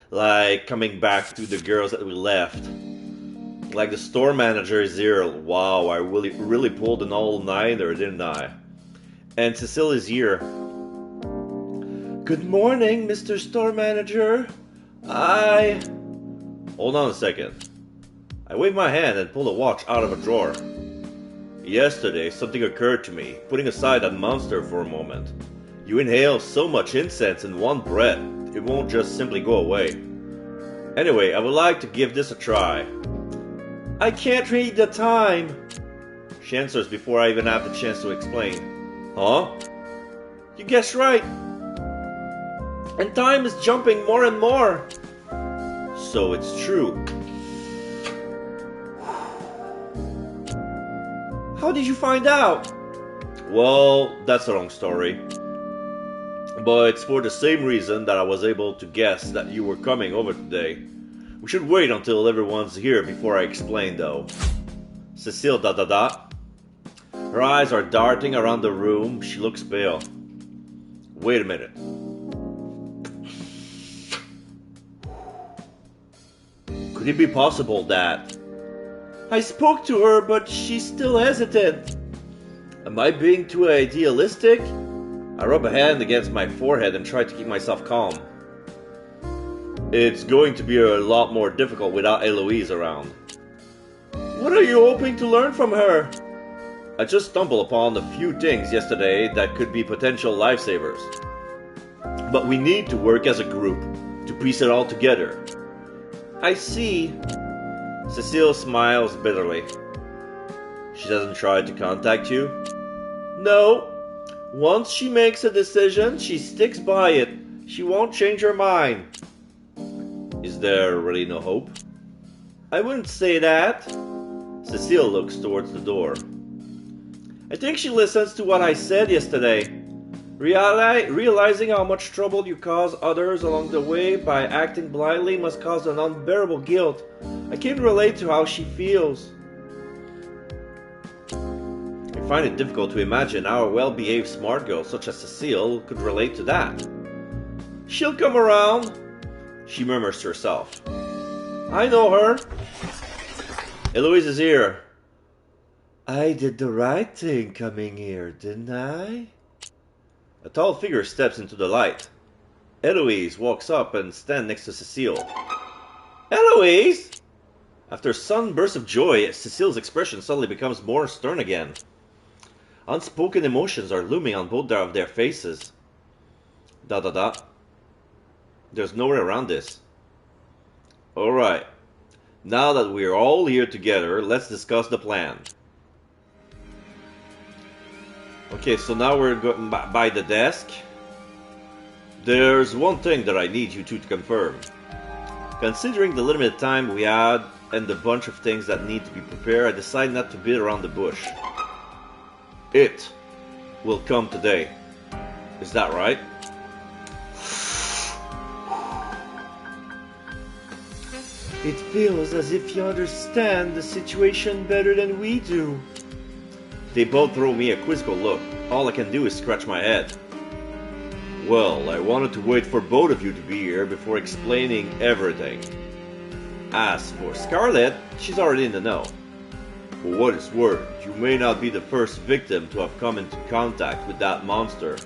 Like coming back to the girls that we left. Like the store manager is here. Wow, I really pulled an all-nighter, didn't I? And Cecile is here. Good morning, Mr. Store Manager. I... Hold on a second. I waved my hand and pulled a watch out of a drawer. Yesterday, something occurred to me, putting aside that monster for a moment. You inhale so much incense in one breath, it won't just simply go away. Anyway, I would like to give this a try. I can't read the time, she answers before I even have the chance to explain. Huh? You guessed right. And time is jumping more and more. So it's true. How did you find out? Well, that's a long story. But it's for the same reason that I was able to guess that you were coming over today. We should wait until everyone's here before I explain though. Cecile ... Her eyes are darting around the room. She looks pale. Wait a minute. Could it be possible that... I spoke to her, but she's still hesitant. Am I being too idealistic? I rub a hand against my forehead and try to keep myself calm. It's going to be a lot more difficult without Eloise around. What are you hoping to learn from her? I just stumbled upon a few things yesterday that could be potential lifesavers. But we need to work as a group to piece it all together. I see. Cecile smiles bitterly. She doesn't try to contact you? No. Once she makes a decision, she sticks by it. She won't change her mind. Is there really no hope? I wouldn't say that. Cecile looks towards the door. I think she listens to what I said yesterday. Realizing how much trouble you cause others along the way by acting blindly must cause an unbearable guilt. I can relate to how she feels. I find it difficult to imagine how a well-behaved smart girl such as Cecile could relate to that. She'll come around, she murmurs to herself. I know her. Eloise is here. I did the right thing coming here, didn't I? A tall figure steps into the light. Eloise walks up and stands next to Cecile. Eloise! After a sudden burst of joy, Cecile's expression suddenly becomes more stern again. Unspoken emotions are looming on both of their faces. ... There's no way around this. Alright. Now that we're all here together, let's discuss the plan. Okay, so now we're going by the desk. There's one thing that I need you two to confirm. Considering the limited time we had and the bunch of things that need to be prepared, I decided not to beat around the bush. It will come today. Is that right? It feels as if you understand the situation better than we do. They both throw me a quizzical look. All I can do is scratch my head. Well, I wanted to wait for both of you to be here before explaining everything. As for Scarlett, she's already in the know. For what it's worth, you may not be the first victim to have come into contact with that monster.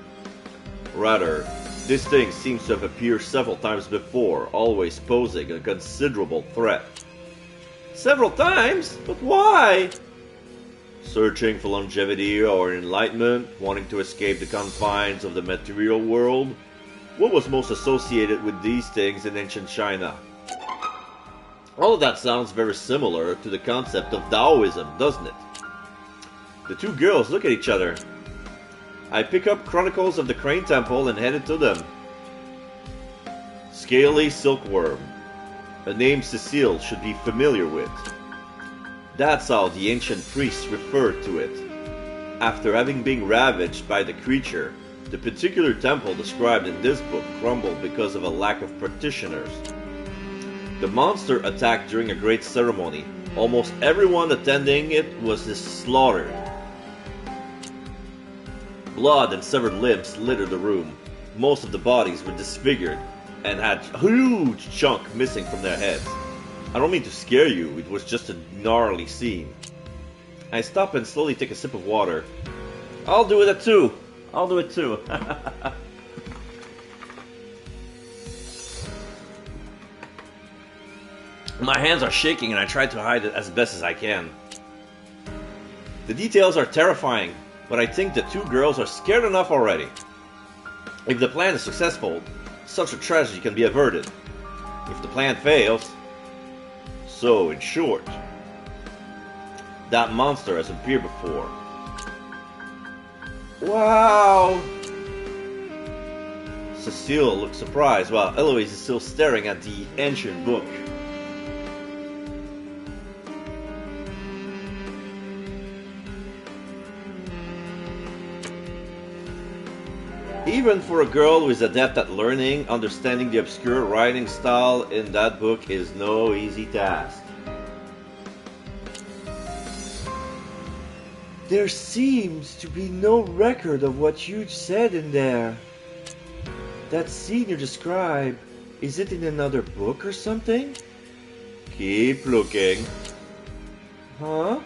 Rather, this thing seems to have appeared several times before, always posing a considerable threat. Several times? But why? Searching for longevity or enlightenment, wanting to escape the confines of the material world? What was most associated with these things in ancient China? All of that sounds very similar to the concept of Taoism, doesn't it? The two girls look at each other. I pick up Chronicles of the Crane Temple and headed to them. Scaly Silkworm, a name Cecile should be familiar with. That's how the ancient priests referred to it. After having been ravaged by the creature, the particular temple described in this book crumbled because of a lack of practitioners. The monster attacked during a great ceremony. Almost everyone attending it was slaughtered. Blood and severed limbs littered the room. Most of the bodies were disfigured. and had a huge chunk missing from their heads. I don't mean to scare you, it was just a gnarly scene. I stop and slowly take a sip of water. I'll do it too. I'll do it too. My hands are shaking and I try to hide it as best as I can. The details are terrifying, but I think the two girls are scared enough already. If the plan is successful, such a tragedy can be averted. If the plan fails... So, in short, that monster has appeared before. Wow! Cecile looks surprised while Eloise is still staring at the ancient book. Even for a girl who is adept at learning, understanding the obscure writing style in that book is no easy task. There seems to be no record of what you said in there. That scene you describe, is it in another book or something? Keep looking. Huh?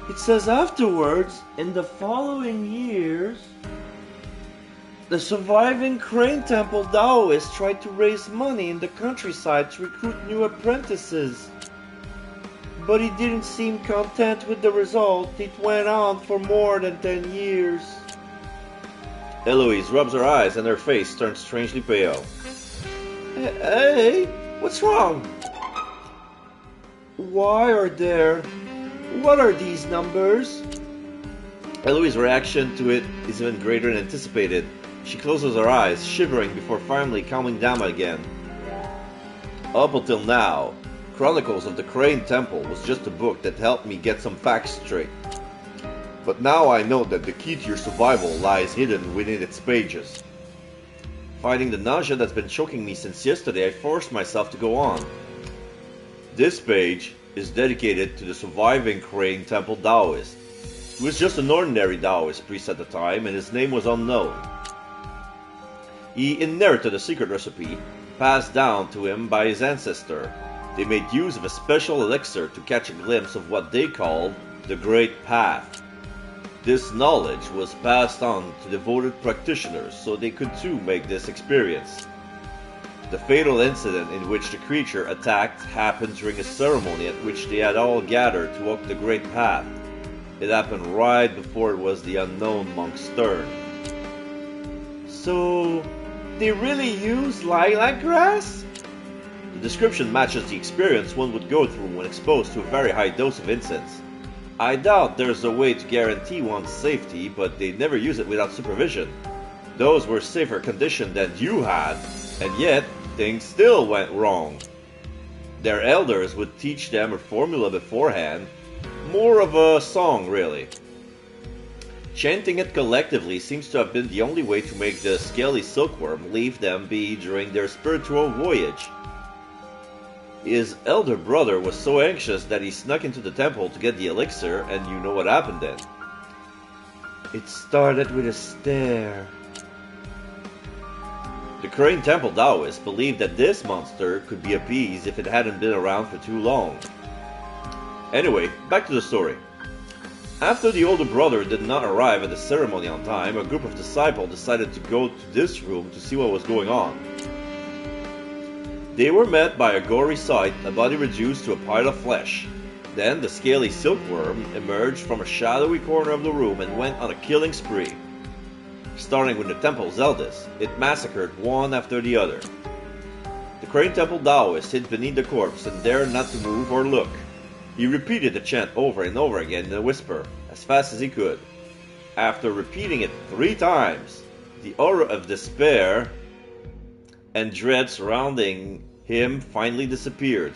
It says afterwards, in the following years... The surviving Crane Temple Taoists tried to raise money in the countryside to recruit new apprentices. But he didn't seem content with the result. It went on for more than 10 years. Eloise rubs her eyes and her face turns strangely pale. Hey, what's wrong? Why are there... What are these numbers? Eloise's reaction to it is even greater than anticipated. She closes her eyes, shivering before finally calming down again. Up until now, Chronicles of the Crane Temple was just a book that helped me get some facts straight. But now I know that the key to your survival lies hidden within its pages. Fighting the nausea that's been choking me since yesterday, I forced myself to go on. This page is dedicated to the surviving Crane Temple Taoist, who was just an ordinary Taoist priest at the time and his name was unknown. He inherited a secret recipe, passed down to him by his ancestor. They made use of a special elixir to catch a glimpse of what they called the Great Path. This knowledge was passed on to devoted practitioners so they could too make this experience. The fatal incident in which the creature attacked happened during a ceremony at which they had all gathered to walk the Great Path. It happened right before it was the unknown monk's turn. So... they really use lilac grass? The description matches the experience one would go through when exposed to a very high dose of incense. I doubt there's a way to guarantee one's safety, but they never use it without supervision. Those were safer conditions than you had, and yet things still went wrong. Their elders would teach them a formula beforehand, more of a song really. Chanting it collectively seems to have been the only way to make the scaly silkworm leave them be during their spiritual voyage. His elder brother was so anxious that he snuck into the temple to get the elixir, and you know what happened then. It started with a stare. The Crane Temple Taoists believed that this monster could be appeased if it hadn't been around for too long. Anyway, back to the story. After the older brother did not arrive at the ceremony on time, a group of disciples decided to go to this room to see what was going on. They were met by a gory sight, a body reduced to a pile of flesh. Then the scaly silkworm emerged from a shadowy corner of the room and went on a killing spree. Starting with the temple's eldest, it massacred one after the other. The Crane Temple Taoist hid beneath the corpse and dared not to move or look. He repeated the chant over and over again in a whisper, as fast as he could. After repeating it 3 times, the aura of despair and dread surrounding him finally disappeared.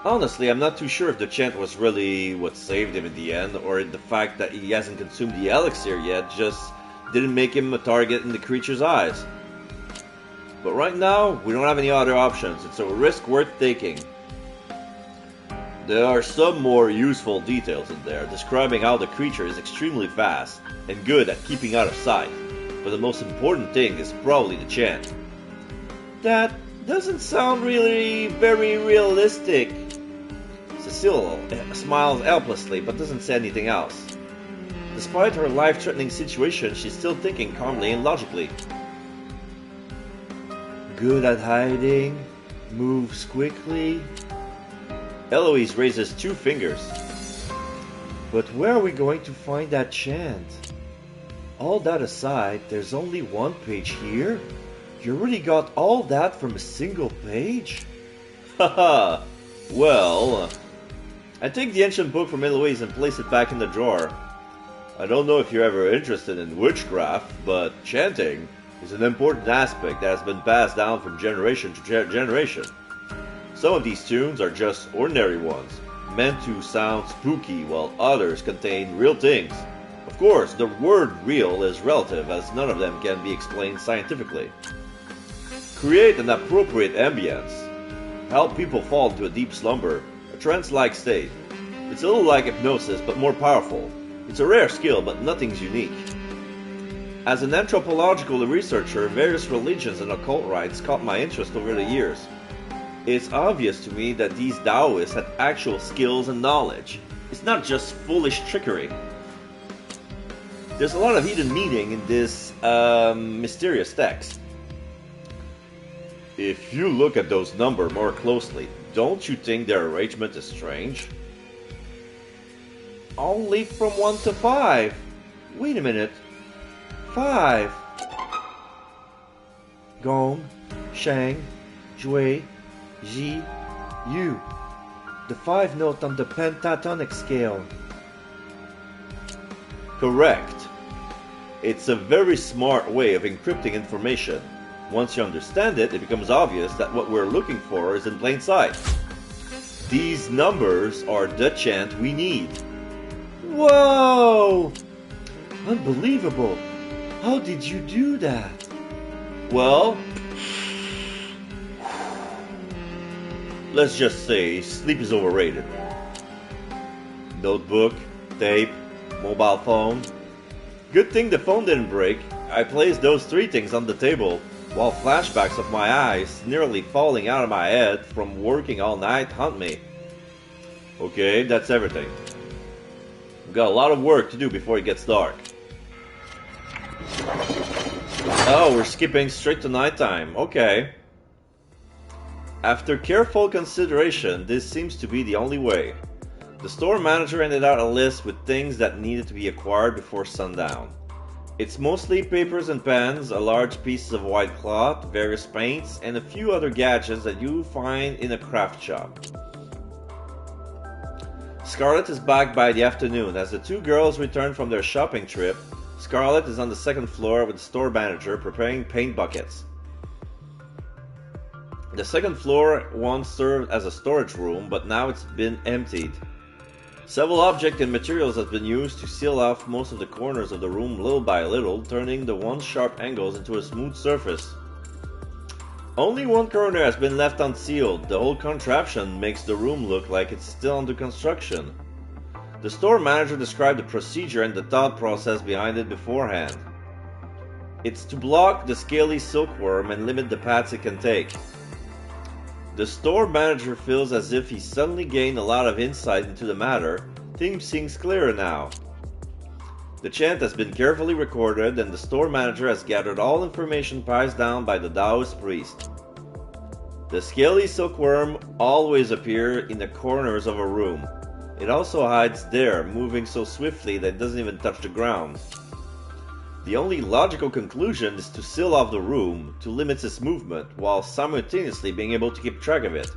Honestly, I'm not too sure if the chant was really what saved him in the end, or the fact that he hasn't consumed the elixir yet just didn't make him a target in the creature's eyes. But right now, we don't have any other options. It's a risk worth taking. There are some more useful details in there, describing how the creature is extremely fast and good at keeping out of sight. but the most important thing is probably the chant. That doesn't sound really very realistic. Cecile smiles helplessly but doesn't say anything else. Despite her life-threatening situation, she's still thinking calmly and logically. Good at hiding, moves quickly. Eloise raises 2 fingers. But where are we going to find that chant? All that aside, there's only 1 page here? You really got all that from a single page? Haha, well, I take the ancient book from Eloise and place it back in the drawer. I don't know if you're ever interested in witchcraft, but chanting is an important aspect that has been passed down from generation to generation. Some of these tunes are just ordinary ones, meant to sound spooky, while others contain real things. Of course, the word real is relative, as none of them can be explained scientifically. Create an appropriate ambience. Help people fall into a deep slumber, a trance-like state. It's a little like hypnosis, but more powerful. It's a rare skill, but nothing's unique. As an anthropological researcher, various religions and occult rites caught my interest over the years. It's obvious to me that these Taoists had actual skills and knowledge. It's not just foolish trickery. There's a lot of hidden meaning in this mysterious text. If you look at those numbers more closely, don't you think their arrangement is strange? Only from 1 to 5. Wait a minute. 5. Gong, Shang, Jue, Ji, Yu. The 5 note on the pentatonic scale. Correct. It's a very smart way of encrypting information. Once you understand it, it becomes obvious that what we're looking for is in plain sight. These numbers are the chant we need. Whoa! Unbelievable! How did you do that? Well, let's just say sleep is overrated. Notebook, tape, mobile phone. Good thing the phone didn't break. I placed those 3 things on the table, while flashbacks of my eyes nearly falling out of my head from working all night haunt me. Okay, that's everything. We've got a lot of work to do before it gets dark. Oh, we're skipping straight to nighttime. Okay. After careful consideration, this seems to be the only way. The store manager handed out a list with things that needed to be acquired before sundown. It's mostly papers and pens, a large piece of white cloth, various paints, and a few other gadgets that you find in a craft shop. Scarlett is back by the afternoon. As the 2 girls return from their shopping trip, Scarlett is on the 2nd floor with the store manager preparing paint buckets. The 2nd floor once served as a storage room, but now it's been emptied. Several objects and materials have been used to seal off most of the corners of the room little by little, turning the once sharp angles into a smooth surface. Only 1 corner has been left unsealed. The whole contraption makes the room look like it's still under construction. The store manager described the procedure and the thought process behind it beforehand. It's to block the scaly silkworm and limit the paths it can take. The store manager feels as if he suddenly gained a lot of insight into the matter. Things seem clearer now. The chant has been carefully recorded, and the store manager has gathered all information passed down by the Taoist priest. The scaly silkworm always appears in the corners of a room. It also hides there, moving so swiftly that it doesn't even touch the ground. The only logical conclusion is to seal off the room, to limit its movement, while simultaneously being able to keep track of it.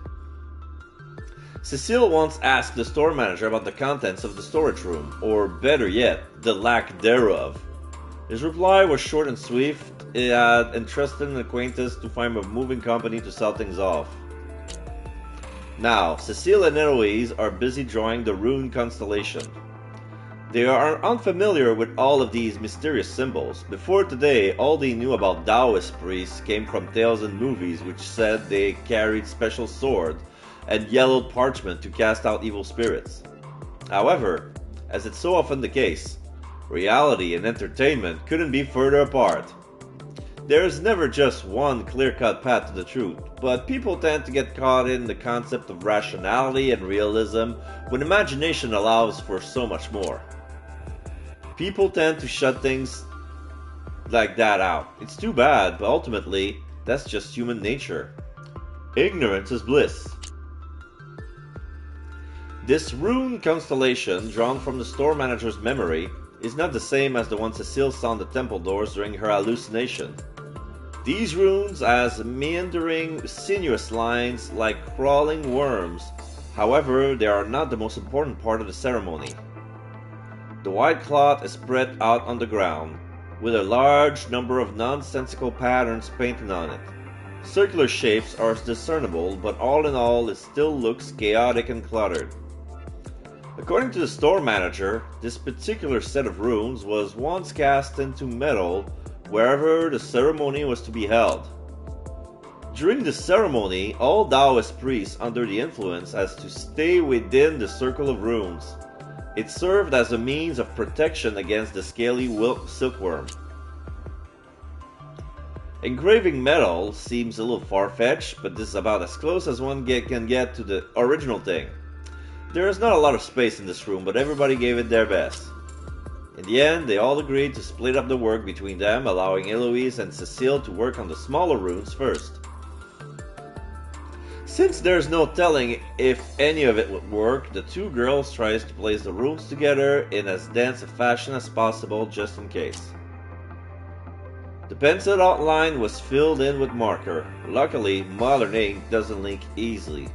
Cecile once asked the store manager about the contents of the storage room, or better yet, the lack thereof. His reply was short and swift. It had entrusted an acquaintance to find a moving company to sell things off. Now, Cecile and Eloise are busy drawing the rune constellation. They are unfamiliar with all of these mysterious symbols. Before today, all they knew about Taoist priests came from tales and movies which said they carried special swords and yellowed parchment to cast out evil spirits. However, as it's so often the case, reality and entertainment couldn't be further apart. There's never just one clear-cut path to the truth, but people tend to get caught in the concept of rationality and realism when imagination allows for so much more. People tend to shut things like that out. It's too bad, but ultimately, that's just human nature. Ignorance is bliss. This rune constellation, drawn from the store manager's memory, is not the same as the one Cecile saw on the temple doors during her hallucination. These runes has meandering, sinuous lines like crawling worms. However, they are not the most important part of the ceremony. The white cloth is spread out on the ground, with a large number of nonsensical patterns painted on it. Circular shapes are discernible, but all in all it still looks chaotic and cluttered. According to the store manager, this particular set of runes was once cast into metal wherever the ceremony was to be held. During the ceremony, all Taoist priests under the influence has to stay within the circle of runes. It served as a means of protection against the scaly silkworm. Engraving metal seems a little far-fetched, but this is about as close as one can get to the original thing. There is not a lot of space in this room, but everybody gave it their best. In the end, they all agreed to split up the work between them, allowing Eloise and Cecile to work on the smaller runes first. Since there's no telling if any of it would work, the two girls tries to place the runes together in as dense a fashion as possible just in case. The pencil outline was filled in with marker. Luckily, modern ink doesn't leak easily.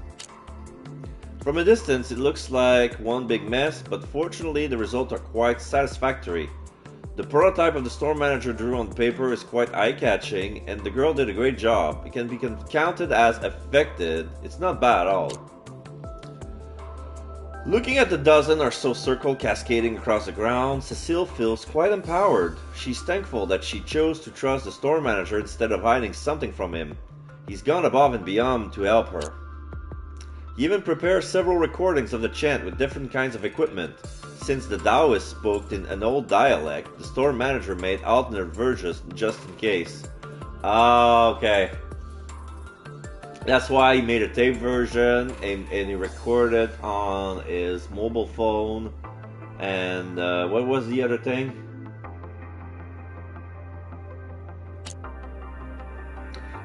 From a distance it looks like one big mess, but fortunately the results are quite satisfactory. The prototype of the store manager drew on paper is quite eye-catching, and the girl did a great job. It can be counted as effective. It's not bad at all. Looking at the dozen or so circles cascading across the ground, Cecile feels quite empowered. She's thankful that she chose to trust the store manager instead of hiding something from him. He's gone above and beyond to help her. He even prepares several recordings of the chant with different kinds of equipment. Since the Taoists spoke in an old dialect, the store manager made alternate versions just in case. Okay. That's why he made a tape version and he recorded on his mobile phone. And what was the other thing?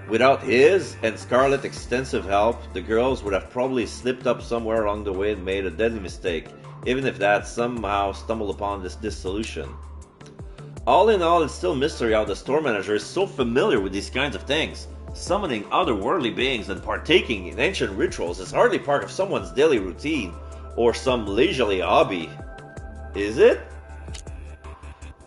Without his and Scarlett's extensive help, the girls would have probably slipped up somewhere along the way and made a deadly mistake, even if they had somehow stumbled upon this solution. All in all, it's still a mystery how the store manager is so familiar with these kinds of things. Summoning otherworldly beings and partaking in ancient rituals is hardly part of someone's daily routine, or some leisurely hobby. Is it?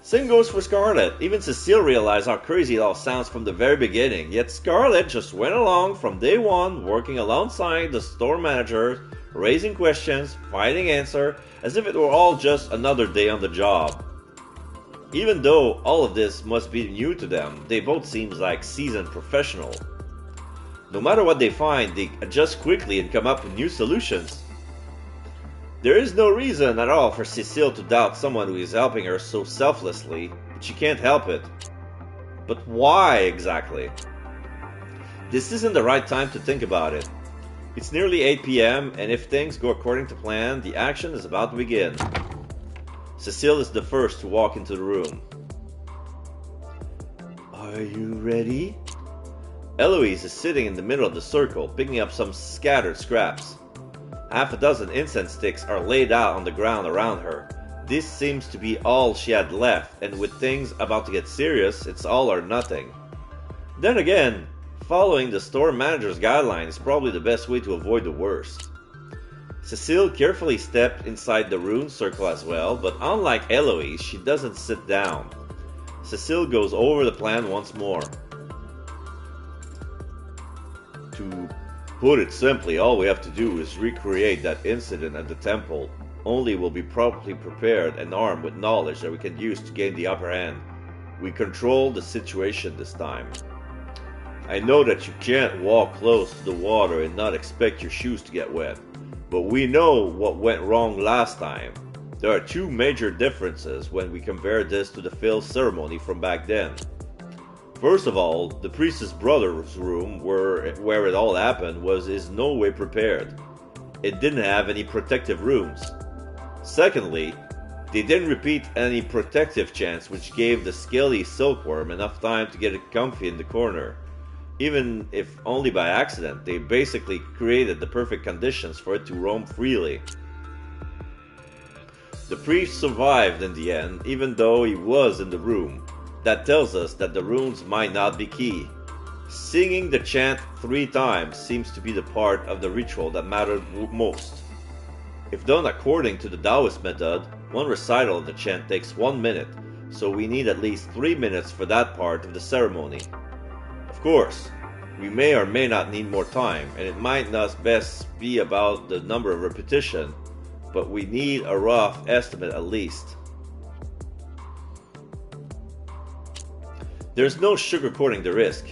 Same goes for Scarlett. Even Cecile realized how crazy it all sounds from the very beginning, yet Scarlett just went along from day one, working alongside the store manager, raising questions, finding answers, as if it were all just another day on the job. Even though all of this must be new to them, they both seem like seasoned professionals. No matter what they find, they adjust quickly and come up with new solutions. There is no reason at all for Cecile to doubt someone who is helping her so selflessly, but she can't help it. But why exactly? This isn't the right time to think about it. It's nearly 8 p.m. and if things go according to plan, the action is about to begin. Cecile is the first to walk into the room. Are you ready? Eloise is sitting in the middle of the circle, picking up some scattered scraps. Half a dozen incense sticks are laid out on the ground around her. This seems to be all she had left, and with things about to get serious, it's all or nothing. Then again, following the store manager's guidelines is probably the best way to avoid the worst. Cecile carefully stepped inside the rune circle as well, but unlike Eloise, she doesn't sit down. Cecile goes over the plan once more. To put it simply, all we have to do is recreate that incident at the temple. Only we'll be properly prepared and armed with knowledge that we can use to gain the upper hand. We control the situation this time. I know that you can't walk close to the water and not expect your shoes to get wet, but we know what went wrong last time. There are two major differences when we compare this to the failed ceremony from back then. First of all, the priest's brother's room, where it all happened, is no way prepared. It didn't have any protective rooms. Secondly, they didn't repeat any protective chants, which gave the scaly silkworm enough time to get it comfy in the corner. Even if only by accident, they basically created the perfect conditions for it to roam freely. The priest survived in the end, even though he was in the room. That tells us that the runes might not be key. Singing the chant 3 times seems to be the part of the ritual that mattered most. If done according to the Taoist method, one recital of the chant takes 1 minute, so we need at least 3 minutes for that part of the ceremony. Of course, we may or may not need more time, and it might not best be about the number of repetitions, but we need a rough estimate at least. There's no sugarcoating the risk.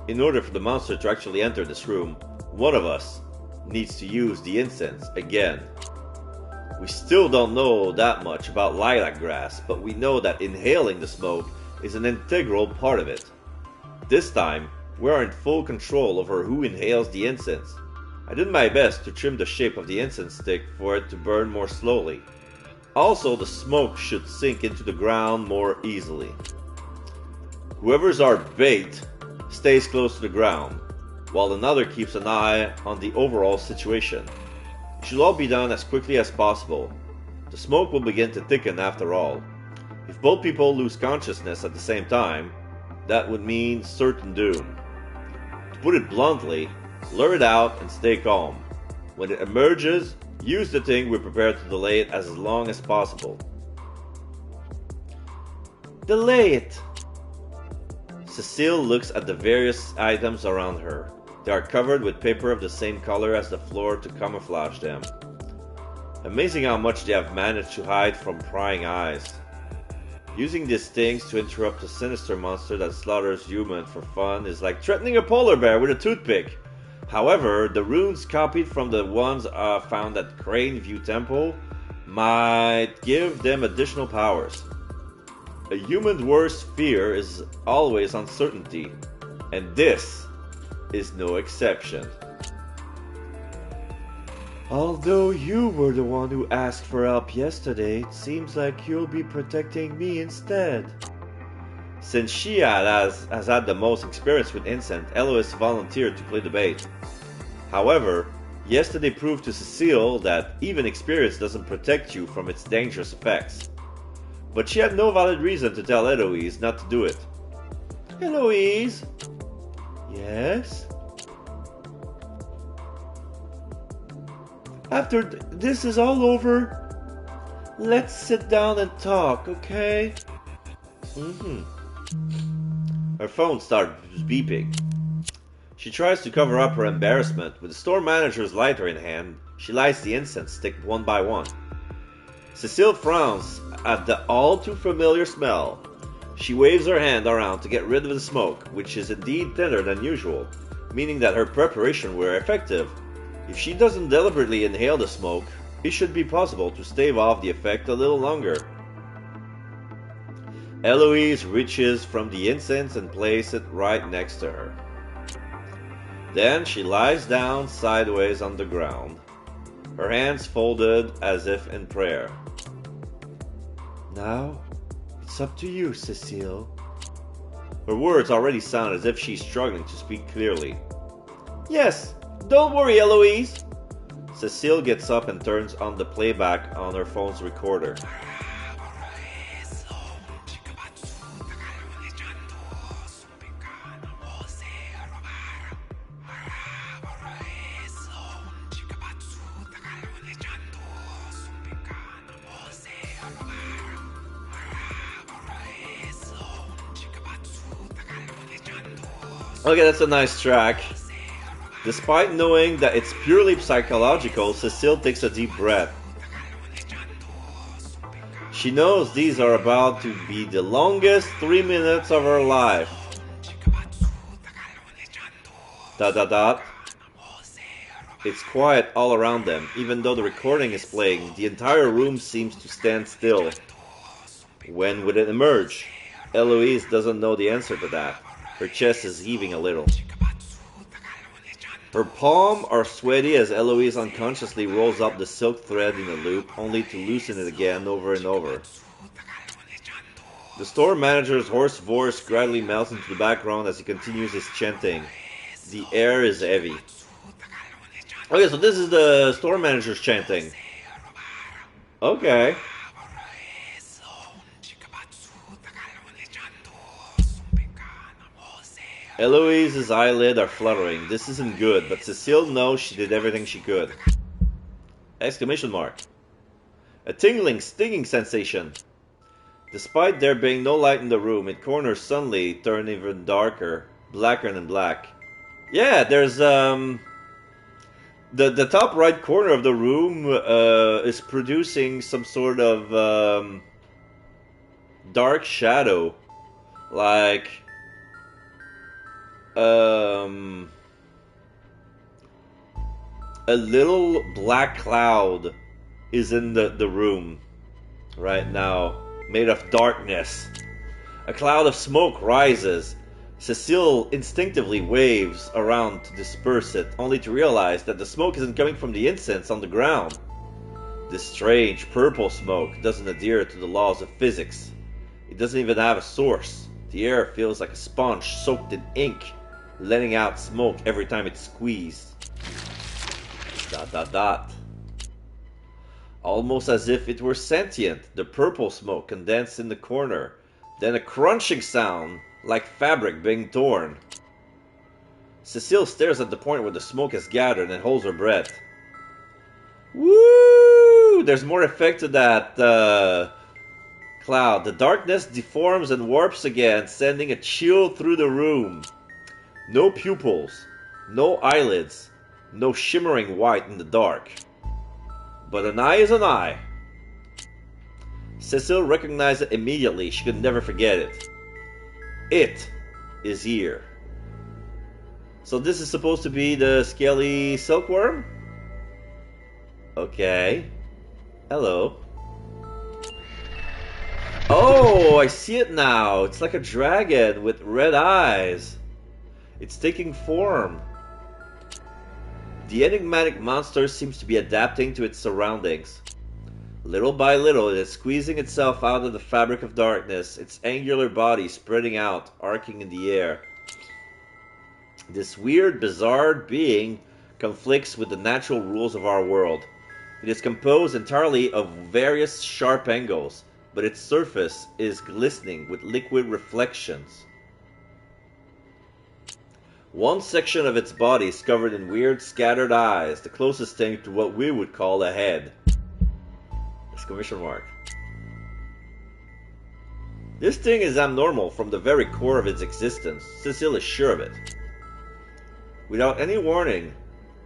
In order for the monster to actually enter this room, one of us needs to use the incense again. We still don't know that much about lilac grass, but we know that inhaling the smoke is an integral part of it. This time, we are in full control over who inhales the incense. I did my best to trim the shape of the incense stick for it to burn more slowly. Also, the smoke should sink into the ground more easily. Whoever's our bait stays close to the ground, while another keeps an eye on the overall situation. It should all be done as quickly as possible. The smoke will begin to thicken after all. If both people lose consciousness at the same time, that would mean certain doom. To put it bluntly, lure it out and stay calm. When it emerges, use the thing we're prepared to delay it as long as possible. Delay it! Cecile looks at the various items around her. They are covered with paper of the same color as the floor to camouflage them. Amazing how much they have managed to hide from prying eyes. Using these things to interrupt a sinister monster that slaughters humans for fun is like threatening a polar bear with a toothpick. However, the runes copied from the ones found at Crane View Temple might give them additional powers. A human's worst fear is always uncertainty, and this is no exception. Although you were the one who asked for help yesterday, it seems like you'll be protecting me instead. Since she has had the most experience with incense, Eloise volunteered to play the bait. However, yesterday proved to Cecile that even experience doesn't protect you from its dangerous effects. But she had no valid reason to tell Eloise not to do it. Eloise? Yes? After this is all over, let's sit down and talk, okay? Her phone starts beeping. She tries to cover up her embarrassment. With the store manager's lighter in hand, she lights the incense stick one by one. Cecile frowns at the all-too-familiar smell. She waves her hand around to get rid of the smoke, which is indeed thinner than usual, meaning that her preparations were effective. If she doesn't deliberately inhale the smoke, it should be possible to stave off the effect a little longer. Eloise reaches from the incense and places it right next to her. Then she lies down sideways on the ground, her hands folded as if in prayer. Now, it's up to you, Cecile. Her words already sound as if she's struggling to speak clearly. Yes, don't worry, Eloise. Cecile gets up and turns on the playback on her phone's recorder. Okay, that's a nice track. Despite knowing that it's purely psychological, Cecile takes a deep breath. She knows these are about to be the longest 3 minutes of her life. ... It's quiet all around them. Even though the recording is playing, the entire room seems to stand still. When would it emerge? Eloise doesn't know the answer to that. Her chest is heaving a little. Her palms are sweaty as Eloise unconsciously rolls up the silk thread in a loop, only to loosen it again over and over. The store manager's hoarse voice gradually melts into the background as he continues his chanting. The air is heavy. Okay, so this is the store manager's chanting. Okay. Eloise's eyelids are fluttering. This isn't good, but Cecile knows she did everything she could. Exclamation mark. A tingling, stinging sensation. Despite there being no light in the room, its corners suddenly turn even darker, blacker than black. Yeah, there's the top right corner of the room is producing some sort of dark shadow, like a little black cloud is in the room right now, made of darkness. A cloud of smoke rises. Cecile instinctively waves around to disperse it, only to realize that the smoke isn't coming from the incense on the ground. This strange purple smoke doesn't adhere to the laws of physics. It doesn't even have a source. The air feels like a sponge soaked in ink, letting out smoke every time it's squeezed. ... Almost as if it were sentient, the purple smoke condensed in the corner, then a crunching sound like fabric being torn. Cecile stares at the point where the smoke has gathered and holds her breath. Woo! There's more effect to that cloud. The darkness deforms and warps again, sending a chill through the room. No pupils, no eyelids, no shimmering white in the dark. But an eye is an eye. Cecile recognized it immediately. She could never forget it. It is here. So this is supposed to be the scaly silkworm? Okay. Hello. Oh, I see it now. It's like a dragon with red eyes. It's taking form. The enigmatic monster seems to be adapting to its surroundings. Little by little, it is squeezing itself out of the fabric of darkness, its angular body spreading out, arcing in the air. This weird, bizarre being conflicts with the natural rules of our world. It is composed entirely of various sharp angles, but its surface is glistening with liquid reflections. One section of its body is covered in weird, scattered eyes, the closest thing to what we would call a head. Exclamation mark. This thing is abnormal from the very core of its existence. Cecile is sure of it. Without any warning,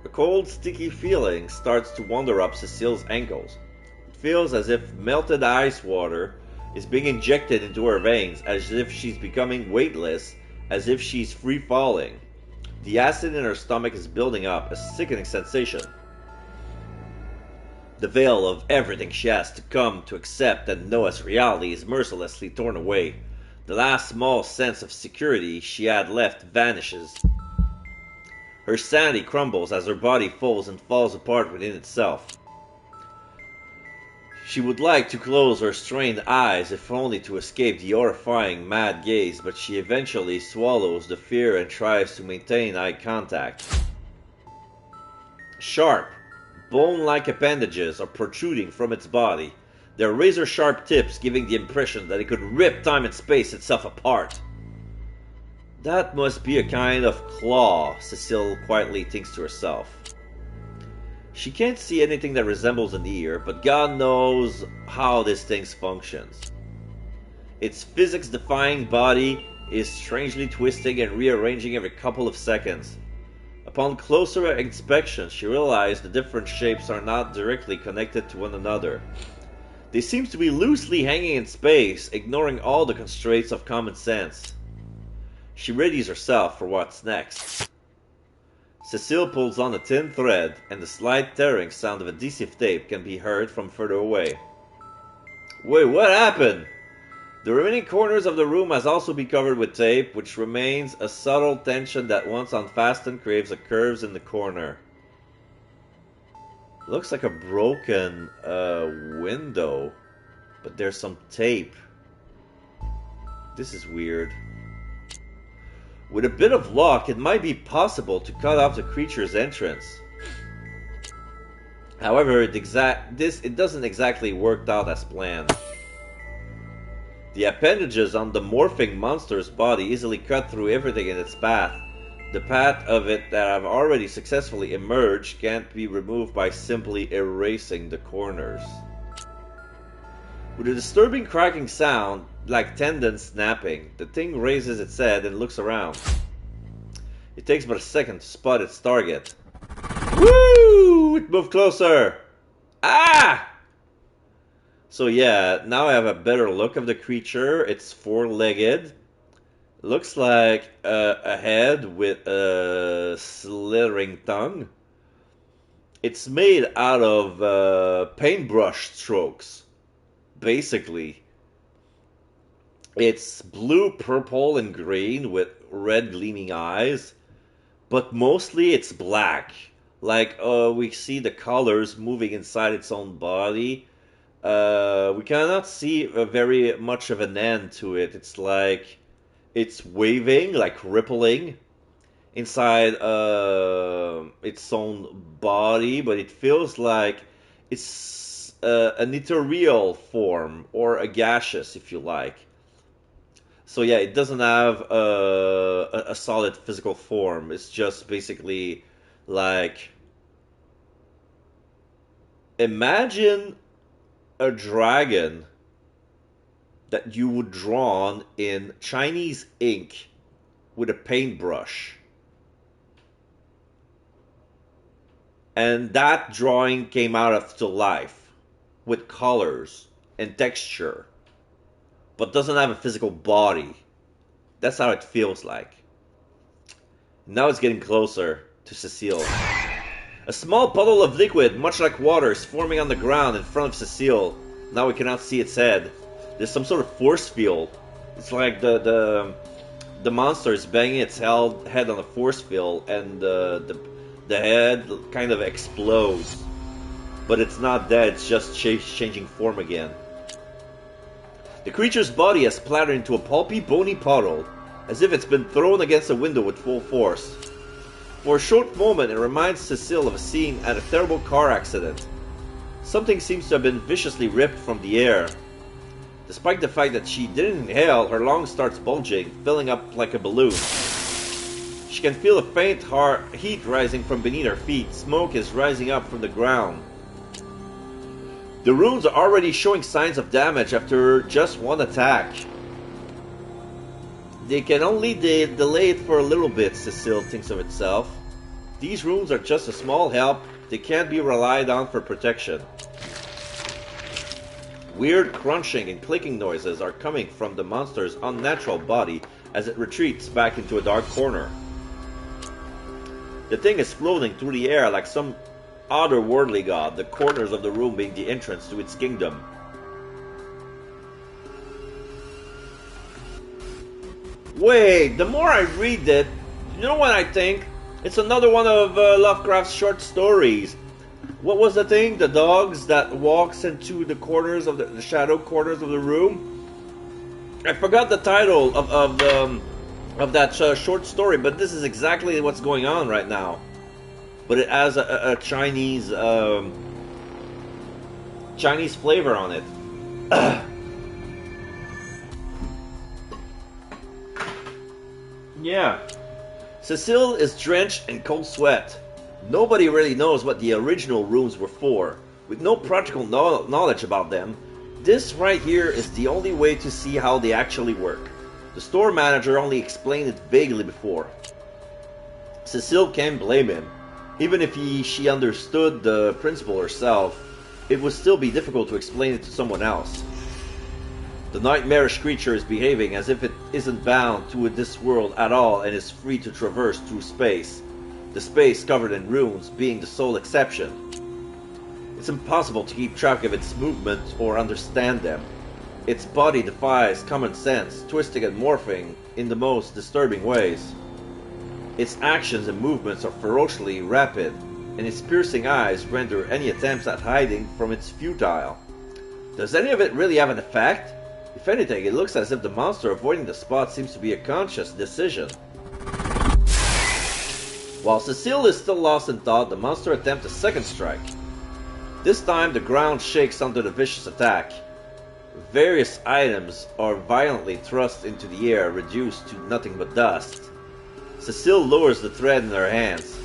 a cold, sticky feeling starts to wander up Cecile's ankles. It feels as if melted ice water is being injected into her veins, as if she's becoming weightless, as if she's free falling. The acid in her stomach is building up, a sickening sensation. The veil of everything she has to come to accept and know as reality is mercilessly torn away. The last small sense of security she had left vanishes. Her sanity crumbles as her body folds and falls apart within itself. She would like to close her strained eyes, if only to escape the horrifying mad gaze, but she eventually swallows the fear and tries to maintain eye contact. Sharp, bone-like appendages are protruding from its body, their razor-sharp tips giving the impression that it could rip time and space itself apart. That must be a kind of claw, Cecile quietly thinks to herself. She can't see anything that resembles an ear, but God knows how this thing functions. Its physics-defying body is strangely twisting and rearranging every couple of seconds. Upon closer inspection, she realized the different shapes are not directly connected to one another. They seem to be loosely hanging in space, ignoring all the constraints of common sense. She readies herself for what's next. Cecile pulls on a thin thread, and the slight tearing sound of adhesive tape can be heard from further away. Wait, what happened? The remaining corners of the room has also been covered with tape, which remains a subtle tension that once unfastened creates a curves in the corner. Looks like a broken window, but there's some tape. This is weird. With a bit of luck, it might be possible to cut off the creature's entrance. However, it doesn't exactly work out as planned. The appendages on the morphing monster's body easily cut through everything in its path. The path of it that have already successfully emerged can't be removed by simply erasing the corners. With a disturbing cracking sound, like tendons snapping, the thing raises its head and looks around. It takes but a second to spot its target. Woo! It moved closer! Ah! So yeah, now I have a better look of the creature. It's four-legged. Looks like a head with a slithering tongue. It's made out of paintbrush strokes, basically. It's blue, purple, and green with red gleaming eyes, but mostly it's black. Like we see the colors moving inside its own body. We cannot see very much of an end to it. It's like it's waving, like rippling inside its own body, but it feels like it's an ethereal form or a gaseous, if you like. So yeah, it doesn't have a solid physical form. It's just basically like, imagine a dragon that you would draw in Chinese ink with a paintbrush. And that drawing came out to life with colors and texture, but doesn't have a physical body. That's how it feels like. Now it's getting closer to Cecile. A small puddle of liquid, much like water, is forming on the ground in front of Cecile. Now we cannot see its head. There's some sort of force field. It's like the monster is banging its head on a force field, and the head kind of explodes. But it's not dead, it's just changing form again. The creature's body has splattered into a pulpy, bony puddle, as if it's been thrown against a window with full force. For a short moment, it reminds Cecile of a scene at a terrible car accident. Something seems to have been viciously ripped from the air. Despite the fact that she didn't inhale, her lungs starts bulging, filling up like a balloon. She can feel a faint heat rising from beneath her feet. Smoke is rising up from the ground. The runes are already showing signs of damage after just one attack. They can only delay it for a little bit, Cecile thinks of itself. These runes are just a small help. They can't be relied on for protection. Weird crunching and clicking noises are coming from the monster's unnatural body as it retreats back into a dark corner. The thing is floating through the air like some otherworldly god, the corners of the room being the entrance to its kingdom. Wait, the more I read it, you know what I think? It's another one of Lovecraft's short stories. What was the thing? The dogs that walks into the corners of the shadow corners of the room? I forgot the title of that short story, but this is exactly what's going on right now. But it has a Chinese Chinese flavor on it. Yeah. Cecile is drenched in cold sweat. Nobody really knows what the original rooms were for. With no practical knowledge about them, this right here is the only way to see how they actually work. The store manager only explained it vaguely before. Cecile can't blame him. Even if she understood the principle herself, it would still be difficult to explain it to someone else. The nightmarish creature is behaving as if it isn't bound to this world at all and is free to traverse through space, the space covered in runes being the sole exception. It's impossible to keep track of its movements or understand them. Its body defies common sense, twisting and morphing in the most disturbing ways. Its actions and movements are ferociously rapid, and its piercing eyes render any attempts at hiding from it futile. Does any of it really have an effect? If anything, it looks as if the monster avoiding the spot seems to be a conscious decision. While Cecile is still lost in thought, the monster attempts a second strike. This time, the ground shakes under the vicious attack. Various items are violently thrust into the air, reduced to nothing but dust. Cecile lowers the thread in her hands.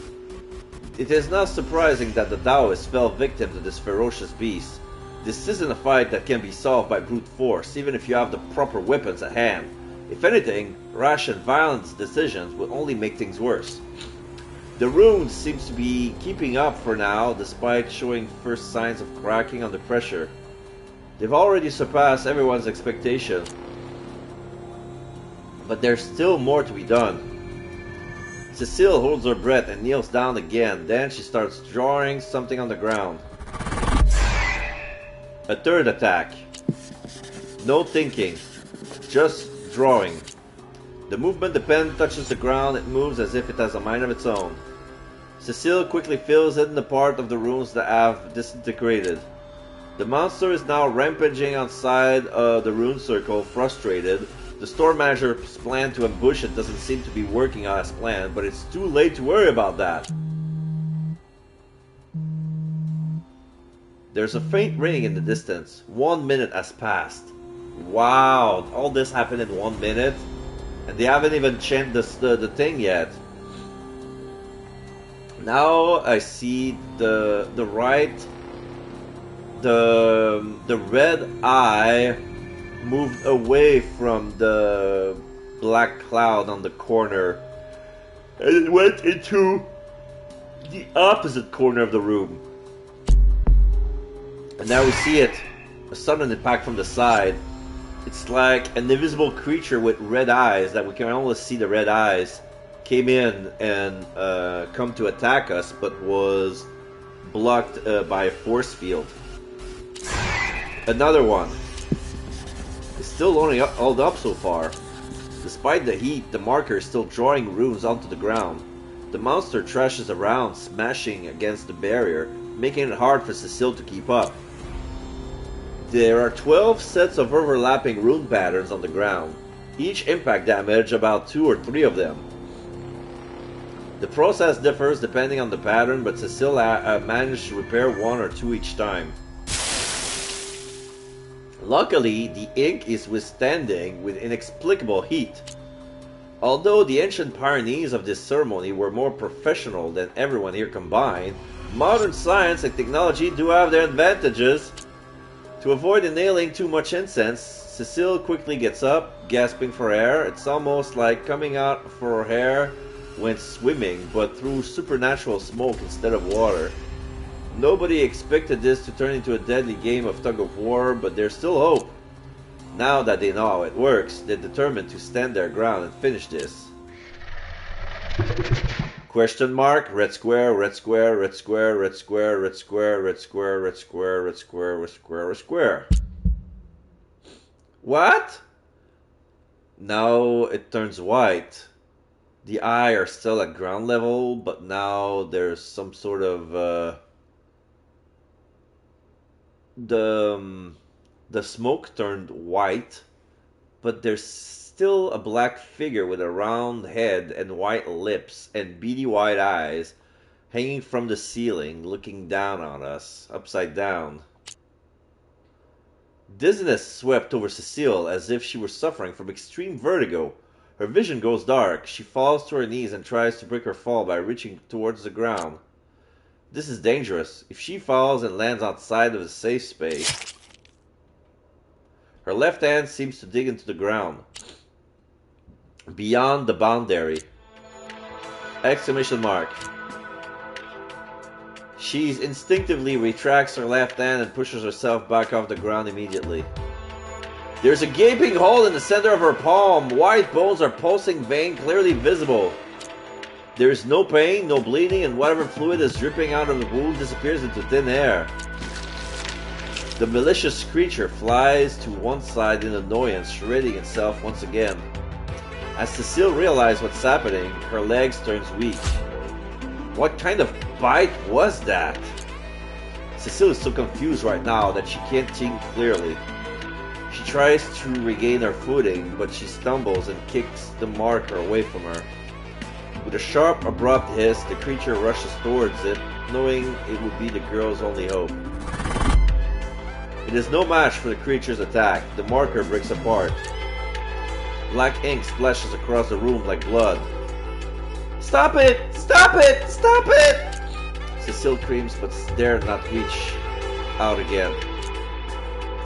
It is not surprising that the Taoist fell victim to this ferocious beast. This isn't a fight that can be solved by brute force, even if you have the proper weapons at hand. If anything, rash and violent decisions will only make things worse. The rune seems to be keeping up for now, despite showing first signs of cracking under pressure. They've already surpassed everyone's expectation, but there's still more to be done. Cecile holds her breath and kneels down again, then she starts drawing something on the ground. A third attack. No thinking, just drawing. The movement the pen touches the ground, it moves as if it has a mind of its own. Cecile quickly fills in the part of the runes that have disintegrated. The monster is now rampaging outside the rune circle, frustrated. The store manager's plan to ambush it doesn't seem to be working as planned, but it's too late to worry about that. There's a faint ringing in the distance. 1 minute has passed. Wow, all this happened in 1 minute? And they haven't even changed the thing yet. Now I see the red eye moved away from the black cloud on the corner, and it went into the opposite corner of the room. And now we see it, a sudden impact from the side. It's like an invisible creature with red eyes, that we can only see the red eyes, came in and come to attack us, but was blocked by a force field. Another one. It's still only held up so far. Despite the heat, the marker is still drawing runes onto the ground. The monster thrashes around, smashing against the barrier, making it hard for Cecile to keep up. There are 12 sets of overlapping rune patterns on the ground. Each impact damage about 2 or 3 of them. The process differs depending on the pattern, but Cecile managed to repair 1 or 2 each time. Luckily, the ink is withstanding with inexplicable heat. Although the ancient pioneers of this ceremony were more professional than everyone here combined, modern science and technology do have their advantages. To avoid inhaling too much incense, Cecile quickly gets up, gasping for air. It's almost like coming out for her hair when swimming, but through supernatural smoke instead of water. Nobody expected this to turn into a deadly game of tug-of-war, but there's still hope. Now that they know how it works, they're determined to stand their ground and finish this. Question mark, red square, red square, red square, red square, red square, red square, red square, red square, red square, red square. What? Now it turns white. The eye are still at ground level, but now there's some sort of the smoke turned white, but there's still a black figure with a round head and white lips and beady white eyes hanging from the ceiling, looking down on us, upside down. Dizziness swept over Cecile as if she were suffering from extreme vertigo. Her vision goes dark. She falls to her knees and tries to break her fall by reaching towards the ground. This is dangerous. If she falls and lands outside of the safe space... Her left hand seems to dig into the ground, beyond the boundary. Exclamation mark. She instinctively retracts her left hand and pushes herself back off the ground immediately. There's a gaping hole in the center of her palm. White bones are pulsing vein clearly visible. There is no pain, no bleeding, and whatever fluid is dripping out of the wound disappears into thin air. The malicious creature flies to one side in annoyance, shredding itself once again. As Cecile realizes what's happening, her legs turns weak. What kind of bite was that? Cecile is so confused right now that she can't think clearly. She tries to regain her footing, but she stumbles and kicks the marker away from her. With a sharp, abrupt hiss, the creature rushes towards it, knowing it would be the girl's only hope. It is no match for the creature's attack. The marker breaks apart. Black ink splashes across the room like blood. Stop it! Stop it! Stop it! Cecile screams but dare not reach out again.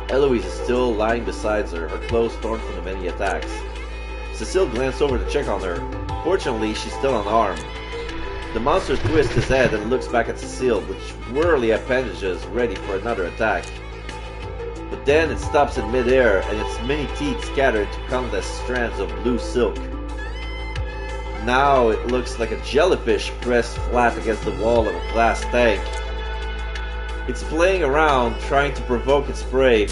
Eloise is still lying beside her clothes torn from the many attacks. Cecile glances over to check on her. Fortunately, she's still unarmed. The monster twists his head and looks back at Cecile with swirly appendages ready for another attack. But then it stops in midair and its many teeth scatter into countless strands of blue silk. Now it looks like a jellyfish pressed flat against the wall of a glass tank. It's playing around, trying to provoke its prey.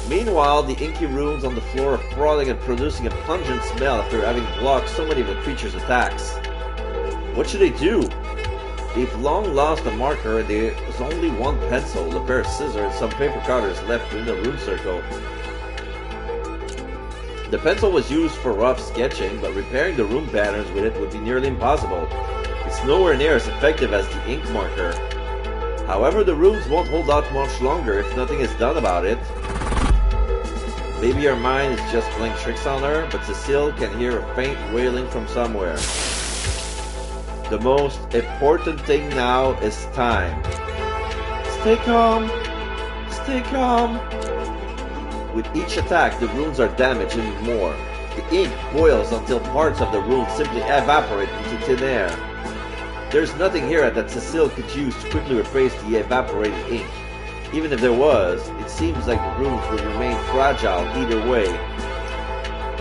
Meanwhile, the inky runes on the floor are frothing and producing a pungent smell after having blocked so many of the creature's attacks. What should they do? They've long lost a marker and there's only one pencil, a pair of scissors, and some paper cutters left within the rune circle. The pencil was used for rough sketching, but repairing the rune patterns with it would be nearly impossible. It's nowhere near as effective as the ink marker. However, the runes won't hold out much longer if nothing is done about it. Maybe her mind is just playing tricks on her, but Cecile can hear a faint wailing from somewhere. The most important thing now is time. Stay calm. Stay calm. With each attack, the runes are damaged even more. The ink boils until parts of the runes simply evaporate into thin air. There's nothing here that Cecile could use to quickly replace the evaporated ink. Even if there was, it seems like the runes would remain fragile either way.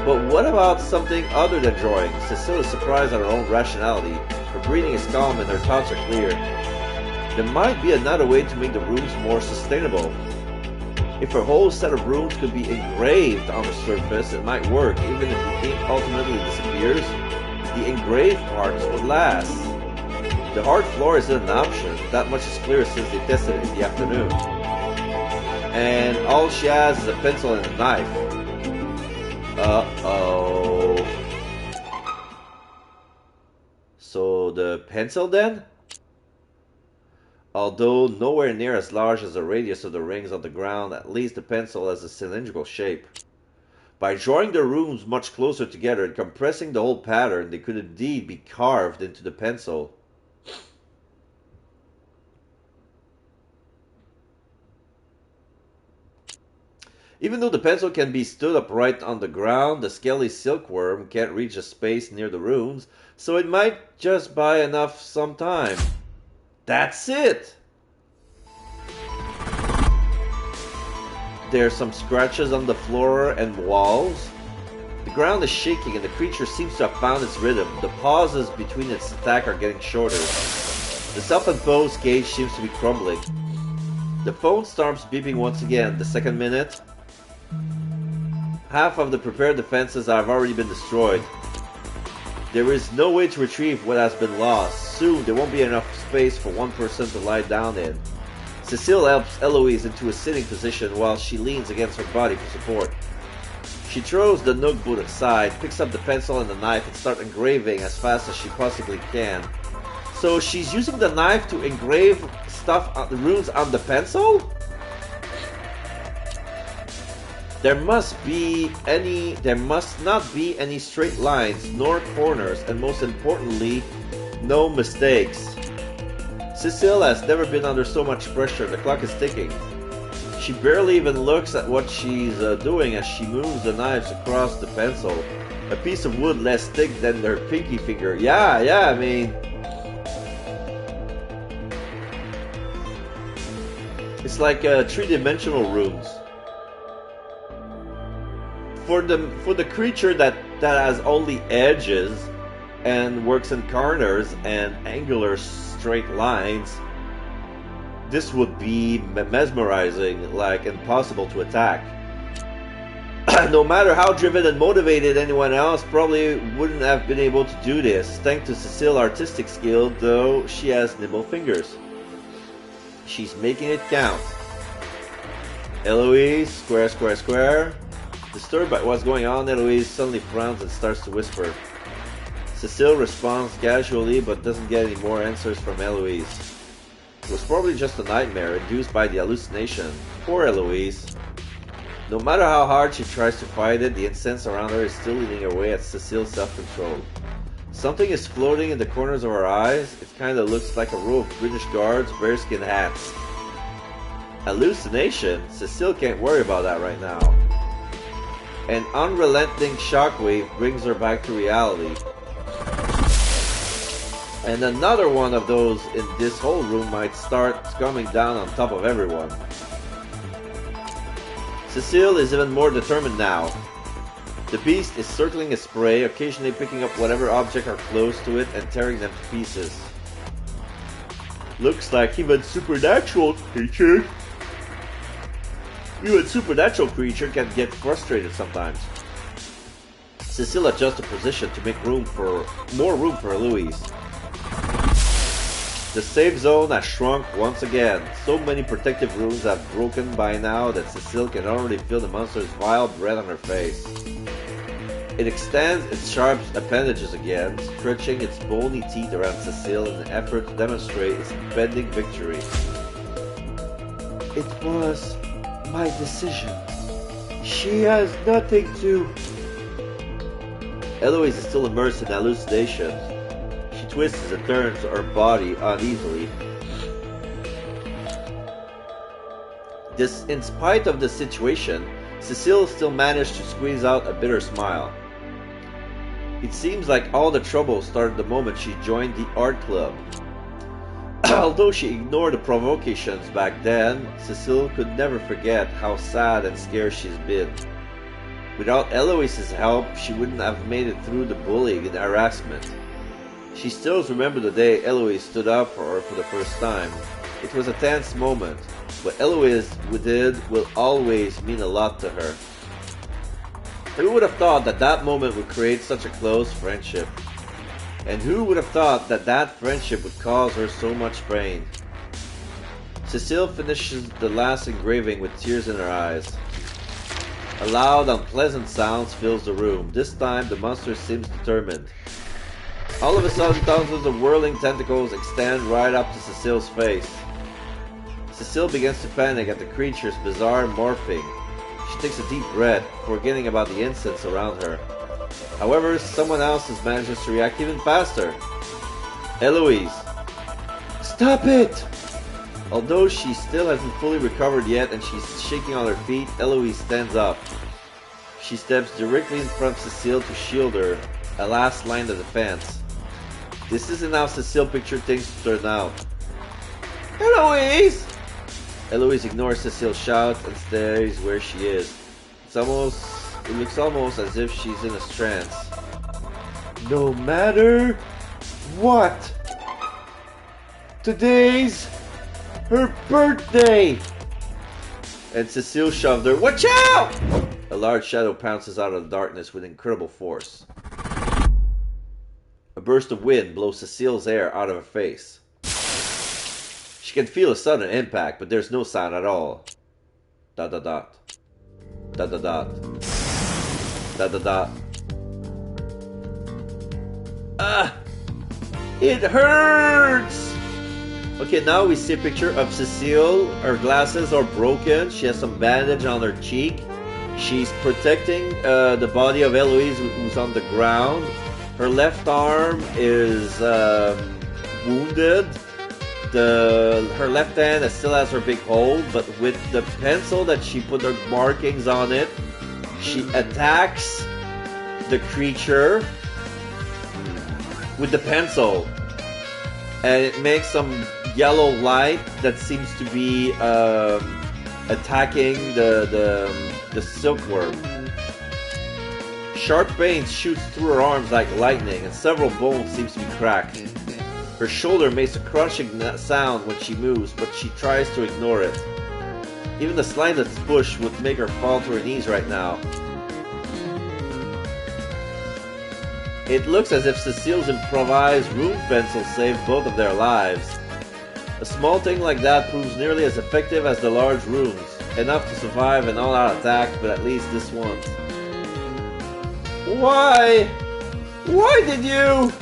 But what about something other than drawing? Cecile is surprised at her own rationality. Her breathing is calm and her thoughts are clear. There might be another way to make the runes more sustainable. If a whole set of runes could be engraved on the surface, it might work. Even if the ink ultimately disappears, the engraved parts would last. The hard floor isn't an option. That much is clear since they tested it in the afternoon. And all she has is a pencil and a knife. Uh-oh. So the pencil then? Although nowhere near as large as the radius of the rings on the ground, at least the pencil has a cylindrical shape. By drawing the runes much closer together and compressing the whole pattern, they could indeed be carved into the pencil. Even though the pencil can be stood upright on the ground, the scaly silkworm can't reach a space near the runes, so it might just buy enough some time. That's it! There are some scratches on the floor and walls. The ground is shaking and the creature seems to have found its rhythm. The pauses between its attack are getting shorter. The self-imposed cage seems to be crumbling. The phone starts beeping once again. The second minute. Half of the prepared defenses have already been destroyed. There is no way to retrieve what has been lost. Soon there won't be enough space for one person to lie down in. Cecile helps Eloise into a sitting position while she leans against her body for support. She throws the notebook aside, picks up the pencil and the knife and starts engraving as fast as she possibly can. So she's using the knife to engrave stuff, the runes on the pencil? There must not be any straight lines, nor corners, and most importantly, no mistakes. Cecile has never been under so much pressure. The clock is ticking. She barely even looks at what she's doing as she moves the knives across the pencil. A piece of wood less thick than her pinky finger. Yeah, I mean... It's like three-dimensional runes. For the creature that has only edges and works in corners and angular straight lines, This would be mesmerizing, like impossible to attack. No matter how driven and motivated anyone else probably wouldn't have been able to do this. Thanks to Cecile's artistic skill, though, she has nimble fingers. She's making it count. Eloise, square, square, square. Disturbed by what's going on, Eloise suddenly frowns and starts to whisper. Cecile responds casually but doesn't get any more answers from Eloise. It was probably just a nightmare induced by the hallucination. Poor Eloise. No matter how hard she tries to fight it, the incense around her is still eating away at Cecile's self-control. Something is floating in the corners of her eyes. It kinda looks like a row of British guards, bearskin hats. Hallucination? Cecile can't worry about that right now. An unrelenting shockwave brings her back to reality. And another one of those in this whole room might start coming down on top of everyone. Cecile is even more determined now. The beast is circling its prey, occasionally picking up whatever object are close to it and tearing them to pieces. Looks like even supernatural creature can get frustrated sometimes. Cecile adjusts the position to make more room for Eloise. The safe zone has shrunk once again. So many protective runes have broken by now that Cecile can already feel the monster's vile breath on her face. It extends its sharp appendages again, stretching its bony teeth around Cecile in an effort to demonstrate its impending victory. It was my decision. She has nothing to... Eloise is still immersed in hallucinations. She twists and turns her body uneasily. In spite of the situation, Cecile still managed to squeeze out a bitter smile. It seems like all the trouble started the moment she joined the art club. Although she ignored the provocations back then, Cecile could never forget how sad and scared she's been. Without Eloise's help, she wouldn't have made it through the bullying and harassment. She still remembers the day Eloise stood up for her for the first time. It was a tense moment. What Eloise did will always mean a lot to her. Who would have thought that that moment would create such a close friendship? And who would have thought that that friendship would cause her so much pain? Cecile finishes the last engraving with tears in her eyes. A loud, unpleasant sound fills the room. This time, the monster seems determined. All of a sudden, thousands of whirling tentacles extend right up to Cecile's face. Cecile begins to panic at the creature's bizarre morphing. She takes a deep breath, forgetting about the incense around her. However, someone else manages to react even faster. Eloise. Stop it! Although she still hasn't fully recovered yet and she's shaking on her feet, Eloise stands up. She steps directly in front of Cecile to shield her, a last line of defense. This isn't how Cecile pictured things to turn out. Eloise! Eloise ignores Cecile's shout and stays where she is. It looks almost as if she's in a trance. No matter what, today's her birthday! And Cecile shoved her. Watch out! A large shadow pounces out of the darkness with incredible force. A burst of wind blows Cecile's hair out of her face. She can feel a sudden impact, but there's no sound at all. Dot dot dot. Dot dot dot. Dot dot dot. Ah! It hurts! Okay, now we see a picture of Cecile. Her glasses are broken. She has some bandage on her cheek. She's protecting the body of Eloise, who's on the ground. Her left arm is wounded. Her left hand still has her big hole, but with the pencil that she put her markings on it, she attacks the creature with the pencil. And it makes some yellow light that seems to be attacking the silkworm. Sharp pain shoots through her arms like lightning, and several bones seem to be cracked. Her shoulder makes a crunching sound when she moves, but she tries to ignore it. Even the slightest push would make her fall to her knees right now. It looks as if Cecile's improvised room pencil saved both of their lives. A small thing like that proves nearly as effective as the large runes, enough to survive an all-out attack, but at least this once. Why? Why did you?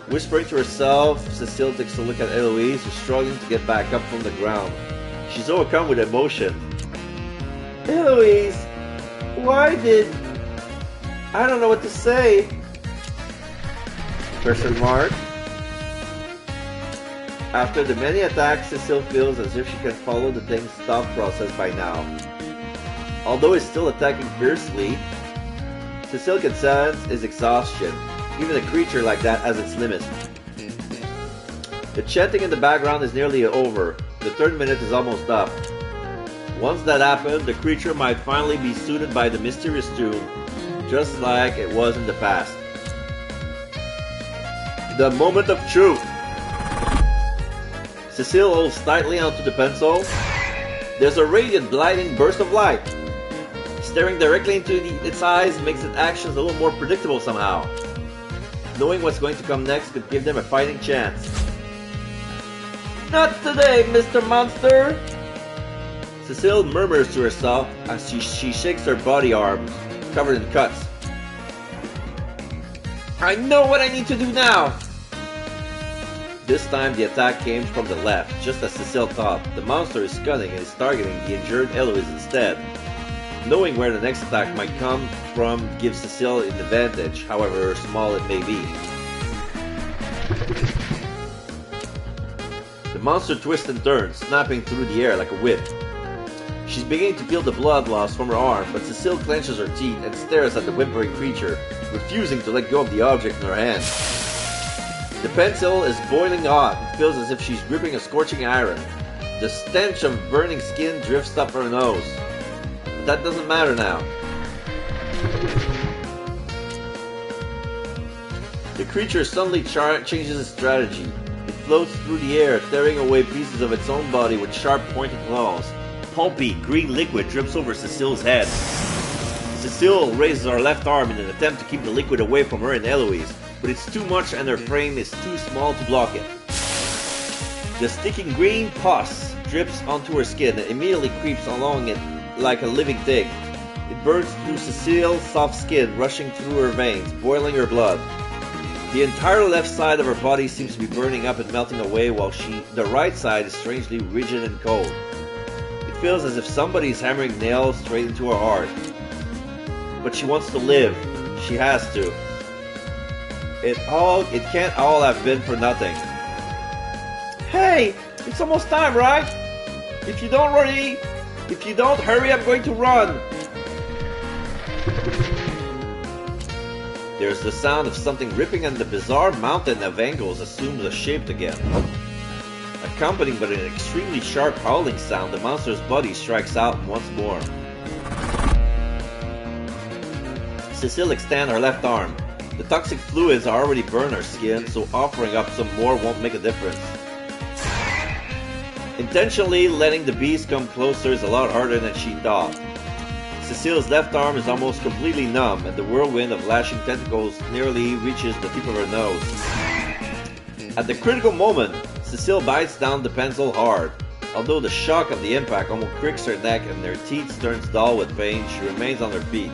Whispering to herself, Cecile takes a look at Eloise, who's struggling to get back up from the ground. She's overcome with emotion. Eloise, why did... I don't know what to say. Question mark. After the many attacks, Cecile feels as if she can follow the thing's thought process by now. Although it's still attacking fiercely, Cecile can sense its exhaustion. Even a creature like that has its limits. The chanting in the background is nearly over. The third minute is almost up. Once that happens, the creature might finally be soothed by the mysterious tune, just like it was in the past. The moment of truth. Cecile holds tightly onto the pencil. There's a radiant, blinding burst of light. Staring directly into its eyes makes its actions a little more predictable somehow. Knowing what's going to come next could give them a fighting chance. Not today, Mr. Monster! Cecile murmurs to herself as she shakes her body arms, covered in cuts. I know what I need to do now! This time the attack came from the left, just as Cecile thought. The monster is cunning and is targeting the injured Eloise instead. Knowing where the next attack might come from gives Cecile an advantage, however small it may be. The monster twists and turns, snapping through the air like a whip. She's beginning to feel the blood loss from her arm, but Cecile clenches her teeth and stares at the whimpering creature, refusing to let go of the object in her hand. The pencil is boiling hot. It feels as if she's gripping a scorching iron. The stench of burning skin drifts up her nose. But that doesn't matter now. The creature suddenly changes its strategy. It floats through the air, tearing away pieces of its own body with sharp pointed claws. Pulpy, green liquid drips over Cecile's head. Cecile raises her left arm in an attempt to keep the liquid away from her and Eloise, but it's too much and her frame is too small to block it. The sticking green pus drips onto her skin and immediately creeps along it like a living thing. It burns through Cecile's soft skin, rushing through her veins, boiling her blood. The entire left side of her body seems to be burning up and melting away, while the right side is strangely rigid and cold. It feels as if somebody is hammering nails straight into her heart. But she wants to live. She has to. It can't all have been for nothing. Hey! It's almost time, right? If you don't hurry, I'm going to run! There's the sound of something ripping and the bizarre mountain of angles assumes a shape again. Accompanied by an extremely sharp howling sound, the monster's body strikes out once more. Cecile extends her left arm. The toxic fluids already burn her skin, so offering up some more won't make a difference. Intentionally letting the beast come closer is a lot harder than she thought. Cecile's left arm is almost completely numb, and the whirlwind of lashing tentacles nearly reaches the tip of her nose. At the critical moment, Cecile bites down the pencil hard. Although the shock of the impact almost cricks her neck and her teeth turns dull with pain, she remains on her feet.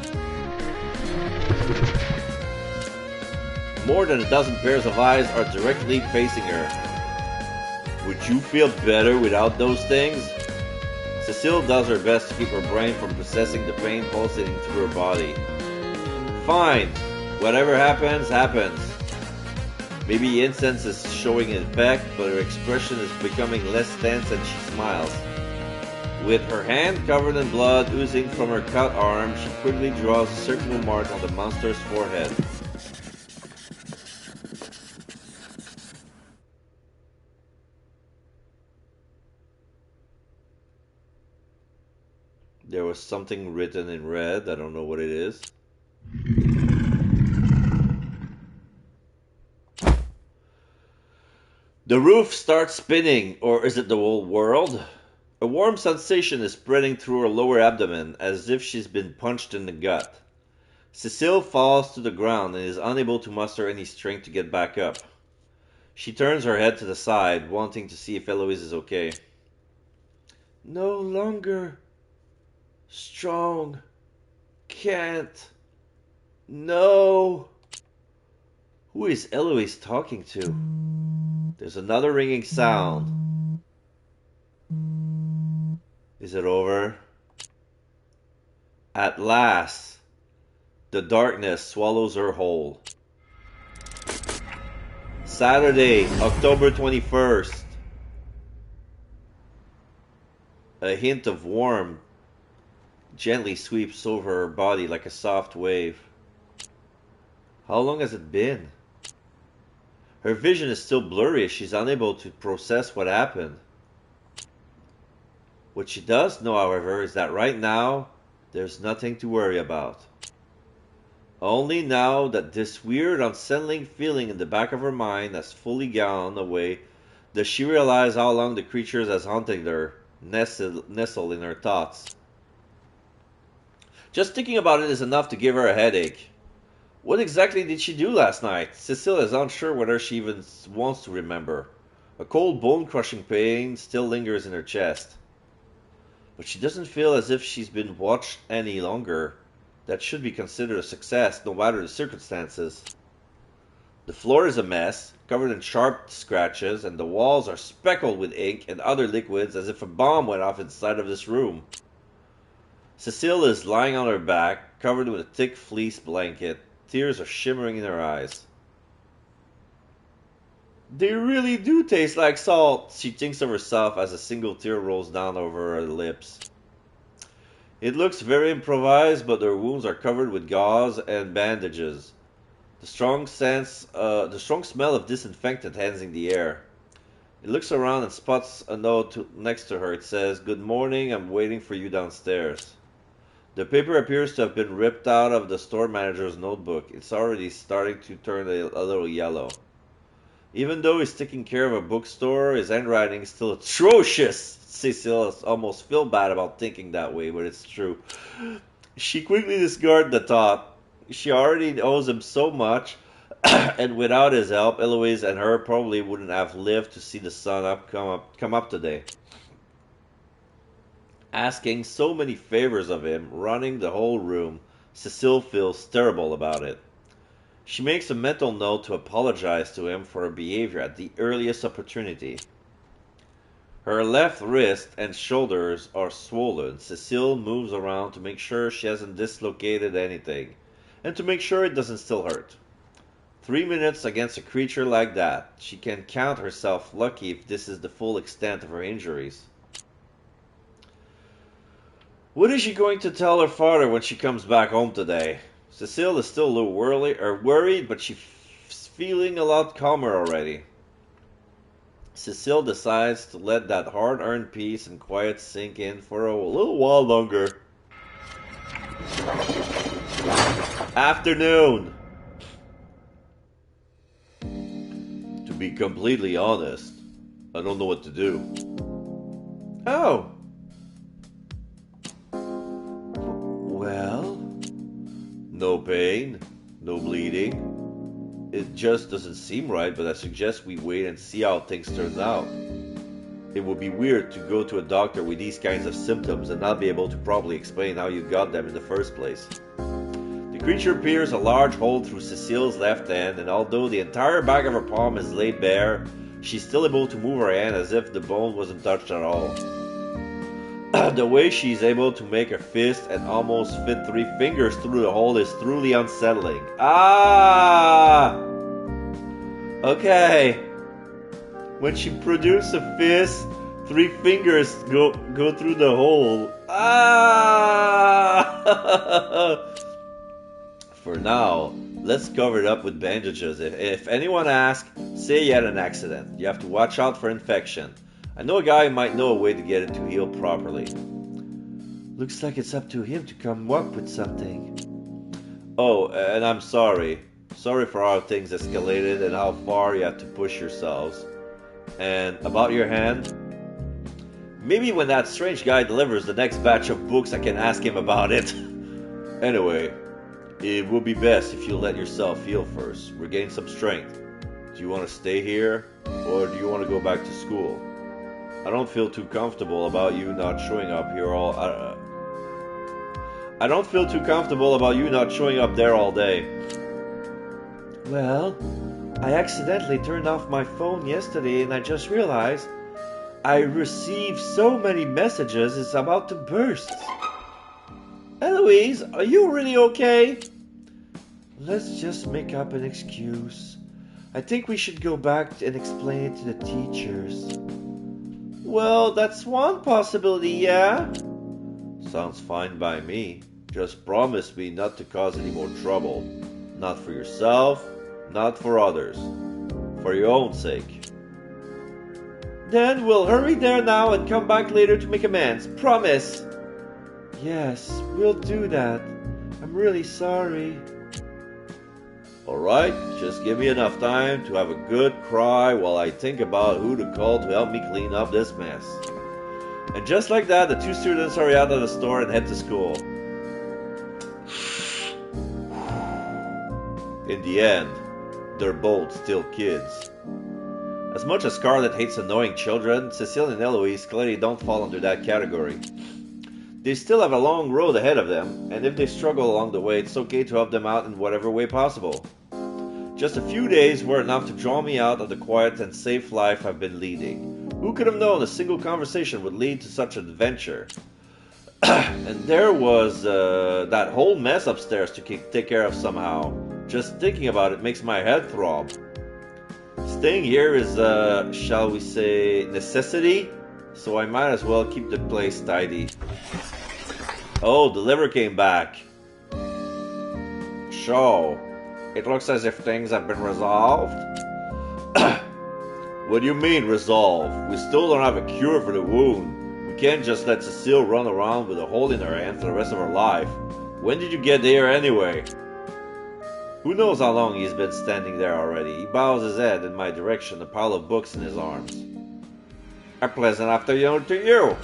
More than a dozen pairs of eyes are directly facing her. Would you feel better without those things? Cecile does her best to keep her brain from processing the pain pulsating through her body. Fine. Whatever happens, happens. Maybe incense is showing an effect, but her expression is becoming less tense and she smiles. With her hand covered in blood oozing from her cut arm, she quickly draws a circular mark on the monster's forehead. There was something written in red. I don't know what it is. The roof starts spinning, or is it the whole world? A warm sensation is spreading through her lower abdomen, as if she's been punched in the gut. Cecile falls to the ground and is unable to muster any strength to get back up. She turns her head to the side, wanting to see if Eloise is okay. No longer strong. Can't. No. Who is Eloise talking to? There's another ringing sound. Is it over? At last, the darkness swallows her whole. Saturday, October 21st. A hint of warmth gently sweeps over her body like a soft wave. How long has it been? Her vision is still blurry as she's unable to process what happened. What she does know, however, is that right now, there's nothing to worry about. Only now that this weird, unsettling feeling in the back of her mind has fully gone away, does she realize how long the creature has haunted her, nestled in her thoughts. Just thinking about it is enough to give her a headache. What exactly did she do last night? Cecile is unsure whether she even wants to remember. A cold, bone-crushing pain still lingers in her chest. But she doesn't feel as if she's been watched any longer. That should be considered a success, no matter the circumstances. The floor is a mess, covered in sharp scratches, and the walls are speckled with ink and other liquids as if a bomb went off inside of this room. Cecile is lying on her back, covered with a thick fleece blanket. Tears are shimmering in her eyes. They really do taste like salt, she thinks of herself as a single tear rolls down over her lips. It looks very improvised, but her wounds are covered with gauze and bandages. The strong smell of disinfectant hangs in the air. It looks around and spots a note next to her. It says, "Good morning, I'm waiting for you downstairs." The paper appears to have been ripped out of the store manager's notebook. It's already starting to turn a little yellow. Even though he's taking care of a bookstore, his handwriting is still atrocious. Cecile almost feel bad about thinking that way, but it's true. She quickly discards the thought. She already owes him so much, and without his help, Eloise and her probably wouldn't have lived to see the sun come up today. Asking so many favors of him, running the whole room, Cecile feels terrible about it. She makes a mental note to apologize to him for her behavior at the earliest opportunity. Her left wrist and shoulders are swollen. Cecile moves around to make sure she hasn't dislocated anything, and to make sure it doesn't still hurt. 3 minutes against a creature like that. She can count herself lucky if this is the full extent of her injuries. What is she going to tell her father when she comes back home today? Cecile is still a little worried, but she's feeling a lot calmer already. Cecile decides to let that hard-earned peace and quiet sink in for a little while longer. Afternoon. To be completely honest, I don't know what to do. Oh. Well, no pain, no bleeding. It just doesn't seem right, but I suggest we wait and see how things turn out. It would be weird to go to a doctor with these kinds of symptoms and not be able to properly explain how you got them in the first place. The creature peers a large hole through Cecile's left hand, and although the entire back of her palm is laid bare, she's still able to move her hand as if the bone wasn't touched at all. The way she's able to make her fist and almost fit 3 fingers through the hole is truly unsettling. Ah! Okay. When she produces a fist, 3 fingers go through the hole. Ah! For now, let's cover it up with bandages. If anyone asks, say you had an accident. You have to watch out for infection. I know a guy who might know a way to get it to heal properly. Looks like it's up to him to come up with something. Oh, and I'm sorry. Sorry for how things escalated and how far you had to push yourselves. And about your hand? Maybe when that strange guy delivers the next batch of books I can ask him about it. Anyway, it would be best if you let yourself heal first, regain some strength. Do you want to stay here, or do you want to go back to school? I don't feel too comfortable about you not showing up here all... I don't feel too comfortable about you not showing up there all day. Well, I accidentally turned off my phone yesterday and I just realized I received so many messages it's about to burst. Eloise, are you really okay? Let's just make up an excuse. I think we should go back and explain it to the teachers. Well, that's one possibility, yeah? Sounds fine by me. Just promise me not to cause any more trouble. Not for yourself, not for others. For your own sake. Then we'll hurry there now and come back later to make amends. Promise! Yes, we'll do that. I'm really sorry. Alright, just give me enough time to have a good cry while I think about who to call to help me clean up this mess. And just like that, the two students hurry out of the store and head to school. In the end, they're both still kids. As much as Scarlett hates annoying children, Cecile and Eloise clearly don't fall under that category. They still have a long road ahead of them, and if they struggle along the way, it's okay to help them out in whatever way possible. Just a few days were enough to draw me out of the quiet and safe life I've been leading. Who could have known a single conversation would lead to such an adventure? And there was that whole mess upstairs to take care of somehow. Just thinking about it makes my head throb. Staying here is, shall we say, necessity, so I might as well keep the place tidy. Oh, the liver came back. So, it looks as if things have been resolved. What do you mean, resolved? We still don't have a cure for the wound. We can't just let Cecile run around with a hole in her hand for the rest of her life. When did you get here anyway? Who knows how long he's been standing there already. He bows his head in my direction, a pile of books in his arms. A pleasant afternoon to you.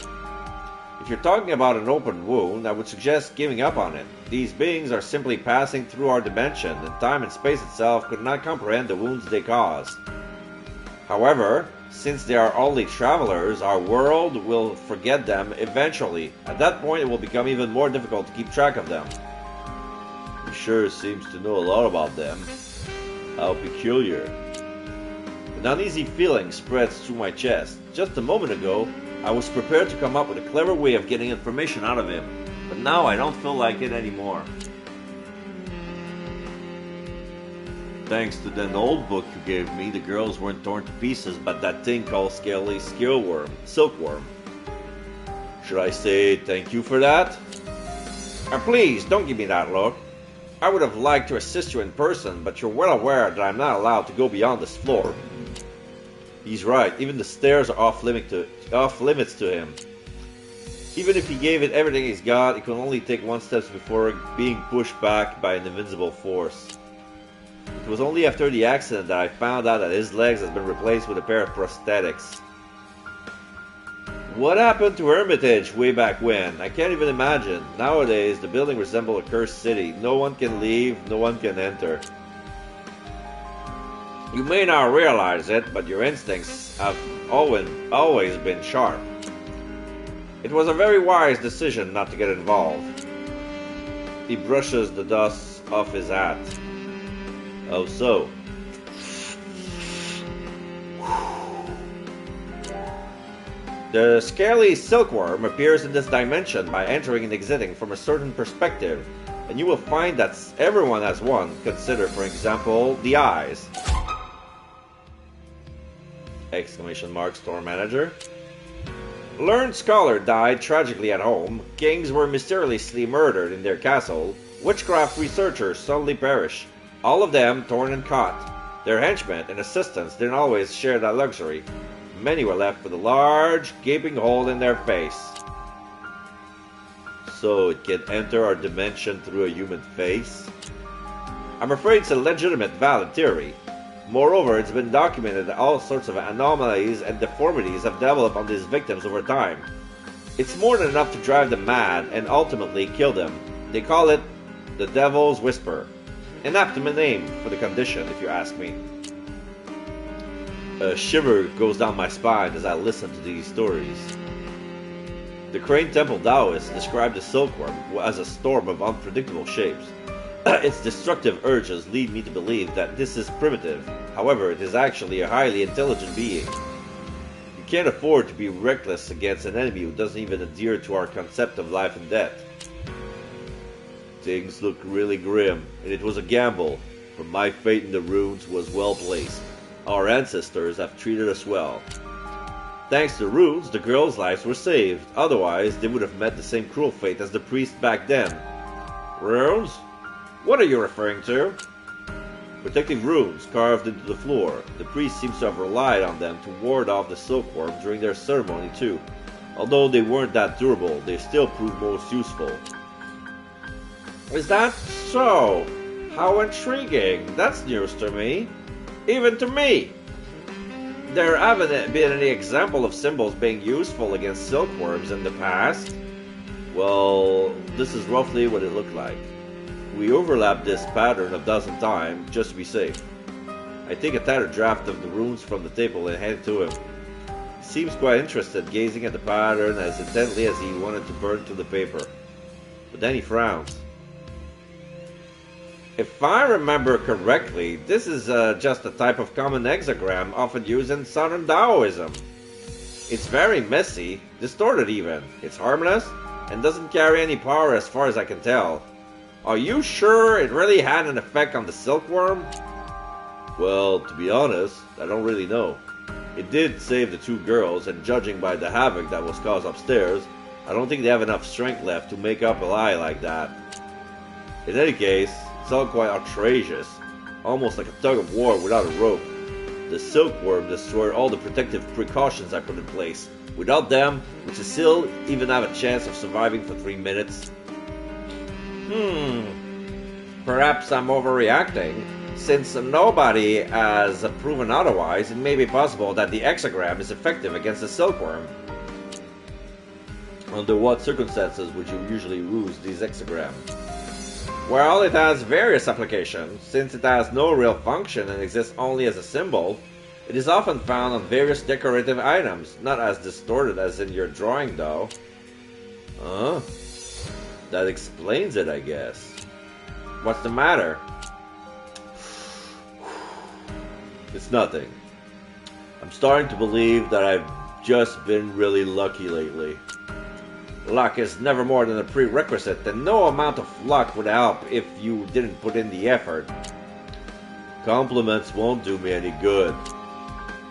If you're talking about an open wound, I would suggest giving up on it. These beings are simply passing through our dimension, and time and space itself could not comprehend the wounds they cause. However, since they are only travelers, our world will forget them eventually. At that point, it will become even more difficult to keep track of them. He sure seems to know a lot about them. How peculiar. An uneasy feeling spreads through my chest. Just a moment ago, I was prepared to come up with a clever way of getting information out of him, but now I don't feel like it anymore. Thanks to that old book you gave me, the girls weren't torn to pieces by that thing called scaly silkworm. Should I say thank you for that? Please, don't give me that look. I would have liked to assist you in person, but you're well aware that I'm not allowed to go beyond this floor. He's right, even the stairs are off limits to him. Even if he gave it everything he's got, he could only take one step before being pushed back by an invincible force. It was only after the accident that I found out that his legs had been replaced with a pair of prosthetics. What happened to Hermitage way back when? I can't even imagine. Nowadays, the building resembles a cursed city. No one can leave, no one can enter. You may not realize it, but your instincts have always been sharp. It was a very wise decision not to get involved. He brushes the dust off his hat. Oh, so. The scaly silkworm appears in this dimension by entering and exiting from a certain perspective, and you will find that everyone has one. Consider, for example, the eyes. Exclamation mark, store manager. Learned scholar died tragically at home. Kings were mysteriously murdered in their castle. Witchcraft researchers suddenly perished. All of them torn and caught. Their henchmen and assistants didn't always share that luxury. Many were left with a large, gaping hole in their face. So it can enter our dimension through a human face? I'm afraid it's a legitimate, valid theory. Moreover, it's been documented that all sorts of anomalies and deformities have developed on these victims over time. It's more than enough to drive them mad and ultimately kill them. They call it the Devil's Whisper. An apt name for the condition, if you ask me. A shiver goes down my spine as I listen to these stories. The Crane Temple Taoists describe the silkworm as a storm of unpredictable shapes. Its destructive urges lead me to believe that this is primitive. However, it is actually a highly intelligent being. You can't afford to be reckless against an enemy who doesn't even adhere to our concept of life and death. Things look really grim, and it was a gamble, but my fate in the ruins was well placed. Our ancestors have treated us well. Thanks to the runes, the girls' lives were saved. Otherwise, they would have met the same cruel fate as the priest back then. Runes? What are you referring to? Protective runes carved into the floor. The priest seems to have relied on them to ward off the silkworm during their ceremony too. Although they weren't that durable, they still proved most useful. Is that so? How intriguing. That's news to me. Even to me. There haven't been any example of symbols being useful against silkworms in the past. Well, this is roughly what it looked like. We overlapped this pattern a dozen times, just to be safe. I take a tattered draft of the runes from the table and hand it to him. He seems quite interested, gazing at the pattern as intently as he wanted to burn through the paper. But then he frowns. If I remember correctly, this is just a type of common hexagram often used in Southern Taoism. It's very messy, distorted even. It's harmless, and doesn't carry any power as far as I can tell. Are you sure it really had an effect on the silkworm? Well, to be honest, I don't really know. It did save the two girls, and judging by the havoc that was caused upstairs, I don't think they have enough strength left to make up a lie like that. In any case, it's all quite outrageous, almost like a tug of war without a rope. The silkworm destroyed all the protective precautions I put in place. Without them, would Cecile even have a chance of surviving for 3 minutes? Perhaps I'm overreacting. Since nobody has proven otherwise, it may be possible that the hexagram is effective against the silkworm. Under what circumstances would you usually use these hexagrams? Well, it has various applications. Since it has no real function and exists only as a symbol, it is often found on various decorative items, not as distorted as in your drawing though. That explains it, I guess. What's the matter? It's nothing. I'm starting to believe that I've just been really lucky lately. Luck is never more than a prerequisite, and no amount of luck would help if you didn't put in the effort. Compliments won't do me any good.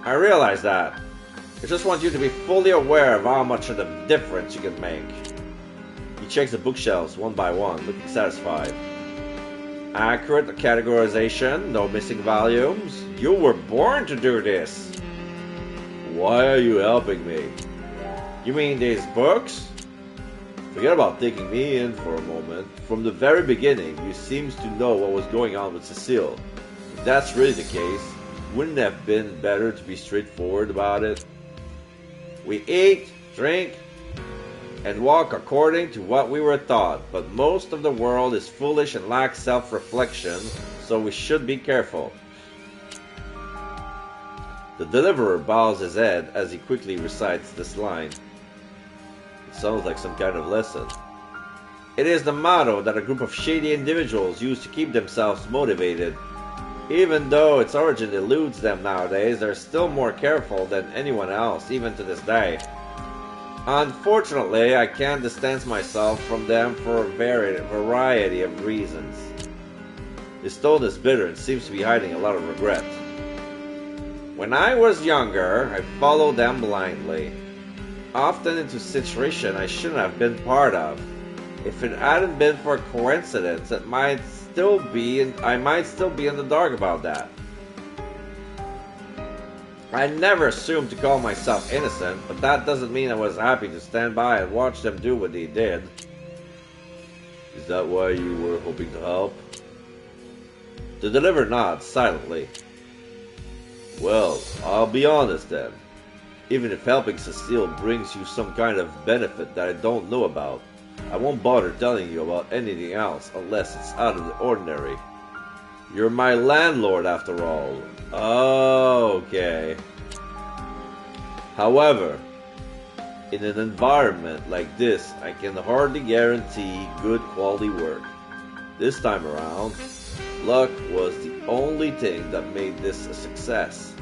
I realize that. I just want you to be fully aware of how much of a difference you can make. He checks the bookshelves one by one, looking satisfied. Accurate categorization, no missing volumes. You were born to do this. Why are you helping me? You mean these books? Forget about taking me in for a moment. From the very beginning, you seemed to know what was going on with Cecile. If that's really the case, wouldn't it have been better to be straightforward about it? We eat, drink, and walk according to what we were taught, but most of the world is foolish and lacks self-reflection, so we should be careful. The deliverer bows his head as he quickly recites this line. It sounds like some kind of lesson. It is the motto that a group of shady individuals use to keep themselves motivated. Even though its origin eludes them nowadays, they're still more careful than anyone else, even to this day. Unfortunately, I can't distance myself from them for a variety of reasons. His tone is bitter and seems to be hiding a lot of regret. When I was younger, I followed them blindly, often into situations I shouldn't have been part of. If it hadn't been for a coincidence, I might still be in the dark about that. I never assumed to call myself innocent, but that doesn't mean I was happy to stand by and watch them do what they did. Is that why you were hoping to help? The deliverer nods silently. Well, I'll be honest then. Even if helping Cecile brings you some kind of benefit that I don't know about, I won't bother telling you about anything else unless it's out of the ordinary. You're my landlord after all. Okay. However, in an environment like this, I can hardly guarantee good quality work. This time around, luck was the only thing that made this a success.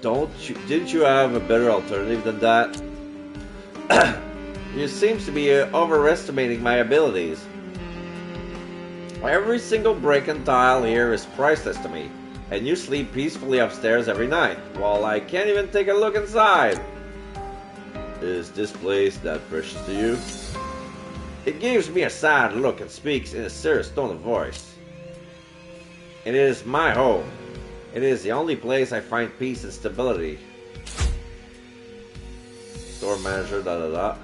Didn't you have a better alternative than that? You seem to be overestimating my abilities. Every single brick and tile here is priceless to me, and you sleep peacefully upstairs every night, while I can't even take a look inside. Is this place that precious to you? It gives me a sad look and speaks in a serious tone of voice. It is my home. It is the only place I find peace and stability. Store manager, da da da.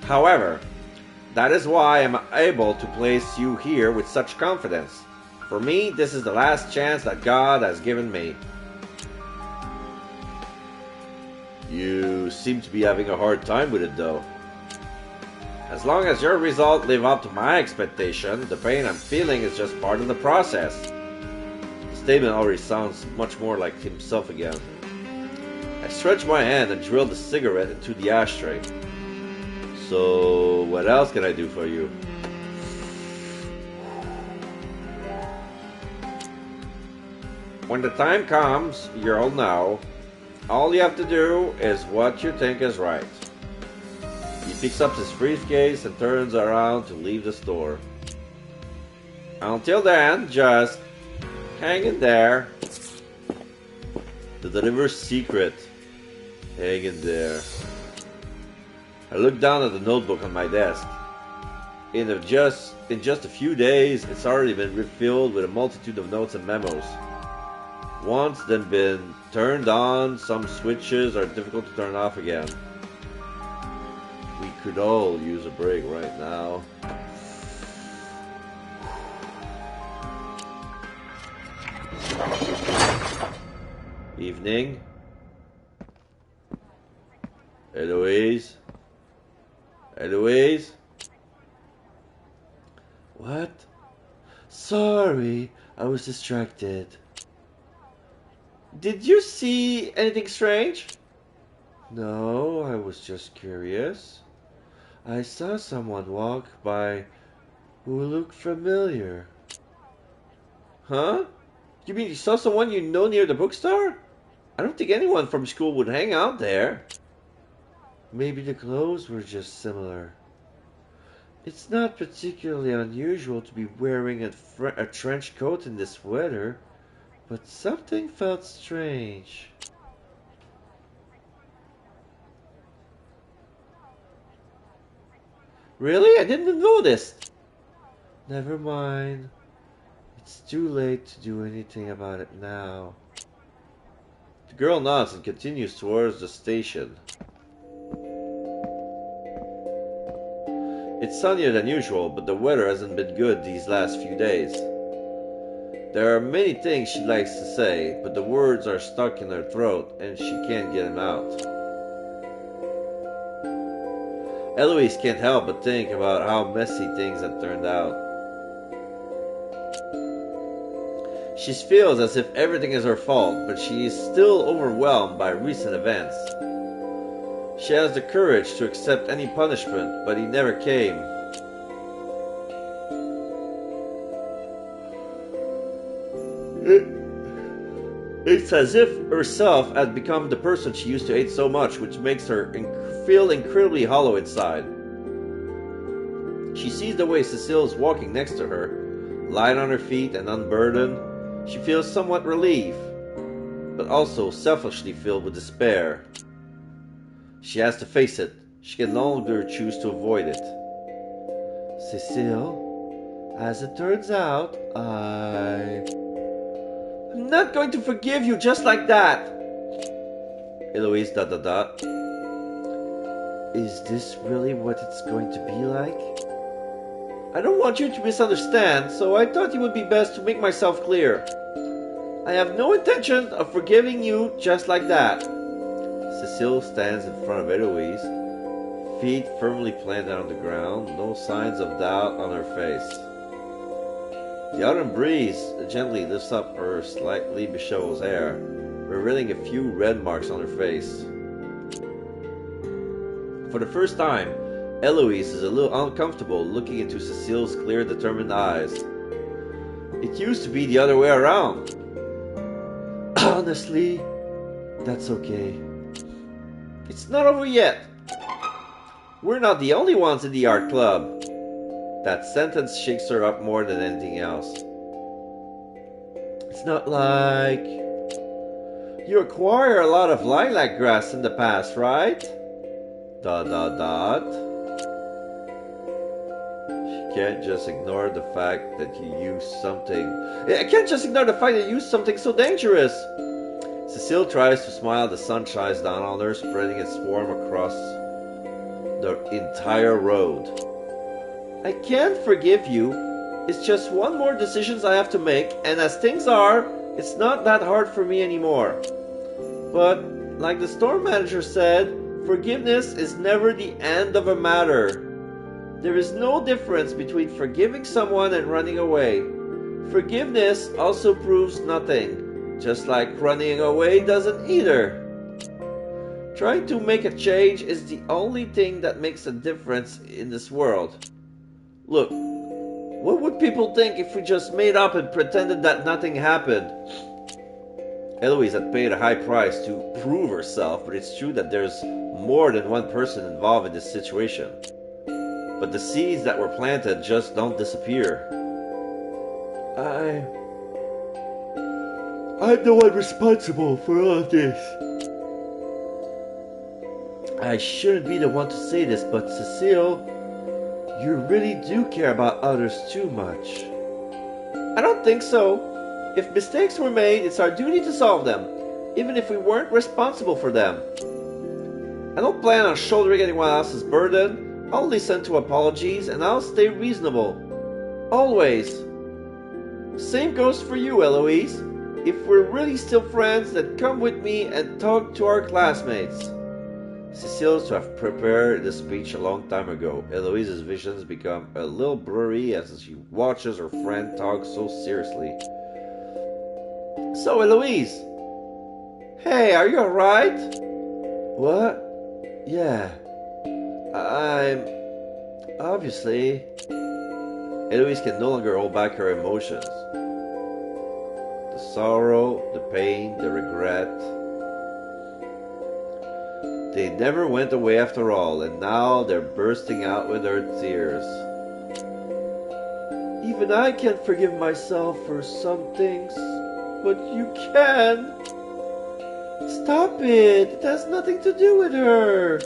However, that is why I'm able to place you here with such confidence. For me, this is the last chance that God has given me. You seem to be having a hard time with it though. As long as your results live up to my expectation, the pain I'm feeling is just part of the process. The statement already sounds much more like himself again. I stretched my hand and drilled a cigarette into the ashtray. So, what else can I do for you? When the time comes, you'll know. All you have to do is what you think is right. He picks up his briefcase and turns around to leave the store. Until then, just hang in there. The deliverer's secret. Hang in there. I look down at the notebook on my desk. In just a few days, it's already been refilled with a multitude of notes and memos. Once then been turned on, some switches are difficult to turn off again. We could all use a break right now. Evening. Eloise? Eloise? What? Sorry, I was distracted. Did you see anything strange? No, I was just curious. I saw someone walk by who looked familiar. Huh? You mean you saw someone you know near the bookstore? I don't think anyone from school would hang out there. Maybe the clothes were just similar. It's not particularly unusual to be wearing a trench coat in this weather, but something felt strange. Really? I didn't notice. Never mind. It's too late to do anything about it now. The girl nods and continues towards the station. It's sunnier than usual, but the weather hasn't been good these last few days. There are many things she likes to say, but the words are stuck in her throat and she can't get them out. Eloise can't help but think about how messy things have turned out. She feels as if everything is her fault, but she is still overwhelmed by recent events. She has the courage to accept any punishment, but he never came. It's as if herself had become the person she used to hate so much, which makes her feel incredibly hollow inside. She sees the way Cecile is walking next to her, light on her feet and unburdened. She feels somewhat relieved, but also selfishly filled with despair. She has to face it. She can no longer choose to avoid it. Cecile, as it turns out, I'm not going to forgive you just like that. Eloise ... Is this really what it's going to be like? I don't want you to misunderstand, so I thought it would be best to make myself clear. I have no intention of forgiving you just like that. Cecile stands in front of Eloise, feet firmly planted on the ground, no signs of doubt on her face. The autumn breeze gently lifts up her slightly disheveled hair, revealing a few red marks on her face. For the first time, Eloise is a little uncomfortable looking into Cecile's clear, determined eyes. It used to be the other way around. Honestly, that's okay. It's not over yet. We're not the only ones in the art club. That sentence shakes her up more than anything else. It's not like you acquire a lot of lilac grass in the past, right? ... She can't just ignore the fact that you used something. I can't just ignore the fact that you used something so dangerous. Cecile tries to smile. The sun shines down on her, spreading its warmth across the entire road. I can't forgive you. It's just one more decision I have to make, and as things are, it's not that hard for me anymore. But, like the store manager said, forgiveness is never the end of a matter. There is no difference between forgiving someone and running away. Forgiveness also proves nothing, just like running away doesn't either. Trying to make a change is the only thing that makes a difference in this world. Look, what would people think if we just made up and pretended that nothing happened? Eloise had paid a high price to prove herself, but it's true that there's more than one person involved in this situation. But the seeds that were planted just don't disappear. I'm the one responsible for all of this. I shouldn't be the one to say this, but Cecile, you really do care about others too much. I don't think so. If mistakes were made, it's our duty to solve them, even if we weren't responsible for them. I don't plan on shouldering anyone else's burden. I'll listen to apologies and I'll stay reasonable. Always. Same goes for you, Eloise. If we're really still friends, then come with me and talk to our classmates. Cecile to have prepared the speech a long time ago. Eloise's visions become a little blurry as she watches her friend talk so seriously. So, Eloise. Hey, are you alright? What? Yeah. I'm... Obviously... Eloise can no longer hold back her emotions. The sorrow, the pain, the regret... They never went away after all, and now they're bursting out with her tears. Even I can't forgive myself for some things, but you can. Stop it! It has nothing to do with her.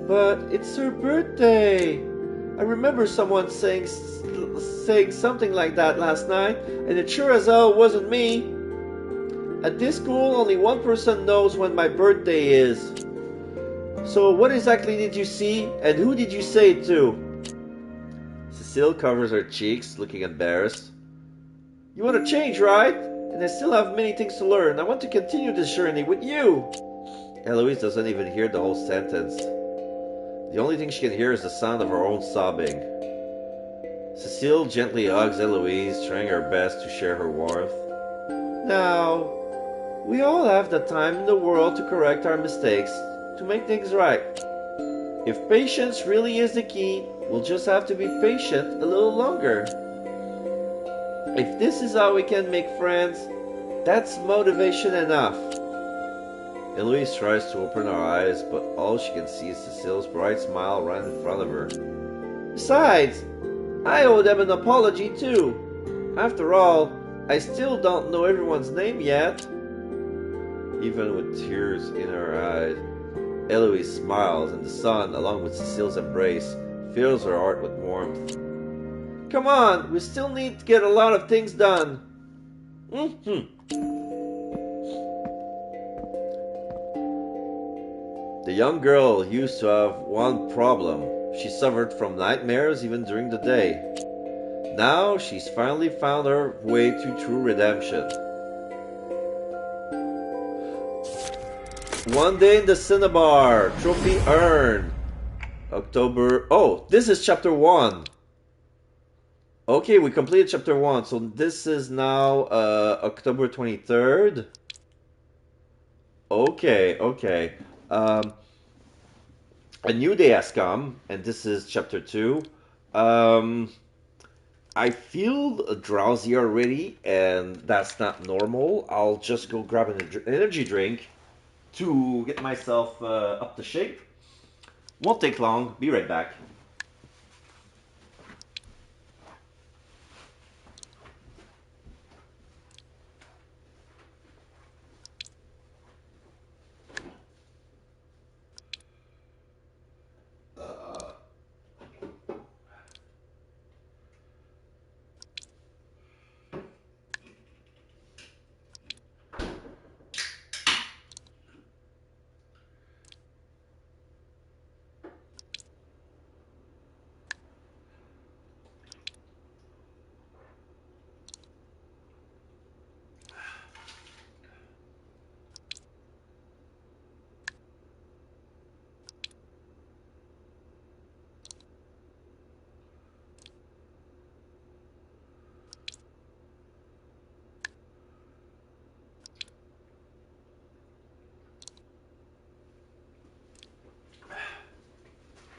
But it's her birthday. I remember someone saying something like that last night, and it sure as hell wasn't me. At this school, only one person knows when my birthday is. So what exactly did you see, and who did you say it to? Cecile covers her cheeks, looking embarrassed. You want to change, right? And I still have many things to learn. I want to continue this journey with you. Eloise doesn't even hear the whole sentence. The only thing she can hear is the sound of her own sobbing. Cecile gently hugs Eloise, trying her best to share her warmth. Now, we all have the time in the world to correct our mistakes, to make things right. If patience really is the key, we'll just have to be patient a little longer. If this is how we can make friends, that's motivation enough. Eloise tries to open her eyes, but all she can see is Cecile's bright smile right in front of her. Besides, I owe them an apology too. After all, I still don't know everyone's name yet. Even with tears in her eyes, Eloise smiles, and the sun, along with Cecile's embrace, fills her heart with warmth. Come on, we still need to get a lot of things done. The young girl used to have one problem. She suffered from nightmares even during the day. Now she's finally found her way to true redemption. One day in the cinnabar, trophy earned. October. Oh, this is chapter 1. Okay, we completed chapter 1, so this is now October 23rd. Okay. A new day has come, and this is chapter 2. I feel drowsy already, and that's not normal. I'll just go grab an energy drink to get myself up to shape. Won't take long. Be right back.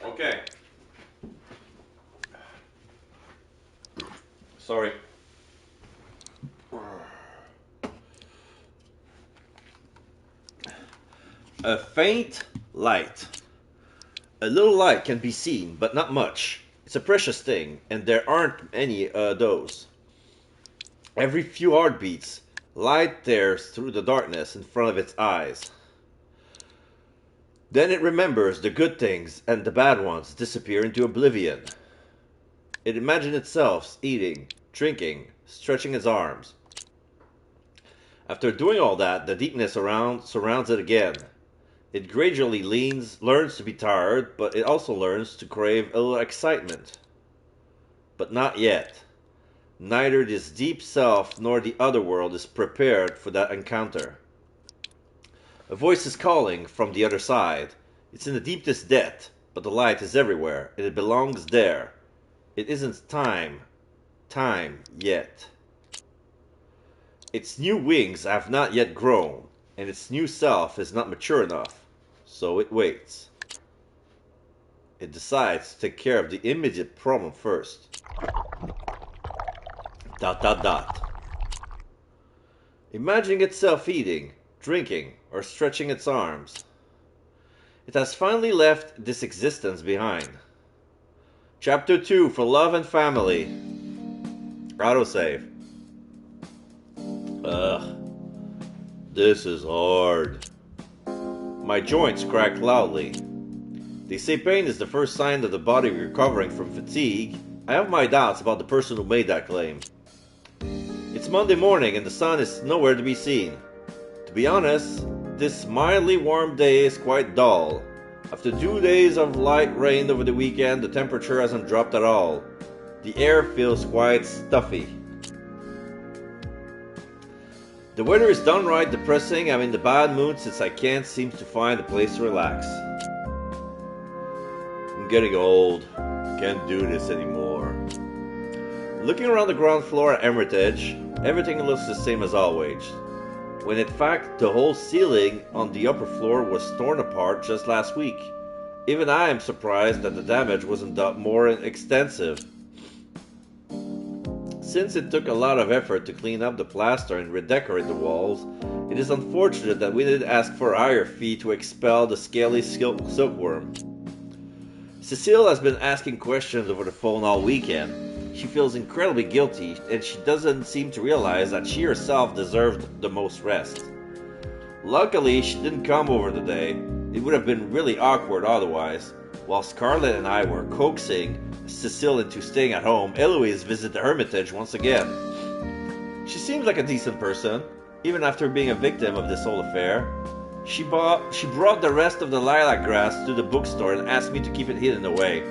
Okay. Sorry. A faint light. A little light can be seen, but not much. It's a precious thing, and there aren't any those. Every few heartbeats, light tears through the darkness in front of its eyes. Then it remembers the good things, and the bad ones disappear into oblivion. It imagines itself eating, drinking, stretching its arms. After doing all that, the deepness surrounds it again. It gradually learns to be tired, but it also learns to crave a little excitement. But not yet. Neither this deep self nor the other world is prepared for that encounter. A voice is calling from the other side. It's in the deepest depth, but the light is everywhere, and it belongs there. It isn't time yet. Its new wings have not yet grown, and its new self is not mature enough. So it waits. It decides to take care of the immediate problem first. ... Imagining itself eating, drinking, or stretching its arms. It has finally left this existence behind. Chapter 2 for Love and Family. Autosave. Ugh. This is hard. My joints crack loudly. They say pain is the first sign of the body recovering from fatigue. I have my doubts about the person who made that claim. It's Monday morning and the sun is nowhere to be seen. To be honest, this mildly warm day is quite dull. After 2 days of light rain over the weekend, the temperature hasn't dropped at all. The air feels quite stuffy. The weather is downright depressing. I'm in the bad mood since I can't seem to find a place to relax. I'm getting old. Can't do this anymore. Looking around the ground floor at Hermitage, everything looks the same as always. When in fact the whole ceiling on the upper floor was torn apart just last week. Even I am surprised that the damage wasn't more extensive. Since it took a lot of effort to clean up the plaster and redecorate the walls, it is unfortunate that we didn't ask for a higher fee to expel the scaly silkworm. Cecile has been asking questions over the phone all weekend. She feels incredibly guilty, and she doesn't seem to realize that she herself deserved the most rest. Luckily, she didn't come over today. It would have been really awkward otherwise. While Scarlett and I were coaxing Cecile into staying at home, Eloise visited the Hermitage once again. She seems like a decent person, even after being a victim of this whole affair. She brought the rest of the lilac grass to the bookstore and asked me to keep it hidden away.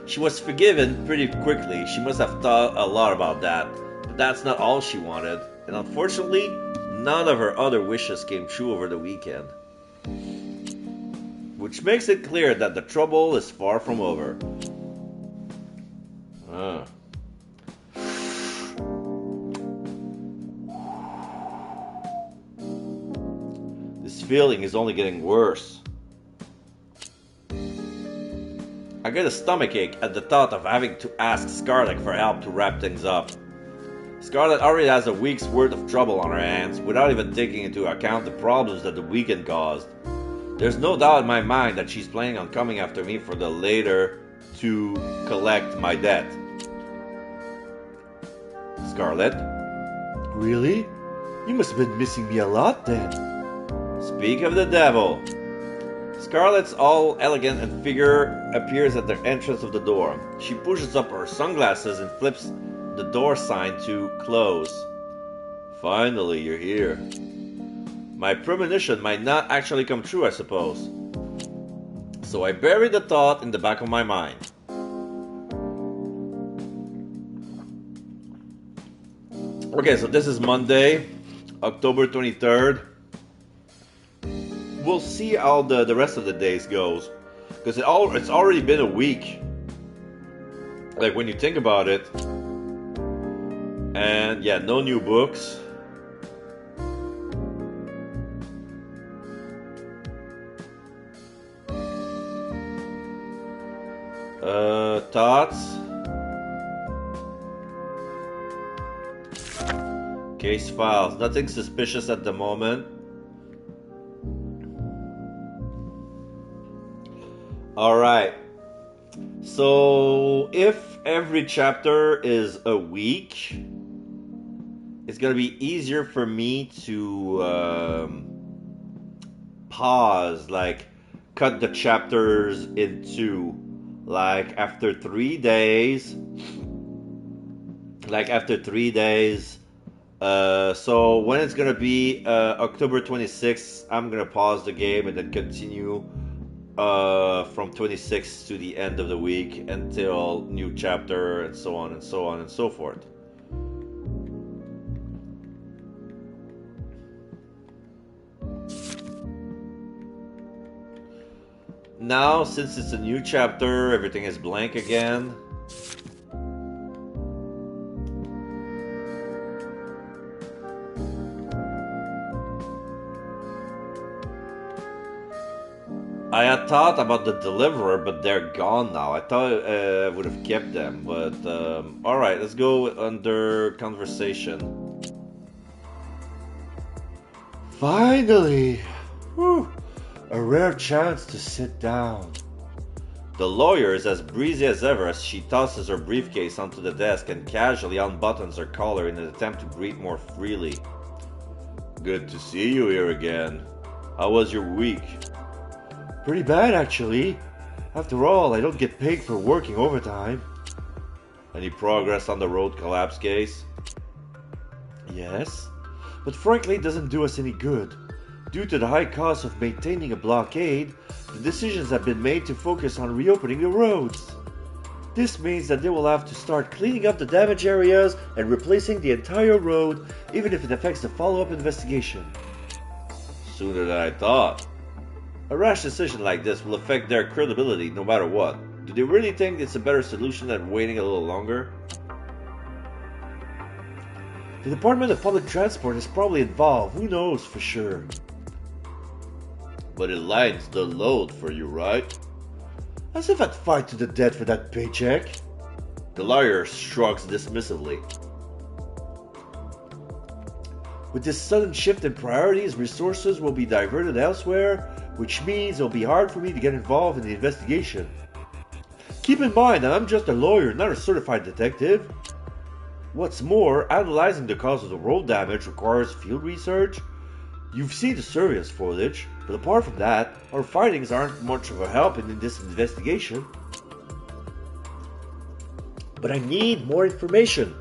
She was forgiven pretty quickly. She must have thought a lot about that. But that's not all she wanted. And unfortunately, none of her other wishes came true over the weekend. Which makes it clear that the trouble is far from over. This feeling is only getting worse. I get a stomachache at the thought of having to ask Scarlet for help to wrap things up. Scarlet already has a week's worth of trouble on her hands without even taking into account the problems that the weekend caused. There's no doubt in my mind that she's planning on coming after me for the later to collect my debt. Scarlet? Really? You must have been missing me a lot then. Speak of the devil. Scarlet's all elegant and figure appears at the entrance of the door. She pushes up her sunglasses and flips the door sign to close. Finally, you're here. My premonition might not actually come true, I suppose. So I buried the thought in the back of my mind. Okay, so this is Monday, October 23rd. We'll see how the rest of the days goes. Because it's already been a week. Like, when you think about it. And, yeah, no new books. Thoughts. Case files. Nothing suspicious at the moment. Alright. So, if every chapter is a week, it's going to be easier for me to pause, like, cut the chapters in two. Like, after 3 days. So when it's going to be October 26th, I'm going to pause the game and then continue from 26th to the end of the week until new chapter and so on and so on and so forth. Now, since it's a new chapter, everything is blank again. I had thought about the deliverer, but they're gone now. I thought I would have kept them, but alright, let's go under conversation. Finally! Whew. A rare chance to sit down. The lawyer is as breezy as ever as she tosses her briefcase onto the desk and casually unbuttons her collar in an attempt to breathe more freely. Good to see you here again. How was your week? Pretty bad, actually. After all, I don't get paid for working overtime. Any progress on the road collapse case? Yes, but frankly it doesn't do us any good. Due to the high cost of maintaining a blockade, the decisions have been made to focus on reopening the roads. This means that they will have to start cleaning up the damaged areas and replacing the entire road, even if it affects the follow-up investigation. Sooner than I thought. A rash decision like this will affect their credibility no matter what. Do they really think it's a better solution than waiting a little longer? The Department of Public Transport is probably involved, who knows for sure. But it lightens the load for you, right? As if I'd fight to the death for that paycheck. The lawyer shrugs dismissively. With this sudden shift in priorities, resources will be diverted elsewhere, which means it'll be hard for me to get involved in the investigation. Keep in mind that I'm just a lawyer, not a certified detective. What's more, analyzing the cause of the road damage requires field research. You've seen the surveillance footage, but apart from that, our findings aren't much of a help in this investigation. But I need more information.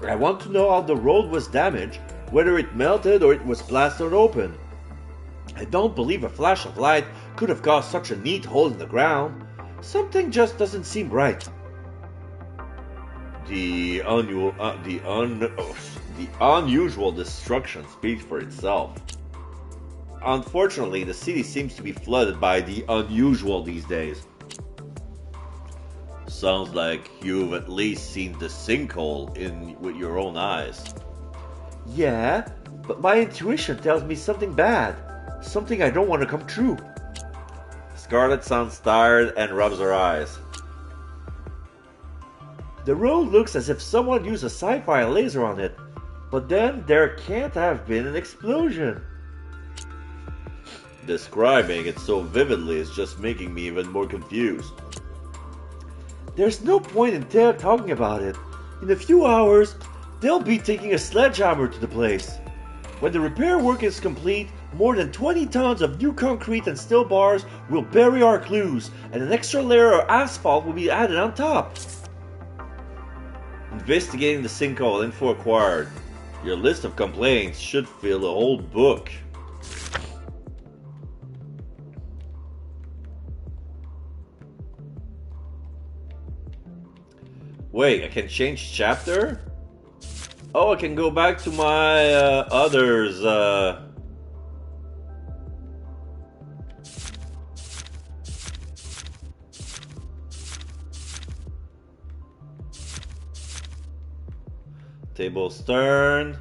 I want to know how the road was damaged, whether it melted or it was blasted open. I don't believe a flash of light could have caused such a neat hole in the ground. Something just doesn't seem right. The unusual destruction speaks for itself. Unfortunately, the city seems to be flooded by the unusual these days. Sounds like you've at least seen the sinkhole with your own eyes. Yeah, but my intuition tells me something bad. Something I don't want to come true. Scarlet sounds tired and rubs her eyes. The road looks as if someone used a sci-fi laser on it, but then there can't have been an explosion. Describing it so vividly is just making me even more confused. There's no point in talking about it. In a few hours, they'll be taking a sledgehammer to the place. When the repair work is complete, more than 20 tons of new concrete and steel bars will bury our clues, and an extra layer of asphalt will be added on top. Investigating the sinkhole, info acquired. Your list of complaints should fill a whole book. Wait, I can change chapter? Oh, I can go back to my others. Table's turn.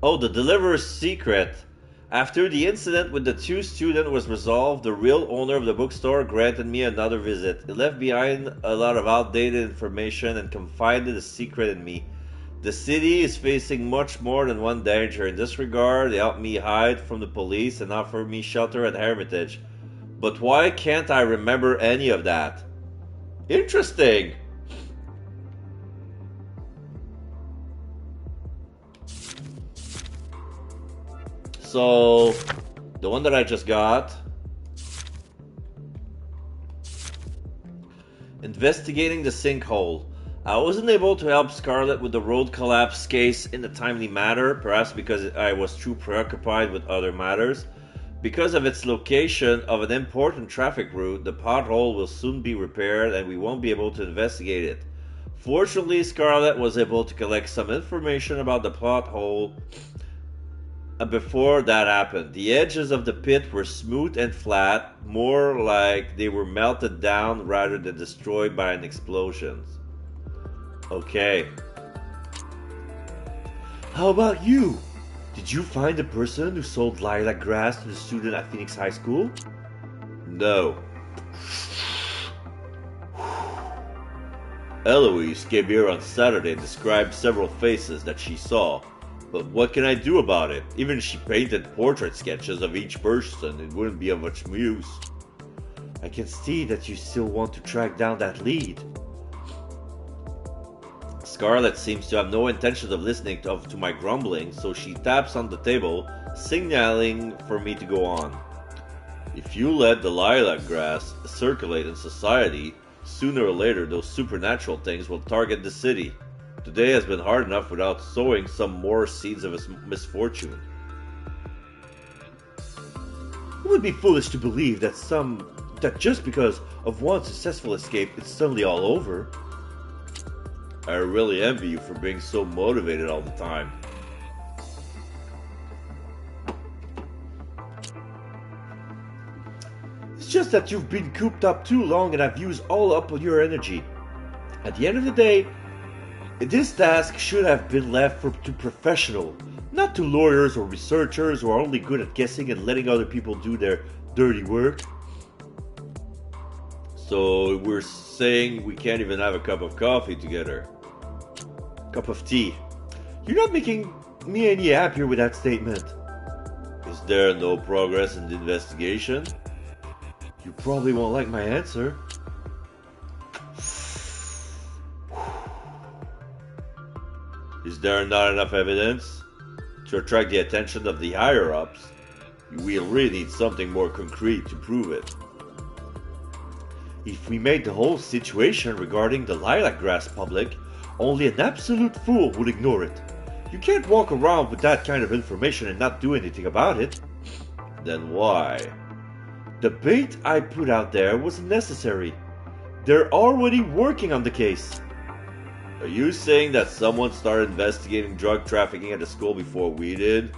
Oh, the deliverer's secret. After the incident with the two students was resolved, the real owner of the bookstore granted me another visit. He left behind a lot of outdated information and confided a secret in me. The city is facing much more than one danger. In this regard, they helped me hide from the police and offered me shelter at Hermitage. But why can't I remember any of that? Interesting! So, the one that I just got. Investigating the sinkhole. I wasn't able to help Scarlet with the road collapse case in a timely manner, perhaps because I was too preoccupied with other matters. Because of its location of an important traffic route, the pothole will soon be repaired and we won't be able to investigate it. Fortunately, Scarlet was able to collect some information about the pothole. Before that happened, the edges of the pit were smooth and flat, more like they were melted down rather than destroyed by an explosion. Okay. How about you? Did you find the person who sold lilac grass to the student at Phoenix High School? No. Eloise came here on Saturday and described several faces that she saw. But what can I do about it? Even if she painted portrait sketches of each person, it wouldn't be of much use. I can see that you still want to track down that lead. Scarlet seems to have no intention of listening to my grumbling, so she taps on the table, signaling for me to go on. If you let the lilac grass circulate in society, sooner or later those supernatural things will target the city. Today has been hard enough without sowing some more seeds of misfortune. It would be foolish to believe that just because of one successful escape, it's suddenly all over. I really envy you for being so motivated all the time. It's just that you've been cooped up too long and I've used all up of your energy. At the end of the day, this task should have been left to professionals, not to lawyers or researchers who are only good at guessing and letting other people do their dirty work. So we're saying we can't even have a cup of coffee together. Cup of tea. You're not making me any happier with that statement. Is there no progress in the investigation? You probably won't like my answer. Is there not enough evidence to attract the attention of the higher-ups? We really need something more concrete to prove it. If we made the whole situation regarding the lilac grass public, only an absolute fool would ignore it. You can't walk around with that kind of information and not do anything about it. Then why? The bait I put out there was necessary. They're already working on the case. Are you saying that someone started investigating drug trafficking at the school before we did?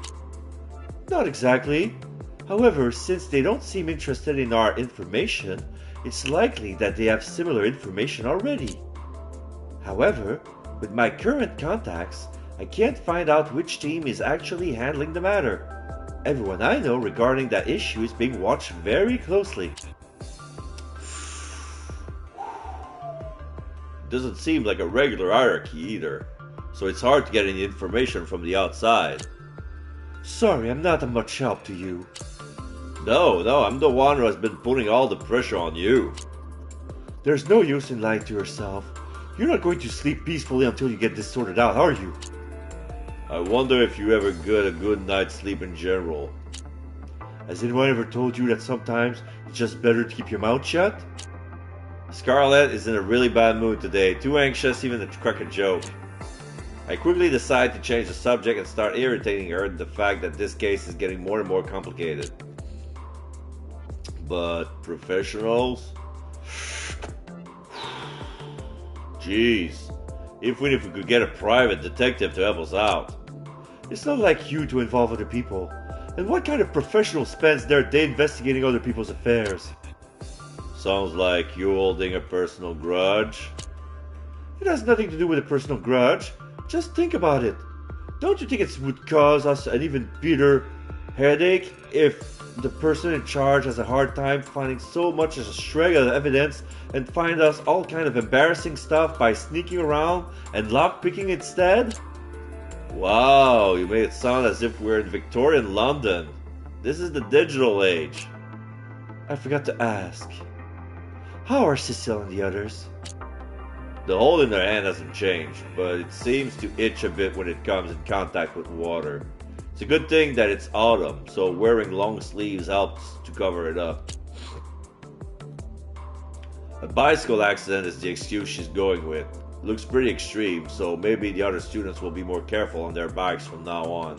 Not exactly. However, since they don't seem interested in our information, it's likely that they have similar information already. However, with my current contacts, I can't find out which team is actually handling the matter. Everyone I know regarding that issue is being watched very closely. Doesn't seem like a regular hierarchy either, so it's hard to get any information from the outside. Sorry, I'm not of much help to you. No, I'm the one who has been putting all the pressure on you. There's no use in lying to yourself. You're not going to sleep peacefully until you get this sorted out, are you? I wonder if you ever get a good night's sleep in general. Has anyone ever told you that sometimes it's just better to keep your mouth shut? Scarlett is in a really bad mood today, too anxious even to crack a joke. I quickly decide to change the subject and start irritating her with the fact that this case is getting more and more complicated. But professionals? Jeez, even if we could get a private detective to help us out. It's not like you to involve other people. And what kind of professional spends their day investigating other people's affairs? Sounds like you're holding a personal grudge. It has nothing to do with a personal grudge. Just think about it. Don't you think it would cause us an even bigger headache if the person in charge has a hard time finding so much as a shred of evidence and find us all kind of embarrassing stuff by sneaking around and lockpicking instead? Wow, you made it sound as if we're in Victorian London. This is the digital age. I forgot to ask. How are Cecile and the others? The hole in their hand hasn't changed, but it seems to itch a bit when it comes in contact with water. It's a good thing that it's autumn, so wearing long sleeves helps to cover it up. A bicycle accident is the excuse she's going with. Looks pretty extreme, so maybe the other students will be more careful on their bikes from now on.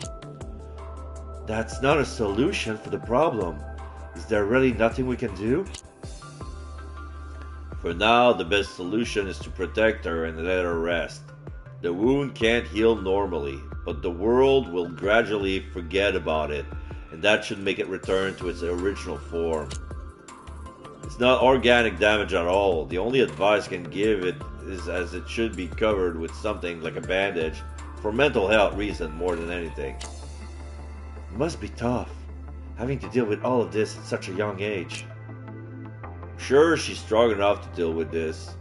That's not a solution for the problem. Is there really nothing we can do? For now, the best solution is to protect her and let her rest. The wound can't heal normally, but the world will gradually forget about it, and that should make it return to its original form. It's not organic damage at all. The only advice I can give it is as it should be covered with something like a bandage, for mental health reason more than anything. It must be tough, having to deal with all of this at such a young age. Sure, she's strong enough to deal with this.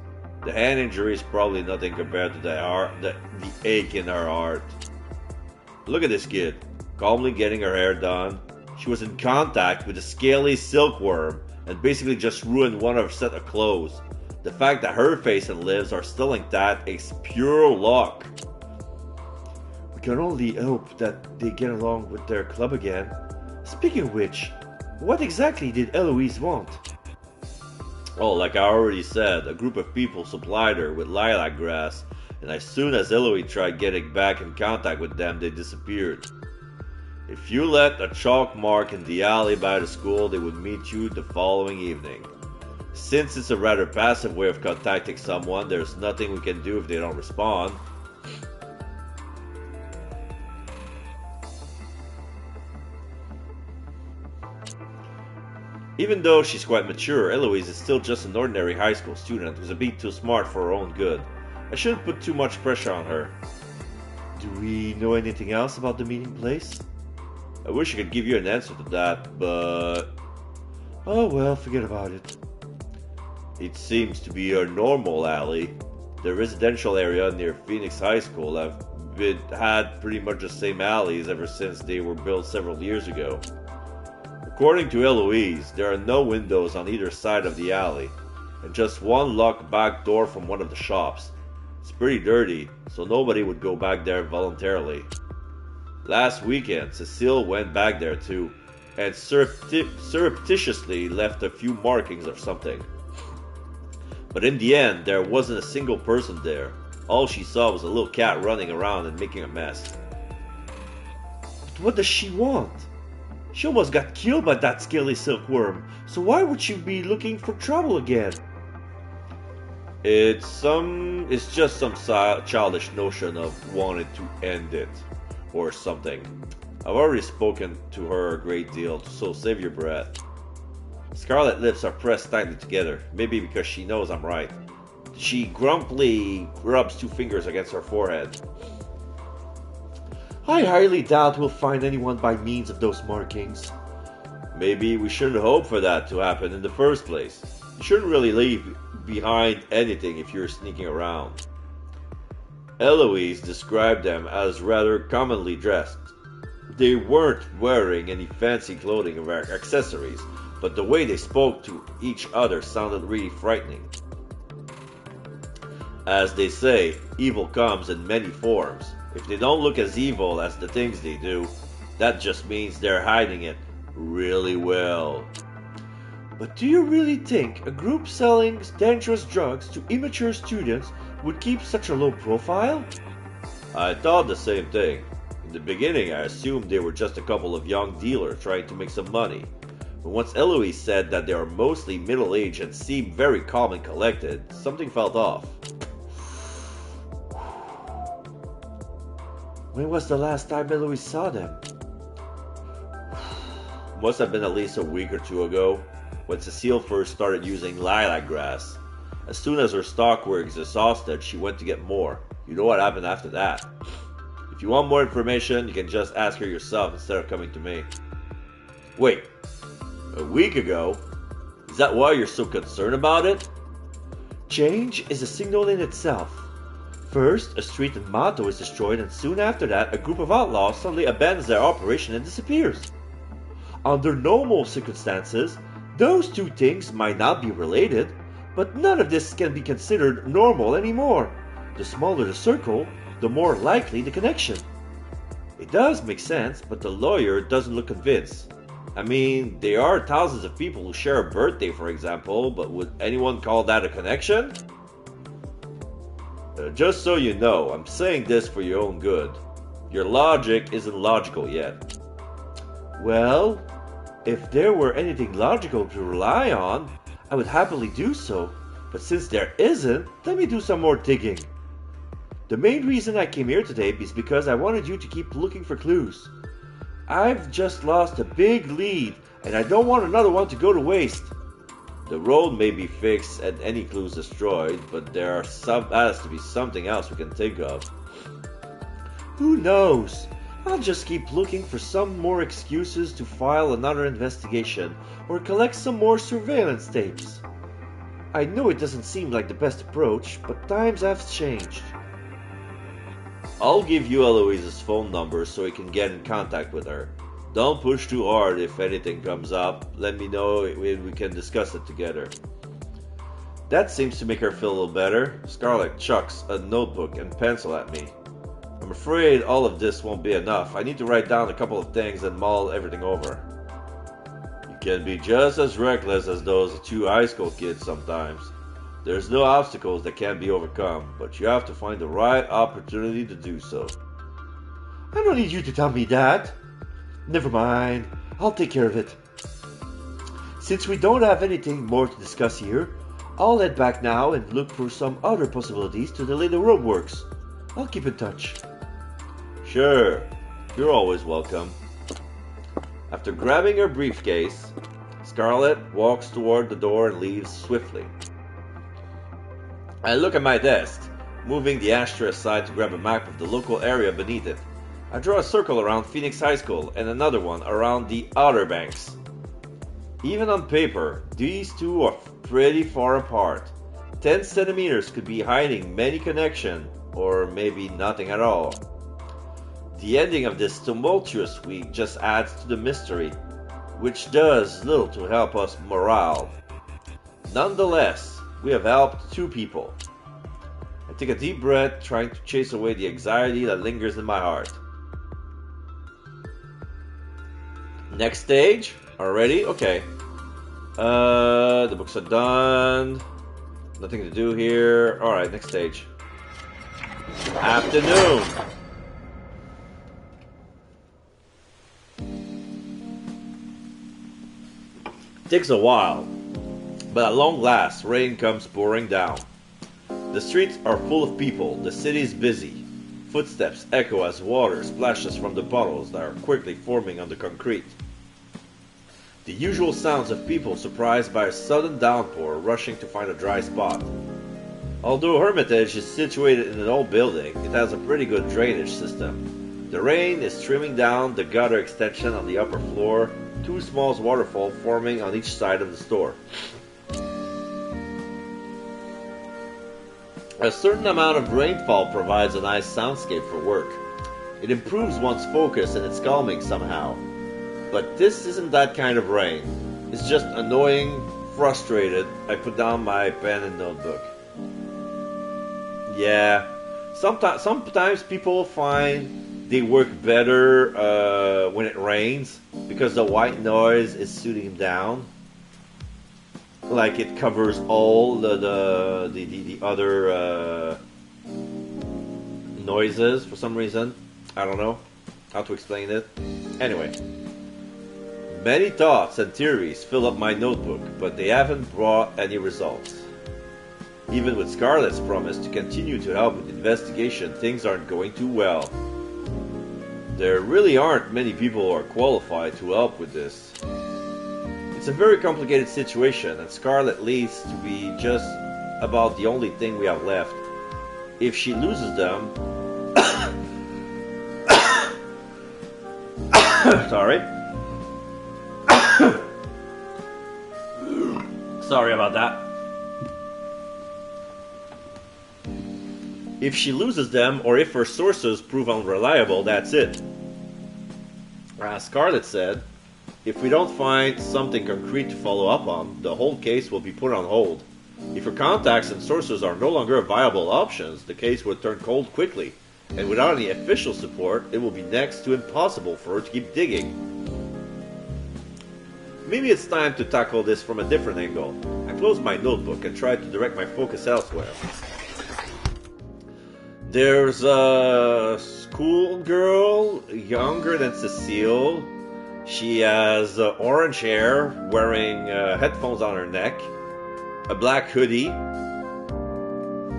The hand injury is probably nothing compared to the ache in her heart. Look at this kid, calmly getting her hair done. She was in contact with a scaly silkworm and basically just ruined one of her set of clothes. The fact that her face and limbs are still intact is pure luck. We can only hope that they get along with their club again. Speaking of which, what exactly did Eloise want? Oh, like I already said, a group of people supplied her with lilac grass, and as soon as Eloise tried getting back in contact with them, they disappeared. If you left a chalk mark in the alley by the school, they would meet you the following evening. Since it's a rather passive way of contacting someone, there's nothing we can do if they don't respond. Even though she's quite mature, Eloise is still just an ordinary high school student who's a bit too smart for her own good. I shouldn't put too much pressure on her. Do we know anything else about the meeting place? I wish I could give you an answer to that, but... Oh well, forget about it. It seems to be a normal alley. The residential area near Phoenix High School have had pretty much the same alleys ever since they were built several years ago. According to Eloise, there are no windows on either side of the alley, and just one locked back door from one of the shops. It's pretty dirty, so nobody would go back there voluntarily. Last weekend, Cecile went back there too, and surreptitiously left a few markings or something. But in the end, there wasn't a single person there. All she saw was a little cat running around and making a mess. But what does she want? She almost got killed by that scaly silkworm, so why would she be looking for trouble again? It's just some childish notion of wanting to end it, or something. I've already spoken to her a great deal, so save your breath. Scarlet lips are pressed tightly together, maybe because she knows I'm right. She grumpily rubs two fingers against her forehead. I highly doubt we'll find anyone by means of those markings. Maybe we shouldn't hope for that to happen in the first place. You shouldn't really leave behind anything if you're sneaking around. Eloise described them as rather commonly dressed. They weren't wearing any fancy clothing or accessories, but the way they spoke to each other sounded really frightening. As they say, evil comes in many forms. If they don't look as evil as the things they do, that just means they're hiding it really well. But do you really think a group selling dangerous drugs to immature students would keep such a low profile? I thought the same thing. In the beginning, I assumed they were just a couple of young dealers trying to make some money. But once Eloise said that they are mostly middle-aged and seemed very calm and collected, something felt off. When was the last time Eloise saw them? Must have been at least a week or two ago, when Cecile first started using lilac grass. As soon as her stock were exhausted, she went to get more. You know what happened after that. If you want more information, you can just ask her yourself instead of coming to me. Wait, a week ago? Is that why you're so concerned about it? Change is a signal in itself. First, a street in Mato is destroyed, and soon after that, a group of outlaws suddenly abandons their operation and disappears. Under normal circumstances, those two things might not be related, but none of this can be considered normal anymore. The smaller the circle, the more likely the connection. It does make sense, but the lawyer doesn't look convinced. I mean, there are thousands of people who share a birthday, for example, but would anyone call that a connection? Just so you know, I'm saying this for your own good. Your logic isn't logical yet. Well, if there were anything logical to rely on, I would happily do so. But since there isn't, let me do some more digging. The main reason I came here today is because I wanted you to keep looking for clues. I've just lost a big lead, and I don't want another one to go to waste. The road may be fixed and any clues destroyed, but there has to be something else we can think of. Who knows? I'll just keep looking for some more excuses to file another investigation or collect some more surveillance tapes. I know it doesn't seem like the best approach, but times have changed. I'll give you Eloise's phone number so you can get in contact with her. Don't push too hard if anything comes up. Let me know when we can discuss it together. That seems to make her feel a little better. Scarlet chucks a notebook and pencil at me. I'm afraid all of this won't be enough. I need to write down a couple of things and mull everything over. You can be just as reckless as those two high school kids sometimes. There's no obstacles that can't be overcome, but you have to find the right opportunity to do so. I don't need you to tell me that. Never mind, I'll take care of it. Since we don't have anything more to discuss here, I'll head back now and look for some other possibilities to delay the roadworks. I'll keep in touch. Sure, you're always welcome. After grabbing her briefcase, Scarlet walks toward the door and leaves swiftly. I look at my desk, moving the ashtray aside to grab a map of the local area beneath it. I draw a circle around Phoenix High School and another one around the Outer Banks. Even on paper, these two are pretty far apart. 10 centimeters could be hiding many connections, or maybe nothing at all. The ending of this tumultuous week just adds to the mystery, which does little to help us morale. Nonetheless, we have helped two people. I take a deep breath, trying to chase away the anxiety that lingers in my heart. Next stage? Already? Okay. The books are done. Nothing to do here. Alright, next stage. Afternoon! Takes a while, but at long last, rain comes pouring down. The streets are full of people, the city is busy. Footsteps echo as water splashes from the puddles that are quickly forming on the concrete. The usual sounds of people surprised by a sudden downpour rushing to find a dry spot. Although Hermitage is situated in an old building, it has a pretty good drainage system. The rain is streaming down the gutter extension on the upper floor, two small waterfalls forming on each side of the store. A certain amount of rainfall provides a nice soundscape for work. It improves one's focus and it's calming somehow. But this isn't that kind of rain. It's just annoying, frustrated. I put down my pen and notebook. Yeah, sometimes people find they work better when it rains because the white noise is soothing down. Like it covers all the other noises for some reason. I don't know how to explain it. Anyway, many thoughts and theories fill up my notebook, but they haven't brought any results. Even with Scarlett's promise to continue to help with the investigation, things aren't going too well. There really aren't many people who are qualified to help with this. It's a very complicated situation, and Scarlett leads to be just about the only thing we have left. If she loses them... Sorry. Sorry about that. If she loses them, or if her sources prove unreliable, that's it. As Scarlett said, if we don't find something concrete to follow up on, the whole case will be put on hold. If her contacts and sources are no longer viable options, the case would turn cold quickly, and without any official support, it will be next to impossible for her to keep digging. Maybe it's time to tackle this from a different angle. I closed my notebook and tried to direct my focus elsewhere. There's a schoolgirl, younger than Cecile. She has orange hair, wearing headphones on her neck, a black hoodie,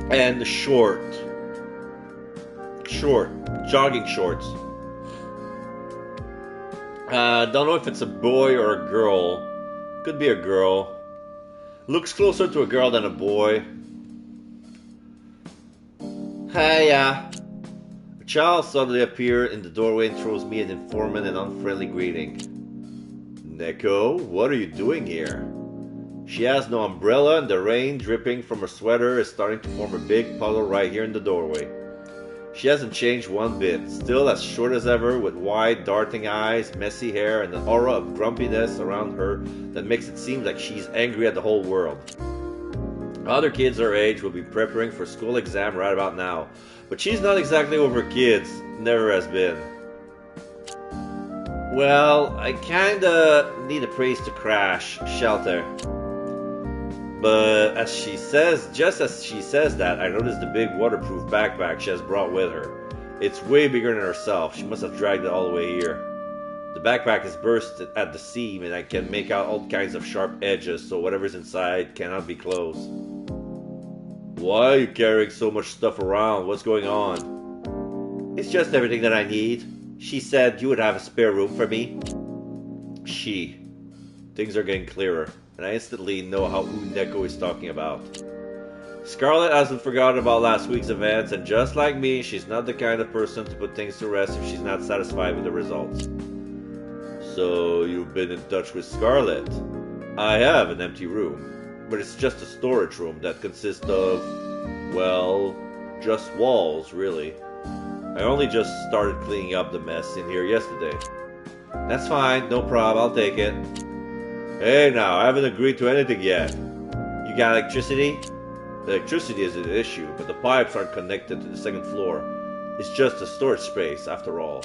and short jogging shorts. Don't know if it's a boy or a girl. Could be a girl. Looks closer to a girl than a boy. Hey, A child suddenly appeared in the doorway and throws me an informant and unfriendly greeting. Neko, what are you doing here? She has no umbrella and the rain dripping from her sweater is starting to form a big puddle right here in the doorway. She hasn't changed one bit, still as short as ever with wide darting eyes, messy hair, and an aura of grumpiness around her that makes it seem like she's angry at the whole world. Other kids her age will be preparing for school exam right about now, but she's not exactly over kids, never has been. Well, I kinda need a place to crash, shelter. But just as she says that, I notice the big waterproof backpack she has brought with her. It's way bigger than herself, she must have dragged it all the way here. The backpack is burst at the seam and I can make out all kinds of sharp edges, so whatever's inside cannot be closed. Why are you carrying so much stuff around? What's going on? It's just everything that I need. She said you would have a spare room for me. She. Things are getting clearer, and I instantly know who Neko is talking about. Scarlett hasn't forgotten about last week's events, and just like me, she's not the kind of person to put things to rest if she's not satisfied with the results. So, you've been in touch with Scarlett? I have an empty room, but it's just a storage room that consists of, well, just walls, really. I only just started cleaning up the mess in here yesterday. That's fine, no problem, I'll take it. Hey now, I haven't agreed to anything yet. You got electricity? The electricity isn't an issue, but the pipes aren't connected to the second floor. It's just a storage space, after all.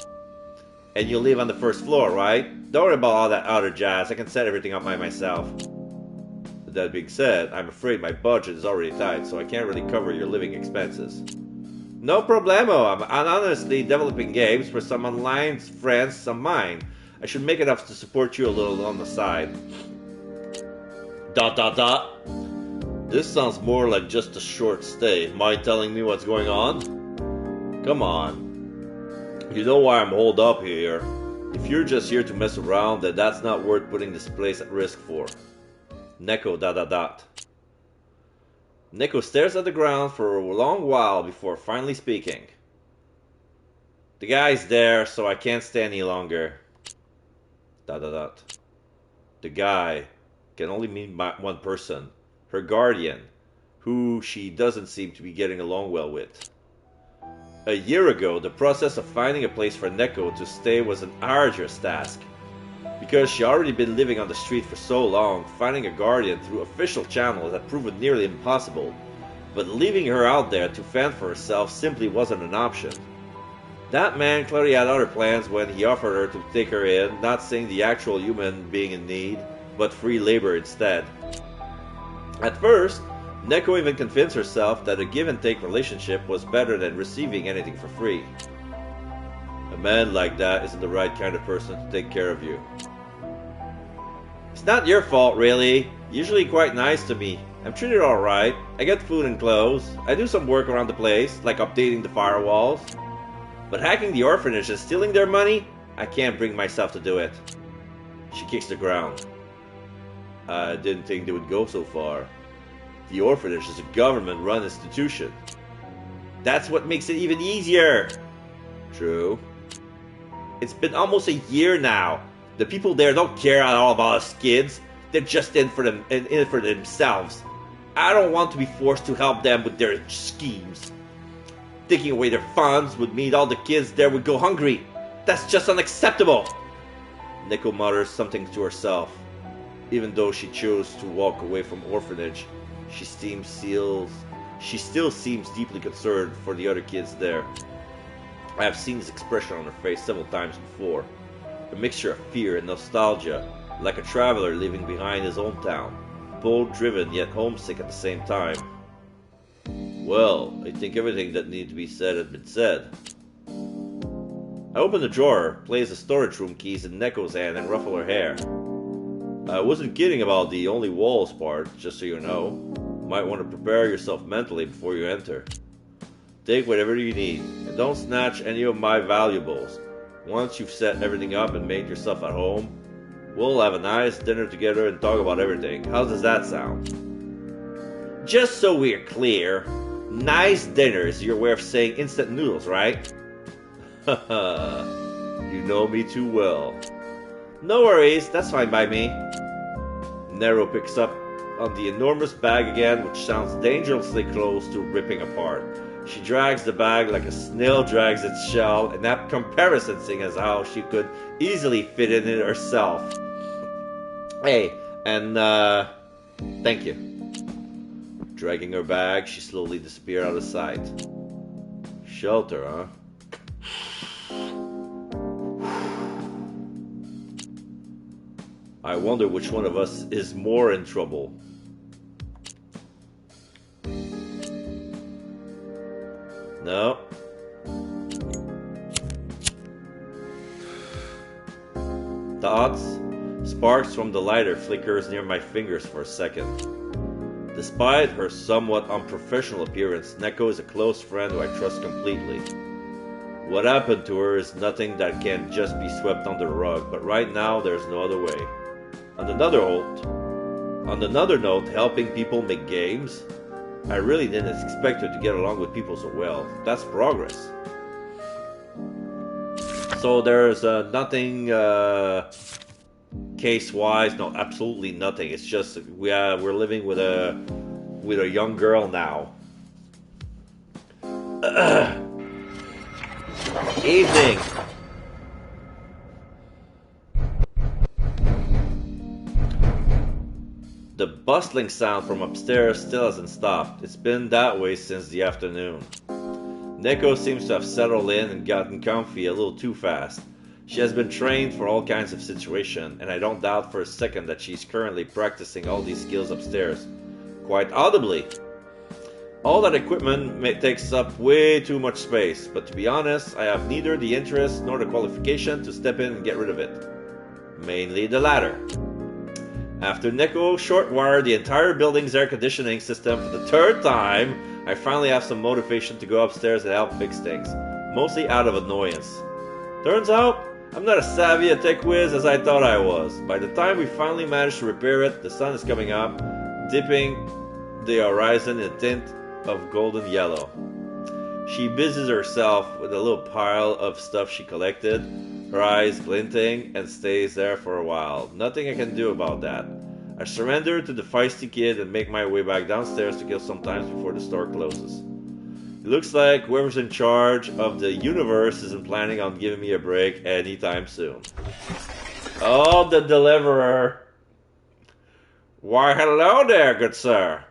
And you live on the first floor, right? Don't worry about all that outer jazz, I can set everything up by myself. That being said, I'm afraid my budget is already tight, so I can't really cover your living expenses. No problemo, I'm honestly developing games for some online friends of mine. I should make enough to support you a little on the side. Dot dot dot. This sounds more like just a short stay. Mind telling me what's going on? Come on. You know why I'm holed up here. If you're just here to mess around, then that's not worth putting this place at risk for. Neko dot dot dot. Neko stares at the ground for a long while before finally speaking. The guy's there, so I can't stay any longer. Dot dot dot. The guy can only mean one person. Her guardian, who she doesn't seem to be getting along well with. A year ago, the process of finding a place for Neko to stay was an arduous task. Because she already been living on the street for so long, finding a guardian through official channels had proven nearly impossible. But leaving her out there to fend for herself simply wasn't an option. That man clearly had other plans when he offered her to take her in, not seeing the actual human being in need, but free labor instead. At first, Neko even convinced herself that a give-and-take relationship was better than receiving anything for free. A man like that isn't the right kind of person to take care of you. It's not your fault, really. Usually quite nice to me. I'm treated alright. I get food and clothes. I do some work around the place, like updating the firewalls. But hacking the orphanage and stealing their money? I can't bring myself to do it. She kicks the ground. I didn't think they would go so far. The orphanage is a government-run institution. That's what makes it even easier. True. It's been almost a year now. The people there don't care at all about us kids. They're just in it for themselves. I don't want to be forced to help them with their schemes. Taking away their funds would mean all the kids there would go hungry. That's just unacceptable. Neko mutters something to herself. Even though she chose to walk away from orphanage, she still seems deeply concerned for the other kids there. I have seen this expression on her face several times before. A mixture of fear and nostalgia, like a traveler leaving behind his hometown, both driven yet homesick at the same time. Well, I think everything that needed to be said had been said. I open the drawer, place the storage room keys in Neko's hand, and ruffle her hair. I wasn't kidding about the only walls part, just so you know. Might want to prepare yourself mentally before you enter. Take whatever you need, and don't snatch any of my valuables. Once you've set everything up and made yourself at home, we'll have a nice dinner together and talk about everything. How does that sound? Just so we're clear, nice dinner is your way of saying instant noodles, right? Haha, you know me too well. No worries, that's fine by me. Nero picks up on the enormous bag again, which sounds dangerously close to ripping apart. She drags the bag like a snail drags its shell, and that comparison seeing as how she could easily fit in it herself. Hey, and thank you. Dragging her bag, she slowly disappeared out of sight. Shelter, huh? I wonder which one of us is more in trouble. No. Thoughts? Sparks from the lighter flickers near my fingers for a second. Despite her somewhat unprofessional appearance, Neko is a close friend who I trust completely. What happened to her is nothing that can just be swept under the rug, but right now there's no other way. On another note, helping people make games? I really didn't expect her to get along with people so well. That's progress. So there's nothing case-wise, no, absolutely nothing. It's just we're living with a young girl now. Evening. The bustling sound from upstairs still hasn't stopped. It's been that way since the afternoon. Neko seems to have settled in and gotten comfy a little too fast. She has been trained for all kinds of situations, and I don't doubt for a second that she's currently practicing all these skills upstairs. Quite audibly. All that equipment takes up way too much space, but to be honest, I have neither the interest nor the qualification to step in and get rid of it. Mainly the latter. After Nico short-wired the entire building's air conditioning system for the third time, I finally have some motivation to go upstairs and help fix things, mostly out of annoyance. Turns out, I'm not as savvy a tech whiz as I thought I was. By the time we finally managed to repair it, the sun is coming up, dipping the horizon in a tint of golden yellow. She busies herself with a little pile of stuff she collected, her eyes glinting, and stays there for a while. Nothing I can do about that. I surrender to the feisty kid and make my way back downstairs to kill some time before the store closes. It looks like whoever's in charge of the universe isn't planning on giving me a break anytime soon. Oh, the deliverer! Why, hello there, good sir!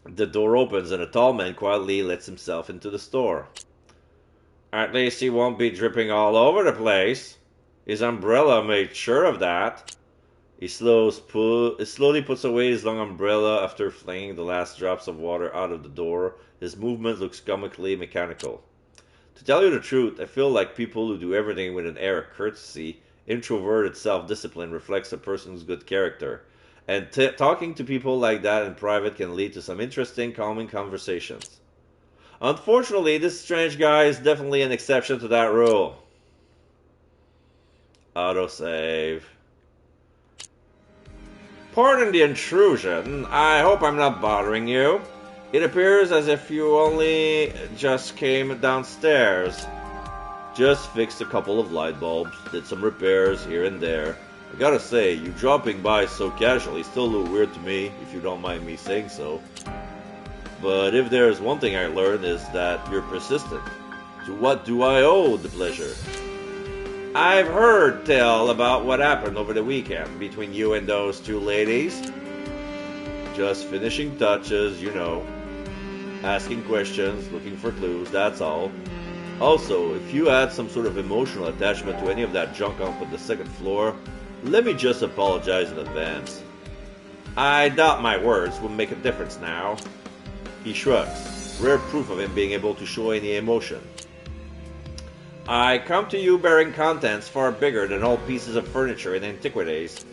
The door opens and a tall man quietly lets himself into the store. At least he won't be dripping all over the place. His umbrella made sure of that. He slowly puts away his long umbrella after flinging the last drops of water out of the door. His movement looks comically mechanical. To tell you the truth, I feel like people who do everything with an air of courtesy, introverted self-discipline reflects a person's good character. And talking to people like that in private can lead to some interesting, calming conversations. Unfortunately, this strange guy is definitely an exception to that rule. Autosave. Pardon the intrusion. I hope I'm not bothering you. It appears as if you only just came downstairs. Just fixed a couple of light bulbs, did some repairs here and there. I gotta say, you dropping by so casually is still a little weird to me, if you don't mind me saying so. But if there's one thing I learned is that you're persistent. To what do I owe the pleasure? I've heard tell about what happened over the weekend between you and those two ladies. Just finishing touches, you know. Asking questions, looking for clues, that's all. Also, if you had some sort of emotional attachment to any of that junk up on the second floor, let me just apologize in advance. I doubt my words will make a difference now. He shrugs, rare proof of him being able to show any emotion. I come to you bearing contents far bigger than old pieces of furniture in antiquities.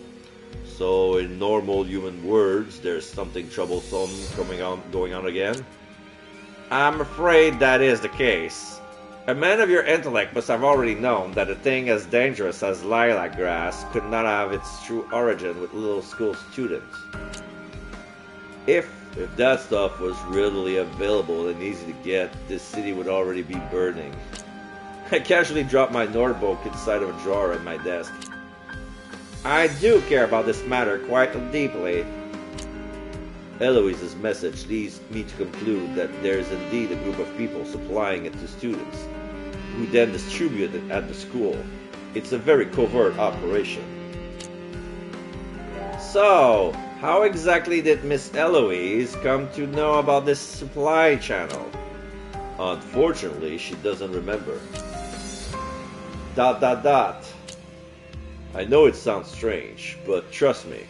So, in normal human words, there's something troublesome going on again? I'm afraid that is the case. A man of your intellect must have already known that a thing as dangerous as lilac grass could not have its true origin with little school students. If that stuff was readily available and easy to get, this city would already be burning. I casually dropped my notebook inside of a drawer at my desk. I do care about this matter quite deeply. Eloise's message leads me to conclude that there is indeed a group of people supplying it to students, who then distribute it at the school. It's a very covert operation. So, how exactly did Miss Eloise come to know about this supply channel? Unfortunately, she doesn't remember. ... I know it sounds strange, but trust me,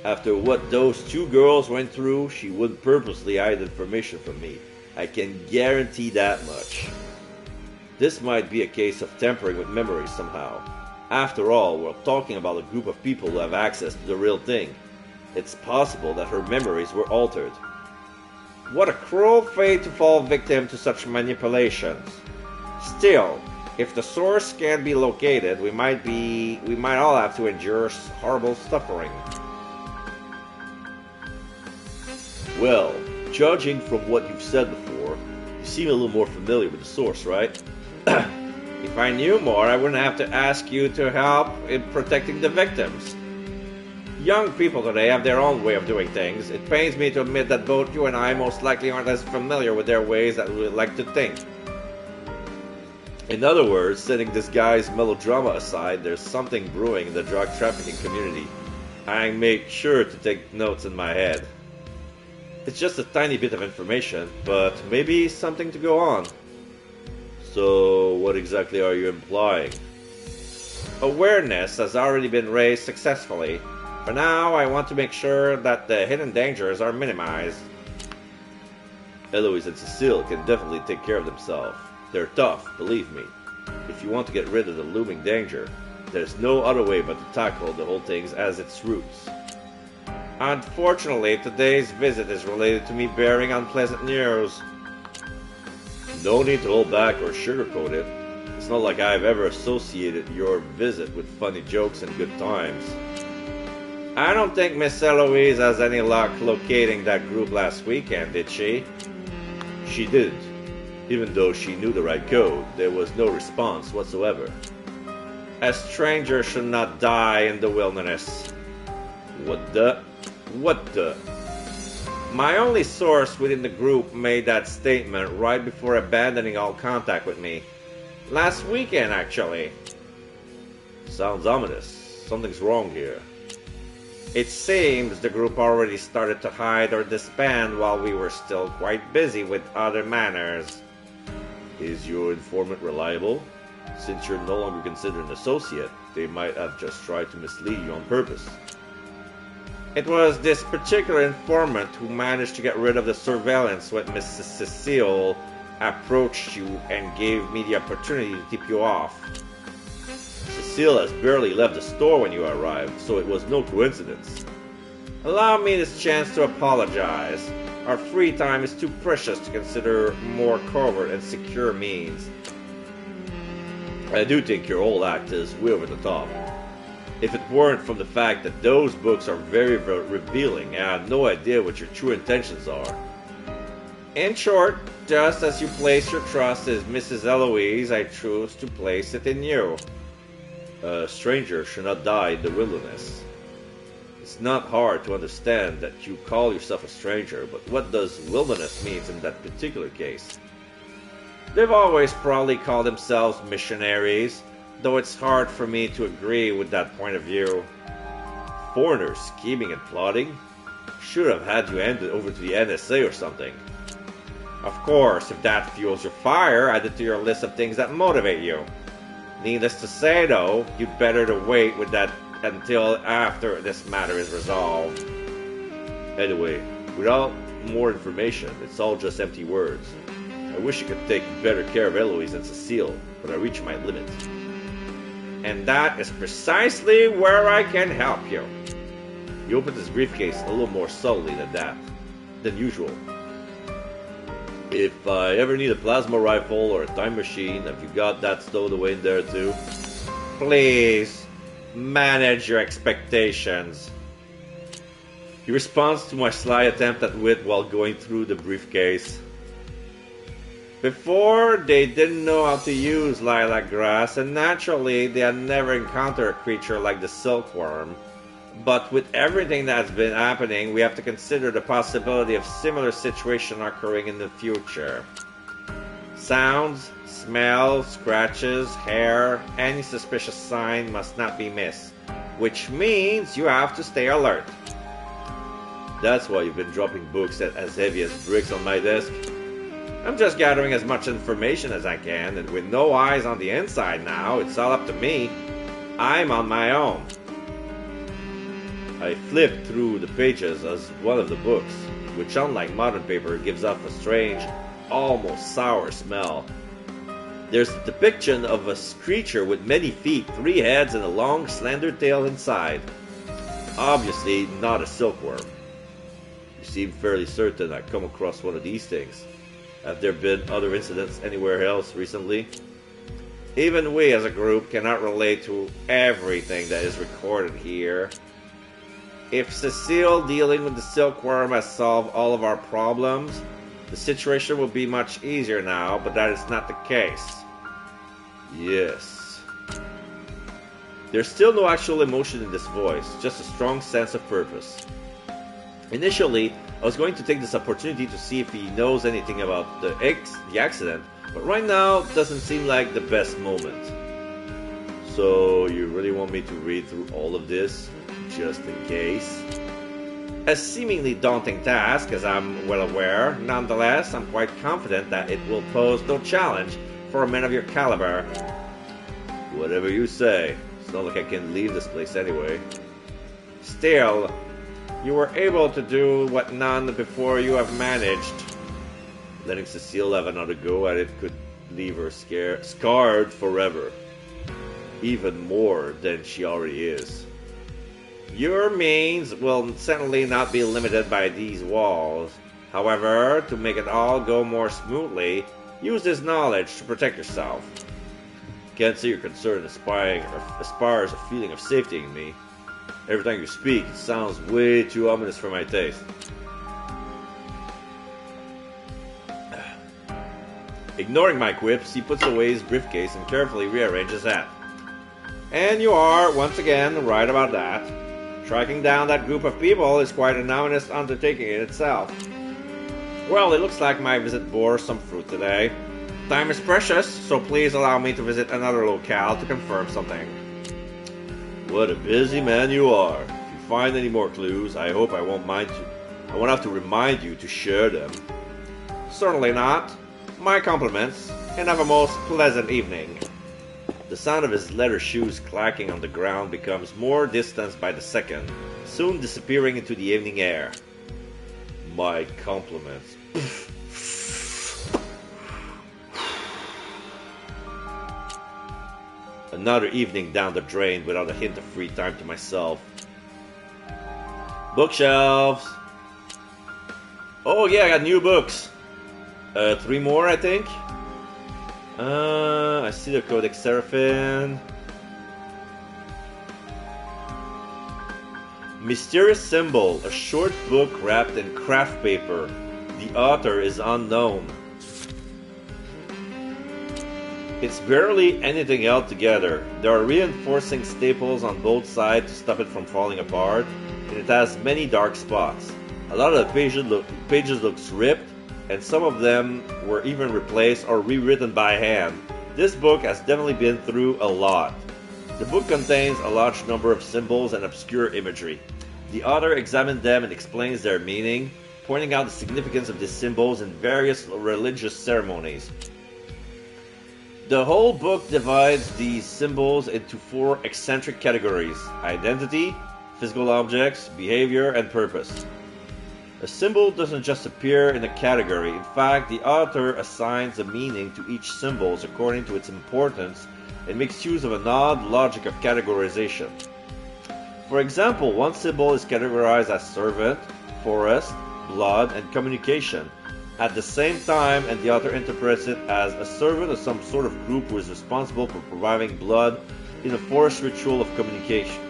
after what those two girls went through, she wouldn't purposely hide information from me. I can guarantee that much. This might be a case of tampering with memories somehow. After all, we're talking about a group of people who have access to the real thing. It's possible that her memories were altered. What a cruel fate to fall victim to such manipulations. Still, if the source can't be located, we might all have to endure horrible suffering. Well, judging from what you've said before, you seem a little more familiar with the source, right? If I knew more, I wouldn't have to ask you to help in protecting the victims. Young people today have their own way of doing things. It pains me to admit that both you and I most likely aren't as familiar with their ways as we would like to think. In other words, setting this guy's melodrama aside, there's something brewing in the drug trafficking community. I make sure to take notes in my head. It's just a tiny bit of information, but maybe something to go on. So, what exactly are you implying? Awareness has already been raised successfully. For now, I want to make sure that the hidden dangers are minimized. Eloise and Cecile can definitely take care of themselves. They're tough, believe me. If you want to get rid of the looming danger, There's no other way but to tackle the whole thing as its roots. Unfortunately, today's visit is related to me bearing unpleasant news. No need to hold back or sugarcoat it. It's not like I've ever associated your visit with funny jokes and good times. I don't think Miss Eloise has any luck locating that group last weekend, did she? She didn't. Even though she knew the right code, there was no response whatsoever. A stranger should not die in the wilderness. What the? My only source within the group made that statement right before abandoning all contact with me. Last weekend, actually. Sounds ominous. Something's wrong here. It seems the group already started to hide or disband while we were still quite busy with other matters. Is your informant reliable? Since you're no longer considered an associate, they might have just tried to mislead you on purpose. It was this particular informant who managed to get rid of the surveillance when Mrs. Cecile approached you and gave me the opportunity to tip you off. Cecile has barely left the store when you arrived, so it was no coincidence. Allow me this chance to apologize. Our free time is too precious to consider more covert and secure means. I do think your whole act is way over the top. If it weren't from the fact that those books are very revealing, I have no idea what your true intentions are. In short, just as you place your trust in Mrs. Eloise, I choose to place it in you. A stranger should not die in the wilderness. It's not hard to understand that you call yourself a stranger, but what does wilderness mean in that particular case? They've always proudly called themselves missionaries, though it's hard for me to agree with that point of view. Foreigners scheming and plotting? Should have had you handed over to the NSA or something. Of course, if that fuels your fire, add it to your list of things that motivate you. Needless to say, though, you'd better to wait with that until after this matter is resolved. Anyway, without more information, it's all just empty words. I wish I could take better care of Eloise and Cecile, but I reach my limit. And that is precisely where I can help you. He opened his briefcase a little more subtly than usual. If I ever need a plasma rifle or a time machine, have you got that stowed away in there too? Please, manage your expectations. He responds to my sly attempt at wit while going through the briefcase. Before, they didn't know how to use lilac grass, and naturally, they had never encountered a creature like the silkworm. But with everything that's been happening, we have to consider the possibility of similar situation occurring in the future. Sounds, smells, scratches, hair, any suspicious sign must not be missed, which means you have to stay alert. That's why you've been dropping books as heavy as bricks on my desk. I'm just gathering as much information as I can, and with no eyes on the inside now, it's all up to me. I'm on my own. I flipped through the pages as one of the books, which unlike modern paper gives off a strange, almost sour smell. There's a depiction of a creature with many feet, 3 heads, and a long, slender tail inside. Obviously not a silkworm. You seem fairly certain I come across one of these things. Have there been other incidents anywhere else recently? Even we as a group cannot relate to everything that is recorded here. If Cecile dealing with the silkworm has solved all of our problems, the situation will be much easier now, but that is not the case. Yes. There's still no actual emotion in this voice, just a strong sense of purpose. Initially, I was going to take this opportunity to see if he knows anything about the accident, but right now doesn't seem like the best moment. So, you really want me to read through all of this, just in case? A seemingly daunting task, as I'm well aware. Nonetheless, I'm quite confident that it will pose no challenge for a man of your caliber. Whatever you say. It's not like I can leave this place anyway. Still, you were able to do what none before you have managed. Letting Cecile have another go at it could leave her scarred forever. even more than she already is. Your means will certainly not be limited by these walls. However, to make it all go more smoothly, use this knowledge to protect yourself. Can't see your concern inspires a feeling of safety in me. Every time you speak, it sounds way too ominous for my taste. Ignoring my quips, he puts away his briefcase and carefully rearranges that. And you are, once again, right about that. Tracking down that group of people is quite an ominous undertaking in itself. Well, it looks like my visit bore some fruit today. Time is precious, so please allow me to visit another locale to confirm something. What a busy man you are. If you find any more clues, I hope I won't have to remind you to share them. Certainly not. My compliments, and have a most pleasant evening. The sound of his leather shoes clacking on the ground becomes more distant by the second, soon disappearing into the evening air. My compliments. Another evening down the drain without a hint of free time to myself. Bookshelves! Oh yeah, I got new books. 3 more, I think. I see the Codex Seraphim. Mysterious Symbol, a short book wrapped in craft paper. The author is unknown. It's barely anything held together. There are reinforcing staples on both sides to stop it from falling apart, and it has many dark spots. A lot of the pages look ripped, and some of them were even replaced or rewritten by hand. This book has definitely been through a lot. The book contains a large number of symbols and obscure imagery. The author examined them and explains their meaning, pointing out the significance of these symbols in various religious ceremonies. The whole book divides these symbols into 4 eccentric categories: identity, physical objects, behavior, and purpose. A symbol doesn't just appear in a category. In fact, the author assigns a meaning to each symbol according to its importance and makes use of an odd logic of categorization. For example, one symbol is categorized as servant, forest, blood, and communication at the same time, and the author interprets it as a servant of some sort of group who is responsible for providing blood in a forest ritual of communication.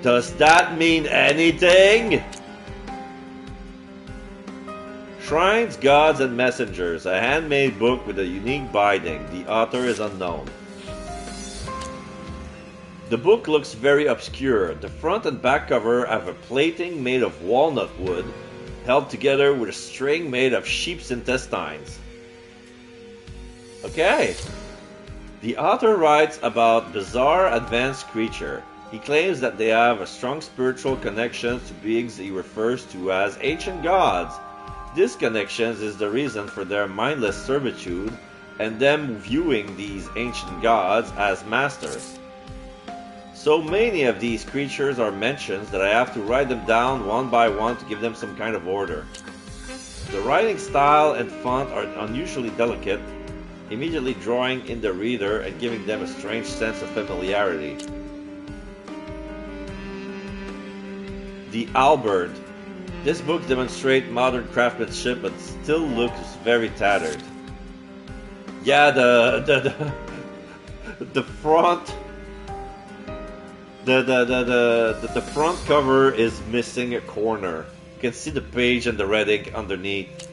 Does that mean anything? Shrines, Gods, and Messengers, a handmade book with a unique binding. The author is unknown. The book looks very obscure. The front and back cover have a plating made of walnut wood, held together with a string made of sheep's intestines. Okay. The author writes about bizarre advanced creature. He claims that they have a strong spiritual connection to beings he refers to as ancient gods. This connection is the reason for their mindless servitude and them viewing these ancient gods as masters. So many of these creatures are mentioned that I have to write them down one by one to give them some kind of order. The writing style and font are unusually delicate, immediately drawing in the reader and giving them a strange sense of familiarity. The Albert. This book demonstrates modern craftsmanship but still looks very tattered. Yeah, the front the front cover is missing a corner. You can see the page and the red ink underneath.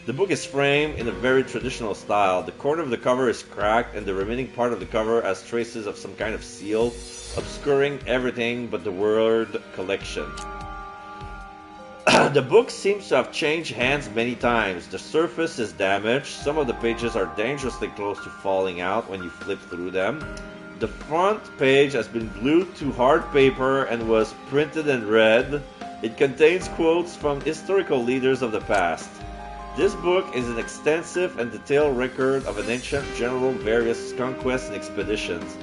The book is framed in a very traditional style. The corner of the cover is cracked and the remaining part of the cover has traces of some kind of seal, obscuring everything but the word collection. The book seems to have changed hands many times. The surface is damaged. Some of the pages are dangerously close to falling out when you flip through them. The front page has been glued to hard paper and was printed in red. It contains quotes from historical leaders of the past. This book is an extensive and detailed record of an ancient general's various conquests and expeditions.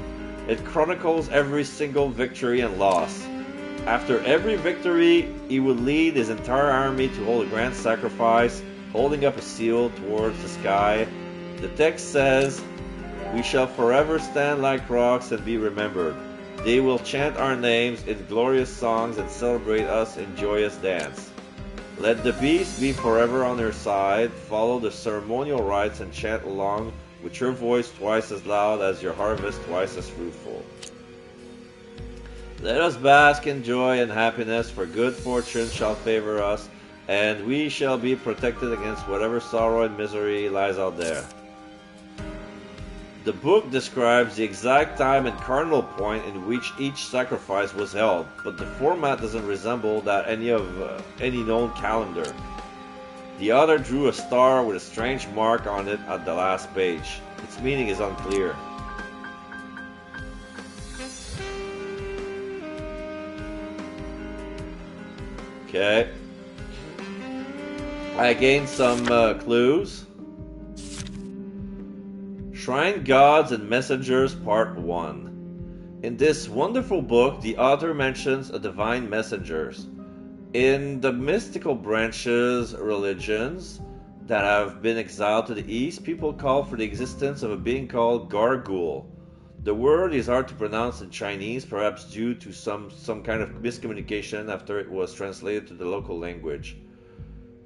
It chronicles every single victory and loss. After every victory, he would lead his entire army to hold a grand sacrifice holding up a seal towards the sky. The text says, "We shall forever stand like rocks and be remembered. They will chant our names in glorious songs and celebrate us in joyous dance. Let the beast be forever on their side. Follow the ceremonial rites and chant along with your voice twice as loud as your harvest twice as fruitful. Let us bask in joy and happiness, for good fortune shall favor us, and we shall be protected against whatever sorrow and misery lies out there." The book describes the exact time and cardinal point in which each sacrifice was held, but the format doesn't resemble that of any known calendar. The author drew a star with a strange mark on it at the last page. Its meaning is unclear. Okay. I gained some clues. Shrine Gods and Messengers Part 1. In this wonderful book, the author mentions a divine messengers. In the mystical branches religions that have been exiled to the east, people call for the existence of a being called Gargoyle. The word is hard to pronounce in Chinese, perhaps due to some kind of miscommunication after it was translated to the local language.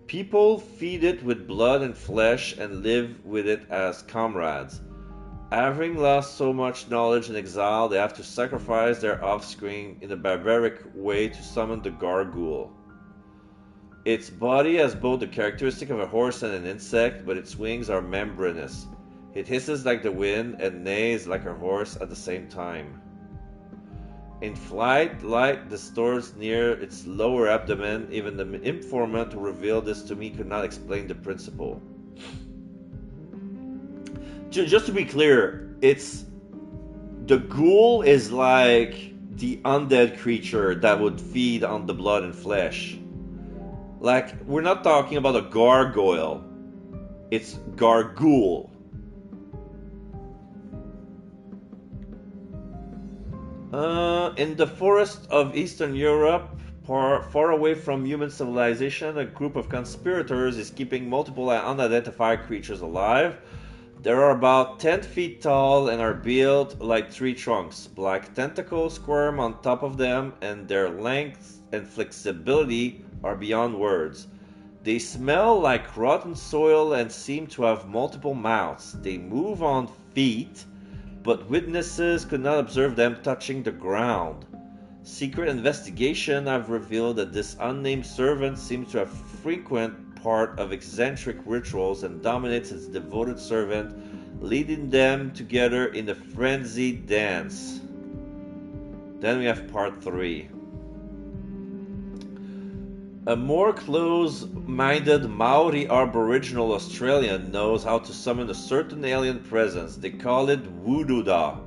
People feed it with blood and flesh and live with it as comrades. Having lost so much knowledge in exile, they have to sacrifice their offspring in a barbaric way to summon the Gargoyle. Its body has both the characteristic of a horse and an insect, but its wings are membranous. It hisses like the wind and neighs like a horse at the same time. In flight, light distorts near its lower abdomen. Even the informant who revealed this to me could not explain the principle. Just to be clear, the ghoul is like the undead creature that would feed on the blood and flesh. Like, we're not talking about a gargoyle. It's gargoyle. In the forest of Eastern Europe, far away from human civilization, a group of conspirators is keeping multiple unidentified creatures alive. They are about 10 feet tall and are built like tree trunks. Black tentacles squirm on top of them, and their length and flexibility are beyond words. They smell like rotten soil and seem to have multiple mouths. They move on feet, but witnesses could not observe them touching the ground. Secret investigation have revealed that this unnamed servant seems to have frequent part of eccentric rituals and dominates its devoted servant, leading them together in a frenzied dance. Then we have part 3. A more close-minded Maori Aboriginal Australian knows how to summon a certain alien presence. They call it Wududa,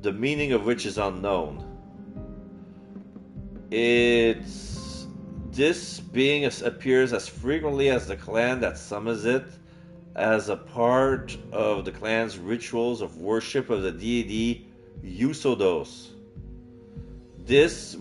the meaning of which is unknown. This being appears as frequently as the clan that summons it, as a part of the clan's rituals of worship of the deity Usodos. These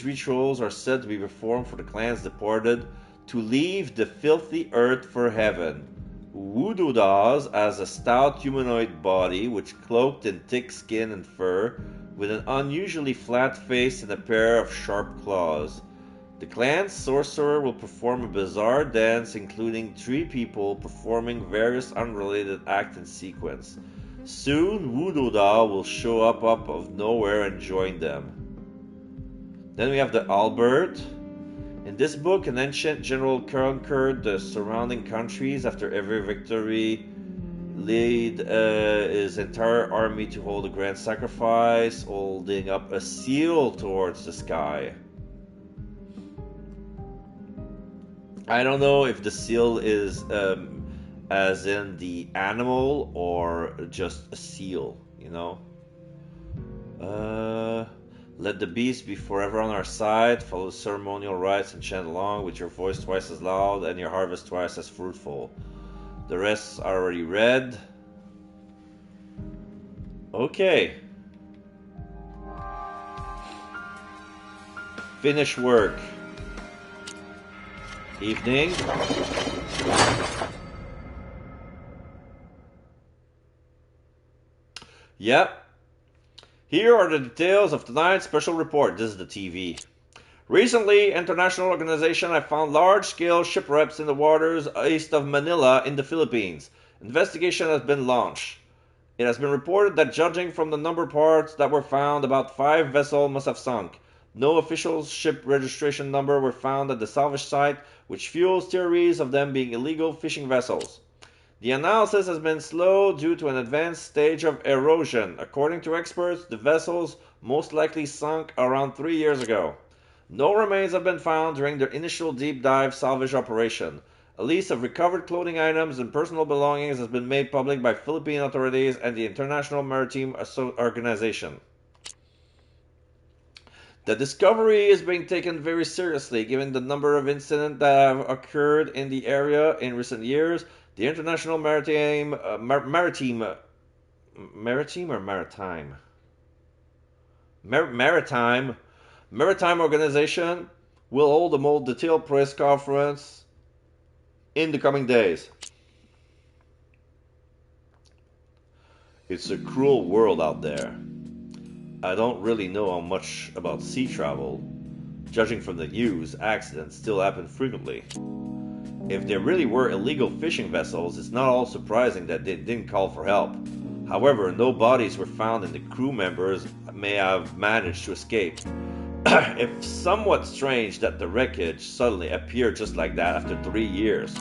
rituals are said to be performed for the clan's departed to leave the filthy earth for heaven. Wududas has a stout humanoid body, which cloaked in thick skin and fur, with an unusually flat face and a pair of sharp claws. The clan's sorcerer will perform a bizarre dance, including 3 people performing various unrelated acts in sequence. Soon, Wududa will show up out of nowhere and join them. Then we have the Albert. In this book, an ancient general conquered the surrounding countries. After every victory, lead his entire army to hold a grand sacrifice, holding up a seal towards the sky. I don't know if the seal is as in the animal or just a seal, you know? Let the beast be forever on our side. Follow the ceremonial rites and chant along with your voice twice as loud and your harvest twice as fruitful. The rest are already read. Okay. Finish work. Evening. Yep. Here are the details of tonight's special report. This is the TV. Recently, international organization have found large-scale shipwrecks in the waters east of Manila in the Philippines. Investigation has been launched. It has been reported that judging from the number of parts that were found, about 5 vessels must have sunk. No official ship registration number were found at the salvage site, which fuels theories of them being illegal fishing vessels. The analysis has been slow due to an advanced stage of erosion. According to experts, the vessels most likely sunk around 3 years ago. No remains have been found during their initial deep dive salvage operation. A list of recovered clothing items and personal belongings has been made public by Philippine authorities and the International Maritime Organization. The discovery is being taken very seriously given the number of incidents that have occurred in the area in recent years. The International Maritime Organization will hold a more detailed press conference in the coming days. It's a cruel world out there. I don't really know how much about sea travel. Judging from the news, accidents still happen frequently. If there really were illegal fishing vessels, it's not all surprising that they didn't call for help. However, no bodies were found and the crew members may have managed to escape. It's somewhat strange that the wreckage suddenly appeared just like that after 3 years.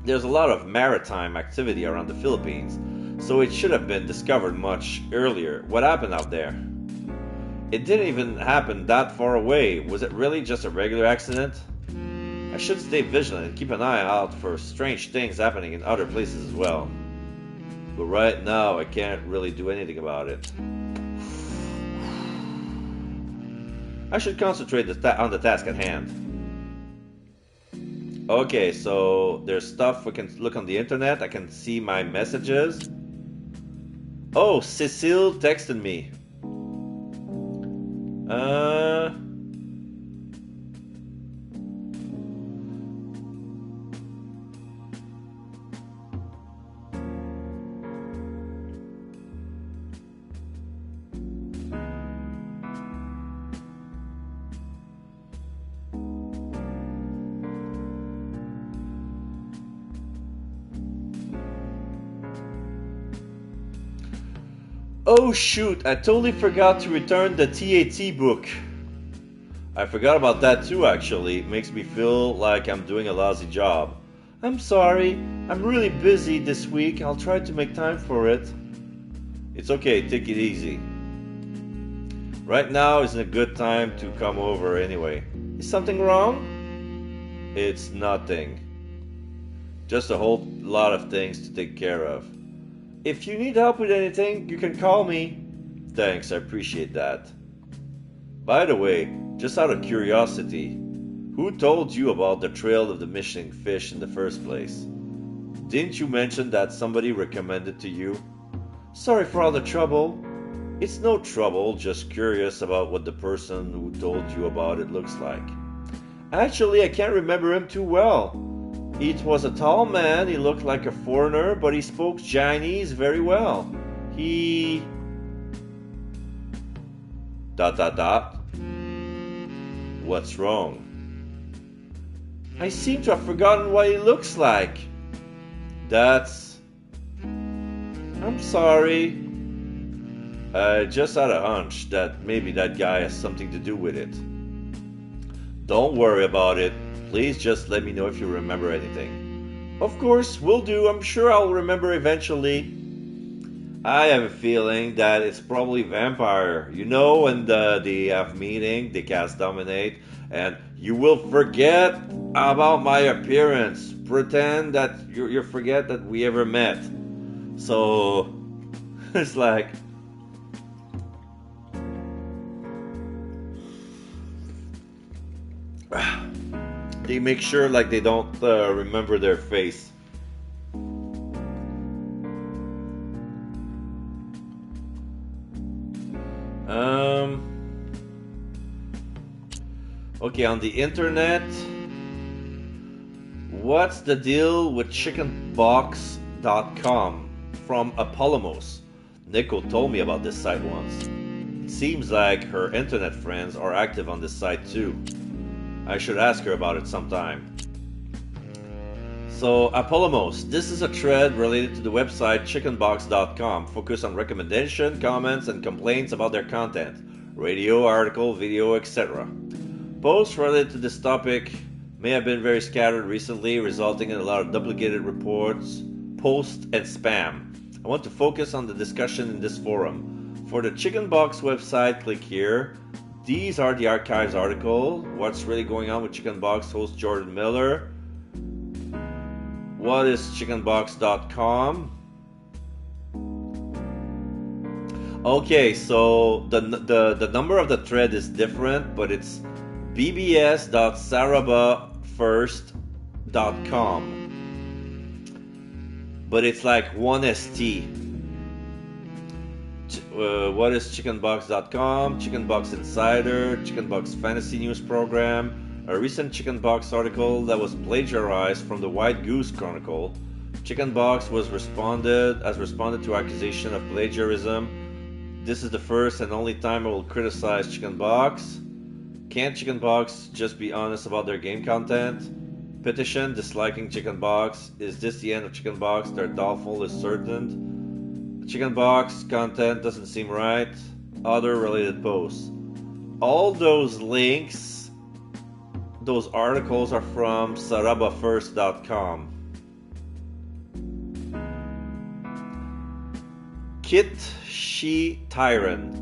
There's a lot of maritime activity around the Philippines, so it should have been discovered much earlier. What happened out there? It didn't even happen that far away. Was it really just a regular accident? I should stay vigilant and keep an eye out for strange things happening in other places as well. But right now, I can't really do anything about it. I should concentrate on the task at hand. Okay, so there's stuff we can look on the internet. I can see my messages. Oh, Cecile texted me. Oh shoot, I totally forgot to return the TAT book. I forgot about that too actually. It makes me feel like I'm doing a lousy job. I'm sorry, I'm really busy this week. I'll try to make time for it. It's okay, take it easy. Right now isn't a good time to come over anyway. Is something wrong? It's nothing. Just a whole lot of things to take care of. If you need help with anything, you can call me. Thanks, I appreciate that. By the way, just out of curiosity, who told you about the trail of the missing fish in the first place? Didn't you mention that somebody recommended to you? Sorry for all the trouble. It's no trouble, just curious about what the person who told you about it looks like. Actually, I can't remember him too well. He was a tall man, he looked like a foreigner, but he spoke Chinese very well. He... ... What's wrong? I seem to have forgotten what he looks like. That's... I'm sorry. I just had a hunch that maybe that guy has something to do with it. Don't worry about it. Please just let me know if you remember anything. Of course, will do. I'm sure I'll remember eventually. I have a feeling that it's probably vampire. You know, when they have meeting, they cast dominate, and you will forget about my appearance. Pretend that you forget that we ever met. So, it's like... They make sure like they don't remember their face. Okay, on the internet, What's the deal with chickenbox.com from Apollomos? Nico told me about this site once. It seems like her internet friends are active on this site too. I should ask her about it sometime. So, Apollomos, this is a thread related to the website chickenbox.com, focused on recommendation, comments, and complaints about their content, radio, article, video, etc. Posts related to this topic may have been very scattered recently, resulting in a lot of duplicated reports, posts, and spam. I want to focus on the discussion in this forum. For the Chickenbox website, click here. These are the archives article. What's really going on with Chickenbox host Jordan Miller? What is chickenbox.com? Okay, so the number of the thread is different, but it's bbs.sarabafirst.com. But it's like 1st. What is chickenbox.com? Chickenbox Insider, Chickenbox Fantasy News Program, a recent Chickenbox article that was plagiarized from the White Goose Chronicle. Chickenbox has responded to accusation of plagiarism. This is the first and only time I will criticize Chickenbox. Can't Chickenbox just be honest about their game content? Petition disliking Chickenbox. Is this the end of Chickenbox? Their downfall is certain. Chickenbox content doesn't seem right. Other related posts. All those links, those articles are from sarabafirst.com. Kit She Tyrant.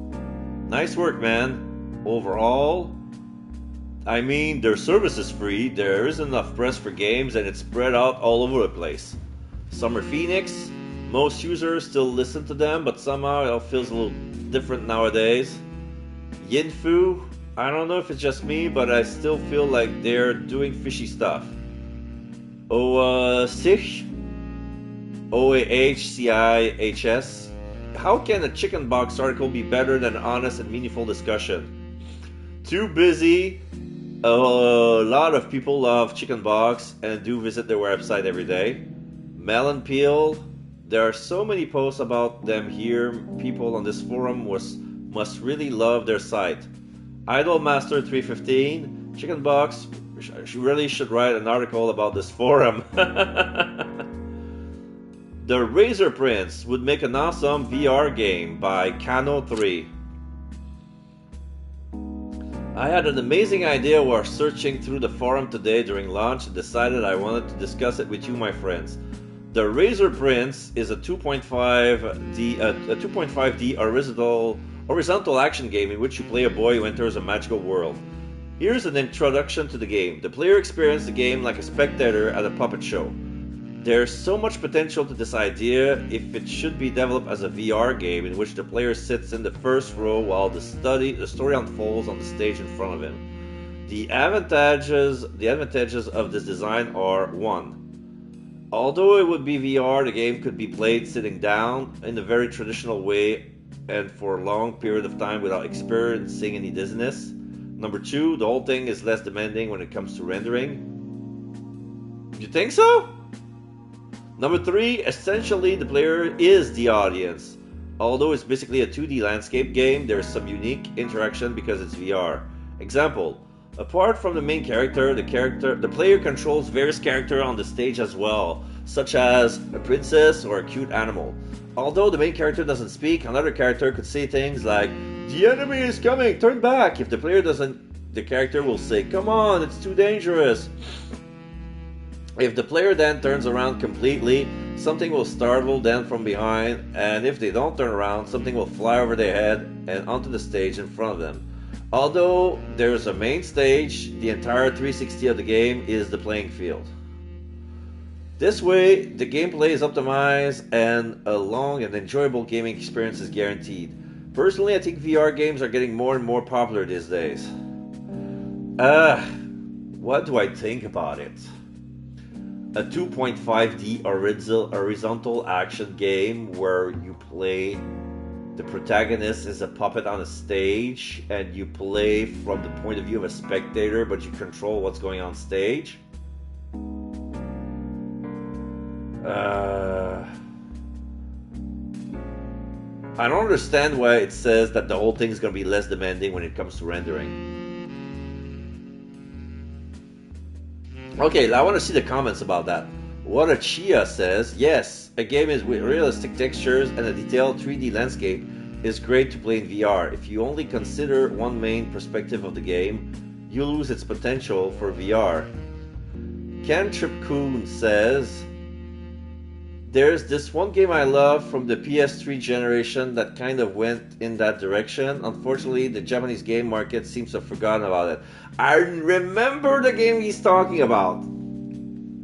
Nice work, man. Overall, I mean, their service is free, there isn't enough press for games, and it's spread out all over the place. Summer Phoenix, most users still listen to them, but somehow it feels a little different nowadays. Yinfu, I don't know if it's just me, but I still feel like they're doing fishy stuff. Oahchchs, OAHCIHS, how can a Chickenbox article be better than honest and meaningful discussion? Too busy. A lot of people love Chickenbox and do visit their website every day. Melon Peel, there are so many posts about them here. People on this forum must really love their site. Idolmaster 315, Chickenbox really should write an article about this forum. The Razor Prince would make an awesome VR game by Kano 3. I had an amazing idea while searching through the forum today during lunch and decided I wanted to discuss it with you, my friends. The Razor Prince is a 2.5D horizontal action game in which you play a boy who enters a magical world. Here's an introduction to the game. The player experiences the game like a spectator at a puppet show. There's so much potential to this idea if it should be developed as a VR game in which the player sits in the first row while the story unfolds on the stage in front of him. The advantages of this design are: 1. Although it would be VR, the game could be played sitting down in a very traditional way and for a long period of time without experiencing any dizziness. Number 2, the whole thing is less demanding when it comes to rendering. You think so? Number 3, essentially the player is the audience. Although it's basically a 2D landscape game, there is some unique interaction because it's VR. Example, apart from the main character, the player controls various characters on the stage as well, such as a princess or a cute animal. Although the main character doesn't speak, another character could say things like, "The enemy is coming, turn back." If the player doesn't, the character will say, "Come on, it's too dangerous." If the player then turns around completely, something will startle them from behind, and if they don't turn around, something will fly over their head and onto the stage in front of them. Although there's a main stage, the entire 360 of the game is the playing field. This way, the gameplay is optimized and a long and enjoyable gaming experience is guaranteed. Personally, I think VR games are getting more and more popular these days. What do I think about it? A 2.5D horizontal action game where you play, the protagonist is a puppet on a stage and you play from the point of view of a spectator, but you control what's going on stage. I don't understand why it says that the whole thing is going to be less demanding when it comes to rendering. Okay, I want to see the comments about that. What a Chia says, yes, a game is with realistic textures and a detailed 3D landscape is great to play in VR. If you only consider one main perspective of the game, you lose its potential for VR. Cantrip Coon says, there's this one game I love from the PS3 generation that kind of went in that direction. Unfortunately, the Japanese game market seems to have forgotten about it. I remember the game he's talking about.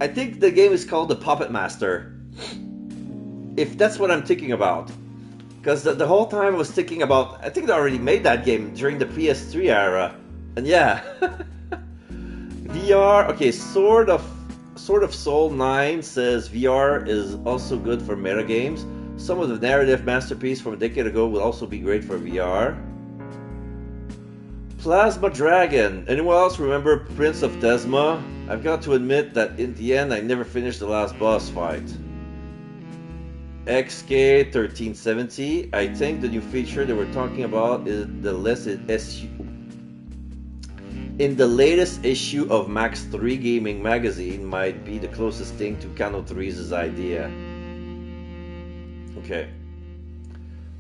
I think the game is called The Puppet Master. If that's what I'm thinking about. Because the whole time I was thinking about, I think they already made that game during the PS3 era. And yeah. VR, okay, Sword of Soul 9 says VR is also good for meta games. Some of the narrative masterpiece from a decade ago will also be great for VR. Plasma Dragon. Anyone else remember Prince of Desma? I've got to admit that in the end I never finished the last boss fight. XK1370. I think the new feature they were talking about is in the latest issue of Max 3 Gaming magazine might be the closest thing to Kano 3's idea. Okay.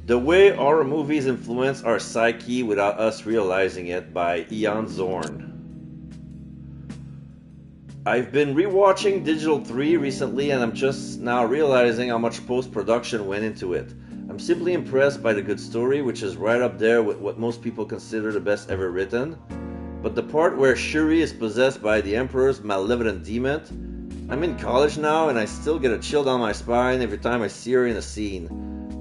The way horror movies influence our psyche without us realizing it by Ian Zorn. I've been rewatching Digital 3 recently and I'm just now realizing how much post-production went into it. I'm simply impressed by the good story, which is right up there with what most people consider the best ever written. But the part where Shuri is possessed by the Emperor's malevolent demon, I'm in college now and I still get a chill down my spine every time I see her in a scene.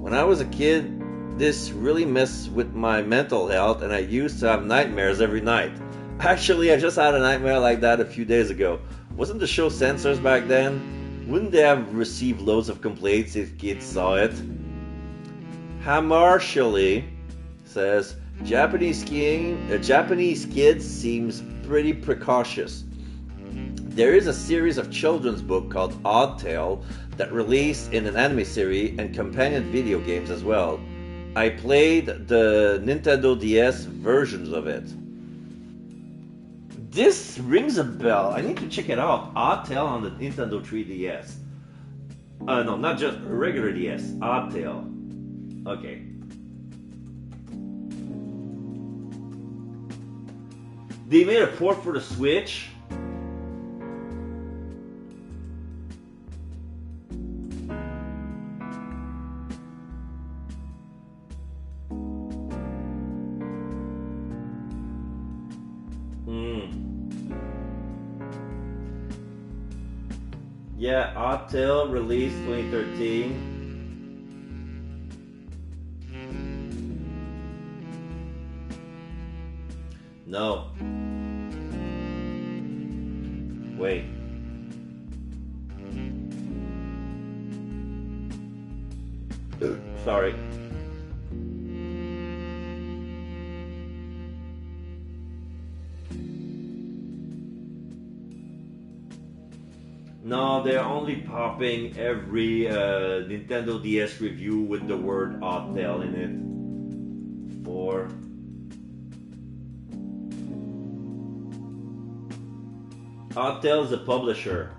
When I was a kid, this really messed with my mental health and I used to have nightmares every night. Actually, I just had a nightmare like that a few days ago. Wasn't the show censored back then? Wouldn't they have received loads of complaints if kids saw it? Hamar Shilly says, Japanese kids seems pretty precautious. There is a series of children's book called Odd Tale that released in an anime series and companion video games as well. I played the Nintendo DS versions of it. This rings a bell. I need to check it out. Odd Tale on the Nintendo 3DS. No, not just regular DS. Odd Tale. Okay. They made a port for the Switch. Yeah, Odd Tale released 2013. No. Wait. Sorry. No, they're only popping every Nintendo DS review with the word Odd Tale in it. For Odd Tale is a publisher.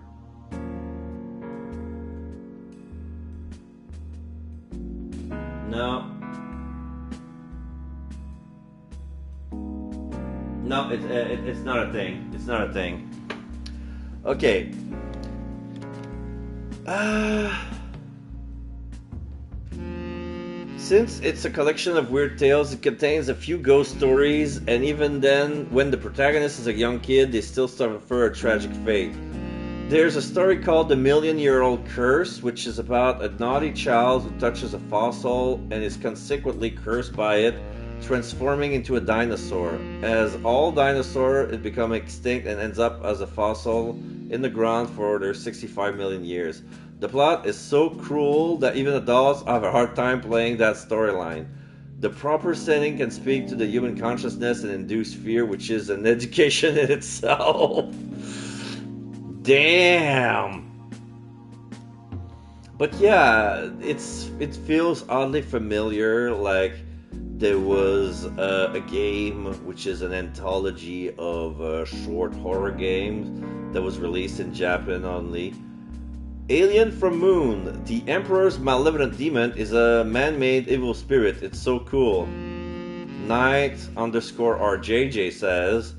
No. No, it's not a thing. It's not a thing. Okay. Since it's a collection of weird tales, it contains a few ghost stories, and even then, when the protagonist is a young kid, they still suffer a tragic fate. There's a story called The Million-Year-Old Curse, which is about a naughty child who touches a fossil and is consequently cursed by it, transforming into a dinosaur. As all dinosaurs, it becomes extinct and ends up as a fossil in the ground for their 65 million years. The plot is so cruel that even adults have a hard time playing that storyline. The proper setting can speak to the human consciousness and induce fear, which is an education in itself. Damn. But yeah, it feels oddly familiar. Like there was a game which is an anthology of short horror games that was released in Japan only. Alien from Moon, the Emperor's malevolent demon is a man-made evil spirit. It's so cool. Knight underscore RJJ says,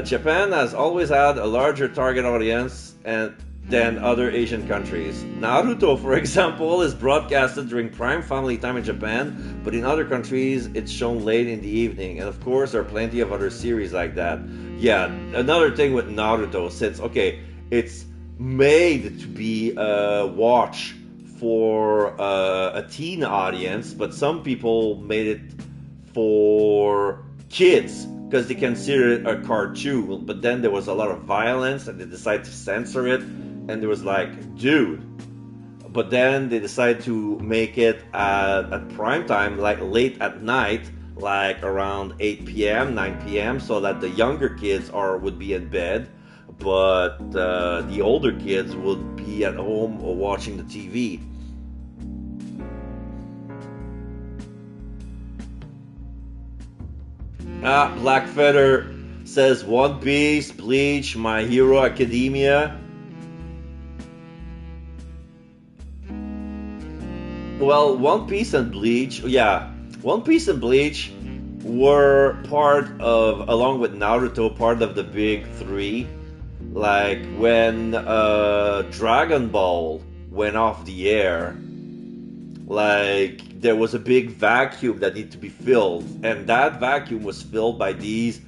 Japan has always had a larger target audience than other Asian countries. Naruto, for example, is broadcasted during prime family time in Japan, but in other countries it's shown late in the evening. And of course, there are plenty of other series like that. Yeah, another thing with Naruto, since, okay, it's made to be watched for a teen audience, but some people made it for kids because they consider it a cartoon. But then there was a lot of violence and they decided to censor it, and there was like, dude. But then they decided to make it at prime time, like late at night, like around 8 p.m., 9 p.m., so that the younger kids would be in bed, but the older kids would be at home or watching the TV. Black Feather says One Piece, Bleach, My Hero Academia. Well, One Piece and Bleach, yeah, One Piece and Bleach were part of, along with Naruto, part of the big three. Like when Dragon Ball went off the air, like there was a big vacuum that needed to be filled, and that vacuum was filled by these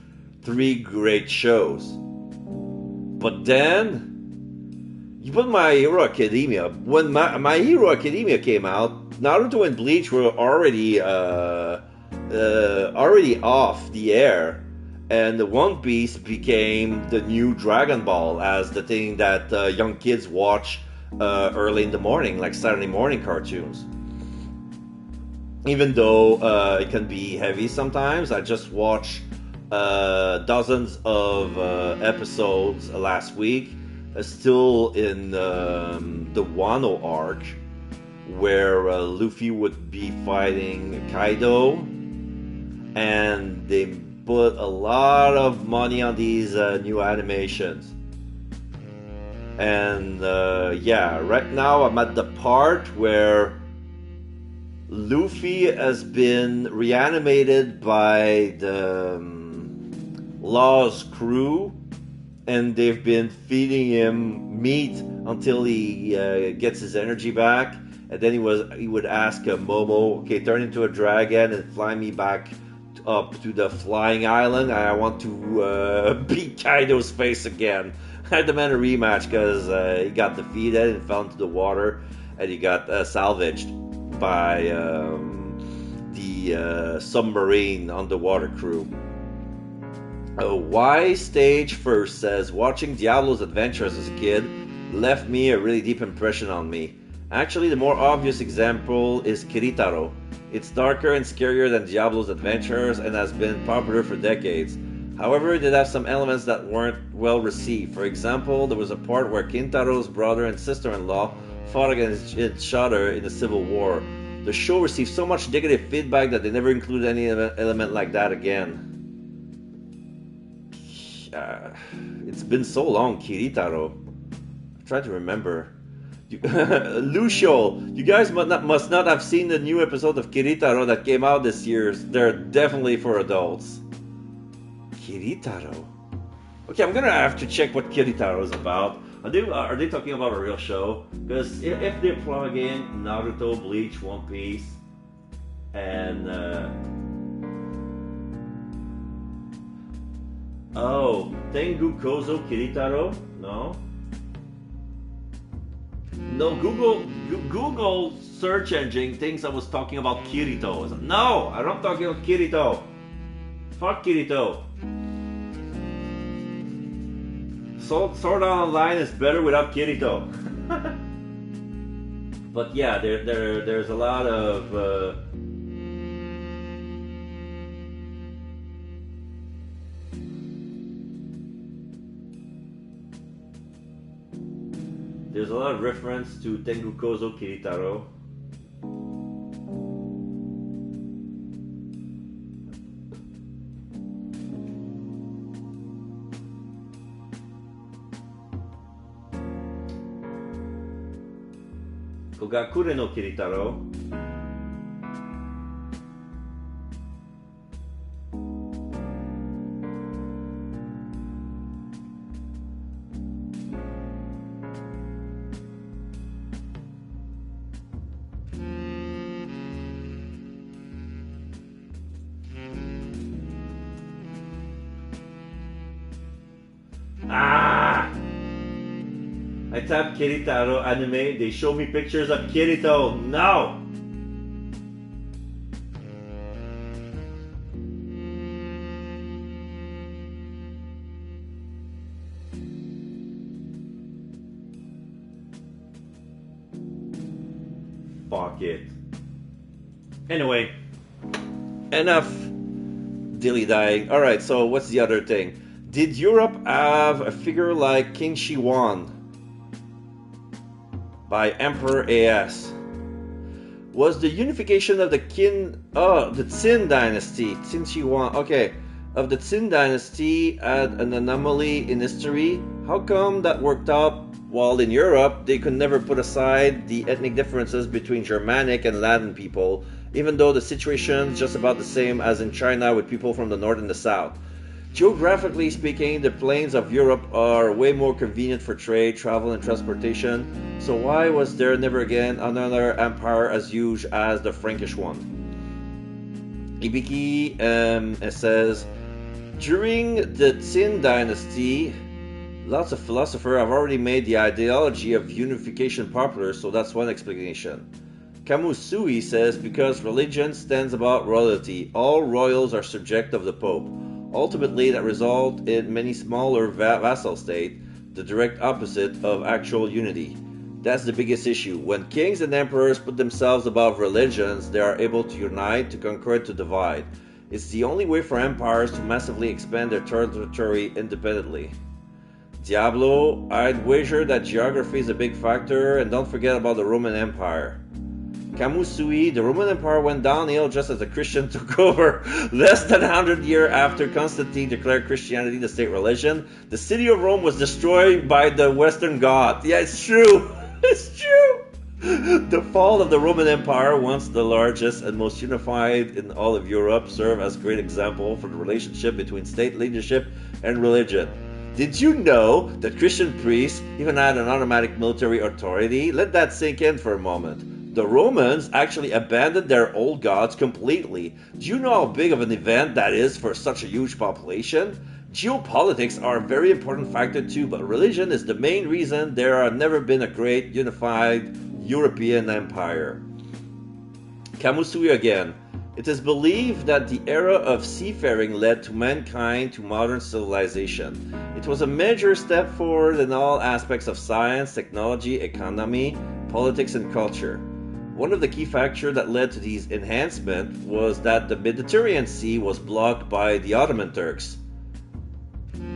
three great shows. But then you put My Hero Academia. When My Hero Academia came out, Naruto and Bleach were already off the air, and the One Piece became the new Dragon Ball as the thing that young kids watch early in the morning, like Saturday morning cartoons. Even though it can be heavy sometimes, I just watched dozens of episodes last week, still in the Wano arc, where Luffy would be fighting Kaido, and they put a lot of money on these new animations. And yeah, right now I'm at the part where Luffy has been reanimated by the Law's crew, and they've been feeding him meat until he gets his energy back, and then he would ask Momo, okay, turn into a dragon and fly me back up to the flying island. I want to beat Kaido's face again. I demand a rematch because he got defeated and fell into the water, and he got salvaged by the submarine underwater crew. Why Stage First says, watching Diablo's adventures as a kid left me a really deep impression on me. Actually, the more obvious example is Kiritaro. It's darker and scarier than Diablo's adventures and has been popular for decades. However, it did have some elements that weren't well received. For example, there was a part where Kintaro's brother and sister-in-law fought against each other in the Civil War. The show received so much negative feedback that they never included any element like that again. It's been so long, Kiritaro. I try to remember. Lucio, you guys must not have seen the new episode of Kiritaro that came out this year. They're definitely for adults. Kiritaro. Okay, I'm gonna have to check what Kiritaro is about. Are they talking about a real show? Because if they plug in Naruto, Bleach, One Piece, and Tengu Kozo Kiritaro? No. No, Google search engine thinks I was talking about Kirito. No, I'm not talking about Kirito. Fuck Kirito. Sword Art Online is better without Kirito. But yeah, there's a lot of lot of reference to Tengukozo Kiritaro. Kogakure no Kiritaro. I tapped Kiritaro anime, they show me pictures of Kirito. No! Fuck it. Anyway, enough dilly-dying. Alright, so what's the other thing? Did Europe have a figure like King Shiwan? By Emperor AS. Was the unification of the Qin dynasty, Qin Shiwan, okay, of the Qin dynasty had an anomaly in history? How come that worked out while in Europe they could never put aside the ethnic differences between Germanic and Latin people, even though the situation is just about the same as in China with people from the north and the south? Geographically speaking, the plains of Europe are way more convenient for trade, travel, and transportation, so why was there never again another empire as huge as the Frankish one? Ibiki says, during the Qin dynasty, lots of philosophers have already made the ideology of unification popular, so that's one explanation. Kamusui says, because religion stands above royalty, all royals are subject of the Pope. Ultimately, that result in many smaller vassal states, the direct opposite of actual unity. That's the biggest issue. When kings and emperors put themselves above religions, they are able to unite, to conquer, to divide. It's the only way for empires to massively expand their territory independently. Diablo, I'd wager that geography is a big factor, and don't forget about the Roman Empire. Kamusui, the Roman Empire went downhill just as the Christians took over. Less than 100 years after Constantine declared Christianity the state religion, the city of Rome was destroyed by the Western God. Yeah, it's true. It's true. The fall of the Roman Empire, once the largest and most unified in all of Europe, served as a great example for the relationship between state leadership and religion. Did you know that Christian priests even had an automatic military authority? Let that sink in for a moment. The Romans actually abandoned their old gods completely. Do you know how big of an event that is for such a huge population? Geopolitics are a very important factor too, but religion is the main reason there has never been a great unified European empire. Kamusui again. It is believed that the era of seafaring led to mankind to modern civilization. It was a major step forward in all aspects of science, technology, economy, politics, and culture. One of the key factors that led to these enhancements was that the Mediterranean Sea was blocked by the Ottoman Turks.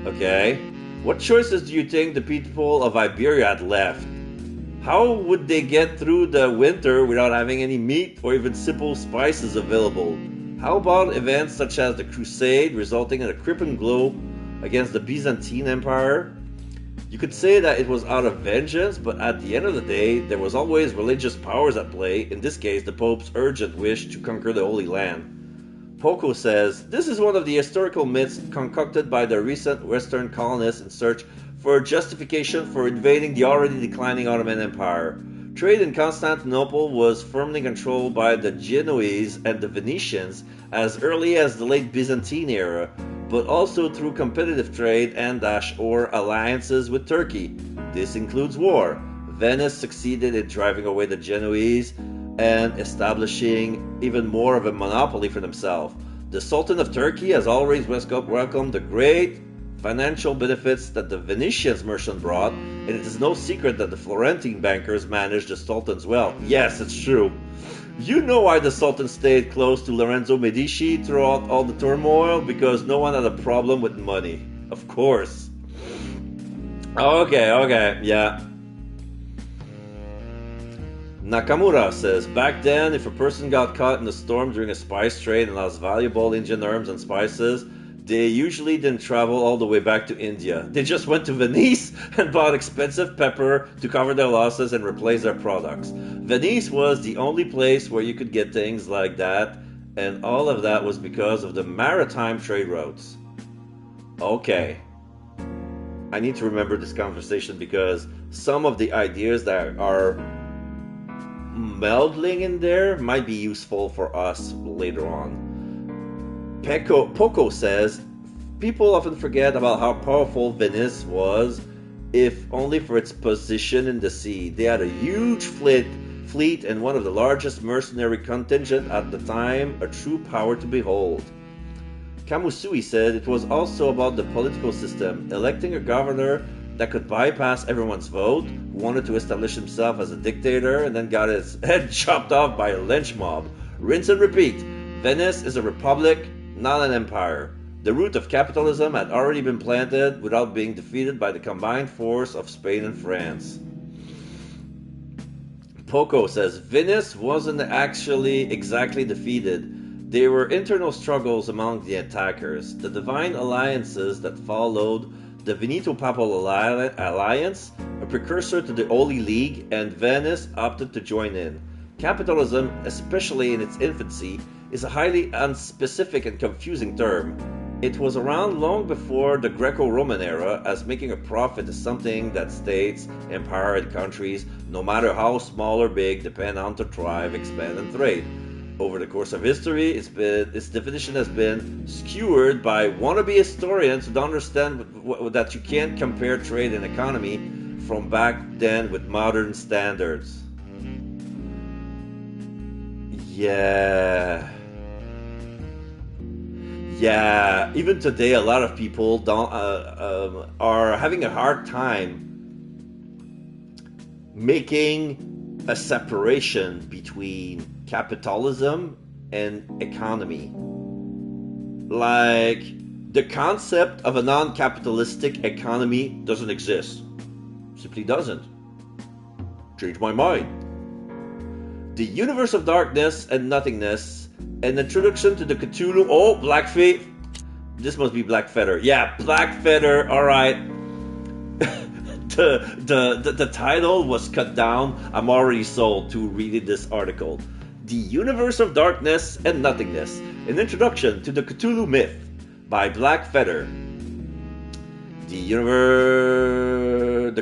Okay, what choices do you think the people of Iberia had left? How would they get through the winter without having any meat or even simple spices available? How about events such as the Crusade, resulting in a crippling blow against the Byzantine Empire? You could say that it was out of vengeance, but at the end of the day, there was always religious powers at play, in this case the Pope's urgent wish to conquer the Holy Land. Poco says, this is one of the historical myths concocted by the recent Western colonists in search for justification for invading the already declining Ottoman Empire. Trade in Constantinople was firmly controlled by the Genoese and the Venetians as early as the late Byzantine era, but also through competitive trade and/or alliances with Turkey. This includes war. Venice succeeded in driving away the Genoese and establishing even more of a monopoly for themselves. The Sultan of Turkey has always welcomed the great financial benefits that the Venetians merchant brought, and it is no secret that the Florentine bankers managed the Sultan's wealth. Yes, it's true. You know why the Sultan stayed close to Lorenzo Medici throughout all the turmoil? Because no one had a problem with money. Of course. Okay, yeah. Nakamura says, back then, if a person got caught in a storm during a spice trade and lost valuable Indian herbs and spices, they usually didn't travel all the way back to India. They just went to Venice and bought expensive pepper to cover their losses and replace their products. Venice was the only place where you could get things like that, and all of that was because of the maritime trade routes. Okay. I need to remember this conversation because some of the ideas that are melding in there might be useful for us later on. Poco says, people often forget about how powerful Venice was, if only for its position in the sea. They had a huge fleet and one of the largest mercenary contingent at the time, a true power to behold. Kamusui said it was also about the political system, electing a governor that could bypass everyone's vote, who wanted to establish himself as a dictator and then got his head chopped off by a lynch mob. Rinse and repeat. Venice is a republic, not an empire. The root of capitalism had already been planted without being defeated by the combined force of Spain and France. Poco says Venice wasn't actually exactly defeated. There were internal struggles among the attackers. The divine alliances that followed, the Veneto-Papal Alliance, a precursor to the Holy League, and Venice opted to join in. Capitalism, especially in its infancy, is a highly unspecific and confusing term. It was around long before the Greco-Roman era, as making a profit is something that states, empire, and countries, no matter how small or big, depend on to thrive, expand, and trade. Over the course of history, its definition has been skewered by wannabe historians who don't understand that you can't compare trade and economy from back then with modern standards. Yeah, even today a lot of people are having a hard time making a separation between capitalism and economy. Like, the concept of a non-capitalistic economy doesn't exist. Simply doesn't. Change my mind. The Universe of Darkness and Nothingness, an introduction to the Cthulhu. Oh, Blackfeet. This must be Blackfeather. Yeah, Blackfeather. All right. The title was cut down. I'm already sold to reading this article. The Universe of Darkness and Nothingness, an introduction to the Cthulhu myth by Blackfeather. The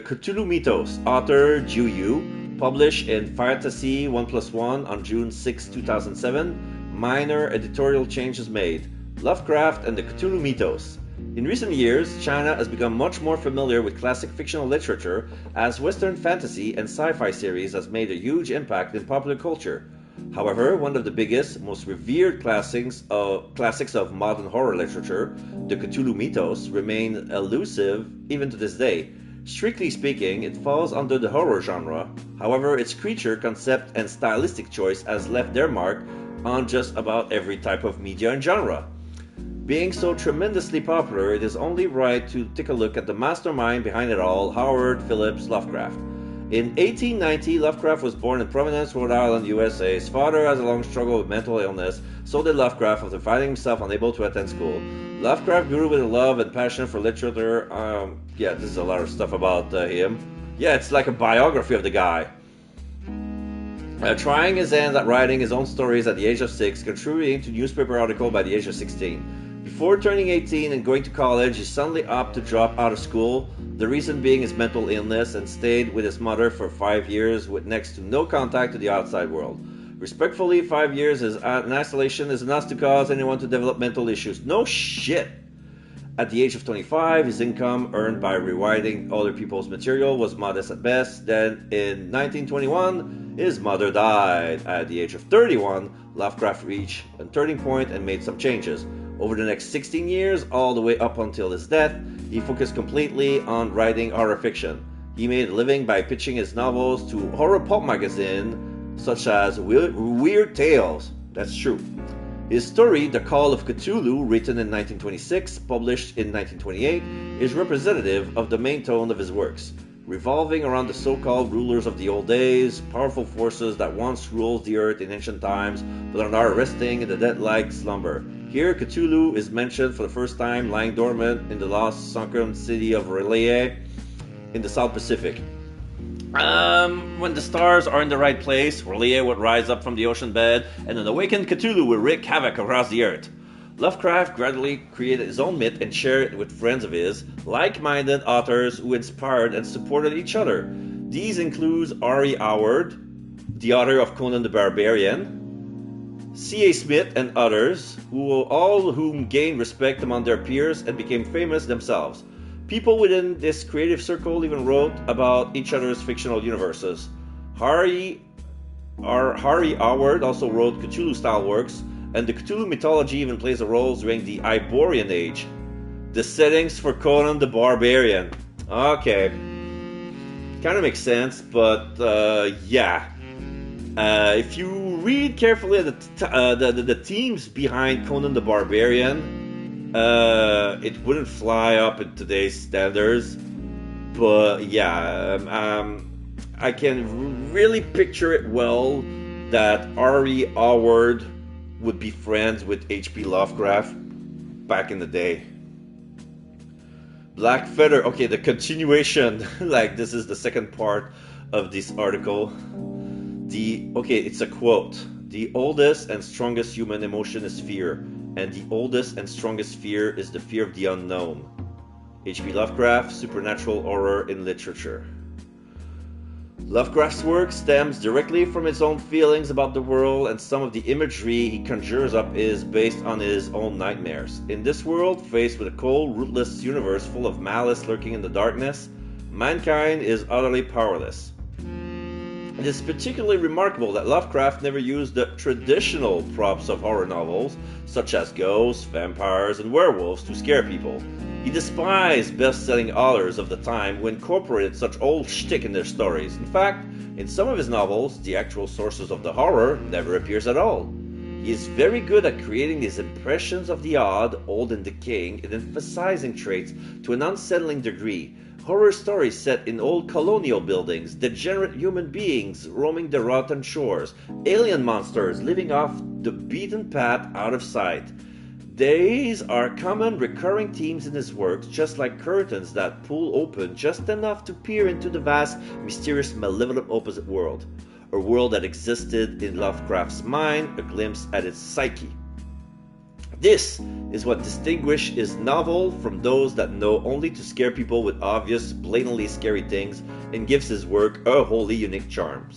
Cthulhu Mythos, author Ju Yu. Published in Fantasy 1+1 on June 6, 2007. Minor editorial changes made. Lovecraft and the Cthulhu Mythos. In recent years, China has become much more familiar with classic fictional literature, as Western fantasy and sci-fi series has made a huge impact in popular culture. However, one of the biggest, most revered classics of modern horror literature, the Cthulhu Mythos, remain elusive even to this day. Strictly speaking, it falls under the horror genre. However, its creature, concept, and stylistic choice has left their mark on just about every type of media and genre. Being so tremendously popular, it is only right to take a look at the mastermind behind it all, Howard Phillips Lovecraft. In 1890, Lovecraft was born in Providence, Rhode Island, USA. His father has a long struggle with mental illness, so did Lovecraft after finding himself unable to attend school. Lovecraft grew with a love and passion for literature. This is a lot of stuff about him. Yeah, it's like a biography of the guy. Trying his hand at writing his own stories at the age of 6, contributing to newspaper article by the age of 16. Before turning 18 and going to college, he suddenly opted to drop out of school, the reason being his mental illness, and stayed with his mother for 5 years with next to no contact to the outside world. Respectfully, 5 years in isolation is enough to cause anyone to develop mental issues. No shit! At the age of 25, his income earned by rewriting other people's material was modest at best. Then, in 1921, his mother died. At the age of 31, Lovecraft reached a turning point and made some changes. Over the next 16 years, all the way up until his death, he focused completely on writing horror fiction. He made a living by pitching his novels to horror pulp magazines such as Weird Tales. That's true. His story, The Call of Cthulhu, written in 1926, published in 1928, is representative of the main tone of his works. revolving around the so-called rulers of the old days, powerful forces that once ruled the earth in ancient times, but are now resting in the dead-like slumber. Here, Cthulhu is mentioned for the first time, lying dormant in the lost sunken city of R'lyeh in the South Pacific. When the stars are in the right place, R'lyeh would rise up from the ocean bed, and an awakened Cthulhu would wreak havoc across the earth. Lovecraft gradually created his own myth and shared it with friends of his, like-minded authors who inspired and supported each other. These include R.E. Howard, the author of Conan the Barbarian, C.A. Smith, and others, all whom gained respect among their peers and became famous themselves. People within this creative circle even wrote about each other's fictional universes. Harry Howard also wrote Cthulhu-style works, and the Cthulhu mythology even plays a role during the Iborian Age. The settings for Conan the Barbarian. Okay. Kind of makes sense, but yeah. If you read carefully the themes behind Conan the Barbarian, it wouldn't fly up in today's standards. But yeah, I can really picture it well that R.E. Howard would be friends with H.P. Lovecraft back in the day. Black Feather. Okay, the continuation. Like, this is the second part of this article. It's a quote. The oldest and strongest human emotion is fear, and the oldest and strongest fear is the fear of the unknown. H.P. Lovecraft, Supernatural Horror in Literature. Lovecraft's work stems directly from his own feelings about the world, and some of the imagery he conjures up is based on his own nightmares. In this world, faced with a cold, rootless universe full of malice lurking in the darkness, mankind is utterly powerless. It is particularly remarkable that Lovecraft never used the traditional props of horror novels, such as ghosts, vampires, and werewolves, to scare people. He despised best-selling authors of the time who incorporated such old shtick in their stories. In fact, in some of his novels, the actual sources of the horror never appears at all. He is very good at creating these impressions of the odd, old and decaying, and emphasizing traits to an unsettling degree. Horror stories set in old colonial buildings, degenerate human beings roaming the rotten shores, alien monsters living off the beaten path out of sight. These are common recurring themes in his works, just like curtains that pull open just enough to peer into the vast, mysterious, malevolent opposite world. A world that existed in Lovecraft's mind, a glimpse at its psyche. This is what distinguishes his novel from those that know only to scare people with obvious, blatantly scary things, and gives his work a wholly unique charm.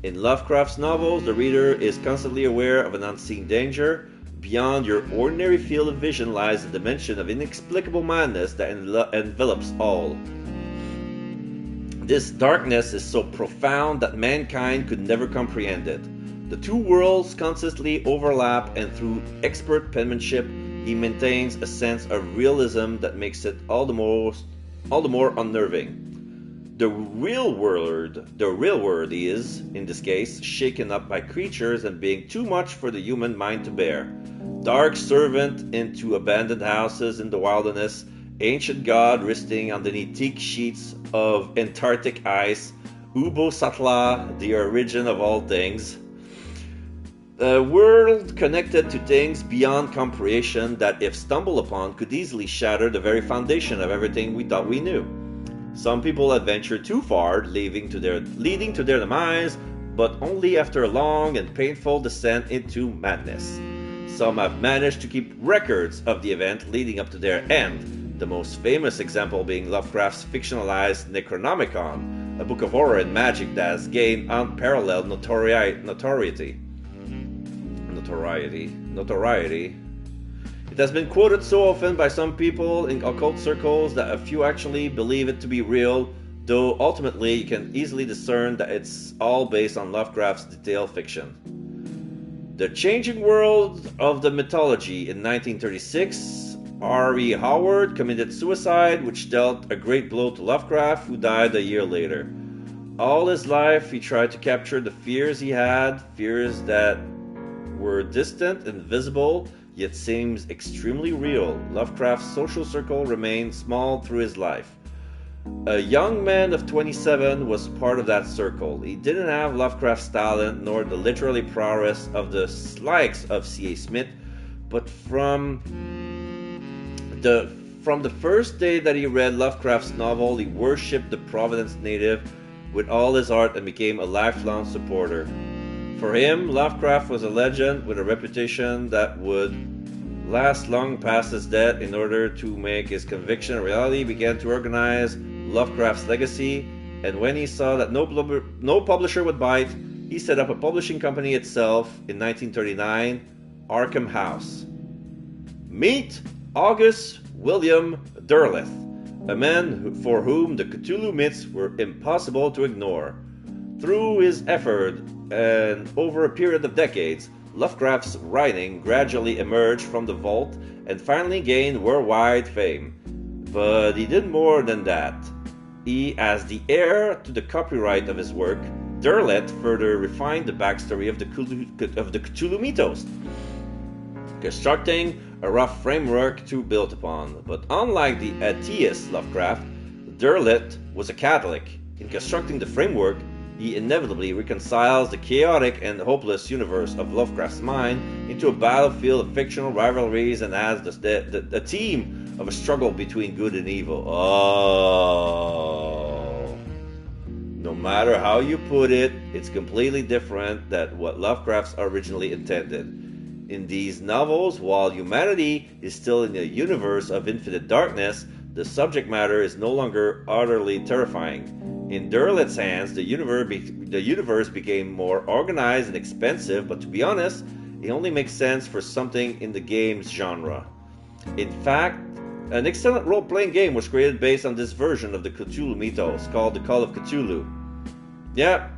In Lovecraft's novels, the reader is constantly aware of an unseen danger. Beyond your ordinary field of vision lies a dimension of inexplicable madness that envelops all. This darkness is so profound that mankind could never comprehend it. The two worlds constantly overlap, and through expert penmanship, he maintains a sense of realism that makes it all the more unnerving. The real world is, in this case, shaken up by creatures and being too much for the human mind to bear. Dark servant into abandoned houses in the wilderness, ancient god resting underneath thick sheets of Antarctic ice, Ubosatla, the origin of all things. A world connected to things beyond comprehension that, if stumbled upon, could easily shatter the very foundation of everything we thought we knew. Some people adventure too far, leading to their demise, but only after a long and painful descent into madness. Some have managed to keep records of the event leading up to their end, the most famous example being Lovecraft's fictionalized Necronomicon, a book of horror and magic that has gained unparalleled notoriety. It has been quoted so often by some people in occult circles that a few actually believe it to be real, though ultimately you can easily discern that it's all based on Lovecraft's detailed fiction. The Changing World of the Mythology. In 1936, R.E. Howard committed suicide, which dealt a great blow to Lovecraft, who died a year later. All his life he tried to capture the fears he had, fears that were distant and visible, yet seems extremely real. Lovecraft's social circle remained small through his life. A young man of 27 was part of that circle. He didn't have Lovecraft's talent nor the literary prowess of the likes of C.A. Smith, but from the first day that he read Lovecraft's novel, he worshipped the Providence native with all his heart and became a lifelong supporter. For him, Lovecraft was a legend with a reputation that would last long past his death. In order to make his conviction a reality, he began to organize Lovecraft's legacy, and when he saw that no publisher would bite, he set up a publishing company itself in 1939, Arkham House. Meet August William Derleth, a man for whom the Cthulhu myths were impossible to ignore. Through his effort and over a period of decades, Lovecraft's writing gradually emerged from the vault and finally gained worldwide fame. But he did more than that. He, as the heir to the copyright of his work, Derleth further refined the backstory of the Cthulhu mythos, constructing a rough framework to build upon. But unlike the atheist Lovecraft, Derleth was a Catholic. In constructing the framework, he inevitably reconciles the chaotic and hopeless universe of Lovecraft's mind into a battlefield of fictional rivalries and adds the theme of a struggle between good and evil. Oh. No matter how you put it, it's completely different than what Lovecraft originally intended. In these novels, while humanity is still in a universe of infinite darkness, the subject matter is no longer utterly terrifying. In Derleth's hands, the universe became more organized and expensive, but to be honest, it only makes sense for something in the game's genre. In fact, an excellent role-playing game was created based on this version of the Cthulhu mythos, called The Call of Cthulhu. Yeah.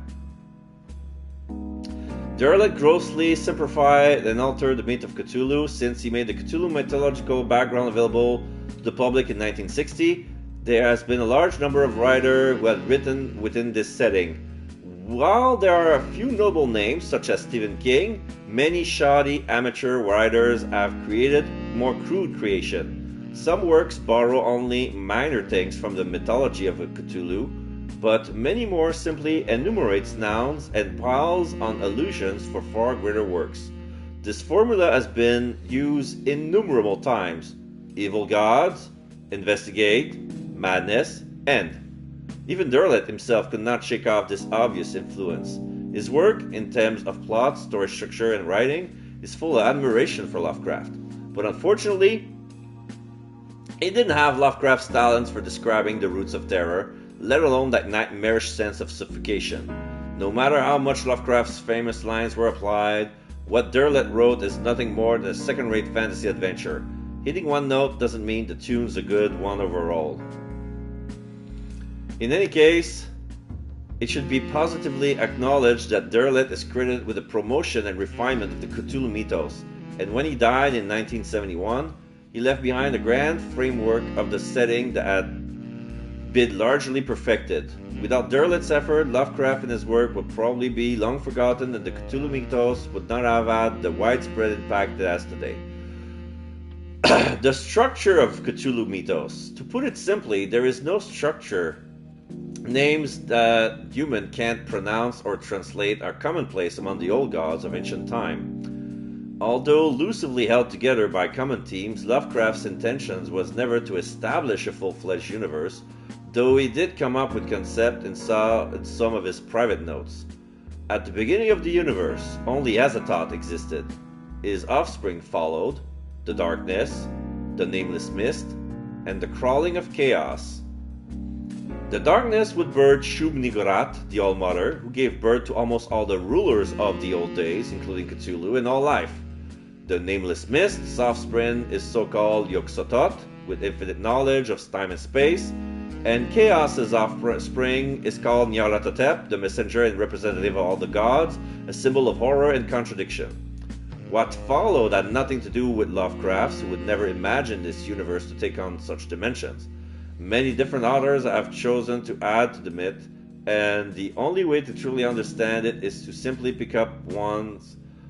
Derleth grossly simplified and altered the myth of Cthulhu. Since he made the Cthulhu mythological background available to the public in 1960, there has been a large number of writers who have written within this setting. While there are a few notable names, such as Stephen King, many shoddy amateur writers have created more crude creation. Some works borrow only minor things from the mythology of Cthulhu, but many more simply enumerates nouns and piles on allusions for far greater works. This formula has been used innumerable times. Evil gods, investigate, madness, end. Even Derleth himself could not shake off this obvious influence. His work, in terms of plot, story structure, and writing, is full of admiration for Lovecraft. But unfortunately, he didn't have Lovecraft's talents for describing the roots of terror, let alone that nightmarish sense of suffocation. No matter how much Lovecraft's famous lines were applied, what Derleth wrote is nothing more than a second-rate fantasy adventure. Hitting one note doesn't mean the tune's a good one overall. In any case, it should be positively acknowledged that Derleth is credited with the promotion and refinement of the Cthulhu mythos, and when he died in 1971, he left behind a grand framework of the setting that had been largely perfected. Without Derleth's effort, Lovecraft and his work would probably be long forgotten, and the Cthulhu mythos would not have had the widespread impact it has today. The structure of Cthulhu mythos. To put it simply, there is no structure. Names that human can't pronounce or translate are commonplace among the old gods of ancient time. Although loosely held together by common themes, Lovecraft's intentions was never to establish a full-fledged universe, though he did come up with concept in some of his private notes. At the beginning of the universe, only Azathoth existed. His offspring followed, the darkness, the nameless mist, and the crawling of chaos. The darkness would birth Shub-Niggurath, the All-Mother, who gave birth to almost all the rulers of the old days, including Cthulhu and all life. The nameless mist's offspring is so-called Yog-Sothoth, with infinite knowledge of time and space, and Chaos's offspring is called Nyarlathotep, the messenger and representative of all the gods, a symbol of horror and contradiction. What followed had nothing to do with Lovecraft, who would never imagine this universe to take on such dimensions. Many different authors have chosen to add to the myth, and the only way to truly understand it is to simply pick up one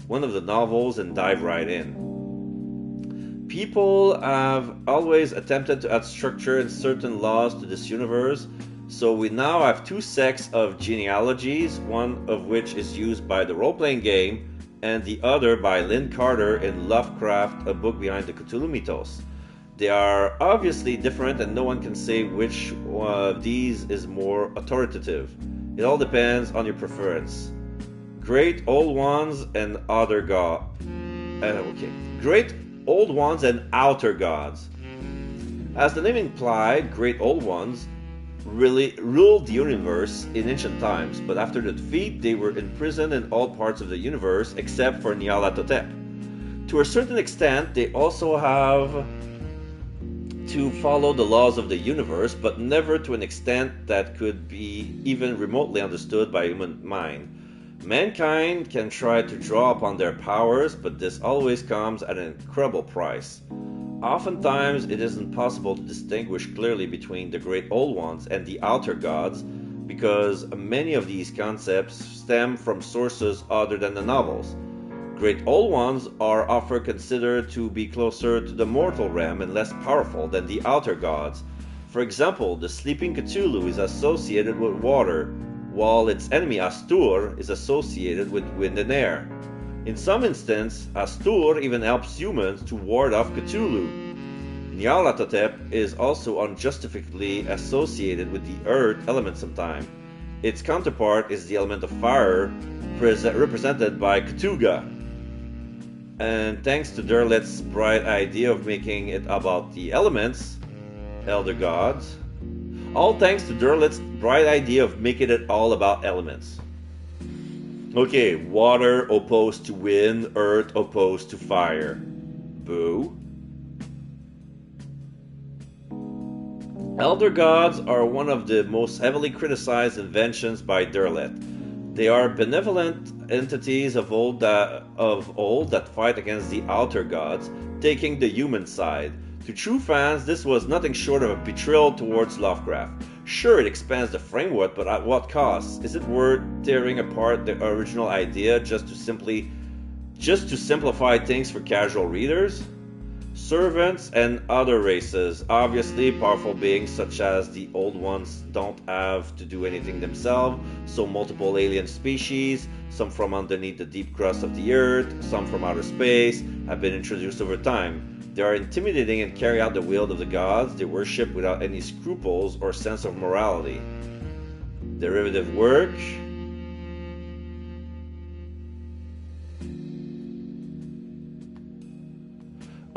of the novels and dive right in. People have always attempted to add structure and certain laws to this universe, so we now have two sects of genealogies, one of which is used by the role-playing game, and the other by Lynn Carter in Lovecraft, a book behind the Cthulhu mythos. They are obviously different, and no one can say which of these is more authoritative. It all depends on your preference. Great Old Ones and Other God. Great Old Ones and Outer Gods. As the name implied, Great Old Ones really ruled the universe in ancient times, but after the defeat, they were imprisoned in all parts of the universe except for Nyarlathotep. To a certain extent, they also have to follow the laws of the universe, but never to an extent that could be even remotely understood by human mind. Mankind can try to draw upon their powers, but this always comes at an incredible price. Oftentimes, it isn't possible to distinguish clearly between the Great Old Ones and the Outer Gods, because many of these concepts stem from sources other than the novels. Great Old Ones are often considered to be closer to the mortal realm and less powerful than the Outer Gods. For example, the sleeping Cthulhu is associated with water, while its enemy Astur is associated with wind and air. In some instances, Astur even helps humans to ward off Cthulhu. Nyarlathotep is also unjustifiably associated with the earth element sometimes. Its counterpart is the element of fire, represented by Cthulhu. And thanks to Derlet's bright idea of making it about the elements, elder gods, all thanks to Derlet's bright idea of making it all about elements. Okay, water opposed to wind, earth opposed to fire. Boo. Elder gods are one of the most heavily criticized inventions by Derlet. They are benevolent entities of old that fight against the outer gods, taking the human side. To true fans, this was nothing short of a betrayal towards Lovecraft. Sure, it expands the framework, but at what cost? Is it worth tearing apart the original idea just to simplify things for casual readers? Servants and other races, obviously powerful beings such as the Old Ones, don't have to do anything themselves, so multiple alien species, some from underneath the deep crust of the earth, some from outer space, have been introduced over time. They are intimidating and carry out the will of the gods they worship without any scruples or sense of morality. Derivative work.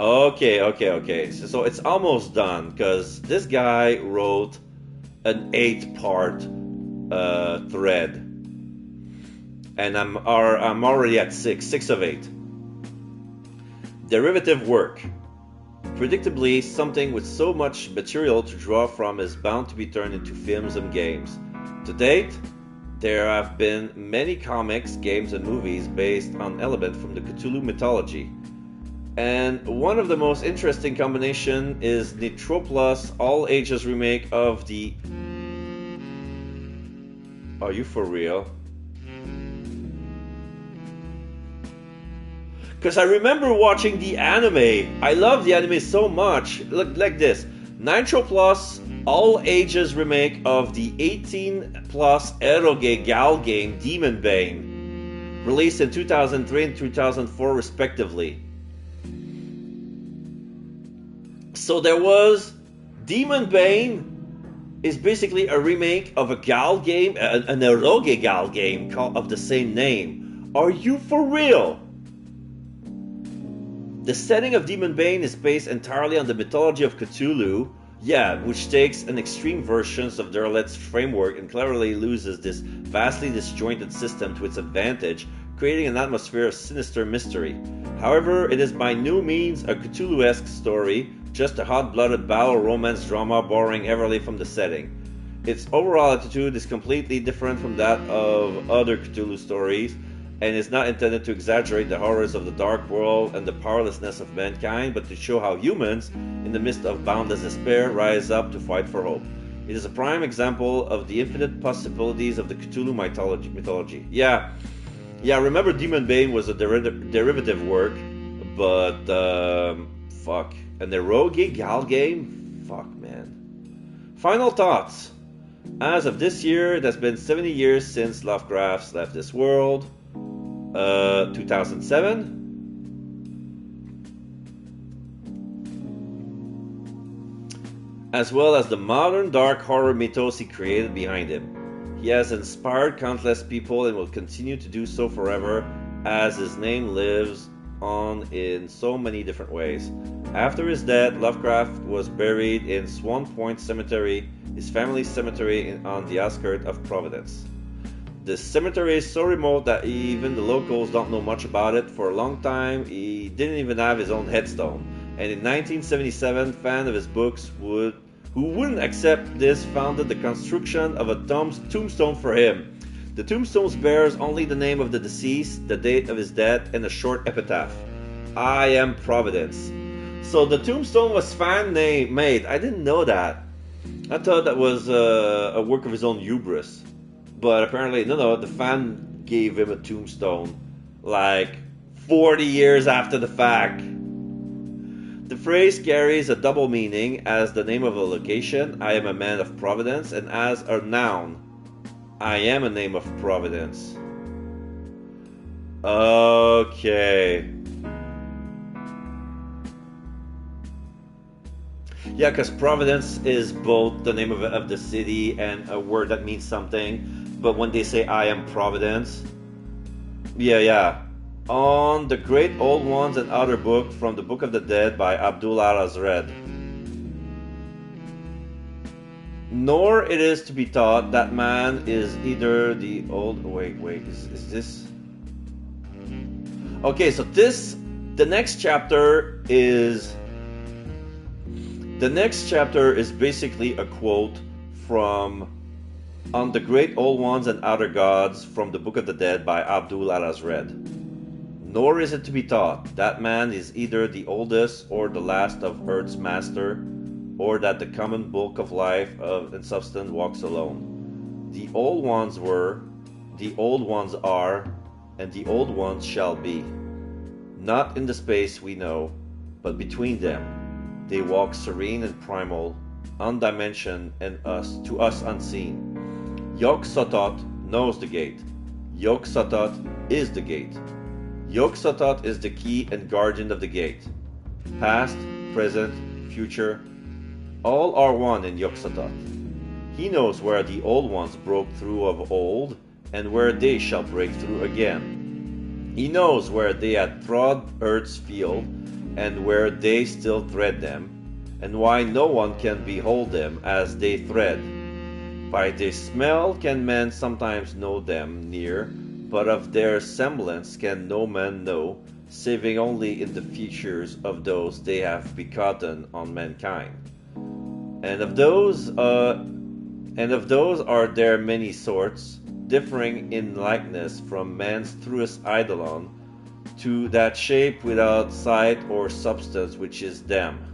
Okay. So it's almost done, because this guy wrote an 8-part thread, and I'm already at 6 of 8. Derivative work. Predictably, something with so much material to draw from is bound to be turned into films and games. To date, there have been many comics, games, and movies based on elements from the Cthulhu mythology. And one of the most interesting combination is Nitroplus All Ages remake of the... Are you for real? Because I remember watching the anime. I love the anime so much. Look like this. Nitroplus All Ages remake of the 18+ eroge gal game Demon Bane, released in 2003 and 2004 respectively. So there was Demon Bane is basically a remake of a gal game, an eroge gal game of the same name. Are you for real? The setting of Demon Bane is based entirely on the mythology of Cthulhu, which takes an extreme versions of Derlet's framework and cleverly uses this vastly disjointed system to its advantage, creating an atmosphere of sinister mystery. However, it is by no means a Cthulhu-esque story, just a hot-blooded battle romance drama borrowing heavily from the setting. Its overall attitude is completely different from that of other Cthulhu stories, and is not intended to exaggerate the horrors of the dark world and the powerlessness of mankind, but to show how humans, in the midst of boundless despair, rise up to fight for hope. It is a prime example of the infinite possibilities of the Cthulhu mythology. Yeah, remember Demon Bane was a derivative work, but Fuck. An eroge gal game? Fuck, man. Final thoughts. As of this year, it has been 70 years since Lovecraft left this world. 2007. As well as the modern dark horror mythos he created behind him. He has inspired countless people and will continue to do so forever, as his name lives on in so many different ways. After his death, Lovecraft was buried in Swan Point Cemetery, his family's cemetery on the outskirts of Providence. The cemetery is so remote that even the locals don't know much about it. For a long time, he didn't even have his own headstone. And in 1977, fans of his books who wouldn't accept this founded the construction of a tombstone for him. The tombstone bears only the name of the deceased, the date of his death, and a short epitaph. I am Providence. So the tombstone was fan-made. I didn't know that. I thought that was a work of his own hubris. But apparently, no, the fan gave him a tombstone like 40 years after the fact. The phrase carries a double meaning as the name of a location, I am a man of Providence, and as a noun, I am a name of Providence. Okay. Yeah, because Providence is both the name of the city and a word that means something. But when they say I am Providence, yeah. On the Great Old Ones and Other Book from the Book of the Dead by Abdul al-Azred. Nor it is to be thought that man is either the old... Wait, is this... Okay, so the next chapter is... The next chapter is basically a quote from On the Great Old Ones and Other Gods from the Book of the Dead by Abdul al-Azred. Nor is it to be thought that man is either the oldest or the last of Earth's master, or that the common bulk of life and substance walks alone. The old ones were, the old ones are, and the old ones shall be. Not in the space we know, but between them. They walk serene and primal, undimensioned and to us unseen. Yog-Sothoth knows the gate. Yog-Sothoth is the gate. Yog-Sothoth is the key and guardian of the gate. Past, present, future, all are one in Yog-Sothoth. He knows where the old ones broke through of old, and where they shall break through again. He knows where they had trod earth's field, and where they still thread them, and why no one can behold them as they thread. By their smell can men sometimes know them near, but of their semblance can no man know, saving only in the features of those they have begotten on mankind. And of those are there many sorts, differing in likeness from man's truest eidolon to that shape without sight or substance which is them.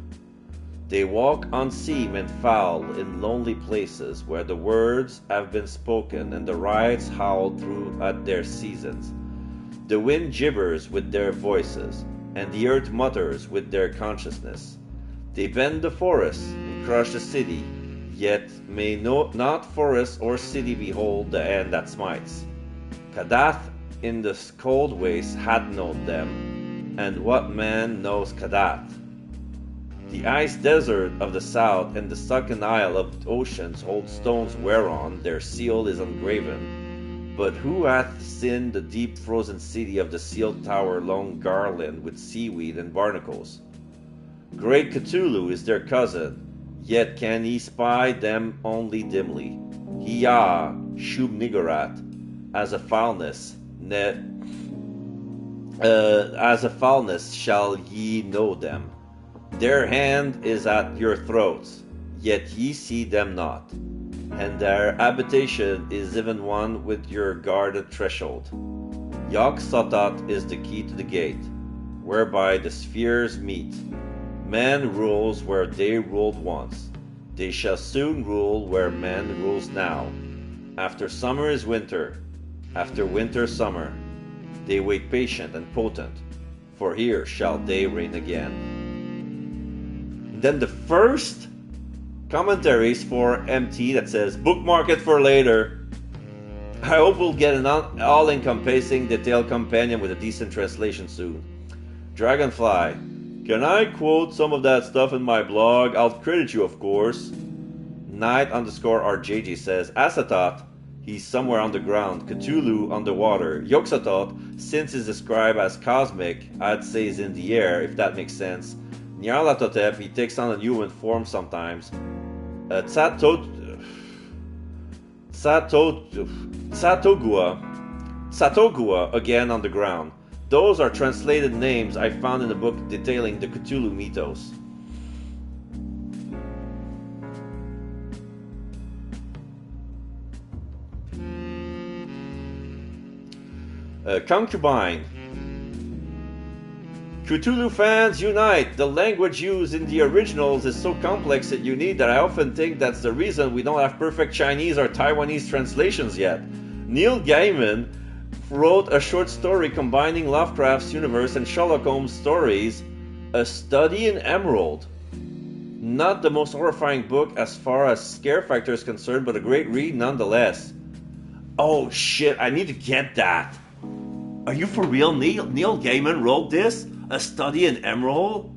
They walk unseen and foul in lonely places where the words have been spoken and the riots howl through at their seasons. The wind gibbers with their voices, and the earth mutters with their consciousness. They bend the forest and crush the city, yet may not forest or city behold the end that smites. Kadath in the cold waste hath known them, and what man knows Kadath? The ice desert of the south and the sunken isle of oceans hold stones whereon their seal is engraven. But who hath seen the deep frozen city of the sealed tower long garlanded with seaweed and barnacles? Great Cthulhu is their cousin, yet can he spy them only dimly. Hiya, Shub-Niggurath, as a foulness shall ye know them. Their hand is at your throats, yet ye see them not, and their habitation is even one with your guarded threshold. Yog-Sothoth is the key to the gate, whereby the spheres meet. Man rules where they ruled once. They shall soon rule where man rules now. After summer is winter, after winter summer. They wait patient and potent, for here shall they reign again. then the first commentaries for MT that says bookmark it for later. I hope we'll get an all-encompassing detailed companion with a decent translation soon. Dragonfly, can I quote some of that stuff in my blog? I'll credit you, of course. Knight_RJJ says, Asatot, he's somewhere underground. Cthulhu, underwater. Yoxatot, since he's described as cosmic, I'd say he's in the air, if that makes sense. Nyarlathotep, he takes on a human form sometimes. Satogua, again on the ground. Those are translated names I found in the book detailing the Cthulhu mythos. Concubine. Cthulhu fans unite! The language used in the originals is so complex and unique that I often think that's the reason we don't have perfect Chinese or Taiwanese translations yet. Neil Gaiman wrote a short story combining Lovecraft's universe and Sherlock Holmes stories, A Study in Emerald. Not the most horrifying book as far as scare factor is concerned, but a great read nonetheless. Oh shit, I need to get that. Are you for real? Neil Gaiman wrote this? A Study in Emerald?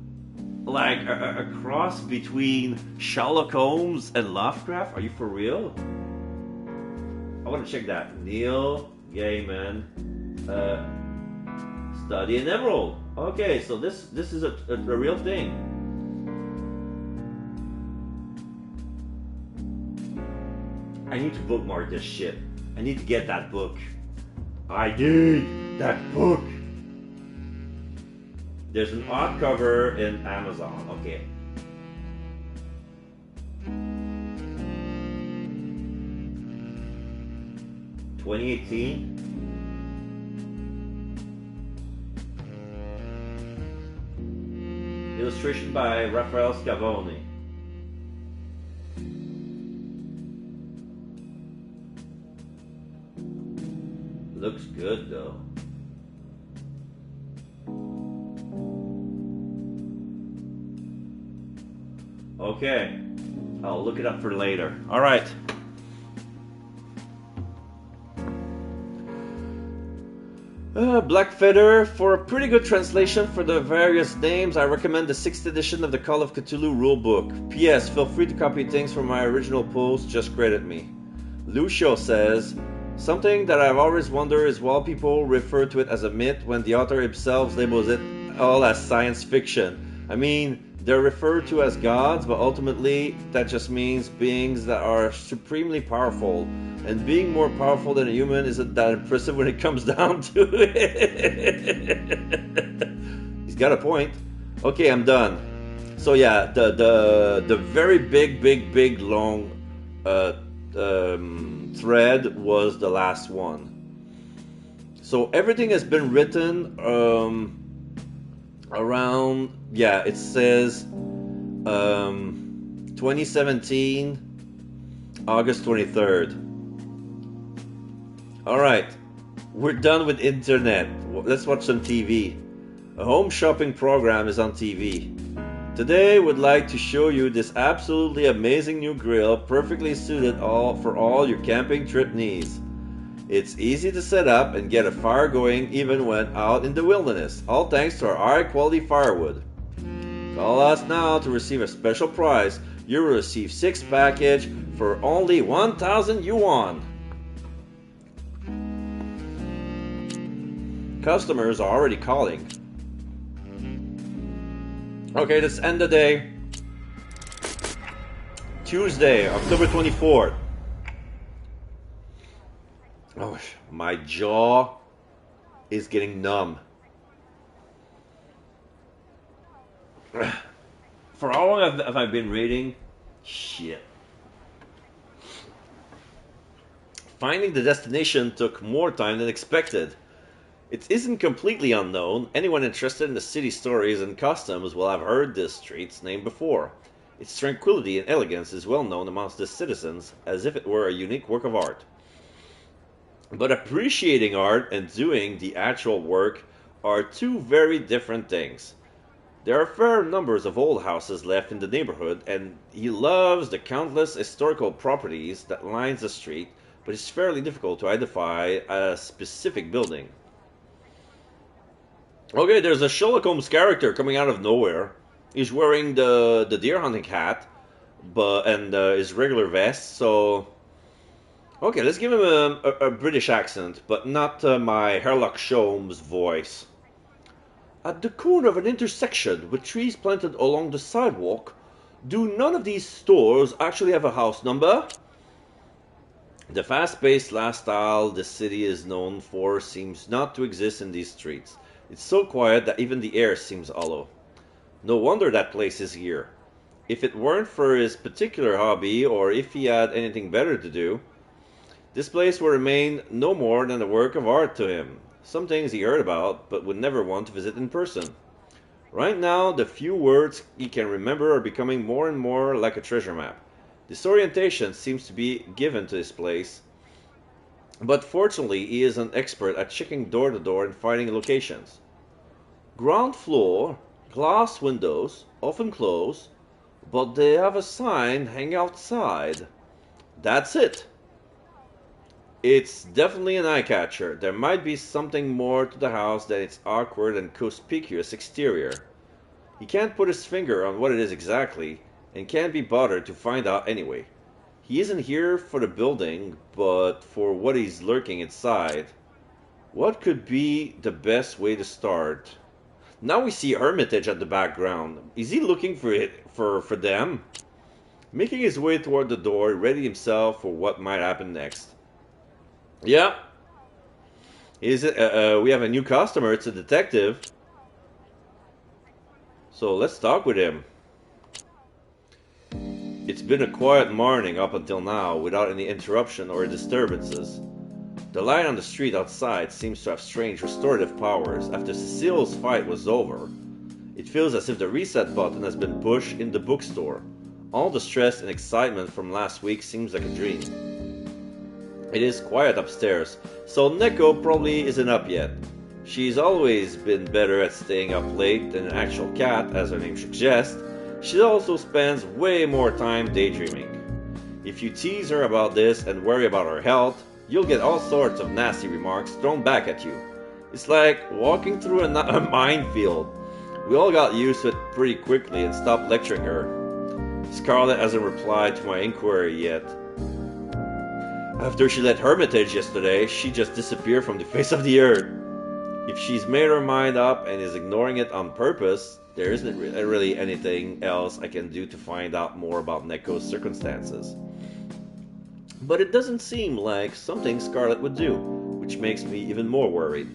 Like a cross between Sherlock Holmes and Lovecraft? Are you for real? I want to check that. Neil Gaiman, Study in Emerald. Okay, so this is a real thing. I need to bookmark this shit. I need to get that book. I need that book. There's an odd cover in Amazon. Okay. (2018) illustration by Raphael Scavone. Looks good though. Okay, I'll look it up for later. All right. Blackfeather, for a pretty good translation for the various names, I recommend the 6th edition of the Call of Cthulhu rulebook. P.S. Feel free to copy things from my original post, just credit me. Lucio says, something that I've always wondered is why people refer to it as a myth when the author himself labels it all as science fiction. I mean, they're referred to as gods, but ultimately that just means beings that are supremely powerful. And being more powerful than a human isn't that impressive when it comes down to it. He's got a point. Okay, I'm done. So yeah, the very big long thread was the last one. So everything has been written around, yeah, it says 2017 August 23rd. Alright, we're done with internet. Let's watch some TV. A home shopping program is on TV. Today would like to show you this absolutely amazing new grill, perfectly suited for all your camping trip needs. It's easy to set up and get a fire going even when out in the wilderness, all thanks to our high quality firewood. Call us now to receive a special price. You will receive 6 package for only 1,000 yuan. Customers are already calling. Okay, let's end the day. Tuesday, October 24th. Oh, my jaw is getting numb. For how long have I been reading? Shit. Finding the destination took more time than expected. It isn't completely unknown. Anyone interested in the city stories and customs will have heard this street's name before. Its tranquility and elegance is well known amongst the citizens, as if it were a unique work of art. But appreciating art and doing the actual work are two very different things. There are fair numbers of old houses left in the neighborhood, and he loves the countless historical properties that lines the street, but it's fairly difficult to identify a specific building. Okay, there's a Sherlock Holmes character coming out of nowhere. He's wearing the deer hunting hat, and his regular vest. So, okay, let's give him a British accent, but not my Sherlock Holmes voice. At the corner of an intersection with trees planted along the sidewalk, do none of these stores actually have a house number? The fast-paced lifestyle the city is known for seems not to exist in these streets. It's so quiet that even the air seems hollow. No wonder that place is here. If it weren't for his particular hobby, or if he had anything better to do, this place would remain no more than a work of art to him. Some things he heard about, but would never want to visit in person. Right now, the few words he can remember are becoming more and more like a treasure map. Disorientation seems to be given to this place, but fortunately he is an expert at checking door to door and finding locations. Ground floor, glass windows, often closed, but they have a sign hanging outside. That's it. It's definitely an eye-catcher. There might be something more to the house than its awkward and conspicuous exterior. He can't put his finger on what it is exactly, and can't be bothered to find out anyway. He isn't here for the building, but for what is lurking inside. What could be the best way to start? Now we see Hermitage at the background. Is he looking for them? Making his way toward the door, ready himself for what might happen next. Yeah. Is it? We have a new customer. It's a detective. So let's talk with him. It's been a quiet morning up until now, without any interruption or disturbances. The light on the street outside seems to have strange restorative powers. After Cecile's fight was over, it feels as if the reset button has been pushed in the bookstore. All the stress and excitement from last week seems like a dream. It is quiet upstairs, so Neko probably isn't up yet. She's always been better at staying up late than an actual cat, as her name suggests. She also spends way more time daydreaming. If you tease her about this and worry about her health, you'll get all sorts of nasty remarks thrown back at you. It's like walking through a minefield. We all got used to it pretty quickly and stopped lecturing her. Scarlett hasn't replied to my inquiry yet. After she left Hermitage yesterday, she just disappeared from the face of the earth. If she's made her mind up and is ignoring it on purpose, there isn't really anything else I can do to find out more about Neko's circumstances. But it doesn't seem like something Scarlett would do, which makes me even more worried.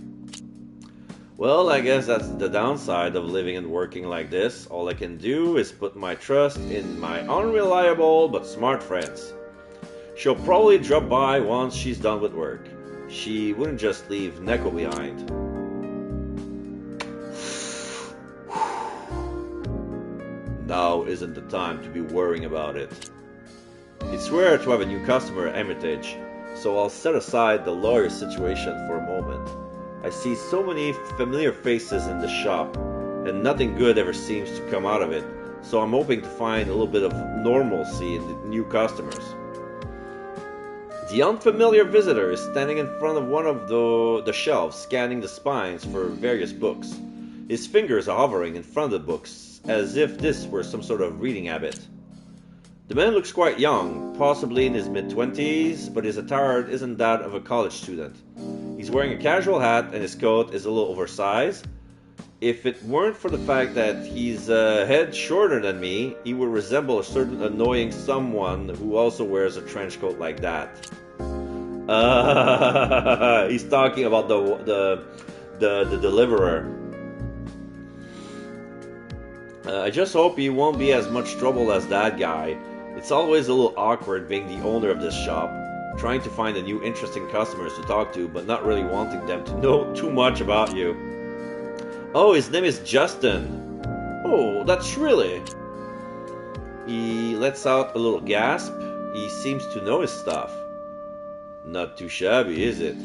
Well, I guess that's the downside of living and working like this. All I can do is put my trust in my unreliable but smart friends. She'll probably drop by once she's done with work. She wouldn't just leave Neko behind. Now isn't the time to be worrying about it. It's rare to have a new customer at HERMITAGE, so I'll set aside the lawyer situation for a moment. I see so many familiar faces in the shop, and nothing good ever seems to come out of it, so I'm hoping to find a little bit of normalcy in the new customers. The unfamiliar visitor is standing in front of one of the shelves, scanning the spines for various books. His fingers are hovering in front of the books, as if this were some sort of reading habit. The man looks quite young, possibly in his mid-20s, but his attire isn't that of a college student. He's wearing a casual hat and his coat is a little oversized. If it weren't for the fact that he's a head shorter than me, he would resemble a certain annoying someone who also wears a trench coat like that. He's talking about the deliverer. I just hope he won't be as much trouble as that guy. It's always a little awkward being the owner of this shop, trying to find a new interesting customers to talk to, but not really wanting them to know too much about you. Oh, his name is Justin. Oh, that's really... He lets out a little gasp. He seems to know his stuff. Not too shabby, is it?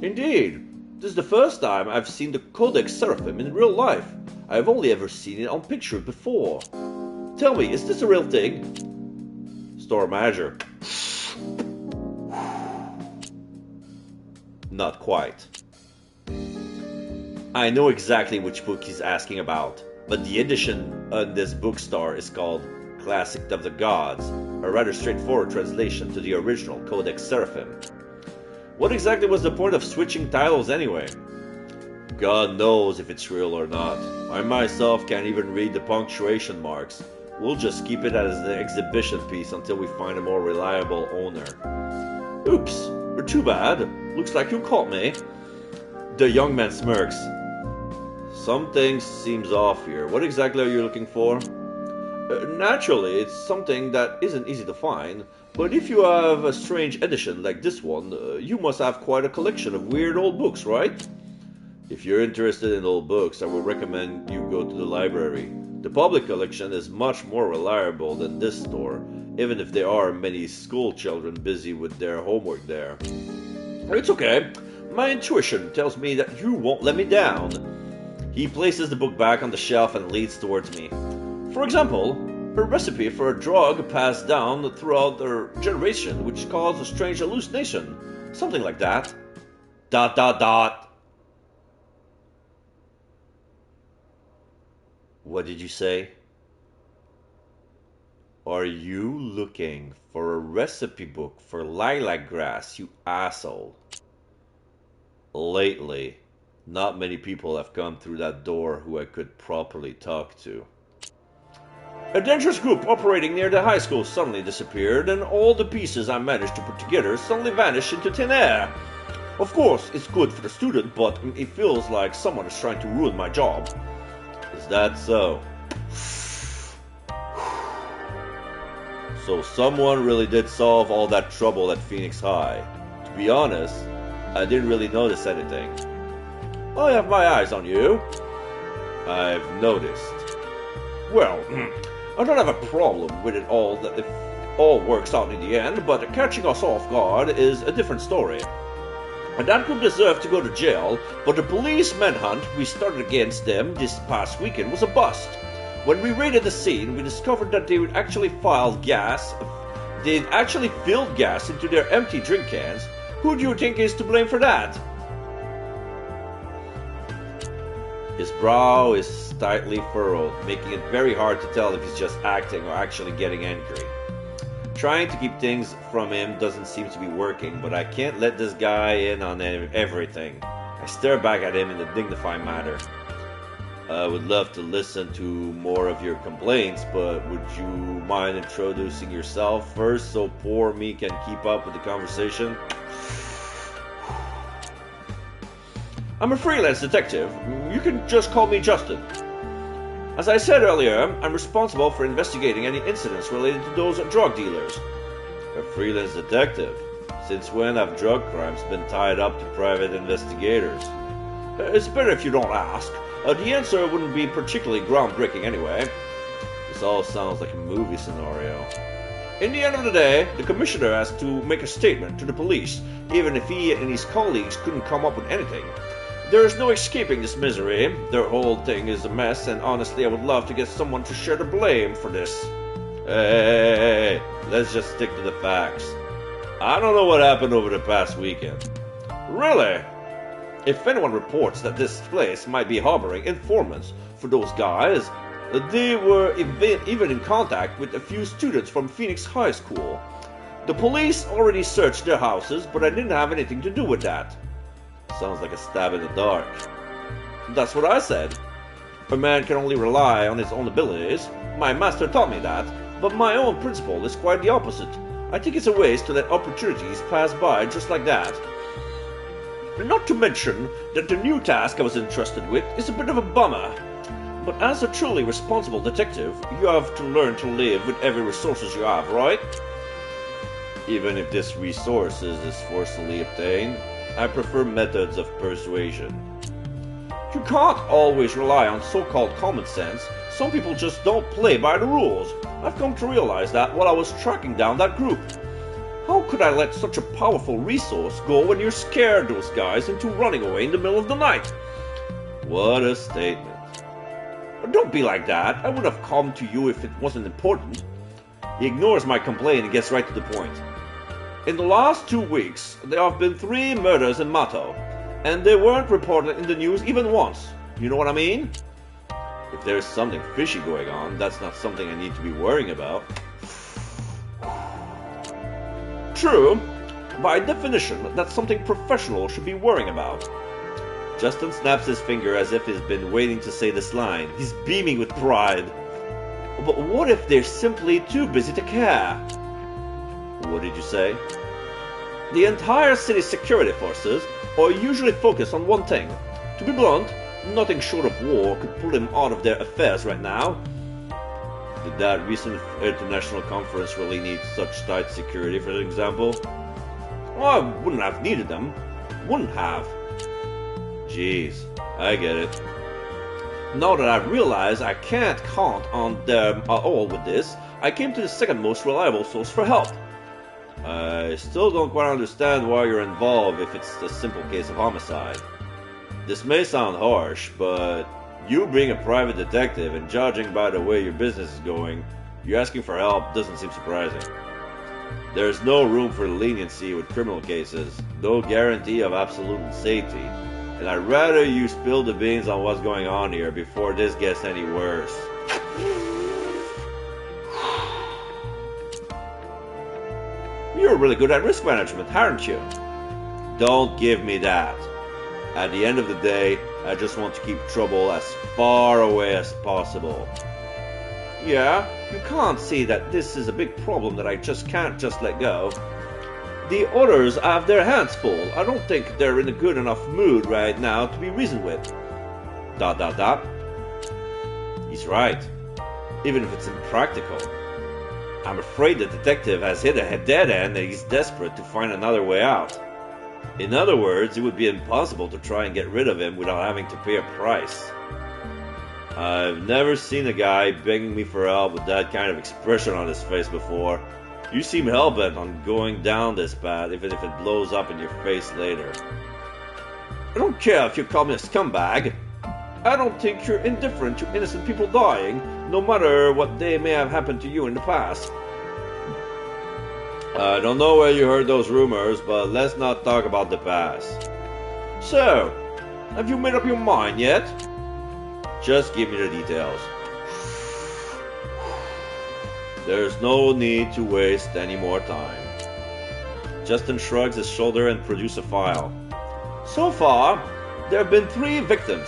Indeed. This is the first time I've seen the Codex Seraphim in real life. I've only ever seen it on picture before. Tell me, is this a real thing? Store manager. Not quite. I know exactly which book he's asking about, but the edition on this bookstore is called Classic of the Gods, a rather straightforward translation to the original Codex Seraphim. What exactly was the point of switching titles anyway? God knows if it's real or not. I myself can't even read the punctuation marks. We'll just keep it as an exhibition piece until we find a more reliable owner. Oops, you're too bad. Looks like you caught me. The young man smirks. Something seems off here. What exactly are you looking for? Naturally, it's something that isn't easy to find, but if you have a strange edition like this one, you must have quite a collection of weird old books, right? If you're interested in old books, I would recommend you go to the library. The public collection is much more reliable than this store, even if there are many school children busy with their homework there. It's okay. My intuition tells me that you won't let me down. He places the book back on the shelf and leads towards me. For example, a recipe for a drug passed down throughout their generation which caused a strange hallucination. Something like that. ... What did you say? Are you looking for a recipe book for lilac grass, you asshole? Lately, not many people have come through that door who I could properly talk to. A dangerous group operating near the high school suddenly disappeared, and all the pieces I managed to put together suddenly vanished into thin air. Of course, it's good for the student, but it feels like someone is trying to ruin my job. Is that so? So someone really did solve all that trouble at Phoenix High. To be honest, I didn't really notice anything. I have my eyes on you. I've noticed. Well, I don't have a problem with it all that if all works out in the end, but catching us off guard is a different story. And that group deserved to go to jail, but the police manhunt we started against them this past weekend was a bust. When we raided the scene, we discovered that they'd actually filled gas into their empty drink cans. Who do you think is to blame for that? His brow is tightly furrowed, making it very hard to tell if he's just acting or actually getting angry. Trying to keep things from him doesn't seem to be working, but I can't let this guy in on everything. I stare back at him in a dignified manner. I would love to listen to more of your complaints, but would you mind introducing yourself first so poor me can keep up with the conversation? I'm a freelance detective. You can just call me Justin. As I said earlier, I'm responsible for investigating any incidents related to those drug dealers. A freelance detective? Since when have drug crimes been tied up to private investigators? It's better if you don't ask. The answer wouldn't be particularly groundbreaking anyway. This all sounds like a movie scenario. In the end of the day, the commissioner has to make a statement to the police, even if he and his colleagues couldn't come up with anything. There is no escaping this misery. Their whole thing is a mess, and honestly, I would love to get someone to share the blame for this. Hey, let's just stick to the facts. I don't know what happened over the past weekend. Really? If anyone reports that this place might be harboring informants for those guys, they were even in contact with a few students from Phoenix High School. The police already searched their houses, but I didn't have anything to do with that. Sounds like a stab in the dark. That's what I said. A man can only rely on his own abilities. My master taught me that, but my own principle is quite the opposite. I think it's a waste to let opportunities pass by just like that. Not to mention that the new task I was entrusted with is a bit of a bummer. But as a truly responsible detective, you have to learn to live with every resources you have, right? Even if this resources is forcibly obtained, I prefer methods of persuasion. You can't always rely on so-called common sense. Some people just don't play by the rules. I've come to realize that while I was tracking down that group. How could I let such a powerful resource go when you scared those guys into running away in the middle of the night? What a statement. Don't be like that. I would have come to you if it wasn't important. He ignores my complaint and gets right to the point. In the last 2 weeks, there have been 3 murders in Mato, and they weren't reported in the news even once. You know what I mean? If there's something fishy going on, that's not something I need to be worrying about. True. By definition, that's something professionals should be worrying about. Justin snaps his finger as if he's been waiting to say this line. He's beaming with pride. But what if they're simply too busy to care? What did you say? The entire city's security forces are usually focused on one thing. To be blunt, nothing short of war could pull them out of their affairs right now. Did that recent international conference really need such tight security, for example? Well, I wouldn't have needed them. Wouldn't have. Jeez, I get it. Now that I've realized I can't count on them at all with this, I came to the second most reliable source for help. I still don't quite understand why you're involved if it's a simple case of homicide. This may sound harsh, but you being a private detective and judging by the way your business is going, you asking for help doesn't seem surprising. There's no room for leniency with criminal cases, no guarantee of absolute safety, and I'd rather you spill the beans on what's going on here before this gets any worse. You're really good at risk management, aren't you? Don't give me that. At the end of the day, I just want to keep trouble as far away as possible. Yeah, you can't see that this is a big problem that I can't just let go. The others have their hands full. I don't think they're in a good enough mood right now to be reasoned with. ... He's right. Even if it's impractical. I'm afraid the detective has hit a dead end and he's desperate to find another way out. In other words, it would be impossible to try and get rid of him without having to pay a price. I've never seen a guy begging me for help with that kind of expression on his face before. You seem hellbent on going down this path, even if it blows up in your face later. I don't care if you call me a scumbag. I don't think you're indifferent to innocent people dying, no matter what they may have happened to you in the past. I don't know where you heard those rumors, but let's not talk about the past. So, have you made up your mind yet? Just give me the details. There's no need to waste any more time. Justin shrugs his shoulder and produces a file. So far, there have been 3 victims.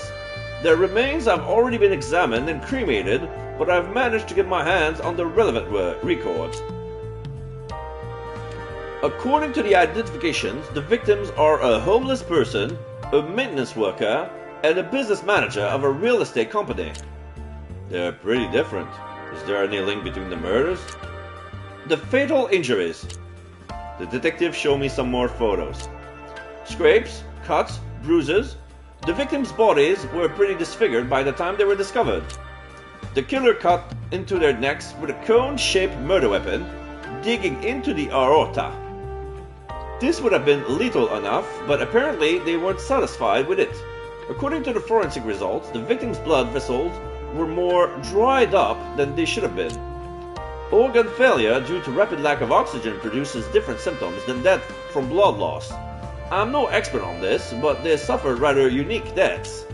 Their remains have already been examined and cremated, but I've managed to get my hands on the relevant records. According to the identifications, the victims are a homeless person, a maintenance worker, and a business manager of a real estate company. They're pretty different. Is there any link between the murders? The fatal injuries. The detective showed me some more photos. Scrapes, cuts, bruises. The victims' bodies were pretty disfigured by the time they were discovered. The killer cut into their necks with a cone-shaped murder weapon, digging into the aorta. This would have been lethal enough, but apparently they weren't satisfied with it. According to the forensic results, the victim's blood vessels were more dried up than they should have been. Organ failure due to rapid lack of oxygen produces different symptoms than death from blood loss. I'm no expert on this, but they suffered rather unique deaths.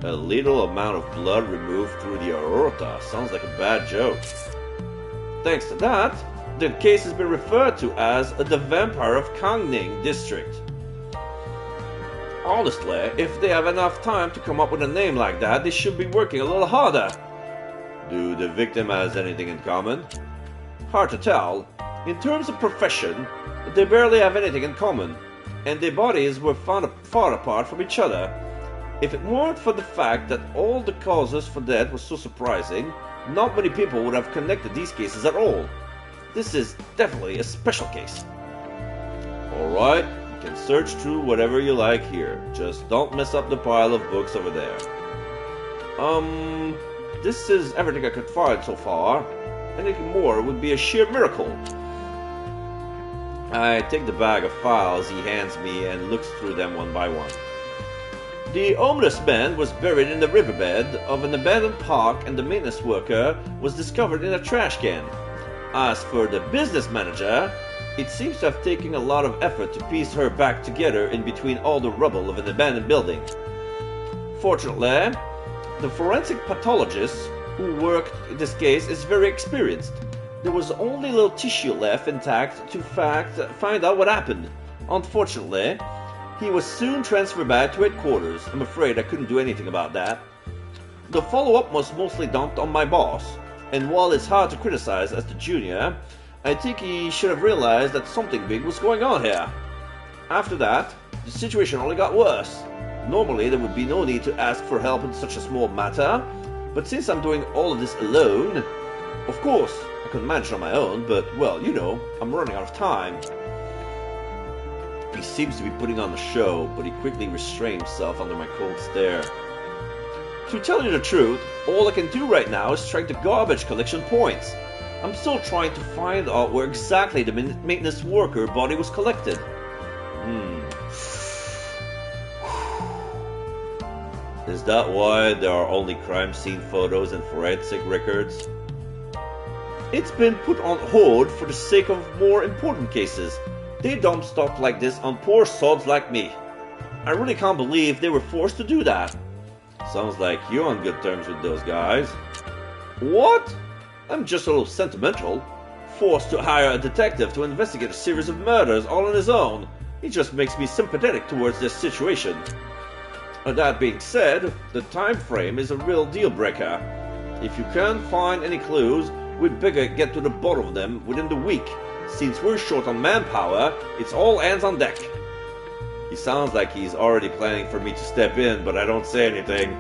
A little amount of blood removed through the aorta sounds like a bad joke. Thanks to that, the case has been referred to as the Vampire of Kangning District. Honestly, if they have enough time to come up with a name like that, they should be working a little harder. Do the victim has anything in common? Hard to tell. In terms of profession, they barely have anything in common, and their bodies were found far apart from each other. If it weren't for the fact that all the causes for death were so surprising, not many people would have connected these cases at all. This is definitely a special case. Alright, you can search through whatever you like here. Just don't mess up the pile of books over there. This is everything I could find so far. Anything more would be a sheer miracle. I take the bag of files he hands me and looks through them one by one. The homeless man was buried in the riverbed of an abandoned park and the maintenance worker was discovered in a trash can. As for the business manager, it seems to have taken a lot of effort to piece her back together in between all the rubble of an abandoned building. Fortunately, the forensic pathologist who worked in this case is very experienced. There was only little tissue left intact to find out what happened. Unfortunately, he was soon transferred back to headquarters. I'm afraid I couldn't do anything about that. The follow-up was mostly dumped on my boss, and while it's hard to criticize as the junior, I think he should have realized that something big was going on here. After that, the situation only got worse. Normally there would be no need to ask for help in such a small matter, but since I'm doing all of this alone, of course, I could manage on my own, but, well, you know, I'm running out of time. He seems to be putting on a show, but he quickly restrained himself under my cold stare. To tell you the truth, all I can do right now is track the garbage collection points. I'm still trying to find out where exactly the maintenance worker body was collected. Is that why there are only crime scene photos and forensic records? It's been put on hold for the sake of more important cases. They dump stuff like this on poor sods like me. I really can't believe they were forced to do that. Sounds like you're on good terms with those guys. What? I'm just a little sentimental. Forced to hire a detective to investigate a series of murders all on his own. It just makes me sympathetic towards this situation. That being said, the time frame is a real deal breaker. If you can't find any clues, we'd better get to the bottom of them within the week. Since we're short on manpower, it's all hands on deck. He sounds like he's already planning for me to step in, but I don't say anything.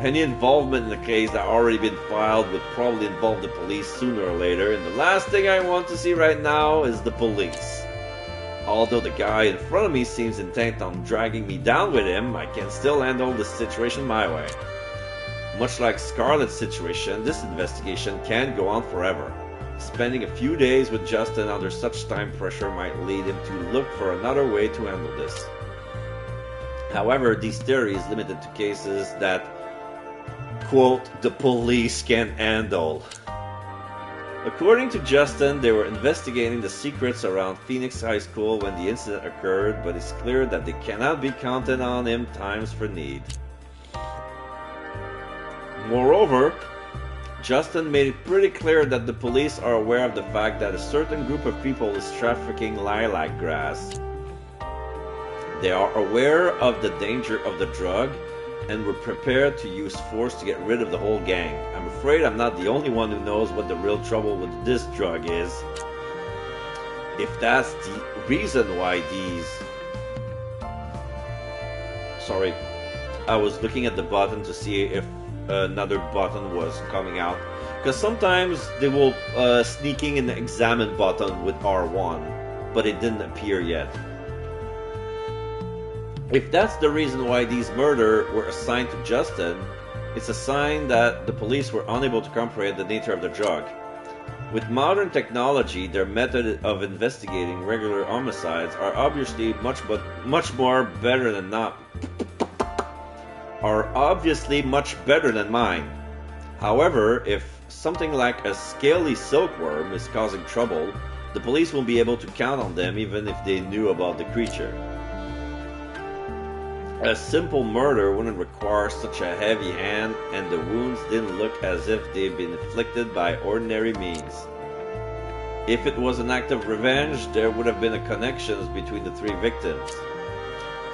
Any involvement in the case that already been filed would probably involve the police sooner or later, and the last thing I want to see right now is the police. Although the guy in front of me seems intent on dragging me down with him, I can still handle the situation my way. Much like Scarlett's situation, this investigation can't go on forever. Spending a few days with Justin under such time pressure might lead him to look for another way to handle this. However, this theory is limited to cases that, quote, the police can handle. According to Justin, they were investigating the secrets around Phoenix High School when the incident occurred, but it's clear that they cannot be counted on in times for need. Moreover, Justin made it pretty clear that the police are aware of the fact that a certain group of people is trafficking lilac grass. They are aware of the danger of the drug and were prepared to use force to get rid of the whole gang. I'm afraid I'm not the only one who knows what the real trouble with this drug is. If that's the reason why these... Sorry, I was looking at the button to see if another button was coming out, because sometimes they will sneaking in the examine button with R1, but it didn't appear yet. If that's the reason why these murders were assigned to Justin, it's a sign that the police were unable to comprehend the nature of the drug. With modern technology, their method of investigating regular homicides are obviously much better than mine. However, if something like a scaly silkworm is causing trouble, the police won't be able to count on them even if they knew about the creature. A simple murder wouldn't require such a heavy hand, and the wounds didn't look as if they'd been inflicted by ordinary means. If it was an act of revenge, there would have been a connection between the three victims.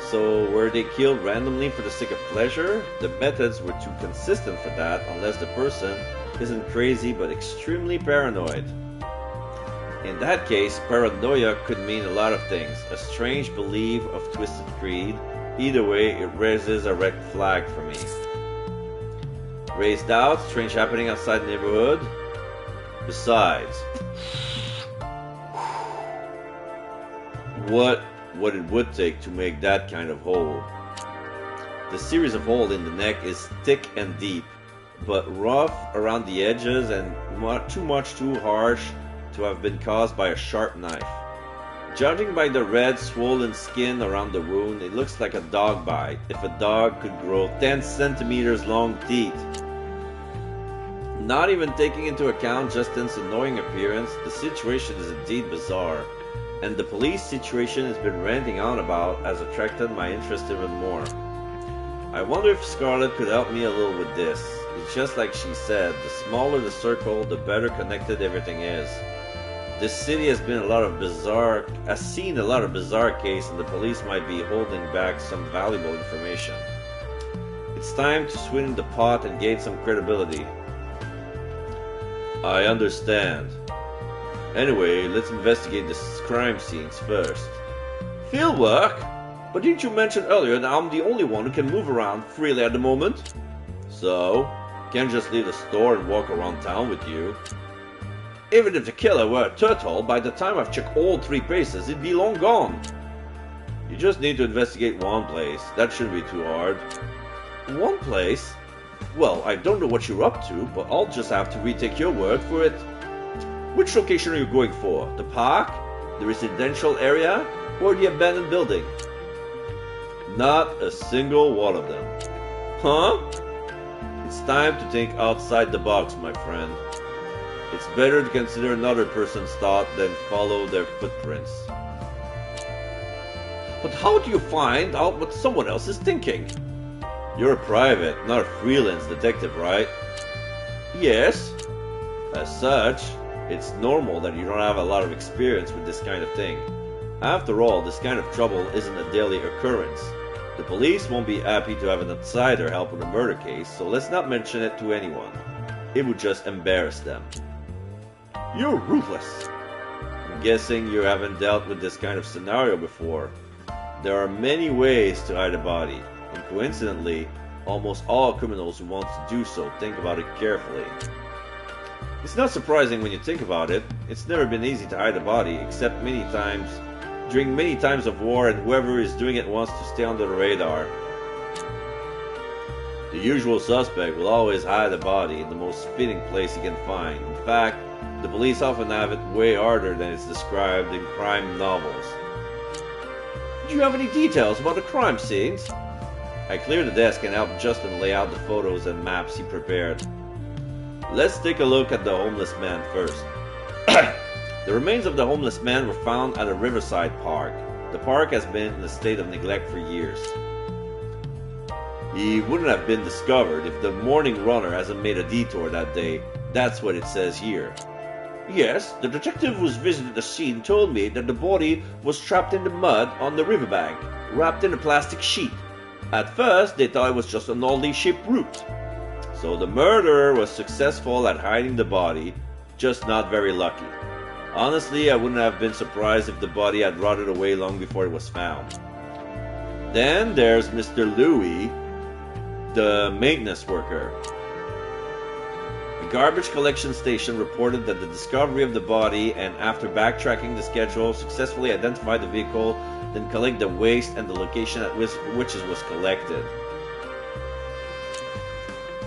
So, were they killed randomly for the sake of pleasure? The methods were too consistent for that, unless the person isn't crazy but extremely paranoid. In that case, paranoia could mean a lot of things. A strange belief of twisted greed. Either way, it raises a red flag for me. Raised doubt, strange happening outside the neighborhood. Besides, what it would take to make that kind of hole. The series of holes in the neck is thick and deep, but rough around the edges and too harsh to have been caused by a sharp knife. Judging by the red, swollen skin around the wound, it looks like a dog bite, if a dog could grow 10 centimeters long teeth. Not even taking into account Justin's annoying appearance, the situation is indeed bizarre, and the police situation has been ranting on about has attracted my interest even more. I wonder if Scarlett could help me a little with this. It's just like she said, the smaller the circle, the better connected everything is. This city has seen a lot of bizarre cases, and the police might be holding back some valuable information. It's time to swing the pot and gain some credibility. I understand. Anyway, let's investigate the crime scenes first. Field work? But didn't you mention earlier that I'm the only one who can move around freely at the moment? So, can't just leave the store and walk around town with you. Even if the killer were a turtle, by the time I've checked all 3 places, it'd be long gone. You just need to investigate one place. That shouldn't be too hard. One place? Well, I don't know what you're up to, but I'll just have to retake your word for it. Which location are you going for? The park? The residential area? Or the abandoned building? Not a single one of them. Huh? It's time to think outside the box, my friend. It's better to consider another person's thought than follow their footprints. But how do you find out what someone else is thinking? You're a private, not a freelance detective, right? Yes. As such, it's normal that you don't have a lot of experience with this kind of thing. After all, this kind of trouble isn't a daily occurrence. The police won't be happy to have an outsider help with a murder case, so let's not mention it to anyone. It would just embarrass them. You're ruthless. I'm guessing you haven't dealt with this kind of scenario before. There are many ways to hide a body, and coincidentally, almost all criminals who want to do so think about it carefully. It's not surprising when you think about it. It's never been easy to hide a body, except during many times of war, and whoever is doing it wants to stay under the radar. The usual suspect will always hide a body in the most fitting place he can find. In fact, the police often have it way harder than it's described in crime novels. Do you have any details about the crime scenes? I cleared the desk and helped Justin lay out the photos and maps he prepared. Let's take a look at the homeless man first. The remains of the homeless man were found at a riverside park. The park has been in a state of neglect for years. He wouldn't have been discovered if the morning runner hasn't made a detour that day. That's what it says here. Yes, the detective who's visited the scene told me that the body was trapped in the mud on the riverbank, wrapped in a plastic sheet. At first, they thought it was just an oddly shaped root. So the murderer was successful at hiding the body, just not very lucky. Honestly, I wouldn't have been surprised if the body had rotted away long before it was found. Then there's Mr. Louis, the maintenance worker. A garbage collection station reported that the discovery of the body, and after backtracking the schedule, successfully identified the vehicle, then collect the waste and the location at which it was collected.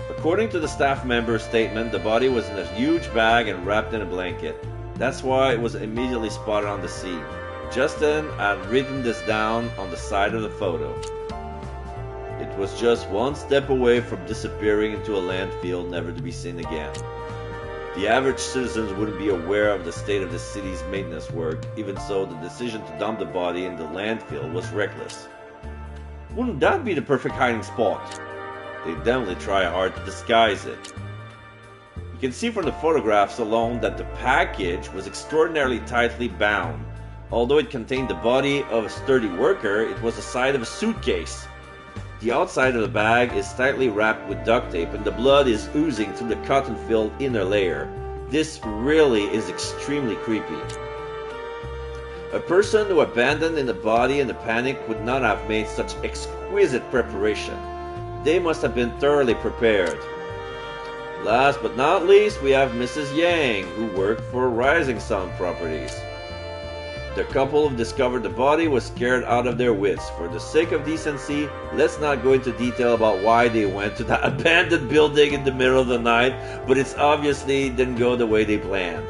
According to the staff member's statement, the body was in a huge bag and wrapped in a blanket. That's why it was immediately spotted on the scene. Justin had written this down on the side of the photo. It was just one step away from disappearing into a landfill, never to be seen again. The average citizens wouldn't be aware of the state of the city's maintenance work. Even so, the decision to dump the body in the landfill was reckless. Wouldn't that be the perfect hiding spot? They definitely try hard to disguise it. You can see from the photographs alone that the package was extraordinarily tightly bound. Although it contained the body of a sturdy worker, it was the side of a suitcase. The outside of the bag is tightly wrapped with duct tape, and the blood is oozing through the cotton-filled inner layer. This really is extremely creepy. A person who abandoned in a body in a panic would not have made such exquisite preparation. They must have been thoroughly prepared. Last but not least, we have Mrs. Yang, who worked for Rising Sun Properties. The couple who discovered the body was scared out of their wits. For the sake of decency, let's not go into detail about why they went to that abandoned building in the middle of the night, but it's obviously didn't go the way they planned.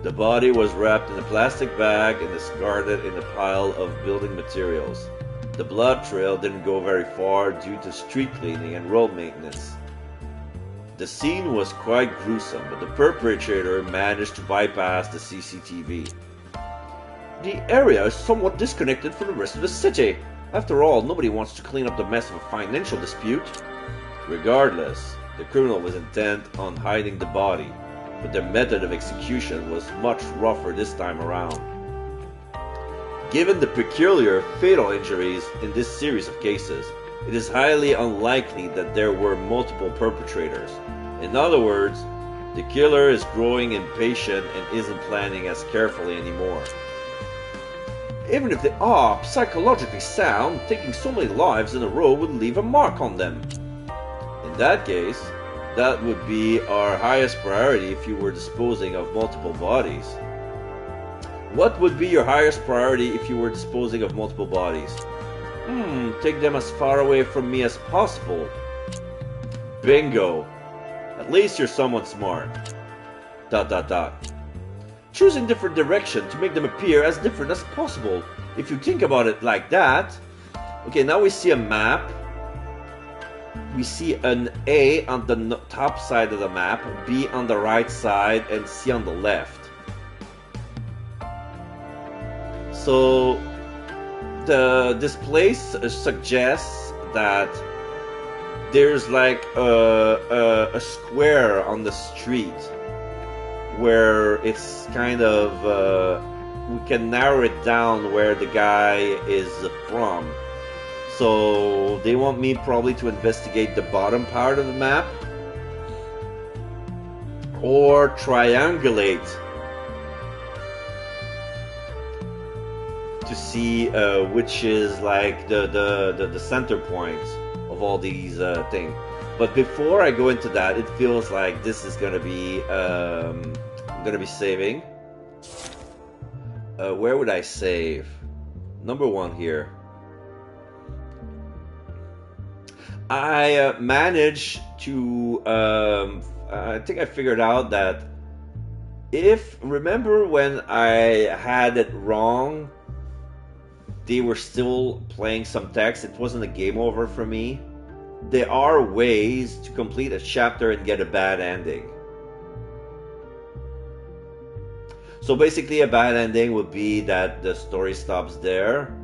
The body was wrapped in a plastic bag and discarded in a pile of building materials. The blood trail didn't go very far due to street cleaning and road maintenance. The scene was quite gruesome, but the perpetrator managed to bypass the CCTV. The area is somewhat disconnected from the rest of the city. After all, nobody wants to clean up the mess of a financial dispute. Regardless, the criminal was intent on hiding the body, but their method of execution was much rougher this time around. Given the peculiar fatal injuries in this series of cases, it is highly unlikely that there were multiple perpetrators. In other words, the killer is growing impatient and isn't planning as carefully anymore. Even if they are psychologically sound, taking so many lives in a row would leave a mark on them. In that case, that would be our highest priority if you were disposing of multiple bodies. What would be your highest priority if you were disposing of multiple bodies? Take them as far away from me as possible. Bingo. At least you're somewhat smart. ... Choosing different direction to make them appear as different as possible. If you think about it like that. Okay, now we see a map. We see an A on the top side of the map, B on the right side, and C on the left. So this place suggests that there's like a square on the street where it's kind of we can narrow it down where the guy is from. So they want me probably to investigate the bottom part of the map or triangulate to see which is like the center point of all these things. But before I go into that, it feels like this is gonna be I'm gonna be saving. Where would I save? Number 1 here. I managed to I think I figured out that remember when I had it wrong, they were still playing some text. It wasn't a game over for me. There are ways to complete a chapter and get a bad ending. So basically a bad ending would be that the story stops there.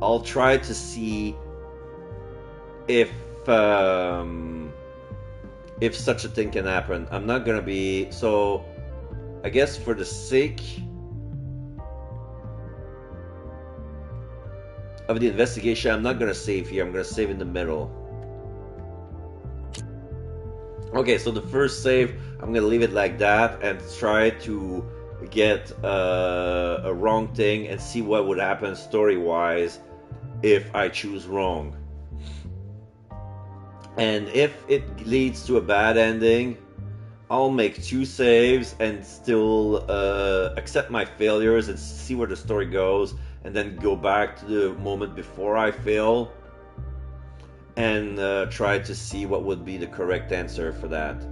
I'll try to see if such a thing can happen. I'm not gonna be, so I guess for the sake of the investigation, I'm not gonna save here. I'm gonna save in the middle. Okay, so the first save, I'm gonna leave it like that and try to get a wrong thing and see what would happen story-wise if I choose wrong. And if it leads to a bad ending, I'll make 2 saves and still accept my failures and see where the story goes, and then go back to the moment before I fail and try to see what would be the correct answer for that.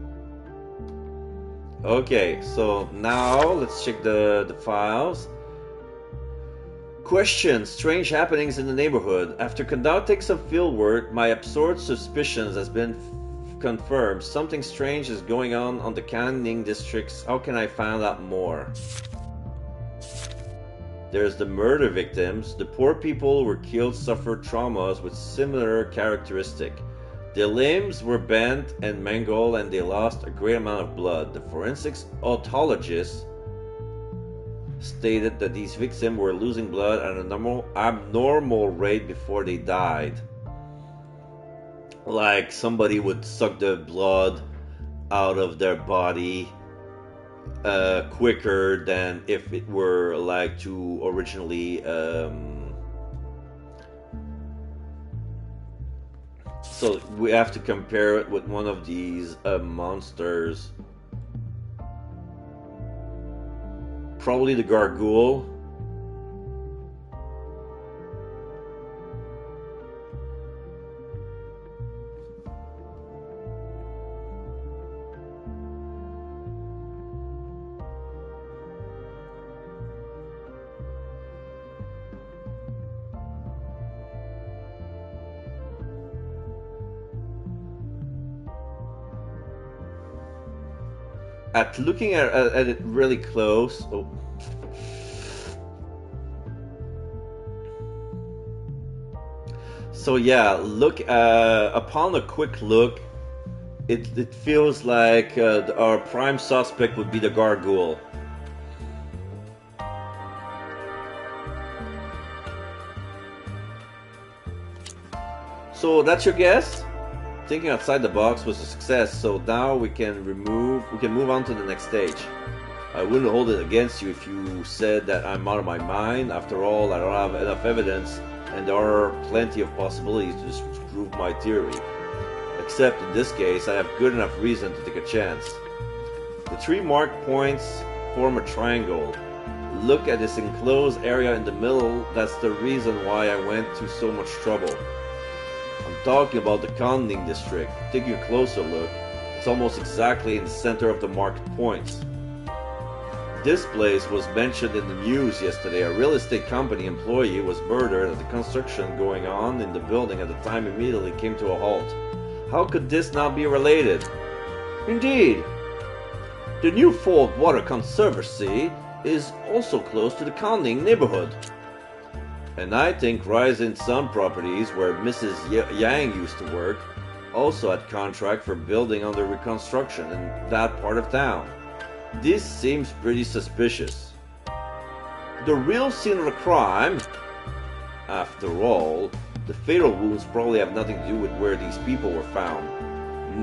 Okay, so now let's check the files. Question: strange happenings in the neighborhood. After conducting some field work, my absurd suspicions has been confirmed. Something strange is going on the canning districts. How can I find out more? There's the murder victims. The poor people who were killed suffered traumas with similar characteristic. Their limbs were bent and mangled and they lost a great amount of blood. The forensics autologist stated that these victims were losing blood at an abnormal rate before they died. Like somebody would suck the blood out of their body quicker than if it were like to originally so we have to compare it with one of these monsters. Probably the gargoyle. At looking at it really close, oh. So yeah, look. Upon a quick look, it feels like our prime suspect would be the gargoyle. So that's your guess? Thinking outside the box was a success, so now we can move on to the next stage. I wouldn't hold it against you if you said that I'm out of my mind. After all, I don't have enough evidence, and there are plenty of possibilities to disprove my theory. Except in this case, I have good enough reason to take a chance. The three marked points form a triangle. Look at this enclosed area in the middle. That's the reason why I went to so much trouble. I'm talking about the Conning district. Taking a closer look, it's almost exactly in the center of the marked points. This place was mentioned in the news yesterday. A real estate company employee was murdered, and the construction going on in the building at the time immediately came to a halt. How could this not be related? Indeed. The New Fold Water Conservancy is also close to the Conning neighborhood. And I think Rising Sun Properties, where Mrs. Yang used to work, also had contract for building under reconstruction in that part of town. This seems pretty suspicious. The real scene of the crime? After all, the fatal wounds probably have nothing to do with where these people were found.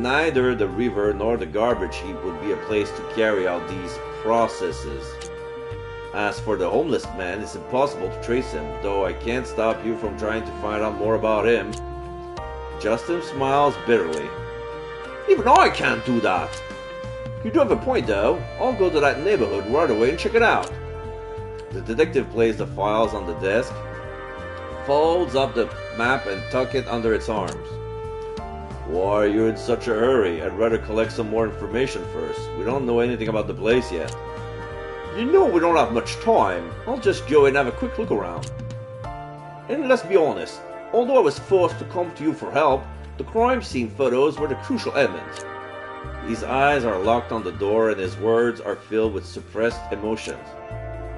Neither the river nor the garbage heap would be a place to carry out these processes. As for the homeless man, it's impossible to trace him, though I can't stop you from trying to find out more about him. Justin smiles bitterly. Even I can't do that. You do have a point, though. I'll go to that neighborhood right away and check it out. The detective plays the files on the desk, folds up the map and tucks it under its arms. Why are you in such a hurry? I'd rather collect some more information first. We don't know anything about the place yet. You know we don't have much time. I'll just go and have a quick look around. And let's be honest, although I was forced to come to you for help, the crime scene photos were the crucial element. His eyes are locked on the door and his words are filled with suppressed emotions.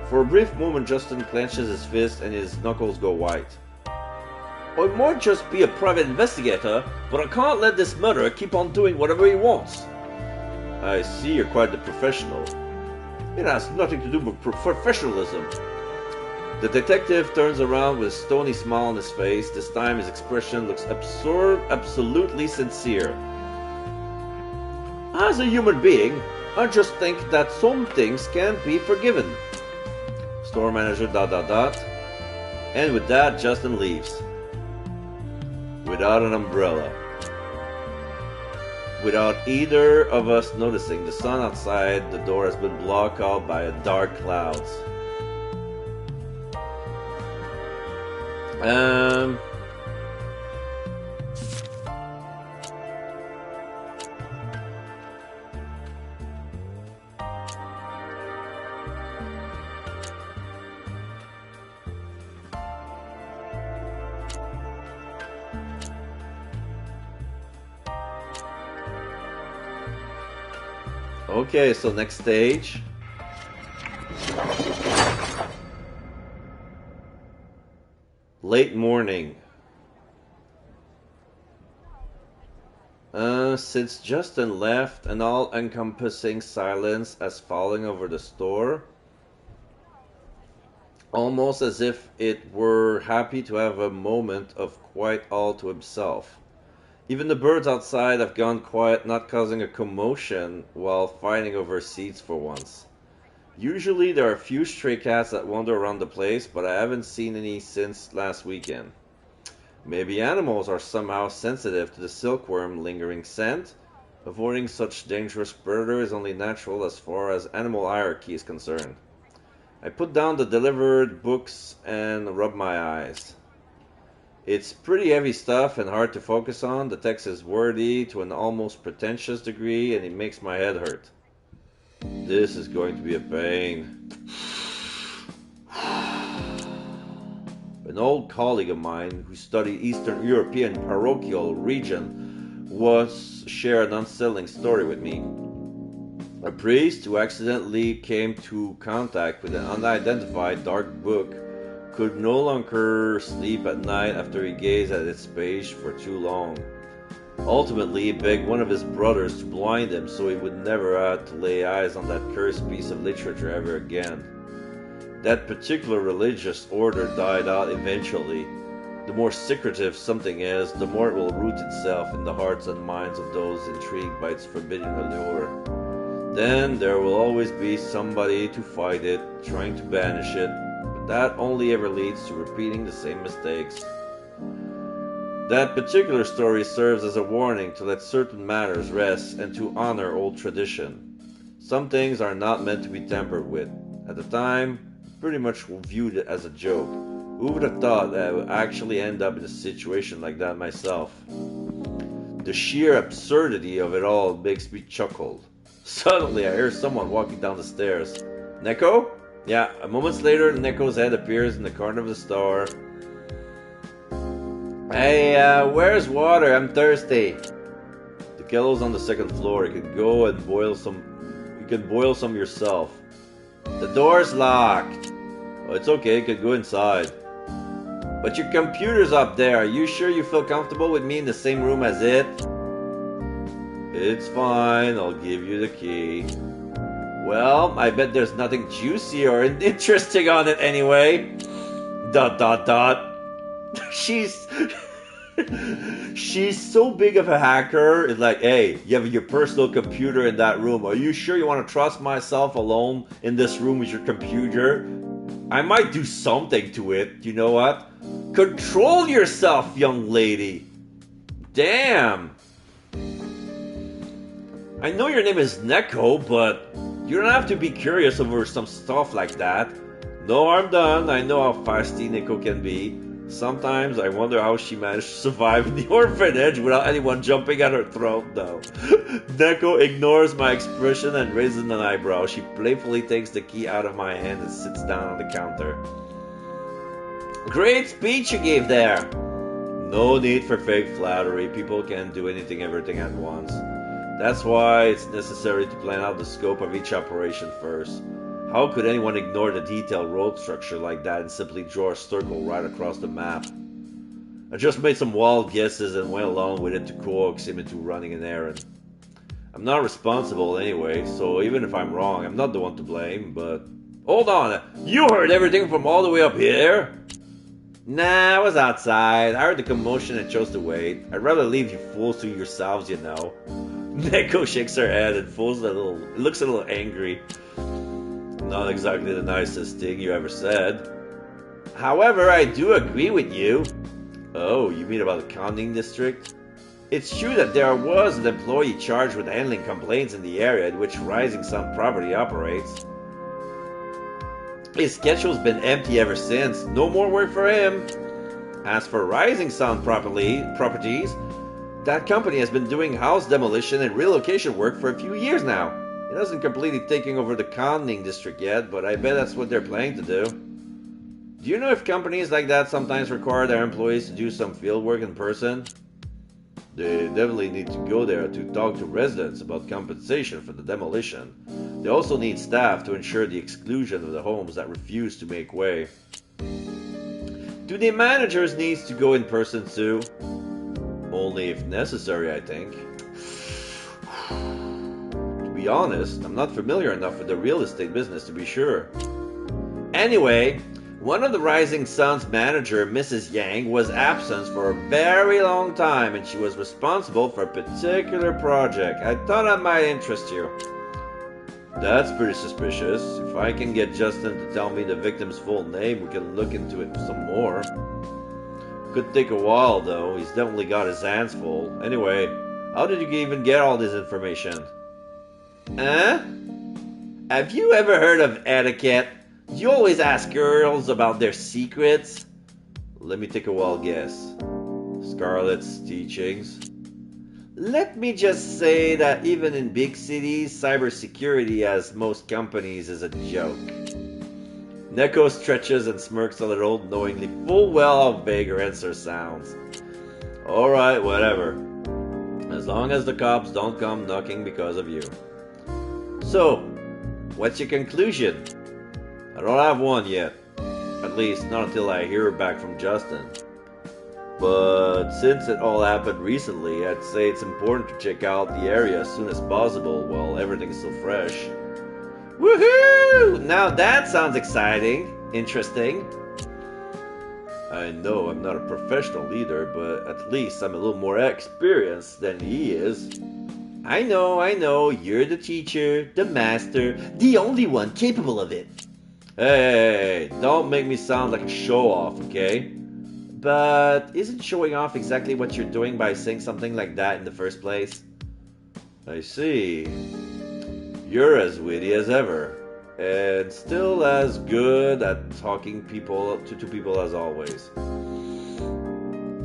For a brief moment, Justin clenches his fist and his knuckles go white. I might just be a private investigator, but I can't let this murderer keep on doing whatever he wants. I see you're quite the professional. It has nothing to do with professionalism. The detective turns around with a stony smile on his face. This time his expression looks absolutely sincere. As a human being, I just think that some things can't be forgiven. Store manager ... And with that, Justin leaves. Without an umbrella. Without either of us noticing, the sun outside the door has been blocked out by dark clouds. Okay, so next stage. Late morning. Since Justin left, an all-encompassing silence has fallen over the store. Almost as if it were happy to have a moment of quiet all to himself. Even the birds outside have gone quiet, not causing a commotion while fighting over seats for once. Usually there are a few stray cats that wander around the place, but I haven't seen any since last weekend. Maybe animals are somehow sensitive to the silkworm lingering scent. Avoiding such dangerous predator is only natural as far as animal hierarchy is concerned. I put down the delivered books and rub my eyes. It's pretty heavy stuff and hard to focus on. The text is wordy to an almost pretentious degree, and it makes my head hurt. This is going to be a pain. An old colleague of mine who studied Eastern European parochial region shared an unsettling story with me. A priest who accidentally came to contact with an unidentified dark book could no longer sleep at night after he gazed at its page for too long. Ultimately, he begged one of his brothers to blind him so he would never have to lay eyes on that cursed piece of literature ever again. That particular religious order died out eventually. The more secretive something is, the more it will root itself in the hearts and minds of those intrigued by its forbidden allure. Then there will always be somebody to fight it, trying to banish it, but that only ever leads to repeating the same mistakes. That particular story serves as a warning to let certain matters rest and to honor old tradition. Some things are not meant to be tampered with. At the time, pretty much viewed it as a joke. Who would have thought that I would actually end up in a situation like that myself? The sheer absurdity of it all makes me chuckle. Suddenly I hear someone walking down the stairs. Neko? Yeah, a moment later Neko's head appears in the corner of the store. Hey, where's water? I'm thirsty. The kettle's on the second floor. You can go and boil some. You can boil some yourself. The door's locked. Oh, it's okay, you can go inside. But your computer's up there. Are you sure you feel comfortable with me in the same room as it? It's fine, I'll give you the key. Well, I bet there's nothing juicy or interesting on it anyway. ... She's so big of a hacker. It's like, hey, you have your personal computer in that room. Are you sure you want to trust myself alone in this room with your computer? I might do something to it. You know what? Control yourself, young lady. Damn. I know your name is Neko, but you don't have to be curious over some stuff like that. No, I'm done. I know how feisty Neko can be. Sometimes I wonder how she managed to survive in the orphanage without anyone jumping at her throat, though. Neko ignores my expression and raises an eyebrow. She playfully takes the key out of my hand and sits down on the counter. Great speech you gave there! No need for fake flattery. People can't do everything at once. That's why it's necessary to plan out the scope of each operation first. How could anyone ignore the detailed road structure like that and simply draw a circle right across the map? I just made some wild guesses and went along with it to coax him into running an errand. I'm not responsible anyway, so even if I'm wrong, I'm not the one to blame, but... Hold on! You heard everything from all the way up here? Nah, I was outside. I heard the commotion and chose to wait. I'd rather leave you fools to yourselves, you know. Neko shakes her head and looks a little angry. Not exactly the nicest thing you ever said. However, I do agree with you. Oh, you mean about the Conning district? It's true that there was an employee charged with handling complaints in the area in which Rising Sun Property operates. His schedule's been empty ever since. No more work for him. As for Rising Sun Properties, that company has been doing house demolition and relocation work for a few years now. It hasn't completely taken over the Conning district yet, but I bet that's what they're planning to do. Do you know if companies like that sometimes require their employees to do some field work in person? They definitely need to go there to talk to residents about compensation for the demolition. They also need staff to ensure the exclusion of the homes that refuse to make way. Do the managers need to go in person too? Only if necessary, I think. To be honest, I'm not familiar enough with the real estate business to be sure. Anyway, one of the Rising Sun's manager, Mrs. Yang, was absent for a very long time and she was responsible for a particular project. I thought that might interest you. That's pretty suspicious. If I can get Justin to tell me the victim's full name, we can look into it some more. Could take a while though, he's definitely got his hands full. Anyway, how did you even get all this information? Huh? Have you ever heard of etiquette? You always ask girls about their secrets? Let me take a wild guess. Scarlett's teachings? Let me just say that even in big cities, cybersecurity as most companies is a joke. Neko stretches and smirks a little, knowingly full well how vague her answer sounds. Alright, whatever. As long as the cops don't come knocking because of you. So, what's your conclusion? I don't have one yet. At least, not until I hear back from Justin. But since it all happened recently, I'd say it's important to check out the area as soon as possible while everything's still fresh. Woohoo! Now that sounds exciting. Interesting. I know I'm not a professional leader, but at least I'm a little more experienced than he is. I know, you're the teacher, the master, the only one capable of it. Hey, don't make me sound like a show-off, okay? But isn't showing off exactly what you're doing by saying something like that in the first place? I see. You're as witty as ever, and still as good at talking to people as always.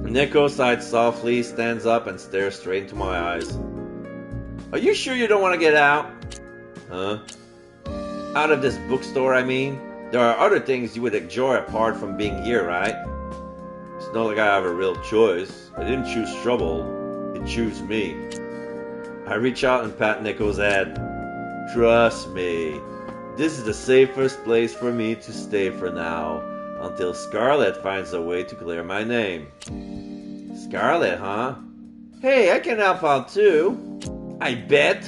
Neko sighs softly, stands up, and stares straight into my eyes. Are you sure you don't want to get out? Huh? Out of this bookstore, I mean? There are other things you would enjoy apart from being here, right? It's not like I have a real choice. I didn't choose trouble. It chose me. I reach out and pat Neko's head. Trust me. This is the safest place for me to stay for now, until Scarlet finds a way to clear my name. Scarlet, huh? Hey, I can help out too. I bet.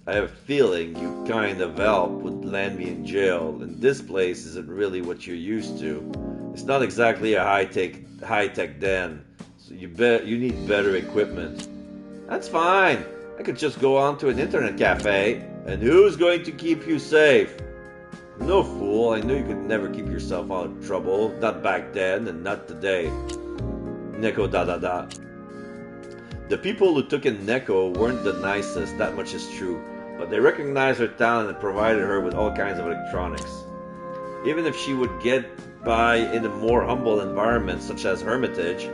I have a feeling you kind of help would land me in jail, and this place isn't really what you're used to. It's not exactly a high-tech den, so you need better equipment. That's fine. I could just go on to an internet cafe, and who's going to keep you safe? No fool, I knew you could never keep yourself out of trouble, not back then and not today. Neko da. The people who took in Neko weren't the nicest, that much is true, but they recognized her talent and provided her with all kinds of electronics. Even if she would get by in a more humble environment such as Hermitage,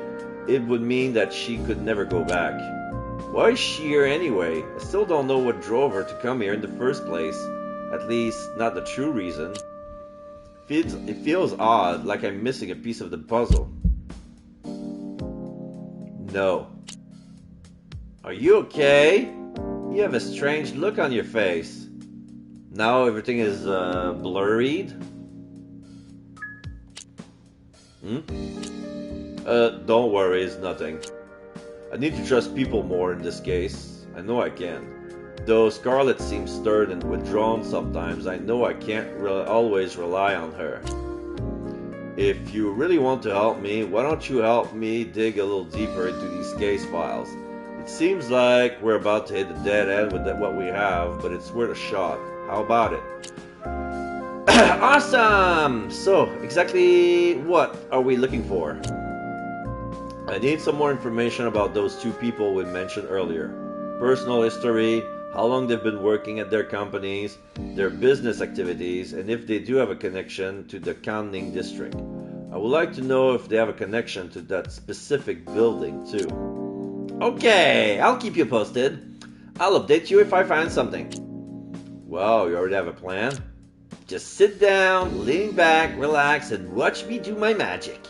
it would mean that she could never go back. Why is she here anyway? I still don't know what drove her to come here in the first place. At least, not the true reason. It feels odd, like I'm missing a piece of the puzzle. No. Are you okay? You have a strange look on your face. Now everything is blurred. Don't worry, it's nothing. I need to trust people more in this case. I know I can. Though Scarlet seems stern and withdrawn sometimes, I know I can't always rely on her. If you really want to help me, why don't you help me dig a little deeper into these case files? It seems like we're about to hit a dead end with what we have, but it's worth a shot. How about it? Awesome! So, exactly what are we looking for? I need some more information about those two people we mentioned earlier. Personal history, how long they've been working at their companies, their business activities, and if they do have a connection to the Canning district. I would like to know if they have a connection to that specific building too. Okay, I'll keep you posted. I'll update you if I find something. Wow, you already have a plan? Just sit down, lean back, relax, and watch me do my magic.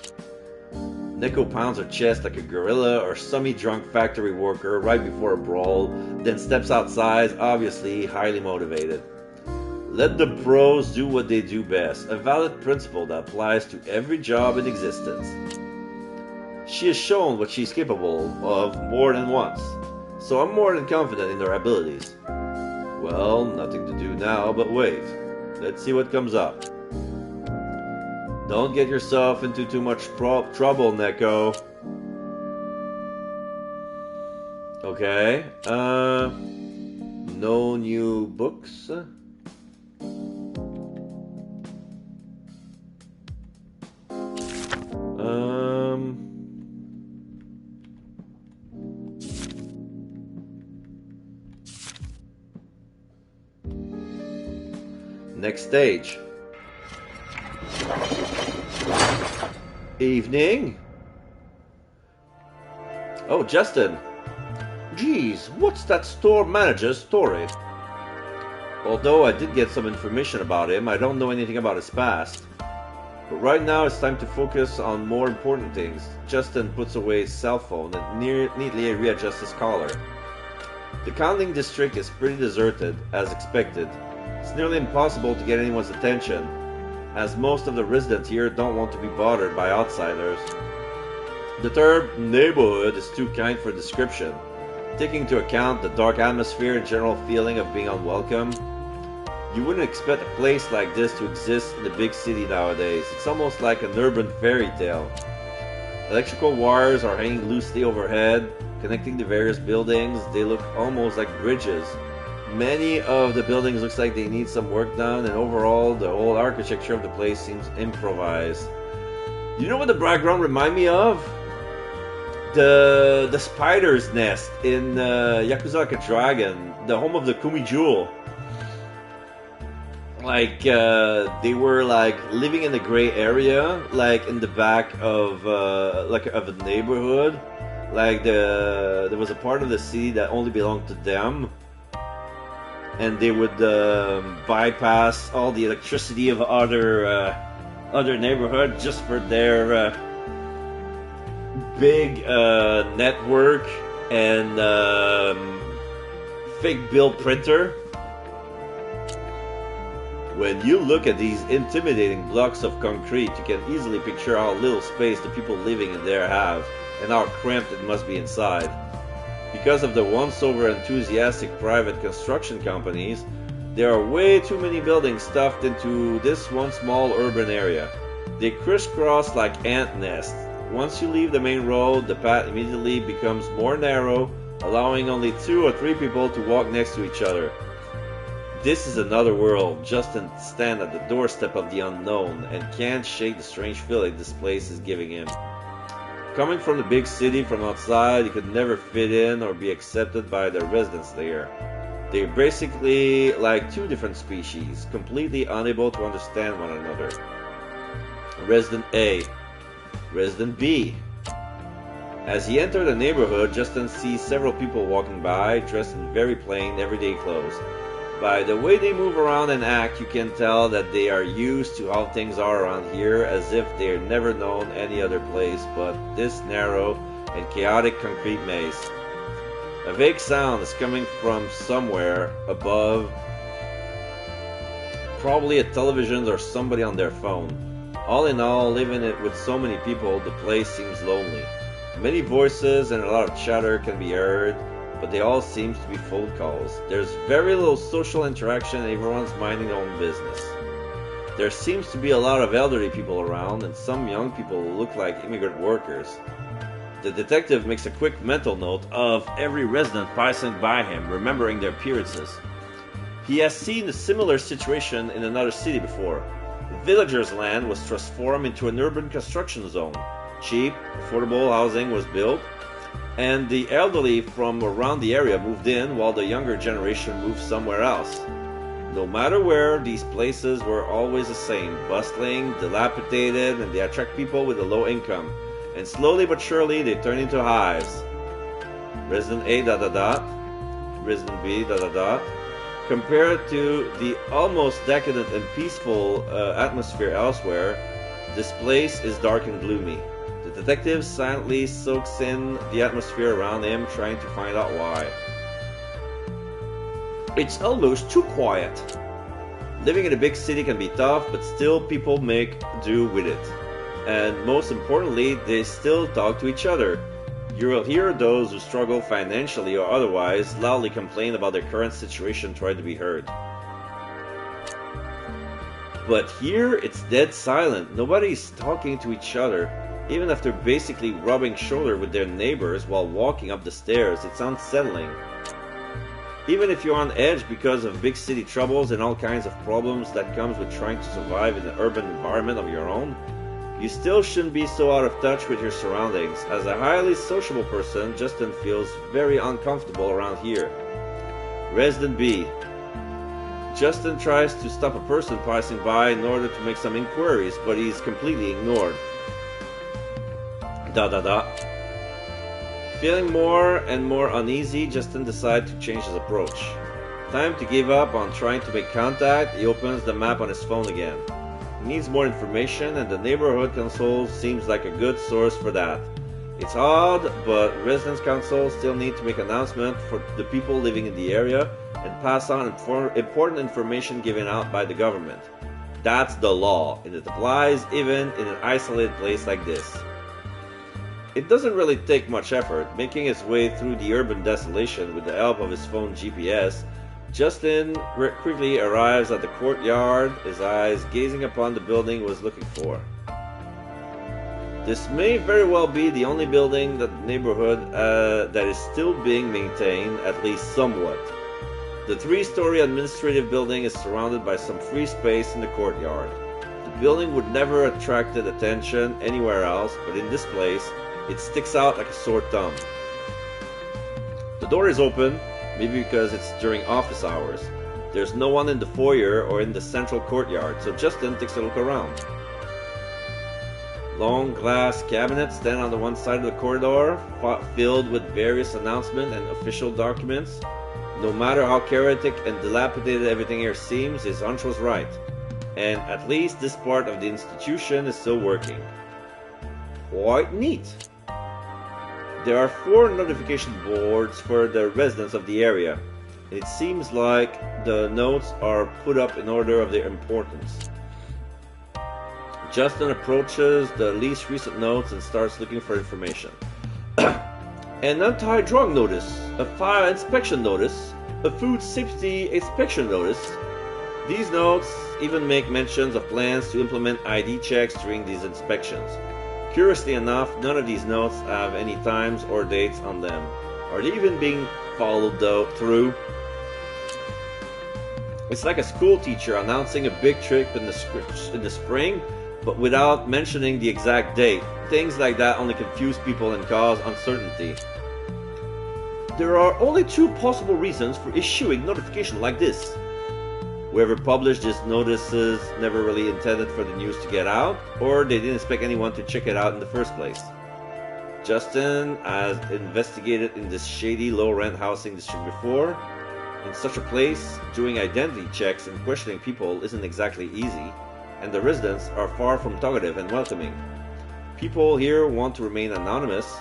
Neko pounds her chest like a gorilla or semi-drunk factory worker right before a brawl, then steps outside, obviously highly motivated. Let the pros do what they do best, a valid principle that applies to every job in existence. She has shown what she's capable of more than once, so I'm more than confident in her abilities. Well, nothing to do now but wait. Let's see what comes up. Don't get yourself into too much trouble, Neko. Okay, no new books? Next stage. Evening. Oh, Justin. Geez, what's that store manager's story? Although I did get some information about him, I don't know anything about his past. But right now it's time to focus on more important things. Justin puts away his cell phone and neatly readjusts his collar. The counting district is pretty deserted, as expected. It's nearly impossible to get anyone's attention, as most of the residents here don't want to be bothered by outsiders. The term neighborhood is too kind for description, taking into account the dark atmosphere and general feeling of being unwelcome. You wouldn't expect a place like this to exist in a big city nowadays. It's almost like an urban fairy tale. Electrical wires are hanging loosely overhead, connecting the various buildings. They look almost like bridges. Many of the buildings looks like they need some work done, and overall the whole architecture of the place seems improvised. You know what the background remind me of? The spider's nest in Yakuza Like a Dragon, the home of the Kumi Jewel. Like they were like living in a gray area, like in the back of of a neighborhood. Like there was a part of the city that only belonged to them, and they would bypass all the electricity of other neighborhoods just for their big network and fake bill printer. When you look at these intimidating blocks of concrete, you can easily picture how little space the people living in there have, and how cramped it must be inside. Because of the once over enthusiastic private construction companies, there are way too many buildings stuffed into this one small urban area. They crisscross like ant nests. Once you leave the main road, the path immediately becomes more narrow, allowing only 2 or 3 people to walk next to each other. This is another world. Justin stands at the doorstep of the unknown and can't shake the strange feeling this place is giving him. Coming from the big city from outside, he could never fit in or be accepted by the residents there. They're basically like 2 different species, completely unable to understand one another. Resident A, Resident B. As he enters the neighborhood, Justin sees several people walking by, dressed in very plain, everyday clothes. By the way they move around and act, you can tell that they are used to how things are around here, as if they are never known any other place but this narrow and chaotic concrete maze. A vague sound is coming from somewhere above, probably a television or somebody on their phone. All in all, living it with so many people, the place seems lonely. Many voices and a lot of chatter can be heard, but they all seem to be phone calls. There's very little social interaction and everyone's minding their own business. There seems to be a lot of elderly people around and some young people who look like immigrant workers. The detective makes a quick mental note of every resident passing by him, remembering their appearances. He has seen a similar situation in another city before. The villagers' land was transformed into an urban construction zone. Cheap, affordable housing was built, and the elderly from around the area moved in while the younger generation moved somewhere else. No matter where, these places were always the same, bustling, dilapidated, and they attract people with a low income. And slowly but surely they turn into hives. Resident A ... Resident B ... Compared to the almost decadent and peaceful atmosphere elsewhere, this place is dark and gloomy. The detective silently soaks in the atmosphere around him, trying to find out why. It's almost too quiet. Living in a big city can be tough, but still people make do with it. And most importantly, they still talk to each other. You will hear those who struggle financially or otherwise loudly complain about their current situation trying to be heard. But here it's dead silent. Nobody's talking to each other. Even after basically rubbing shoulder with their neighbors while walking up the stairs, it's unsettling. Even if you're on edge because of big city troubles and all kinds of problems that comes with trying to survive in an urban environment of your own, you still shouldn't be so out of touch with your surroundings. As a highly sociable person, Justin feels very uncomfortable around here. Resident B. Justin tries to stop a person passing by in order to make some inquiries, but he's completely ignored. Feeling more and more uneasy, Justin decides to change his approach. Time to give up on trying to make contact, he opens the map on his phone again. He needs more information and the neighborhood console seems like a good source for that. It's odd, but residence councils still need to make announcements for the people living in the area and pass on important information given out by the government. That's the law, and it applies even in an isolated place like this. It doesn't really take much effort. Making his way through the urban desolation with the help of his phone GPS, Justin quickly arrives at the courtyard, his eyes gazing upon the building he was looking for. This may very well be the only building in the neighborhood that is still being maintained, at least somewhat. The three-story administrative building is surrounded by some free space in the courtyard. The building would never attracted attention anywhere else, but in this place, it sticks out like a sore thumb. The door is open, maybe because it's during office hours. There's no one in the foyer or in the central courtyard, so Justin takes a look around. Long glass cabinets stand on the one side of the corridor, filled with various announcements and official documents. No matter how chaotic and dilapidated everything here seems, his hunch was right. And at least this part of the institution is still working. Quite neat. There are 4 notification boards for the residents of the area. It seems like the notes are put up in order of their importance. Justin approaches the least recent notes and starts looking for information. An anti-drug notice, a fire inspection notice, a food safety inspection notice. These notes even make mentions of plans to implement ID checks during these inspections. Curiously enough, none of these notes have any times or dates on them. Are they even being followed through? It's like a school teacher announcing a big trip in the spring, but without mentioning the exact date. Things like that only confuse people and cause uncertainty. There are only 2 possible reasons for issuing notification like this. Whoever published these notices never really intended for the news to get out, or they didn't expect anyone to check it out in the first place. Justin has investigated in this shady low-rent housing district before. In such a place, doing identity checks and questioning people isn't exactly easy, and the residents are far from talkative and welcoming. People here want to remain anonymous,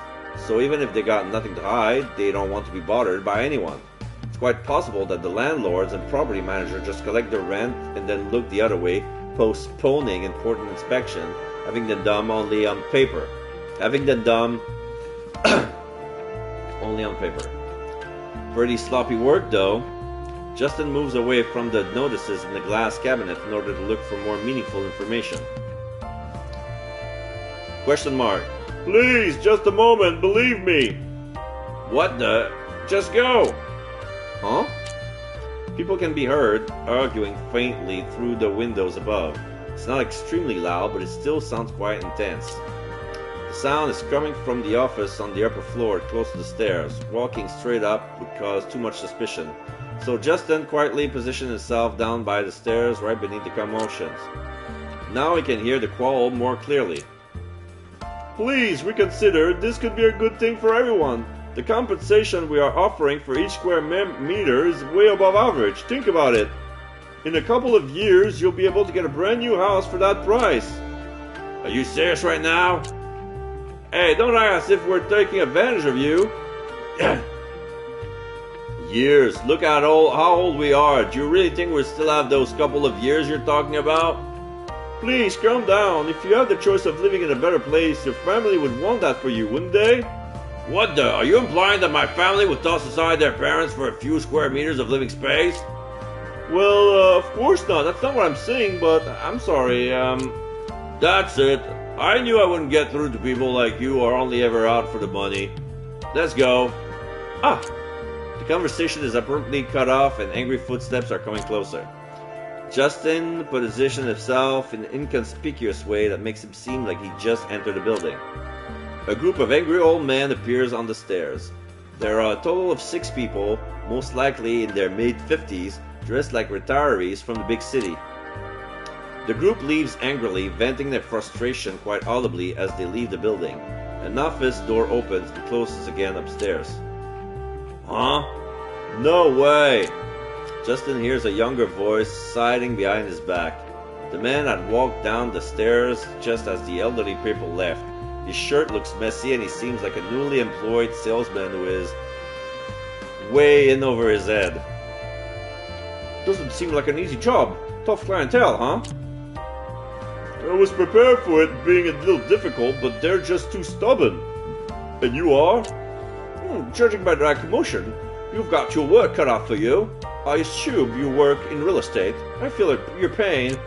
so even if they got nothing to hide, they don't want to be bothered by anyone. It's quite possible that the landlords and property manager just collect their rent and then look the other way, postponing important inspection, having them done only on paper. Only on paper. Pretty sloppy work though. Justin moves away from the notices in the glass cabinet in order to look for more meaningful information. Question mark. Please, just a moment, believe me. What the? Just go. Huh? People can be heard arguing faintly through the windows above. It's not extremely loud, but it still sounds quite intense. The sound is coming from the office on the upper floor close to the stairs. Walking straight up would cause too much suspicion. So Justin quietly positioned himself down by the stairs right beneath the commotions. Now he can hear the quarrel more clearly. Please reconsider, this could be a good thing for everyone. The compensation we are offering for each square meter is way above average. Think about it. In a couple of years, you'll be able to get a brand new house for that price. Are you serious right now? Hey, don't act as if we're taking advantage of you. Years. Look at how old we are. Do you really think we still have those couple of years you're talking about? Please, calm down. If you have the choice of living in a better place, your family would want that for you, wouldn't they? What the? Are you implying that my family would toss aside their parents for a few square meters of living space? Well, of course not. That's not what I'm saying, but I'm sorry, That's it. I knew I wouldn't get through to people like you who are only ever out for the money. Let's go. Ah! The conversation is abruptly cut off and angry footsteps are coming closer. Justin positioned himself in an inconspicuous way that makes him seem like he just entered the building. A group of angry old men appears on the stairs. There are a total of 6 people, most likely in their mid-50s, dressed like retirees from the big city. The group leaves angrily, venting their frustration quite audibly as they leave the building. An office door opens and closes again upstairs. Huh? No way! Justin hears a younger voice sighing behind his back. The man had walked down the stairs just as the elderly people left. His shirt looks messy and he seems like a newly employed salesman who is way in over his head. Doesn't seem like an easy job. Tough clientele, huh? I was prepared for it being a little difficult, but they're just too stubborn. And you are? Judging by that commotion, you've got your work cut out for you. I assume you work in real estate. I feel like your pain.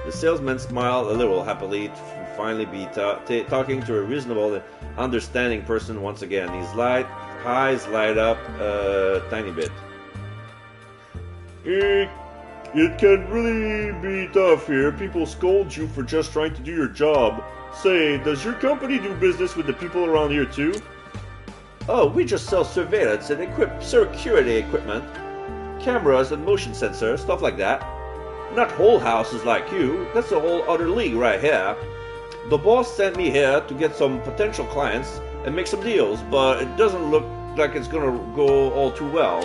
The salesman smiled a little happily to finally be talking to a reasonable and understanding person once again. His eyes light up a tiny bit. It can really be tough here. People scold you for just trying to do your job. Say, does your company do business with the people around here too? Oh, we just sell surveillance and security equipment. Cameras and motion sensors, stuff like that. Not whole houses like you. That's a whole other league right here. The boss sent me here to get some potential clients and make some deals, but it doesn't look like it's gonna go all too well.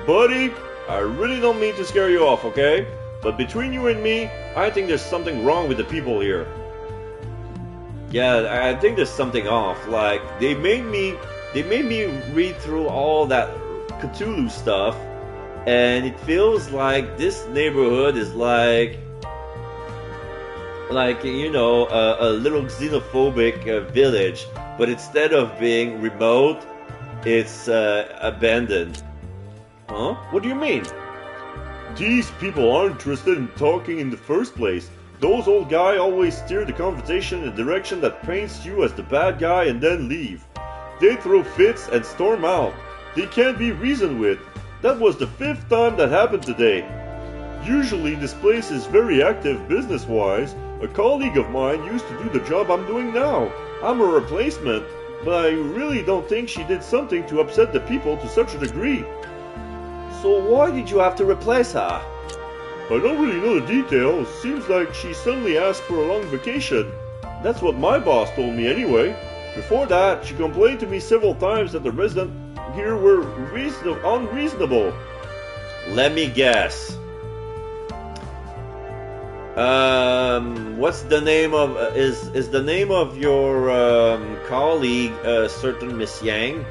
Buddy, I really don't mean to scare you off, okay? But between you and me, I think there's something wrong with the people here. Yeah, I think there's something off. Like, they made me read through all that Cthulhu stuff, and it feels like this neighborhood is like you know, a little xenophobic village, but instead of being remote, it's abandoned. Huh? What do you mean? These people aren't interested in talking in the first place. Those old guys always steer the conversation in a direction that paints you as the bad guy and then leave. They throw fits and storm out. They can't be reasoned with. That was the 5th time that happened today. Usually this place is very active business-wise. A colleague of mine used to do the job I'm doing now. I'm a replacement, but I really don't think she did something to upset the people to such a degree. So why did you have to replace her? I don't really know the details. Seems like she suddenly asked for a long vacation. That's what my boss told me anyway. Before that, she complained to me several times that the residents here were unreasonable. Let me guess. What's the name of is the name of your colleague certain Miss Yang?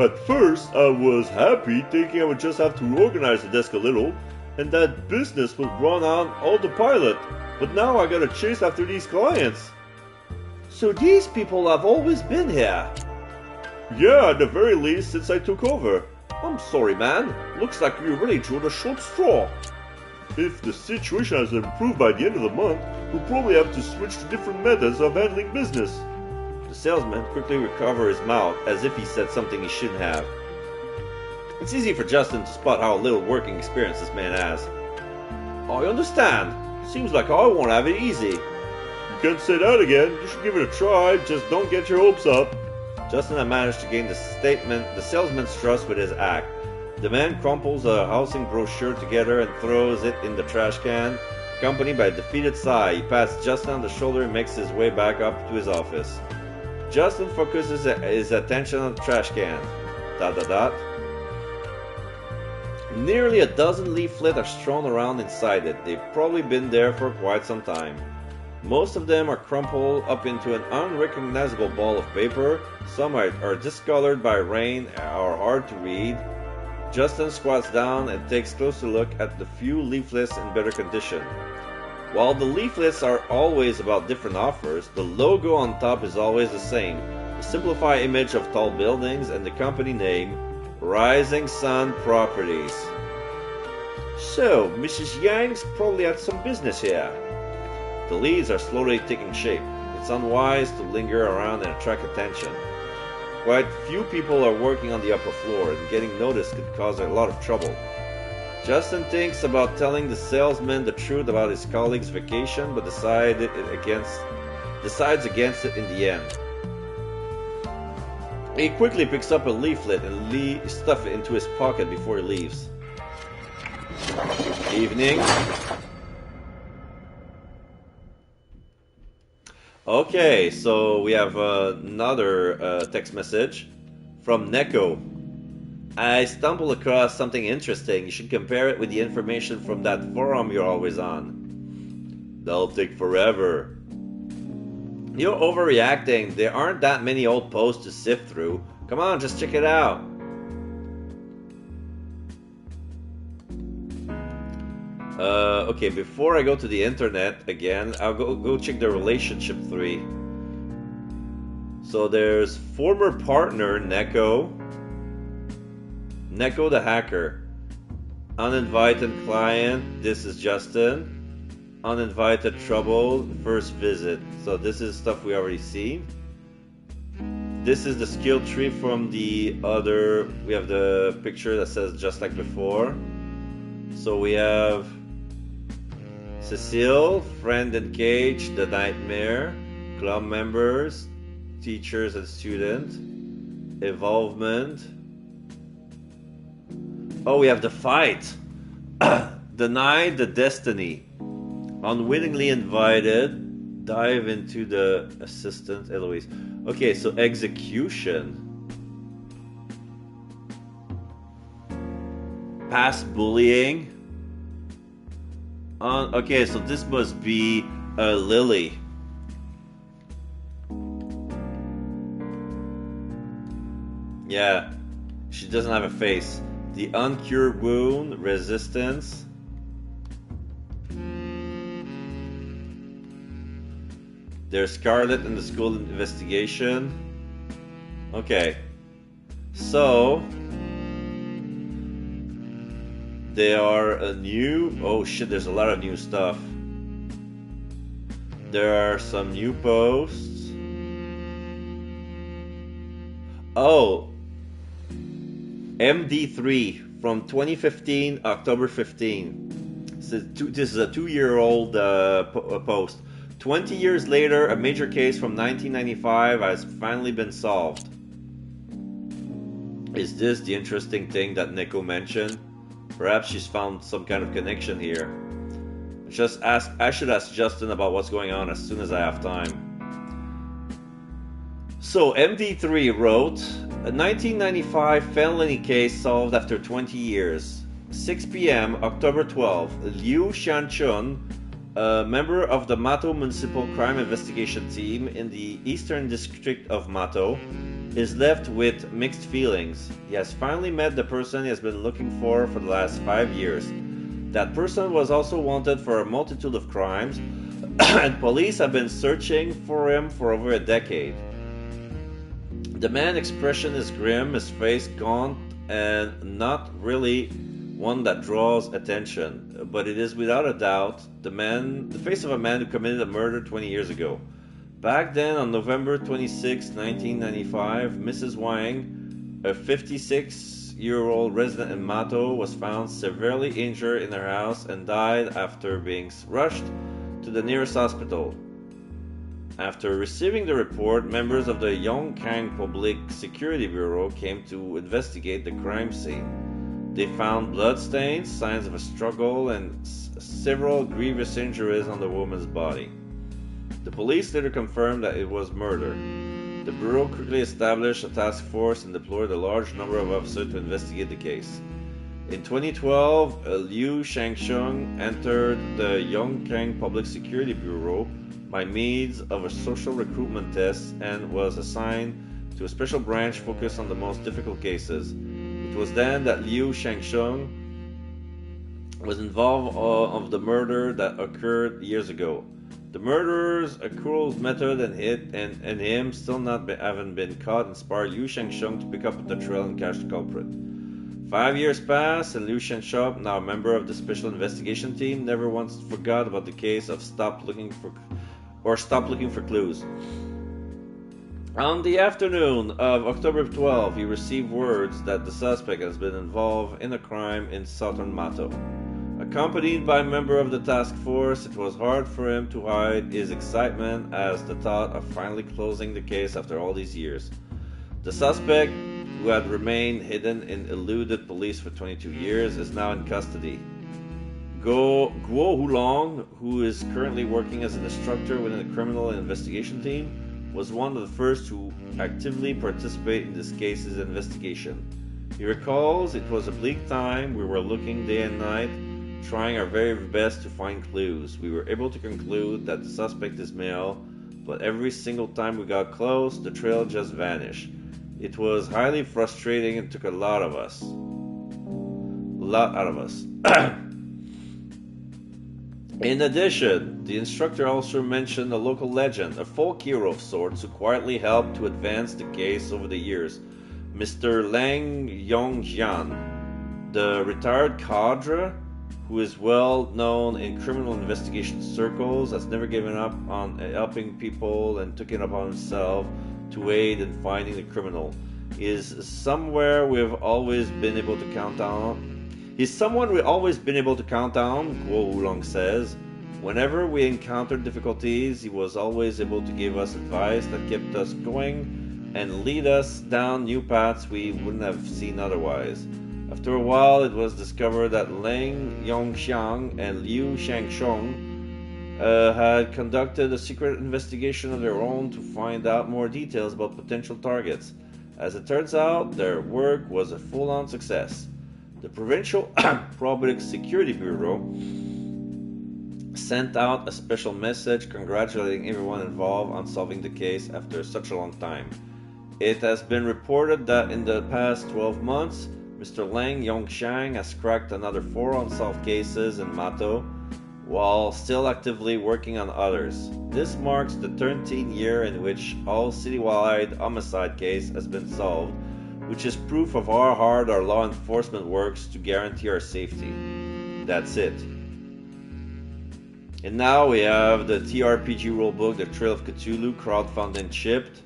At first, I was happy, thinking I would just have to organize the desk a little, and that business would run on autopilot. But now I gotta chase after these clients. So these people have always been here? Yeah, at the very least since I took over. I'm sorry, man. Looks like you really drew the short straw. If the situation has improved by the end of the month, we'll probably have to switch to different methods of handling business. The salesman quickly recovered his mouth as if he said something he shouldn't have. It's easy for Justin to spot how little working experience this man has. I understand. Seems like I won't have it easy. You can't say that again. You should give it a try. Just don't get your hopes up. Justin had managed to gain the salesman's trust with his act. The man crumples a housing brochure together and throws it in the trash can. Accompanied by a defeated sigh, he pats Justin on the shoulder and makes his way back up to his office. Justin focuses his attention on the trash can. ... Nearly a dozen leaflets are strewn around inside it. They've probably been there for quite some time. Most of them are crumpled up into an unrecognizable ball of paper. Some are discolored by rain or hard to read. Justin squats down and takes a closer look at the few leaflets in better condition. While the leaflets are always about different offers, the logo on top is always the same. A simplified image of tall buildings and the company name, Rising Sun Properties. So, Mrs. Yang's probably had some business here. The leads are slowly taking shape. It's unwise to linger around and attract attention. Quite few people are working on the upper floor, and getting noticed could cause a lot of trouble. Justin thinks about telling the salesman the truth about his colleague's vacation, but decides against it in the end. He quickly picks up a leaflet and stuffs it into his pocket before he leaves. Evening. Okay, so we have another text message from Neko. I stumbled across something interesting. You should compare it with the information from that forum you're always on. That'll take forever. You're overreacting. There aren't that many old posts to sift through. Come on, just check it out. Okay, before I go to the internet again, I'll go check the relationship 3. So there's former partner Neko the hacker, uninvited client, this is Justin, uninvited trouble, first visit. So this is stuff we already seen. This is the skill tree from the other. We have the picture that says just like before. So we have Cecile, friend engaged, the nightmare, club members, teachers and students, involvement. Oh, we have the fight. Denied the destiny. Unwittingly invited. Dive into the assistant, Eloise. Okay, so execution. Past bullying. Okay, so this must be Lily. Yeah, she doesn't have a face. The uncured wound, resistance. There's Scarlet in the school investigation. Okay, so they are a new. Oh shit! There's a lot of new stuff. There are some new posts. Oh, MD3 from 2015, October 15. So this is a 2-year-old post. 20 years later, a major case from 1995 has finally been solved. Is this the interesting thing that Nico mentioned? Perhaps she's found some kind of connection here. I should ask Justin about what's going on as soon as I have time. So MD3 wrote, a 1995 felony case solved after 20 years. 6 p.m. October 12, Liu Xianchun, a member of the Mato Municipal Crime Investigation Team in the Eastern District of Mato, is left with mixed feelings. He has finally met the person he has been looking for the last 5 years. That person was also wanted for a multitude of crimes, and police have been searching for him for over a decade. The man's expression is grim, his face gaunt, and not really one that draws attention, but it is without a doubt the face of a man who committed a murder 20 years ago. Back then, on November 26, 1995, Mrs. Wang, a 56-year-old resident in Mato, was found severely injured in her house and died after being rushed to the nearest hospital. After receiving the report, members of the Yongkang Public Security Bureau came to investigate the crime scene. They found bloodstains, signs of a struggle, and several grievous injuries on the woman's body. The police later confirmed that it was murder. The Bureau quickly established a task force and deployed a large number of officers to investigate the case. In 2012, Liu Shangsheng entered the Yongkang Public Security Bureau by means of a social recruitment test and was assigned to a special branch focused on the most difficult cases. It was then that Liu Shangsheng was involved of the murder that occurred years ago. The murderers, a cruel method, and him still haven't been caught inspired Liu Shangsheng to pick up the trail and catch the culprit. 5 years passed, and Liu Shangsheng, now a member of the special investigation team, never once forgot about the case of stop looking for clues. On the afternoon of October 12, he received words that the suspect has been involved in a crime in southern Mato. Accompanied by a member of the task force, it was hard for him to hide his excitement as the thought of finally closing the case after all these years. The suspect, who had remained hidden and eluded police for 22 years, is now in custody. Guo Hulong, who is currently working as an instructor within the criminal investigation team, was one of the first to actively participate in this case's investigation. He recalls, it was a bleak time, we were looking day and night, trying our very best to find clues. We were able to conclude that the suspect is male, but every single time we got close, the trail just vanished. It was highly frustrating and took a lot out of us. In addition, the instructor also mentioned a local legend, a folk hero of sorts who quietly helped to advance the case over the years. Mr. Lang Yongjian, the retired cadre, who is well known in criminal investigation circles, has never given up on helping people and took it upon himself to aid in finding the criminal. Is somewhere we've always been able to count on. He's someone we've always been able to count on, Guo Wulong says. Whenever we encountered difficulties, he was always able to give us advice that kept us going and lead us down new paths we wouldn't have seen otherwise. After a while, it was discovered that Lang Yongxiang and Liu Shangshong had conducted a secret investigation of their own to find out more details about potential targets. As it turns out, their work was a full-on success. The Provincial Public Security Bureau sent out a special message congratulating everyone involved on solving the case after such a long time. It has been reported that in the past 12 months, Mr. Lang Yongxiang has cracked another 4 unsolved cases in Mato, while still actively working on others. This marks the 13th year in which all citywide homicide case has been solved, which is proof of how hard our law enforcement works to guarantee our safety. That's it. And now we have the TRPG rulebook, The Trail of Cthulhu, crowdfunding chipped.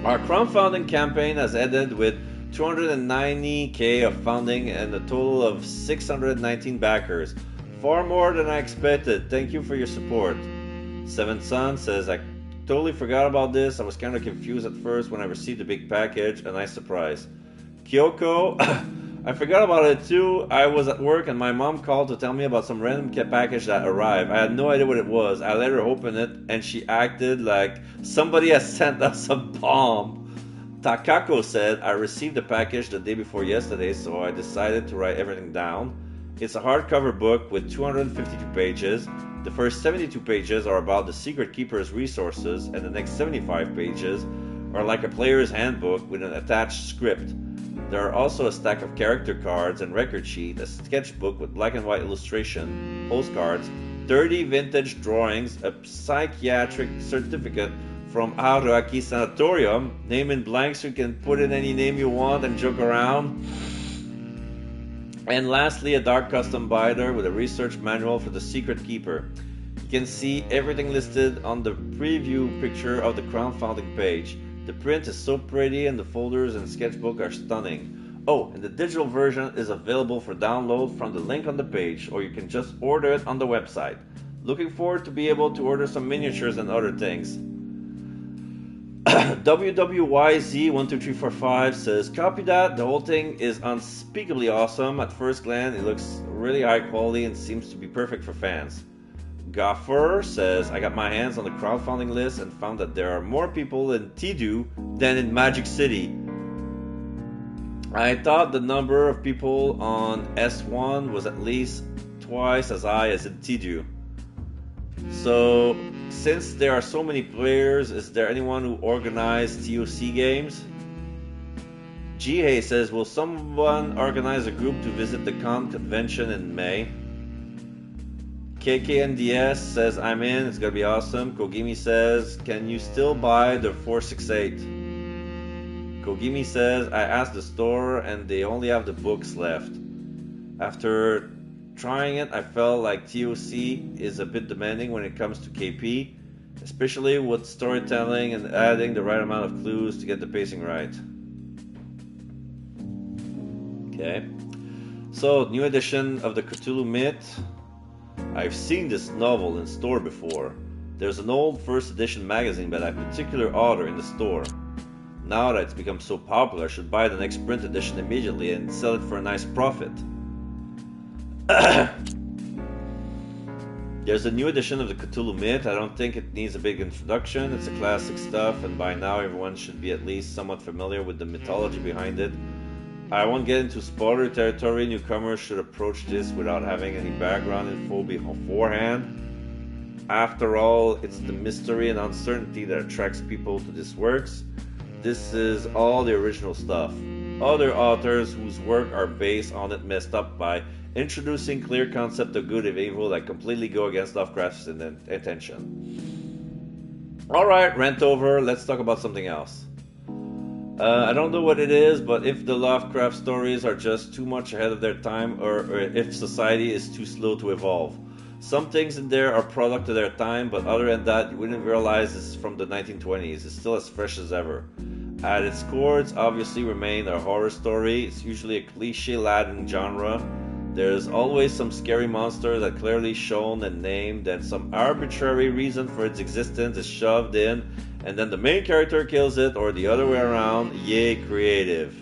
Our crowdfunding campaign has ended with 290k of funding and a total of 619 backers. Far more than I expected. Thank you for your support. Seven Sun says, I totally forgot about this. I was kind of confused at first when I received the big package. A nice surprise. Kyoko, I forgot about it too. I was at work and my mom called to tell me about some random package that arrived. I had no idea what it was. I let her open it and she acted like somebody has sent us a bomb. Takako said, I received the package the day before yesterday, so I decided to write everything down. It's a hardcover book with 252 pages. The first 72 pages are about the Secret Keeper's resources, and the next 75 pages are like a player's handbook with an attached script. There are also a stack of character cards and record sheet, a sketchbook with black and white illustration, postcards, 30 vintage drawings, a psychiatric certificate from Haruaki Sanatorium, name in blank so you can put in any name you want and joke around. And lastly, a dark custom binder with a research manual for the Secret Keeper. You can see everything listed on the preview picture of the crowdfunding page. The print is so pretty and the folders and sketchbook are stunning. Oh, and the digital version is available for download from the link on the page, or you can just order it on the website. Looking forward to be able to order some miniatures and other things. WWYZ12345 says, copy that, the whole thing is unspeakably awesome. At first glance, it looks really high quality and seems to be perfect for fans. Gaffer says, I got my hands on the crowdfunding list and found that there are more people in Tidu than in Magic City. I thought the number of people on S1 was at least twice as high as in Tidu. So, since there are so many players, is there anyone who organized TOC games? Jihei says, will someone organize a group to visit the convention in May? KKNDS says, I'm in, it's gonna be awesome. Kogimi says, can you still buy the 468? Kogimi says, I asked the store and they only have the books left. After trying it, I felt like TOC is a bit demanding when it comes to KP, especially with storytelling and adding the right amount of clues to get the pacing right. Okay, so new edition of the Cthulhu Myth. I've seen this novel in store before. There's an old first edition magazine by that particular author in the store. Now that it's become so popular, I should buy the next print edition immediately and sell it for a nice profit. There's a new edition of the Cthulhu Myth. I don't think it needs a big introduction. It's a classic stuff, and by now everyone should be at least somewhat familiar with the mythology behind it. I won't get into spoiler territory. Newcomers should approach this without having any background info beforehand. After all, it's the mystery and uncertainty that attracts people to these works. This is all the original stuff. Other authors whose work are based on it messed up by introducing clear concept of good and evil that completely go against Lovecraft's intention. Alright, rant over, let's talk about something else. I don't know what it is, but if the Lovecraft stories are just too much ahead of their time, or if society is too slow to evolve. Some things in there are product of their time, but other than that, you wouldn't realize it's from the 1920s. It's still as fresh as ever. At its core, it's obviously remained a horror story. It's usually a cliche-laden genre. There's always some scary monster that clearly shown and named, and some arbitrary reason for its existence is shoved in, and then the main character kills it, or the other way around. Yay, creative.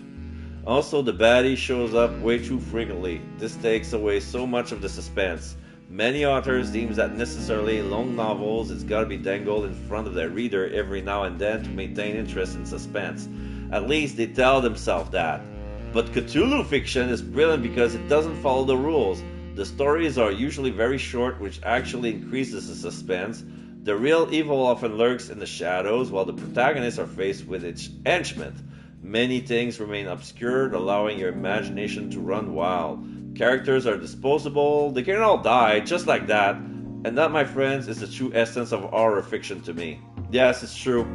Also, the baddie shows up way too frequently. This takes away so much of the suspense. Many authors deem that necessarily in long novels it's gotta be dangled in front of their reader every now and then to maintain interest and suspense. At least they tell themselves that. But Cthulhu fiction is brilliant because it doesn't follow the rules. The stories are usually very short, which actually increases the suspense. The real evil often lurks in the shadows, while the protagonists are faced with its henchmen. Many things remain obscured, allowing your imagination to run wild. Characters are disposable, they can all die, just like that. And that, my friends, is the true essence of horror fiction to me. Yes, it's true.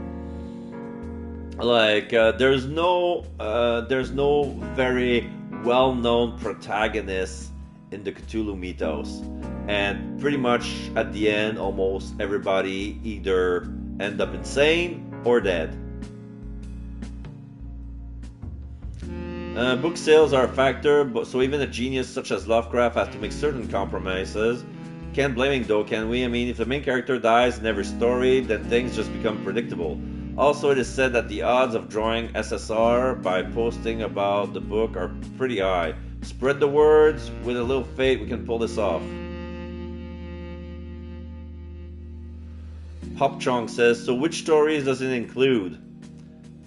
Like, there's no very well-known protagonist in the Cthulhu mythos. And pretty much at the end, almost everybody either end up insane or dead. Book sales are a factor, but so even a genius such as Lovecraft has to make certain compromises. Can't blame him though, can we? I mean, if the main character dies in every story, then things just become predictable. Also, it is said that the odds of drawing SSR by posting about the book are pretty high. Spread the words, with a little fate we can pull this off. Hopchong says, so which stories does it include?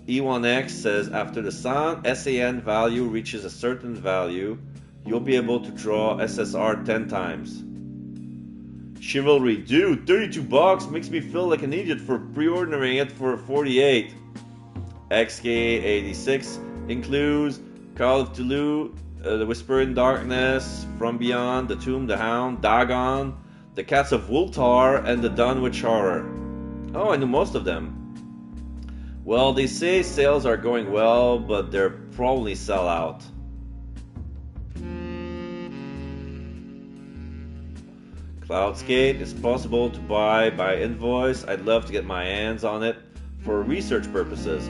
E1X says, after the SAN value reaches a certain value, you'll be able to draw SSR 10 times. Chivalry, dude, $32 makes me feel like an idiot for pre-ordering it for $48. XK86 includes Call of Cthulhu, The Whisper in Darkness, From Beyond, The Tomb, The Hound, Dagon, The Cats of Wultar, and The Dunwich Horror. Oh, I knew most of them. Well, they say sales are going well, but they're probably sell out. Cloudskate is possible to buy by invoice. I'd love to get my hands on it for research purposes.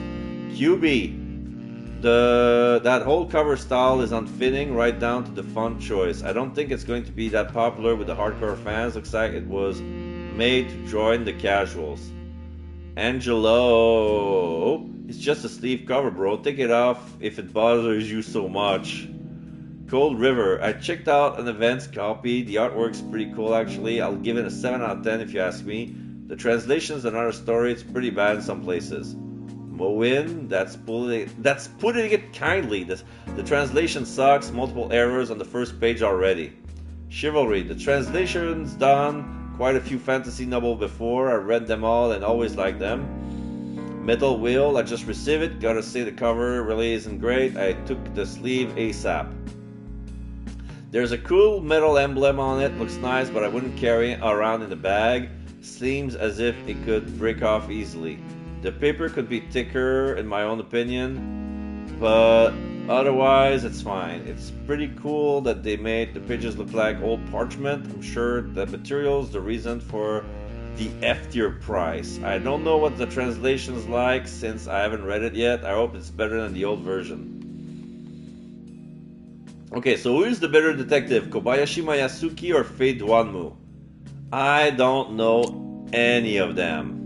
QB, that whole cover style is unfitting right down to the font choice. I don't think it's going to be that popular with the hardcore fans. Looks like it was made to join the casuals. Angelo, it's just a sleeve cover, bro. Take it off if it bothers you so much. Cold River, I checked out an event's copy. The artwork's pretty cool, actually. I'll give it a 7 out of 10 if you ask me. The translation's another story. It's pretty bad in some places. Moin, that's putting it kindly. The translation sucks. Multiple errors on the first page already. Chivalry, the translation's done. Quite a few fantasy novels before. I read them all and always liked them. Metal Wheel, I just received it. Gotta say the cover really isn't great. I took the sleeve ASAP. There's a cool metal emblem on it. Looks nice, but I wouldn't carry it around in the bag. Seems as if it could break off easily. The paper could be thicker in my own opinion, but otherwise it's fine. It's pretty cool that they made the pages look like old parchment. I'm sure the material's the reason for the F-tier price. I don't know what the translation's like since I haven't read it yet. I hope it's better than the old version. Okay, so who is the better detective, Kobayashi Mayasuki or Faye Duanmu? I don't know any of them.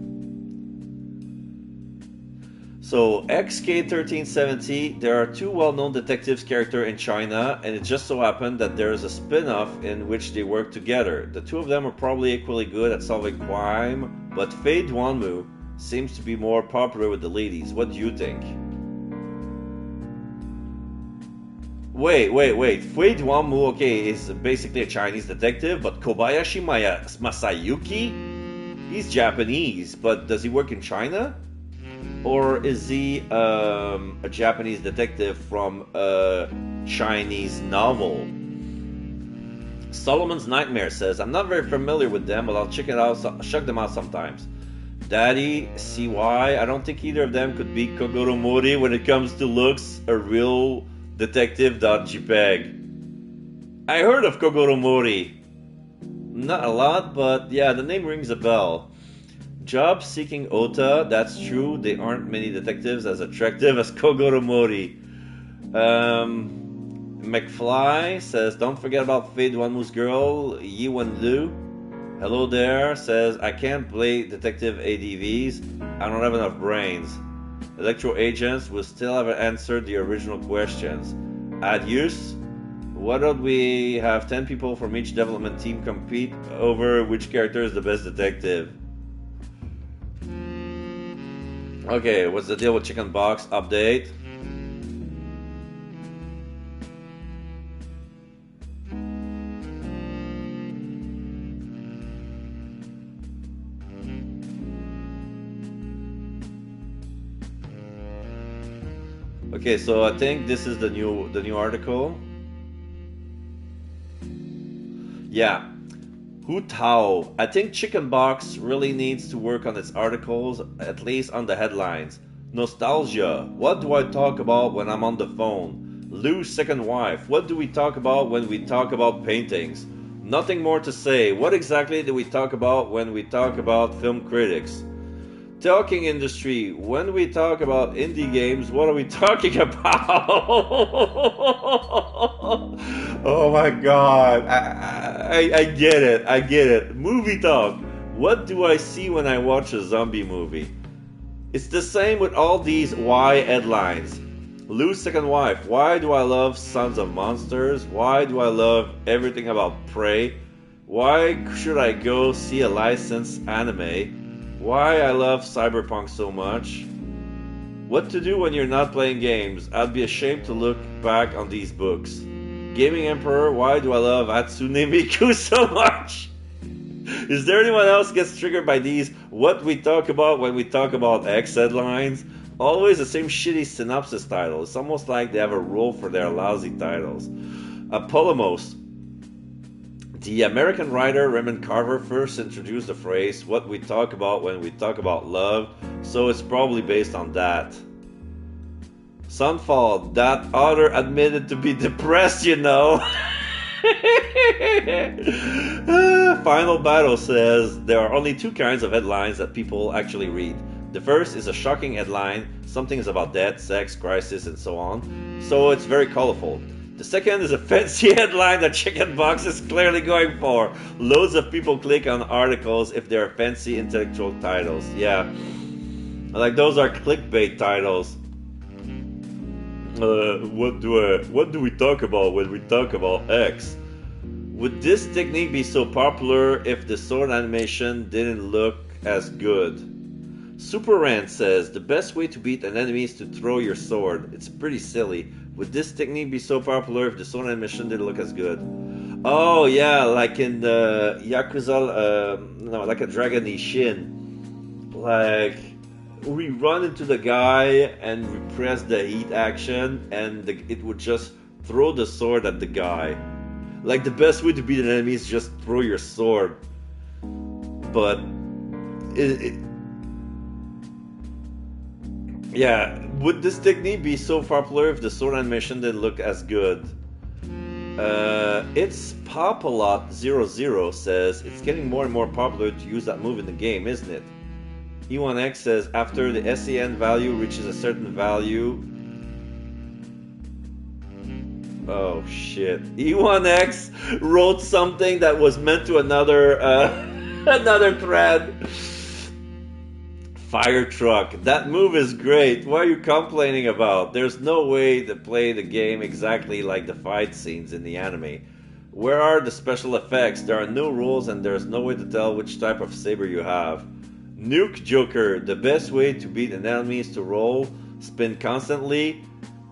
So, XK1370, there are two well-known detectives characters in China, and it just so happened that there is a spin-off in which they work together. The two of them are probably equally good at solving crime, but Faye Duanmu seems to be more popular with the ladies. What do you think? Wait. Faye Duanmu, okay, is basically a Chinese detective, but Kobayashi Masayuki? He's Japanese, but does he work in China? Or is he a Japanese detective from a Chinese novel? Solomon's Nightmare says, I'm not very familiar with them, but I'll check them out sometimes. Daddy, CY, I don't think either of them could beat Kogoro Mori when it comes to looks, a real detective.jpg. I heard of Kogoro Mori. Not a lot, but yeah, the name rings a bell. Job seeking Ota, that's true, there aren't many detectives as attractive as Kogoro Mori. McFly says, don't forget about Fade Wanmu's girl, Yi Wen Lu. Hello there, says, I can't play detective ADVs, I don't have enough brains. Electro agents will still haven't answered the original questions. Adios. Why don't we have 10 people from each development team compete over which character is the best detective? Okay, what's the deal with Chicken Box update? Okay, so I think this is the new article. Yeah. Hu Tao. I think Chicken Box really needs to work on its articles, at least on the headlines. Nostalgia. What do I talk about when I'm on the phone? Lou's second wife. What do we talk about when we talk about paintings? Nothing more to say. What exactly do we talk about when we talk about film critics? Talking industry. When we talk about indie games, what are we talking about? Oh my god. I get it. I get it. Movie talk. What do I see when I watch a zombie movie? It's the same with all these why headlines. Lou's second wife. Why do I love Sons of Monsters? Why do I love everything about Prey? Why should I go see a licensed anime? Why I love Cyberpunk so much? What to do when you're not playing games? I'd be ashamed to look back on these books. Gaming Emperor, why do I love Hatsune Miku so much? Is there anyone else gets triggered by these what we talk about when we talk about X headlines? Always the same shitty synopsis title. It's almost like they have a rule for their lousy titles. Polymos. The American writer Raymond Carver first introduced the phrase, what we talk about when we talk about love, so it's probably based on that. Sunfall, that author admitted to be depressed, you know. Final Battle says, there are only two kinds of headlines that people actually read. The first is a shocking headline, something is about death, sex, crisis, and so on, so it's very colorful. The second is a fancy headline that Chicken Box is clearly going for. Loads of people click on articles if they're fancy intellectual titles. Yeah. Like those are clickbait titles. What do we talk about when we talk about X? Would this technique be so popular if the sword animation didn't look as good? Super Rant says, the best way to beat an enemy is to throw your sword. It's pretty silly. Would this technique be so popular if the sword animation didn't look as good? Oh yeah, like in the Yakuza, no, like a Dragon Ishin. Like, we run into the guy and we press the heat action and it would just throw the sword at the guy. Like the best way to beat an enemy is just throw your sword. But yeah, would this technique be so popular if the sword animation didn't look as good? It's Popalot00 says, it's getting more and more popular to use that move in the game, isn't it? E1X says, after the SEN value reaches a certain value... Oh shit. E1X wrote something that was meant to another, another thread. Fire truck. That move is great. What are you complaining about? There's no way to play the game exactly like the fight scenes in the anime. Where are the special effects? There are no rules and there's no way to tell which type of saber you have. Nuke Joker. The best way to beat an enemy is to roll, spin constantly,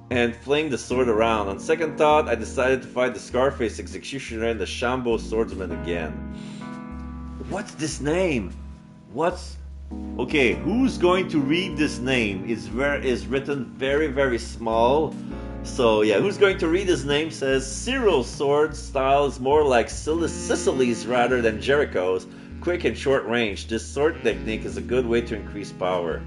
and fling the sword around. On second thought, I decided to fight the Scarface Executioner and the Shambo Swordsman again. What's this name? What's... Okay, who's going to read this name? Is written very, very small. So yeah, who's going to read his name? Says Cyril's sword style is more like Sicily's rather than Jericho's. Quick and short range. This sword technique is a good way to increase power.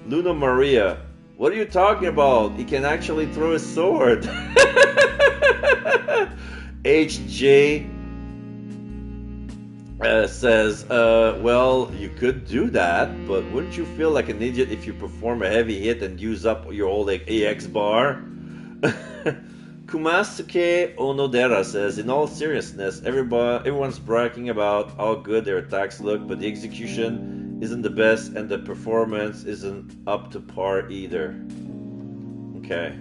Luna Maria, what are you talking about? He can actually throw his sword. HJ says, well, you could do that, but wouldn't you feel like an idiot if you perform a heavy hit and use up your old AX bar? Kumasuke Onodera says, in all seriousness, everyone's bragging about how good their attacks look, but the execution isn't the best and the performance isn't up to par either. Okay.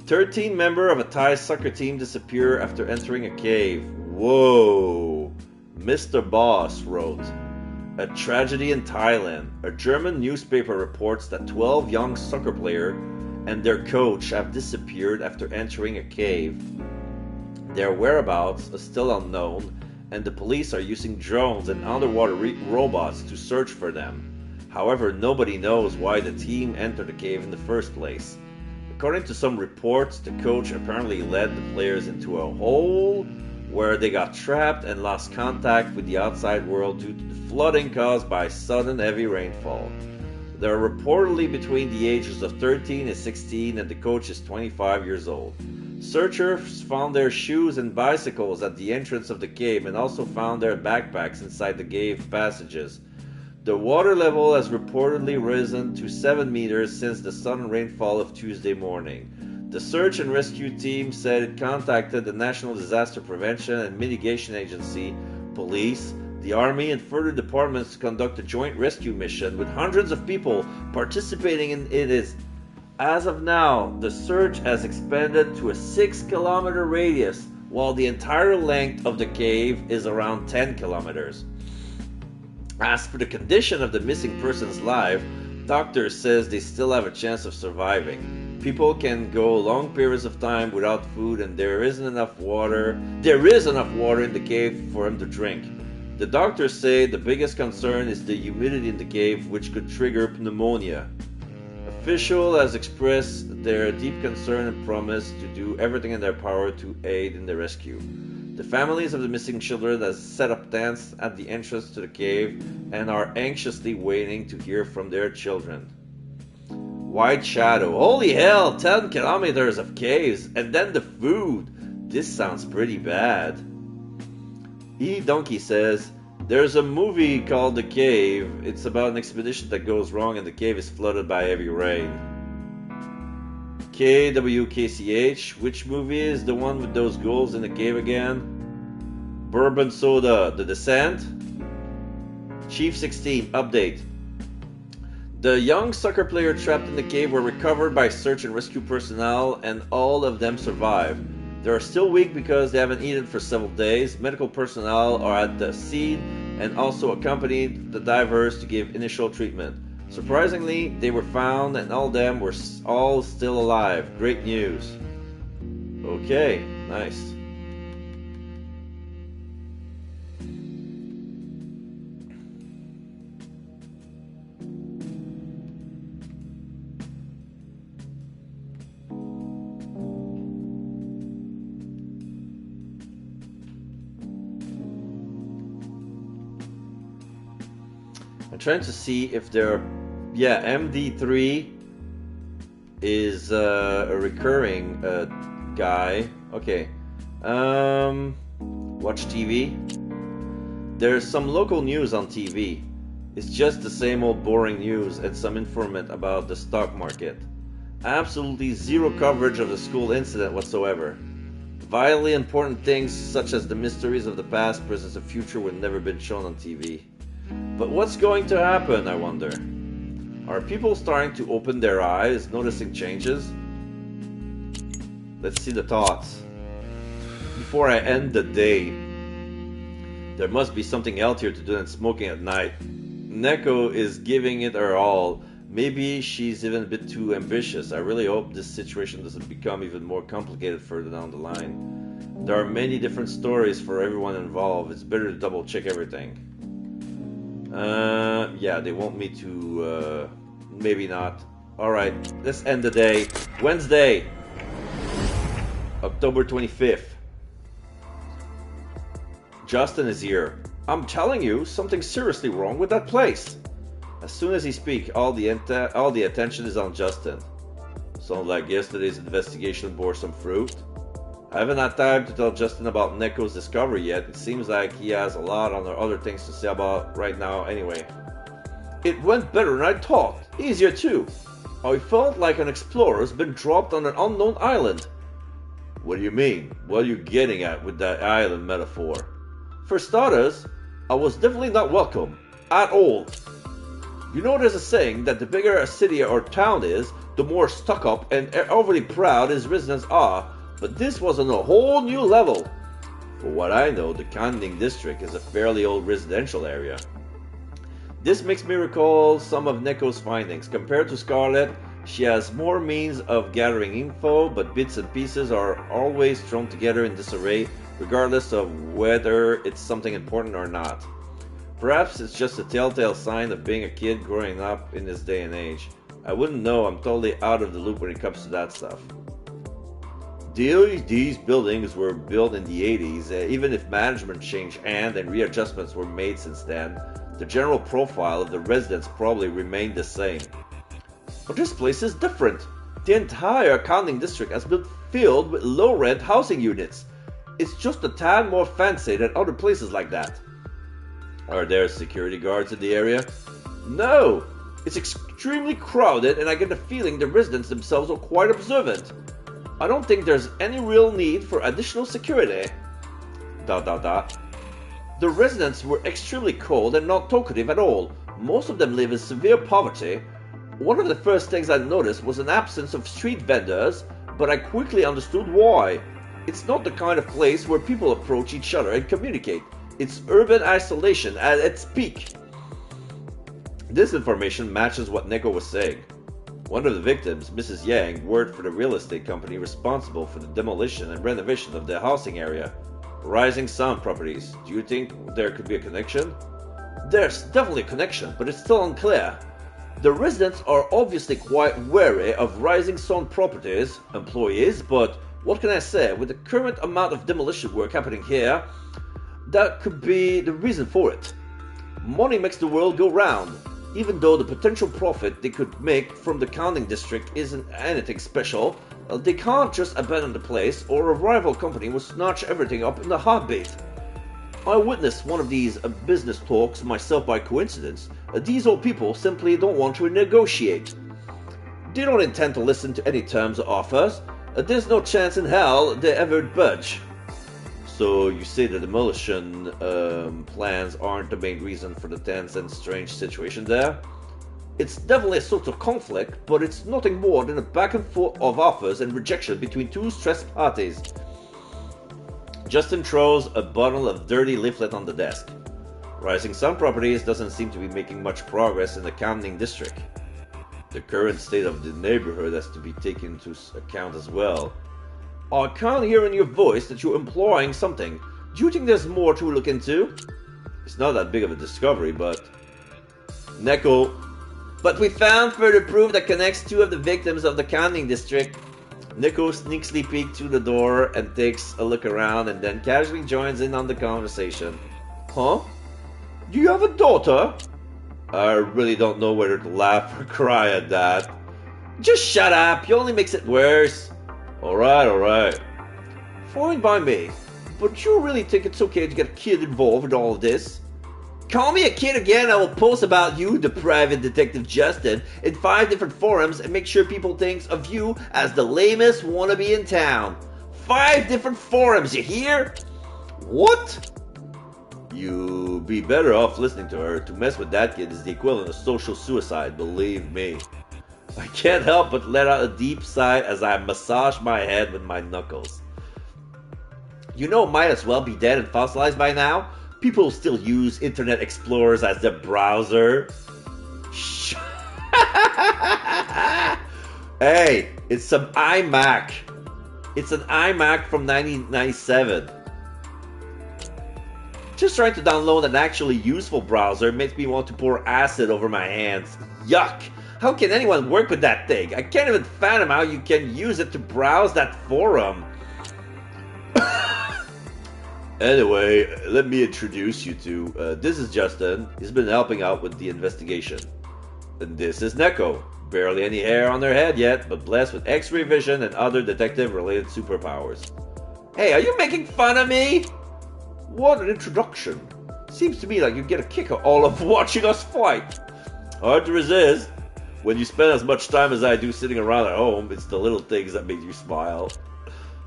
13 members of a Thai soccer team disappear after entering a cave. Whoa. Mr. Boss wrote, a tragedy in Thailand. A German newspaper reports that 12 young soccer players and their coach have disappeared after entering a cave. Their whereabouts are still unknown, and the police are using drones and underwater robots to search for them. However, nobody knows why the team entered the cave in the first place. According to some reports, the coach apparently led the players into a hole where they got trapped and lost contact with the outside world due to the flooding caused by sudden heavy rainfall. They are reportedly between the ages of 13 and 16, and the coach is 25 years old. Searchers found their shoes and bicycles at the entrance of the cave and also found their backpacks inside the cave passages. The water level has reportedly risen to 7 meters since the sudden rainfall of Tuesday morning. The search and rescue team said it contacted the National Disaster Prevention and Mitigation Agency, police, the Army, and further departments to conduct a joint rescue mission with hundreds of people participating in it. As of now, the search has expanded to a 6-kilometer radius, while the entire length of the cave is around 10 kilometers. As for the condition of the missing person's life, doctors says they still have a chance of surviving. People can go long periods of time without food, and there is enough water in the cave for him to drink. The doctors say the biggest concern is the humidity in the cave, which could trigger pneumonia. Officials has expressed their deep concern and promise to do everything in their power to aid in the rescue. The families of the missing children have set up tents at the entrance to the cave and are anxiously waiting to hear from their children. White Shadow. Holy hell, 10 kilometers of caves, and then the food. This sounds pretty bad. Donkey says, there's a movie called The Cave. It's about an expedition that goes wrong and the cave is flooded by heavy rain. KWKCH, which movie is the one with those ghouls in the cave again? Bourbon Soda, The Descent? Chief 16, update. The young soccer player trapped in the cave were recovered by search and rescue personnel, and all of them survived. They are still weak because they haven't eaten for several days. Medical personnel are at the scene and also accompanied the divers to give initial treatment. Surprisingly, they were found and all of them were all still alive. Great news. Okay, nice. I'm trying to see if there... Yeah, MD3 is a recurring guy. Okay. Watch TV. There's some local news on TV. It's just the same old boring news and some information about the stock market. Absolutely zero coverage of the school incident whatsoever. Vitally important things such as the mysteries of the past, present, and future were never been shown on TV. But what's going to happen, I wonder? Are people starting to open their eyes, noticing changes? Let's see the thoughts. Before I end the day, there must be something healthier to do than smoking at night. Neko is giving it her all. Maybe she's even a bit too ambitious. I really hope this situation doesn't become even more complicated further down the line. There are many different stories for everyone involved. It's better to double check everything. Yeah, they want me to, maybe not. Alright, let's end the day. Wednesday, October 25th. Justin is here. I'm telling you, something's seriously wrong with that place. As soon as he speaks, all the attention is on Justin. Sounds like yesterday's investigation bore some fruit. I haven't had time to tell Justin about Neko's discovery yet. It seems like he has a lot on other things to say about right now anyway. It went better than I thought. Easier too. I felt like an explorer's been dropped on an unknown island. What do you mean? What are you getting at with that island metaphor? For starters, I was definitely not welcome. At all. You know there's a saying that the bigger a city or town is, the more stuck up and overly proud its residents are, but this was on a whole new level. For what I know, the Canning district is a fairly old residential area. This makes me recall some of Neko's findings. Compared to Scarlet, she has more means of gathering info, but bits and pieces are always thrown together in disarray, regardless of whether it's something important or not. Perhaps it's just a telltale sign of being a kid growing up in this day and age. I wouldn't know, I'm totally out of the loop when it comes to that stuff. These buildings were built in the 80s, even if management changed and readjustments were made since then, the general profile of the residents probably remained the same. But this place is different. The entire accounting district has been filled with low-rent housing units. It's just a tad more fancy than other places like that. Are there security guards in the area? No! It's extremely crowded and I get the feeling the residents themselves are quite observant. I don't think there's any real need for additional security. ... The residents were extremely cold and not talkative at all. Most of them live in severe poverty. One of the first things I noticed was an absence of street vendors, but I quickly understood why. It's not the kind of place where people approach each other and communicate. It's urban isolation at its peak. This information matches what Neko was saying. One of the victims, Mrs. Yang, worked for the real estate company responsible for the demolition and renovation of the housing area. Rising Sun Properties. Do you think there could be a connection? There's definitely a connection, but it's still unclear. The residents are obviously quite wary of Rising Sun Properties employees, but what can I say? With the current amount of demolition work happening here, that could be the reason for it. Money makes the world go round. Even though the potential profit they could make from the counting district isn't anything special, they can't just abandon the place or a rival company will snatch everything up in a heartbeat. I witnessed one of these business talks myself by coincidence. These old people simply don't want to negotiate. They don't intend to listen to any terms or offers. There's no chance in hell they ever budge. So you say the demolition plans aren't the main reason for the tense and strange situation there? It's definitely a sort of conflict, but it's nothing more than a back and forth of offers and rejection between two stressed parties. Justin throws a bundle of dirty leaflet on the desk. Rising Sun Properties doesn't seem to be making much progress in the Canning district. The current state of the neighborhood has to be taken into account as well. I can't hear in your voice that you're implying something. Do you think there's more to look into? It's not that big of a discovery, but... Neko. But we found further proof that connects two of the victims of the Canning district. Neko sneakily peeks through the door and takes a look around and then casually joins in on the conversation. Huh? Do you have a daughter? I really don't know whether to laugh or cry at that. Just shut up, you only makes it worse. Alright. Fine by me, but you really think it's okay to get a kid involved in all of this? Call me a kid again, I will post about you, the private detective Justin, in 5 different forums and make sure people think of you as the lamest wannabe in town. 5 different forums, you hear? What? You'd be better off listening to her. To mess with that kid is the equivalent of social suicide, believe me. I can't help but let out a deep sigh as I massage my head with my knuckles. You know, might as well be dead and fossilized by now. People still use Internet Explorers as their browser. Hey, it's some iMac. It's an iMac from 1997. Just trying to download an actually useful browser makes me want to pour acid over my hands. Yuck! How can anyone work with that thing? I can't even fathom how you can use it to browse that forum. Anyway, let me introduce you to, this is Justin. He's been helping out with the investigation. And this is Neko. Barely any hair on their head yet, but blessed with X-ray vision and other detective-related superpowers. Hey, are you making fun of me? What an introduction. Seems to me like you get a kick out of all of watching us fight. Hard to resist. When you spend as much time as I do sitting around at home, it's the little things that make you smile.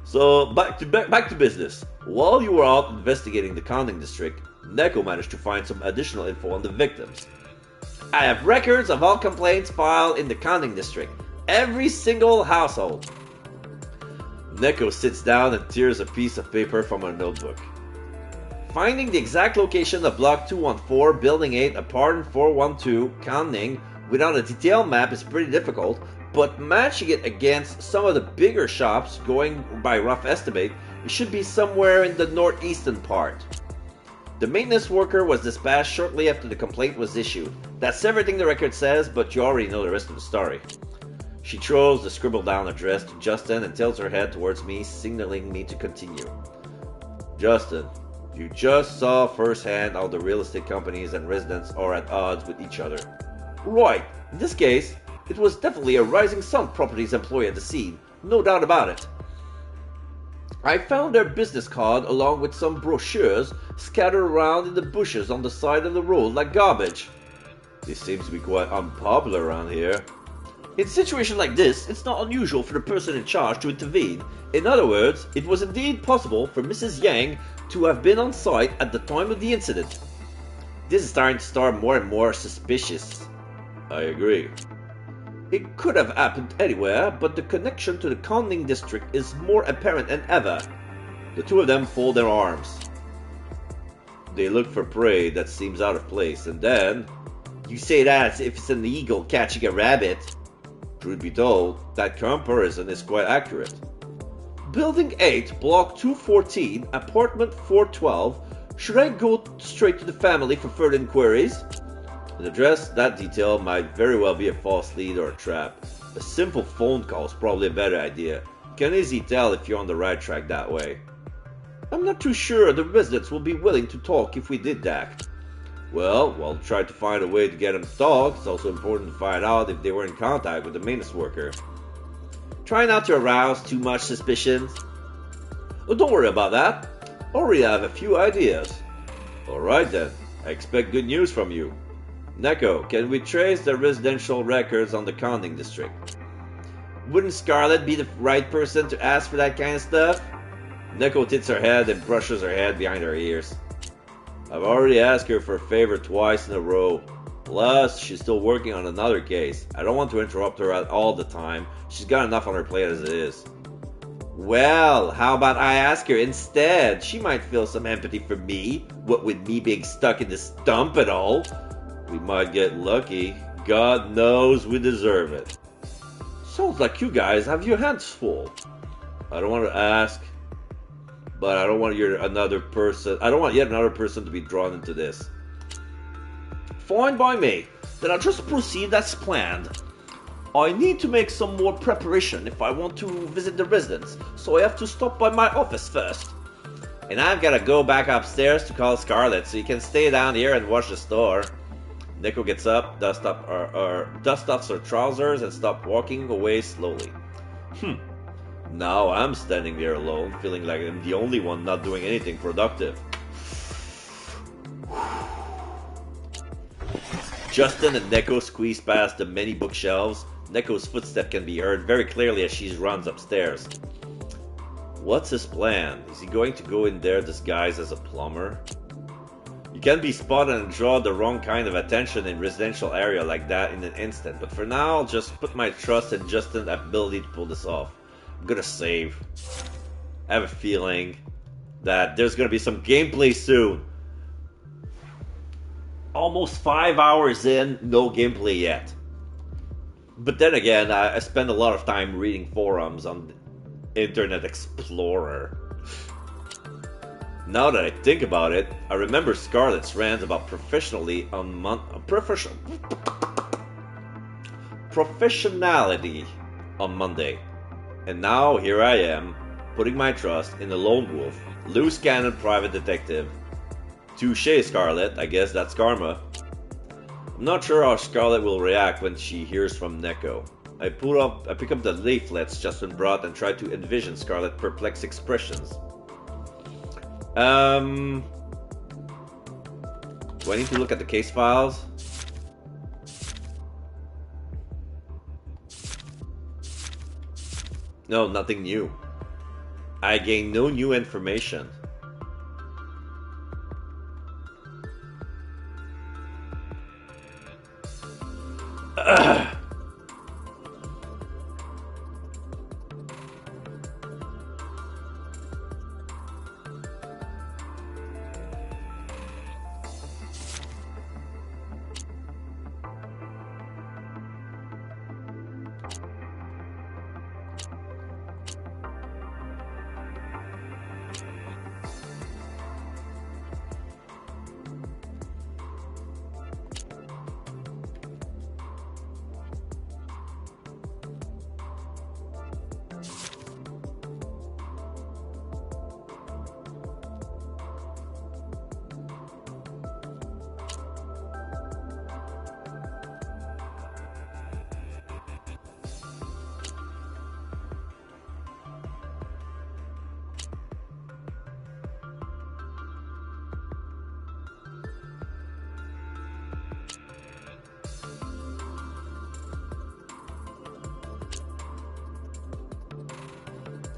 So, back to business. While you were out investigating the conning district, Neko managed to find some additional info on the victims. I have records of all complaints filed in the conning district. Every single household. Neko sits down and tears a piece of paper from her notebook. Finding the exact location of Block 214, Building 8, Apartment 412, Conning, without a detailed map is pretty difficult, but matching it against some of the bigger shops, going by rough estimate, it should be somewhere in the northeastern part. The maintenance worker was dispatched shortly after the complaint was issued. That's everything the record says, but you already know the rest of the story. She throws the scribbled down address to Justin and tilts her head towards me, signaling me to continue. Justin, you just saw firsthand how the real estate companies and residents are at odds with each other. Right, in this case, it was definitely a Rising Sun Properties employee at the scene, no doubt about it. I found their business card along with some brochures scattered around in the bushes on the side of the road like garbage. This seems to be quite unpopular around here. In a situation like this, it's not unusual for the person in charge to intervene. In other words, it was indeed possible for Mrs. Yang to have been on site at the time of the incident. This is starting to start more and more suspicious. I agree. It could have happened anywhere, but the connection to the conning district is more apparent than ever. The two of them fold their arms. They look for prey that seems out of place, and then... You say that as if it's an eagle catching a rabbit. Truth be told, that comparison is quite accurate. Building 8, Block 214, Apartment 412. Should I go straight to the family for further inquiries? An address, that detail might very well be a false lead or a trap. A simple phone call is probably a better idea. You can easily tell if you're on the right track that way. I'm not too sure the residents will be willing to talk if we did that. Well, we'll try to find a way to get them to talk. It's also important to find out if they were in contact with the maintenance worker. Try not to arouse too much suspicions. Oh, don't worry about that. Already have a few ideas. Alright then, I expect good news from you. Neko, can we trace the residential records on the conning district? Wouldn't Scarlett be the right person to ask for that kind of stuff? Neko tilts her head and brushes her head behind her ears. I've already asked her for a favor twice in a row. Plus, she's still working on another case. I don't want to interrupt her all the time. She's got enough on her plate as it is. Well, how about I ask her instead? She might feel some empathy for me, what with me being stuck in this dump and all. We might get lucky. God knows we deserve it. Sounds like you guys have your hands full. I don't want to ask, but I don't want yet another person to be drawn into this. Fine by me. Then I'll just proceed as planned. I need to make some more preparation if I want to visit the residents, so I have to stop by my office first. And I've got to go back upstairs to call Scarlett, so you can stay down here and watch the store. Neko gets up, dusts off her trousers, and stops walking away slowly. Now I'm standing there alone, feeling like I'm the only one not doing anything productive. Justin and Neko squeeze past the many bookshelves. Neko's footstep can be heard very clearly as she runs upstairs. What's his plan? Is he going to go in there disguised as a plumber? You can be spotted and draw the wrong kind of attention in a residential area like that in an instant, but for now I'll just put my trust in Justin's ability to pull this off. I'm gonna save. I have a feeling that there's gonna be some gameplay soon. Almost 5 hours in, no gameplay yet. But then again, I spend a lot of time reading forums on Internet Explorer. Now that I think about it, I remember Scarlett's rant about professionality on Monday. And now here I am, putting my trust in a lone wolf, loose cannon private detective. Touché, Scarlett, I guess that's karma. I'm not sure how Scarlett will react when she hears from Neko. I pick up the leaflets Justin brought and try to envision Scarlett's perplexed expressions. Do I need to look at the case files? No, nothing new. I gained no new information.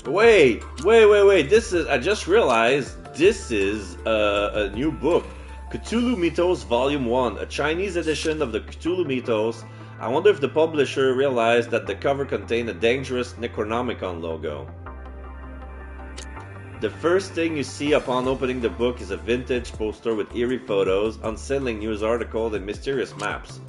Wait. This is, I just realized this is a new book. Cthulhu Mythos Volume 1, a Chinese edition of the Cthulhu Mythos. I wonder if the publisher realized that the cover contained a dangerous Necronomicon logo. The first thing you see upon opening the book is a vintage poster with eerie photos, unsettling news articles, and mysterious maps.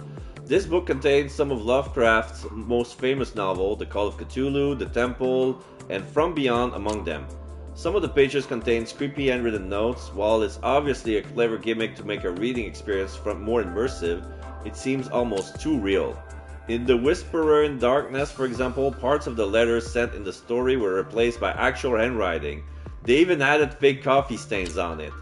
This book contains some of Lovecraft's most famous novels, The Call of Cthulhu, The Temple, and From Beyond among them. Some of the pages contain creepy handwritten notes. While it's obviously a clever gimmick to make a reading experience more immersive, it seems almost too real. In The Whisperer in Darkness, for example, parts of the letters sent in the story were replaced by actual handwriting. They even added fake coffee stains on it.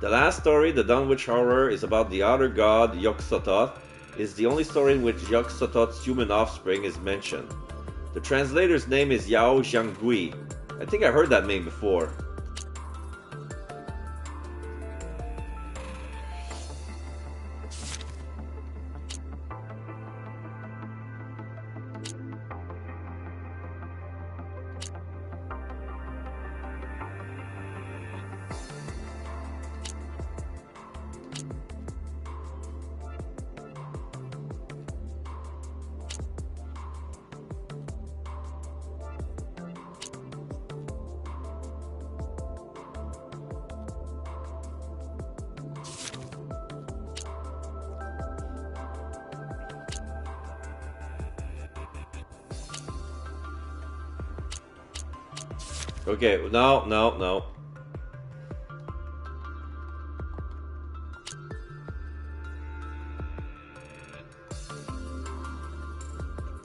The last story, The Dunwich Horror, is about the outer god Yog-Sothoth. Is the only story in which Yog-Sothoth's human offspring is mentioned. The translator's name is Yao Jiangui. I think I heard that name before. Okay, no.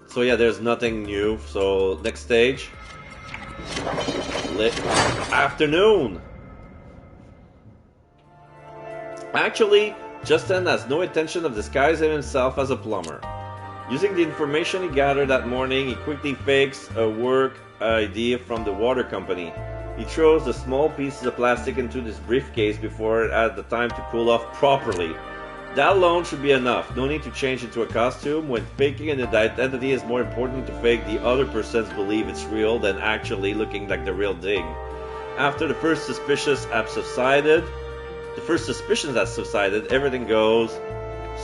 So yeah, there's nothing new. So next stage. Afternoon! Actually, Justin has no intention of disguising himself as a plumber. Using the information he gathered that morning, he quickly fakes a work idea from the water company. He throws the small pieces of plastic into this briefcase before it has the time to cool off properly. That alone should be enough. No need to change into a costume. When faking an identity, is more important to fake the other person's belief it's real than actually looking like the real thing. After the first suspicions have subsided, everything goes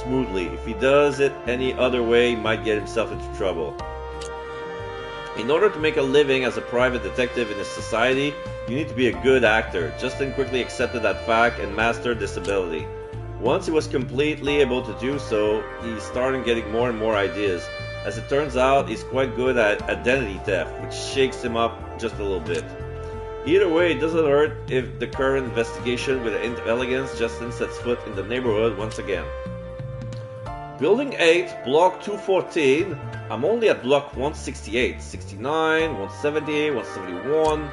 smoothly. If he does it any other way, he might get himself into trouble. In order to make a living as a private detective in a society, you need to be a good actor. Justin quickly accepted that fact and mastered this ability. Once he was completely able to do so, he started getting more and more ideas. As it turns out, he's quite good at identity theft, which shakes him up just a little bit. Either way, it doesn't hurt if the current investigation with an elegance Justin sets foot in the neighborhood once again. Building 8, block 214. I'm only at block 168, 69, 170, 171.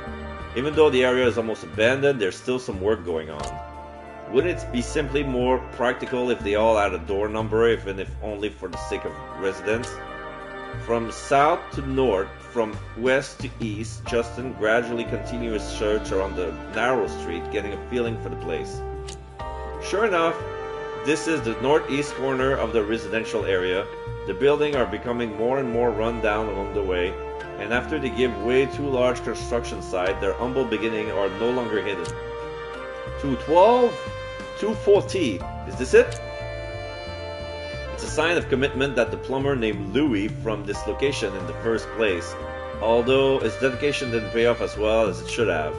Even though the area is almost abandoned, there's still some work going on. Wouldn't it be simply more practical if they all had a door number, even if only for the sake of residents? From south to north, from west to east, Justin gradually continued his search around the narrow street, getting a feeling for the place. Sure enough, this is the northeast corner of the residential area. The buildings are becoming more and more run down along the way, and after they give way to large construction site, their humble beginnings are no longer hidden. 212, 214, is this it? It's a sign of commitment that the plumber named Louis from this location in the first place, although his dedication didn't pay off as well as it should have.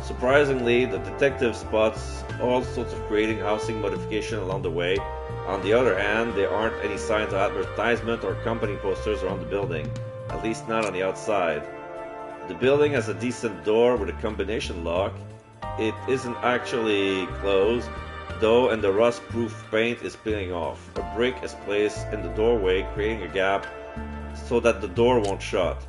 Surprisingly, the detective spots all sorts of creating housing modification along the way. On the other hand, there aren't any signs of advertisement or company posters around the building, at least not on the outside. The building has a decent door with a combination lock. It isn't actually closed, though, and the rust-proof paint is peeling off. A brick is placed in the doorway, creating a gap so that the door won't shut.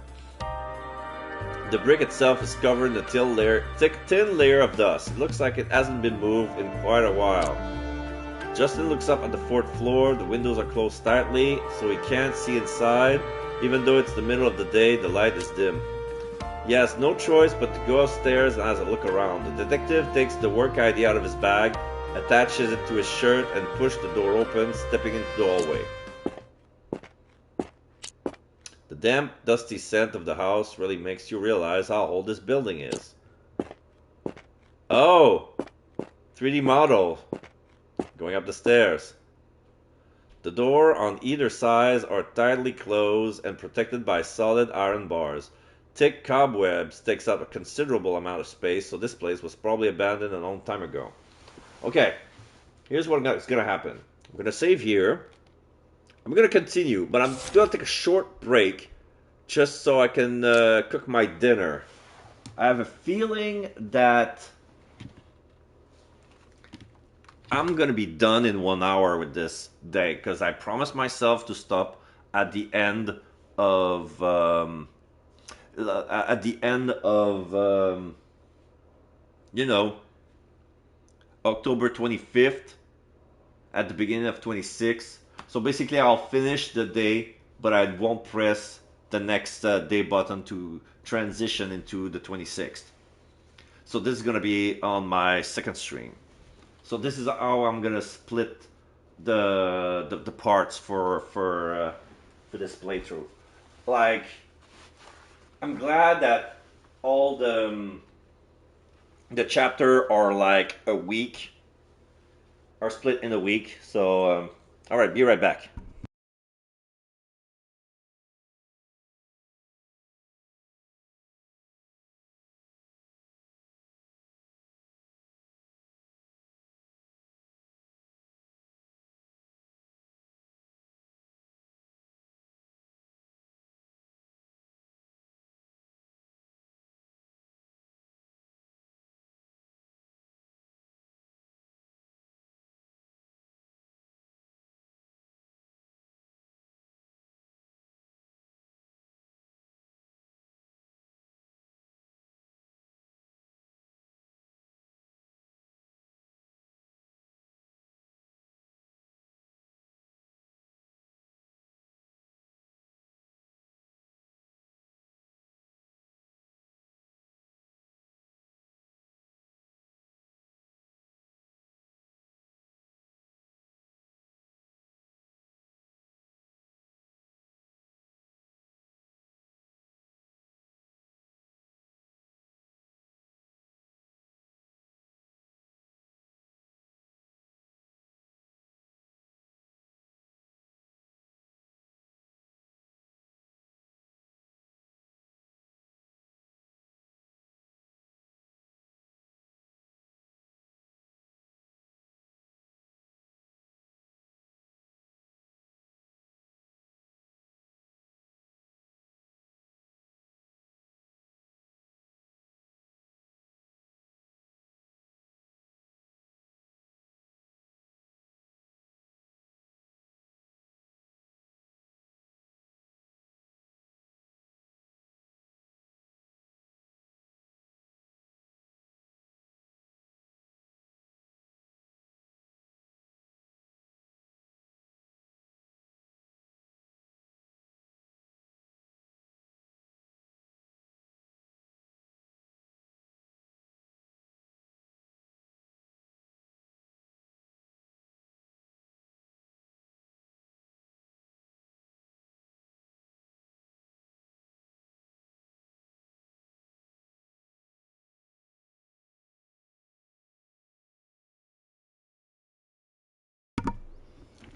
The brick itself is covered in a thin layer of dust. It looks like it hasn't been moved in quite a while. Justin looks up at the fourth floor. The windows are closed tightly, so he can't see inside. Even though it's the middle of the day, the light is dim. He has no choice but to go upstairs and has a look around. The detective takes the work ID out of his bag, attaches it to his shirt, and pushes the door open, stepping into the hallway. The damp, dusty scent of the house really makes you realize how old this building is. Oh! 3D model. Going up the stairs. The door on either side are tightly closed and protected by solid iron bars. Thick cobwebs takes up a considerable amount of space, so this place was probably abandoned a long time ago. Okay, here's what's going to happen. I'm going to save here. I'm going to continue, but I'm going to take a short break just so I can cook my dinner. I have a feeling that I'm going to be done in 1 hour with this day, because I promised myself to stop at the end of October 25th, at the beginning of 26th. So basically I'll finish the day, but I won't press the next day button to transition into the 26th. So this is going to be on my second stream. So this is how I'm going to split the parts for this playthrough. Like, I'm glad that all the chapter are like a week, are split in a week. So, all right, be right back.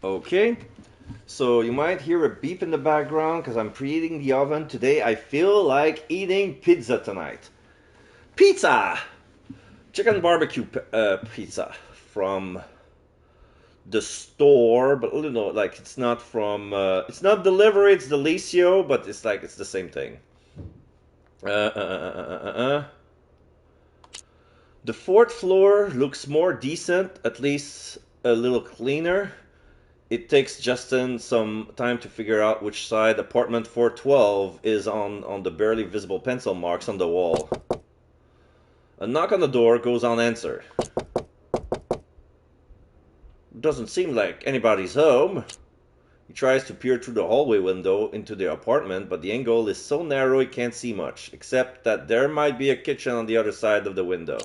Okay, so you might hear a beep in the background because I'm preheating the oven. Today I feel like eating pizza tonight. Pizza! Chicken barbecue pizza from the store, but you know, like it's not from, it's not delivery, it's Delicio, but it's like, it's the same thing. The fourth floor looks more decent, at least a little cleaner. It takes Justin some time to figure out which side apartment 412 is on the barely visible pencil marks on the wall. A knock on the door goes unanswered. Doesn't seem like anybody's home. He tries to peer through the hallway window into the apartment, but the angle is so narrow he can't see much, except that there might be a kitchen on the other side of the window.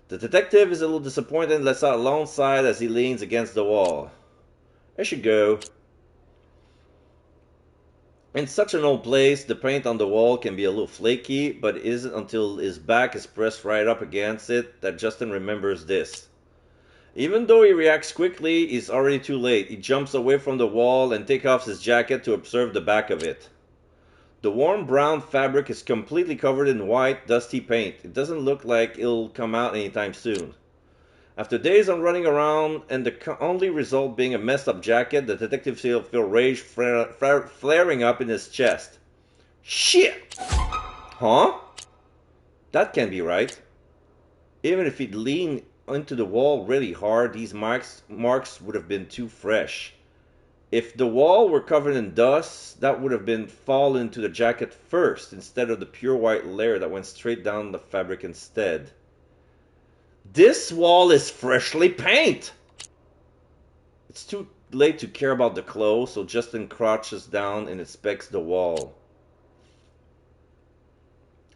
The detective is a little disappointed and lets out a long sigh as he leans against the wall. I should go. In such an old place, the paint on the wall can be a little flaky, but it isn't until his back is pressed right up against it that Justin remembers this. Even though he reacts quickly, he's already too late. He jumps away from the wall and takes off his jacket to observe the back of it. The warm brown fabric is completely covered in white, dusty paint. It doesn't look like it'll come out anytime soon. After days of running around and the only result being a messed up jacket, the detective feel rage flaring up in his chest. Shit! Huh? That can't be right. Even if he'd leaned into the wall really hard, these marks would have been too fresh. If the wall were covered in dust, that would have been fallen into the jacket first, instead of the pure white layer that went straight down the fabric instead. This wall is freshly painted! It's too late to care about the clothes, so Justin crouches down and inspects the wall.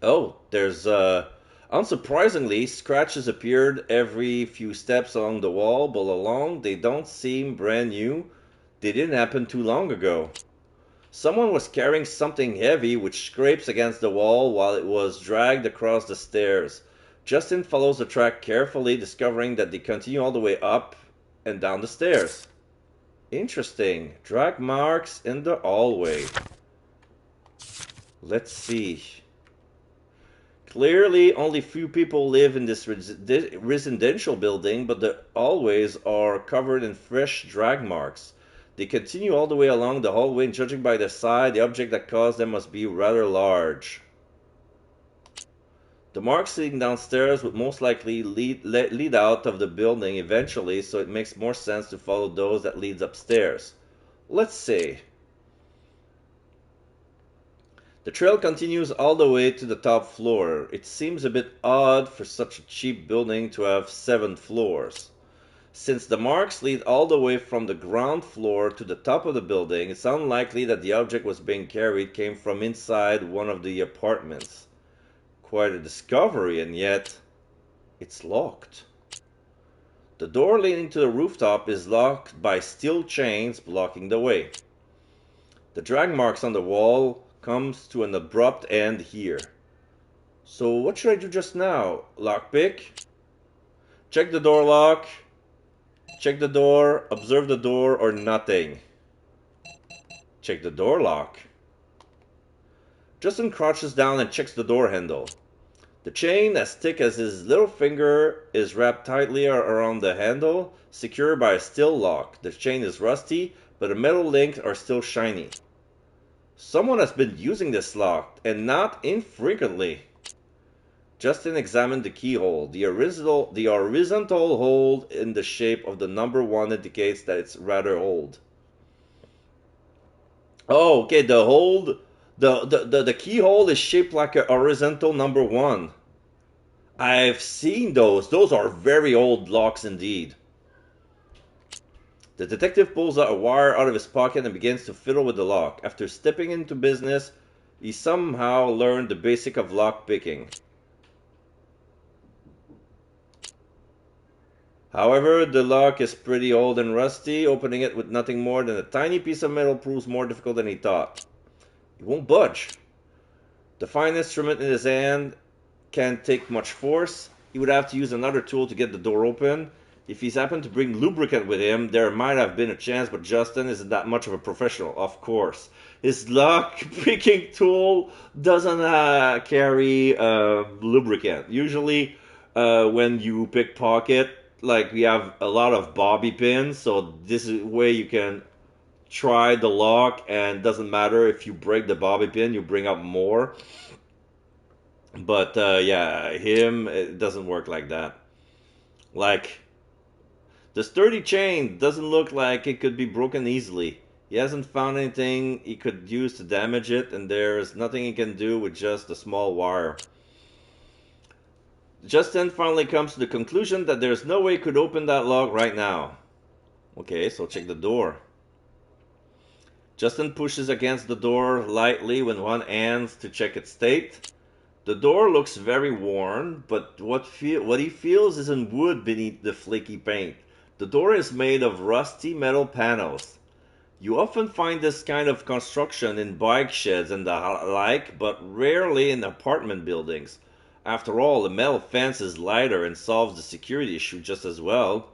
Oh, there's unsurprisingly, scratches appeared every few steps along the wall, but along they don't seem brand new. They didn't happen too long ago. Someone was carrying something heavy which scrapes against the wall while it was dragged across the stairs. Justin follows the track carefully, discovering that they continue all the way up and down the stairs. Interesting. Drag marks in the hallway. Let's see. Clearly, only few people live in this residential building, but the hallways are covered in fresh drag marks. They continue all the way along the hallway, and judging by the size, the object that caused them must be rather large. The marks leading downstairs would most likely lead out of the building eventually, so it makes more sense to follow those that leads upstairs. Let's see. The trail continues all the way to the top floor. It seems a bit odd for such a cheap building to have 7 floors. Since the marks lead all the way from the ground floor to the top of the building, it's unlikely that the object was being carried came from inside one of the apartments. Quite a discovery, and yet it's locked. The door leading to the rooftop is locked by steel chains blocking the way. The drag marks on the wall comes to an abrupt end here. So what should I do just now? Lockpick? Check the door lock. Check the door, observe the door, or nothing. Check the door lock. Justin crouches down and checks the door handle. The chain, as thick as his little finger, is wrapped tightly around the handle, secured by a steel lock. The chain is rusty, but the metal links are still shiny. Someone has been using this lock, and not infrequently. Justin examined the keyhole. The horizontal hole in the shape of the number 1 indicates that it's rather old. Oh, okay, the keyhole is shaped like a horizontal number 1. I've seen those. Those are very old locks indeed. The detective pulls a wire out of his pocket and begins to fiddle with the lock. After stepping into business, he somehow learned the basic of lock picking. However, the lock is pretty old and rusty. Opening it with nothing more than a tiny piece of metal proves more difficult than he thought. He won't budge. The fine instrument in his hand can't take much force. He would have to use another tool to get the door open. If he's happened to bring lubricant with him, there might have been a chance, but Justin isn't that much of a professional, of course. His lock-picking tool doesn't carry lubricant. Usually, when you pickpocket, like, we have a lot of bobby pins, so this is a way you can try the lock, and doesn't matter if you break the bobby pin, you bring up more. But yeah, it doesn't work like that. Like, the sturdy chain doesn't look like it could be broken easily. He hasn't found anything he could use to damage it, and there's nothing he can do with just a small wire. Justin finally comes to the conclusion that there's no way he could open that lock right now. Okay, so check the door. Justin pushes against the door lightly with one hand to check its state. The door looks very worn, but what he feels isn't wood beneath the flaky paint. The door is made of rusty metal panels. You often find this kind of construction in bike sheds and the like, but rarely in apartment buildings. After all, the metal fence is lighter and solves the security issue just as well.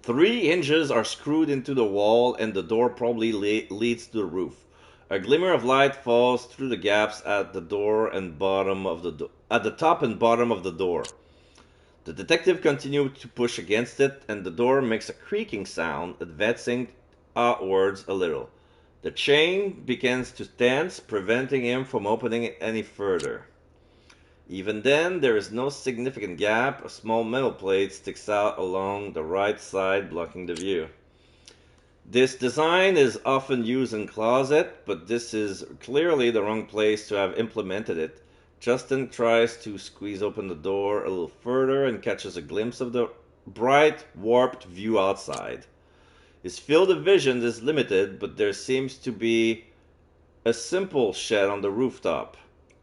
3 hinges are screwed into the wall, and the door probably leads to the roof. A glimmer of light falls through the gaps at the door and bottom of at the top and bottom of the door. The detective continues to push against it, and the door makes a creaking sound, advancing outwards a little. The chain begins to tense, preventing him from opening it any further. Even then, there is no significant gap. A small metal plate sticks out along the right side, blocking the view. This design is often used in closet, but this is clearly the wrong place to have implemented it. Justin tries to squeeze open the door a little further and catches a glimpse of the bright, warped view outside. His field of vision is limited, but there seems to be a simple shed on the rooftop.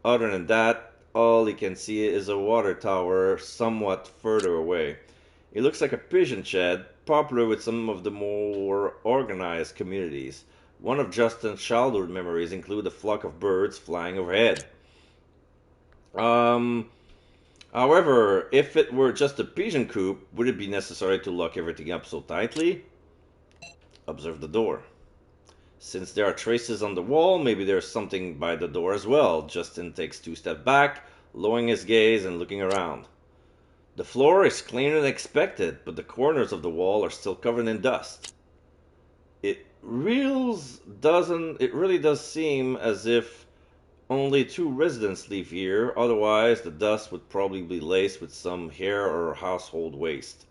Other than that, all he can see is a water tower somewhat further away. It looks like a pigeon shed, popular with some of the more organized communities. One of Justin's childhood memories include a flock of birds flying overhead. However, if it were just a pigeon coop, would it be necessary to lock everything up so tightly? Observe the door. Since there are traces on the wall, maybe there's something by the door as well. Justin takes 2 steps back, lowering his gaze and looking around. The floor is cleaner than expected, but the corners of the wall are still covered in dust. It really does seem as if only 2 residents live here, otherwise the dust would probably be laced with some hair or household waste.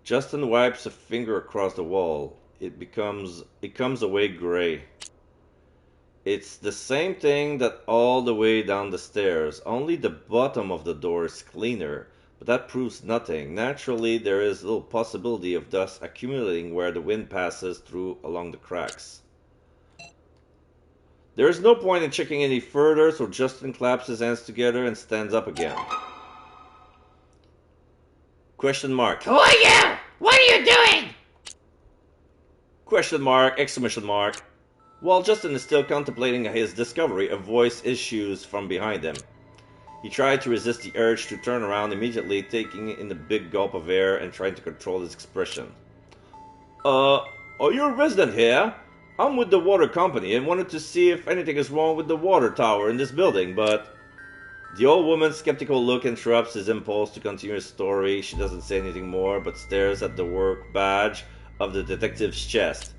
Justin wipes a finger across the wall. It comes away gray. It's the same thing that all the way down the stairs, only the bottom of the door is cleaner, but that proves nothing. Naturally, there is little possibility of dust accumulating where the wind passes through along the cracks. There is no point in checking any further, so Justin claps his hands together and stands up again. Question mark. Who are you? What are you doing? Question mark, exclamation mark. While Justin is still contemplating his discovery, a voice issues from behind him. He tried to resist the urge to turn around immediately, taking in a big gulp of air and trying to control his expression. Are you a resident here? I'm with the water company and wanted to see if anything is wrong with the water tower in this building, but... The old woman's skeptical look interrupts his impulse to continue his story. She doesn't say anything more, but stares at the work badge of the detective's chest.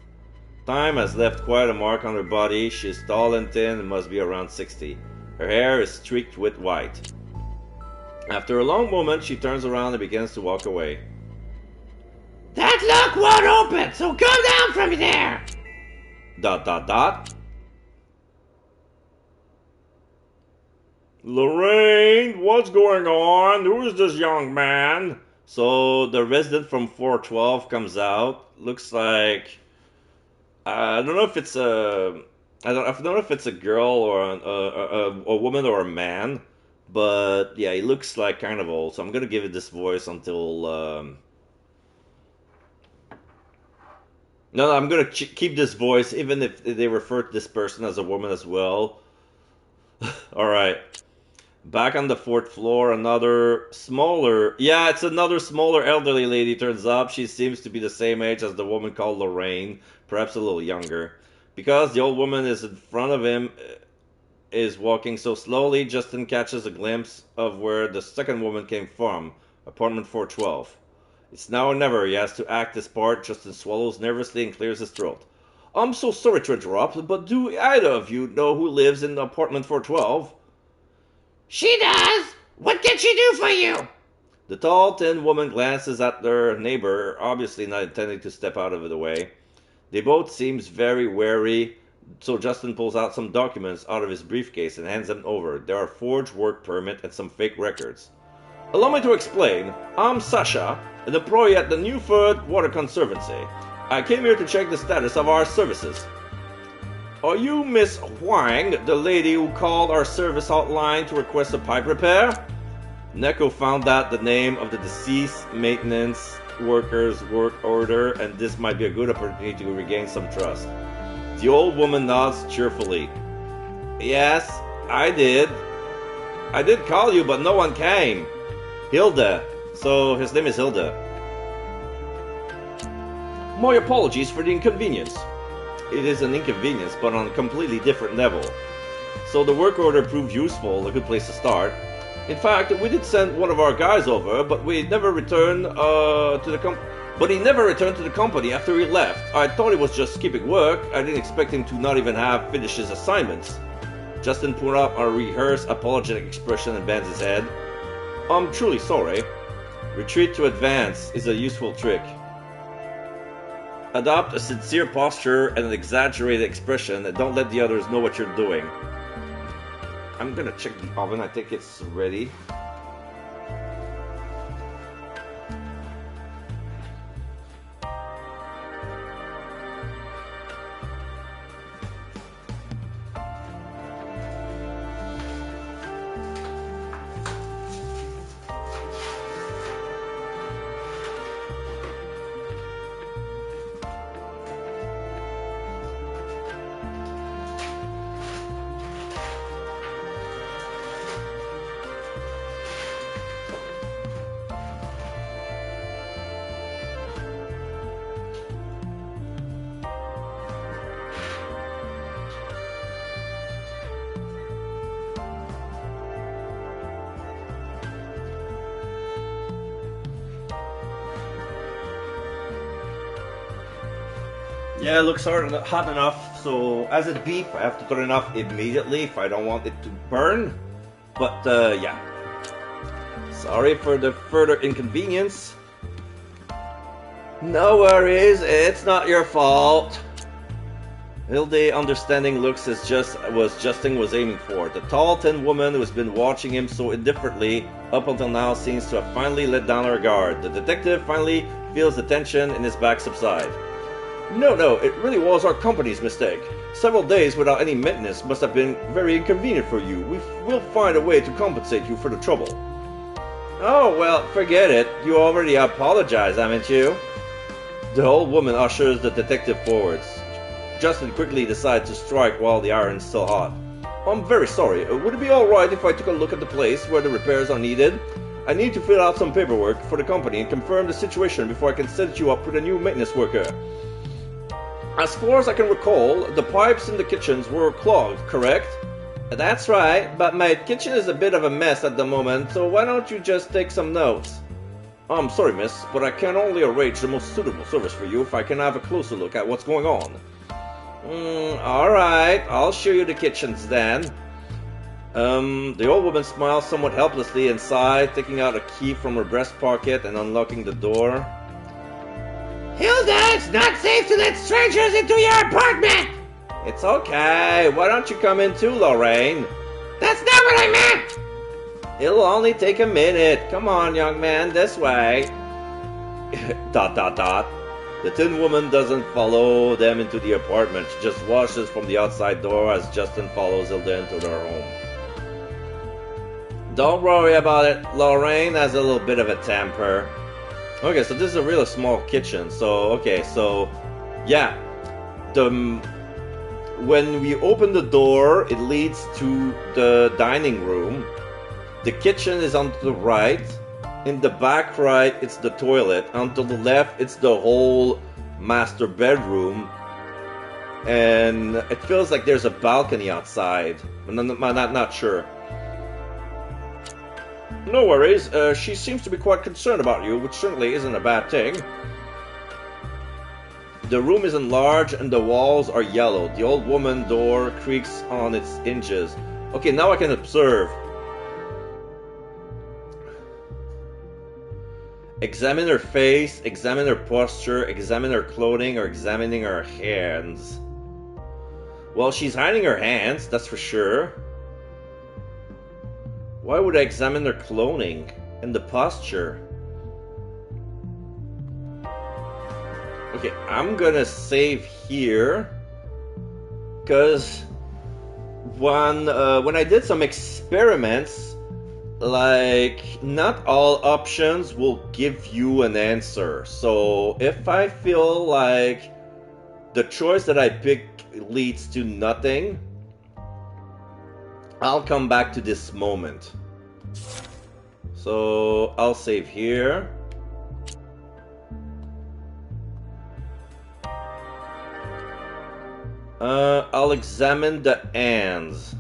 Time has left quite a mark on her body. She is tall and thin and must be around 60. Her hair is streaked with white. After a long moment, she turns around and begins to walk away. That lock won't open, so come down from there! ... Lorraine, what's going on? Who is this young man? So the resident from 412 comes out. Looks like... I don't know if it's a... I don't know if it's a girl or a woman or a man. But yeah, he looks like kind of old. So I'm going to give it this voice until... No, I'm going to keep this voice even if they refer to this person as a woman as well. Alright. Back on the 4th floor, another smaller... Yeah, it's another smaller elderly lady turns up. She seems to be the same age as the woman called Lorraine, perhaps a little younger. Because the old woman is in front of him, is walking so slowly, Justin catches a glimpse of where the second woman came from, apartment 412. It's now or never. He has to act this part. Justin swallows nervously and clears his throat. I'm so sorry to interrupt, but do either of you know who lives in apartment 412? She does! What can she do for you? The tall, thin woman glances at their neighbor, obviously not intending to step out of the way. They both seem very wary, so Justin pulls out some documents out of his briefcase and hands them over. There are a forged work permit and some fake records. Allow me to explain. I'm Sasha, an employee at the Newford Water Conservancy. I came here to check the status of our services. Are you Miss Huang, the lady who called our service hotline to request a pipe repair? Neko found out the name of the deceased maintenance worker's work order, and this might be a good opportunity to regain some trust. The old woman nods cheerfully. Yes, I did. I did call you, but no one came. Hilda. So his name is Hilda. My apologies for the inconvenience. It is an inconvenience, but on a completely different level. So the work order proved useful, a good place to start. In fact, we did send one of our guys over, but we never returned to the company after he left. I thought he was just skipping work. I didn't expect him to not even have finished his assignments. Justin put up a rehearsed, apologetic expression and bends his head. I'm truly sorry. Retreat to advance is a useful trick. Adopt a sincere posture and an exaggerated expression, and don't let the others know what you're doing. I'm gonna check the oven. I think it's ready. Yeah, it looks hot enough, so as it beep, I have to turn it off immediately if I don't want it to burn. But, yeah. Sorry for the further inconvenience. No worries, it's not your fault. Hilde, understanding looks as Justin was aiming for. The tall, thin woman who has been watching him so indifferently up until now seems to have finally let down her guard. The detective finally feels the tension in his back subside. No, it really was our company's mistake. Several days without any maintenance must have been very inconvenient for you. We'll find a way to compensate you for the trouble. Oh, well, forget it. You already apologized, haven't you? The old woman ushers the detective forwards. Justin quickly decides to strike while the iron's still hot. I'm very sorry. Would it be alright if I took a look at the place where the repairs are needed? I need to fill out some paperwork for the company and confirm the situation before I can set you up with a new maintenance worker. As far as I can recall, the pipes in the kitchens were clogged, correct? That's right, but my kitchen is a bit of a mess at the moment, so why don't you just take some notes? I'm sorry, miss, but I can only arrange the most suitable service for you if I can have a closer look at what's going on. Alright, I'll show you the kitchens then. The old woman smiles somewhat helplessly inside, taking out a key from her breast pocket and unlocking the door. Hilda, it's not safe to let strangers into your apartment! It's okay. Why don't you come in too, Lorraine? That's not what I meant! It'll only take a minute. Come on, young man, this way. ... The thin woman doesn't follow them into the apartment. She just watches from the outside door as Justin follows Hilda into their home. Don't worry about it. Lorraine has a little bit of a temper. Okay, so this is a really small kitchen. So, okay, so, yeah. When we open the door, it leads to the dining room. The kitchen is on the right. In the back right, it's the toilet. On to the left, it's the whole master bedroom. And it feels like there's a balcony outside. I'm not sure. No worries. She seems to be quite concerned about you, which certainly isn't a bad thing. The room is enlarged and the walls are yellow. The old woman door creaks on its hinges. Okay, now I can observe. Examine her face, examine her posture, examine her clothing, or examining her hands. Well, she's hiding her hands, that's for sure. Why would I examine her clothing and the posture? Okay, I'm gonna save here. Because when I did some experiments, like, not all options will give you an answer. So if I feel like the choice that I pick leads to nothing, I'll come back to this moment. So I'll save here. I'll examine the hands.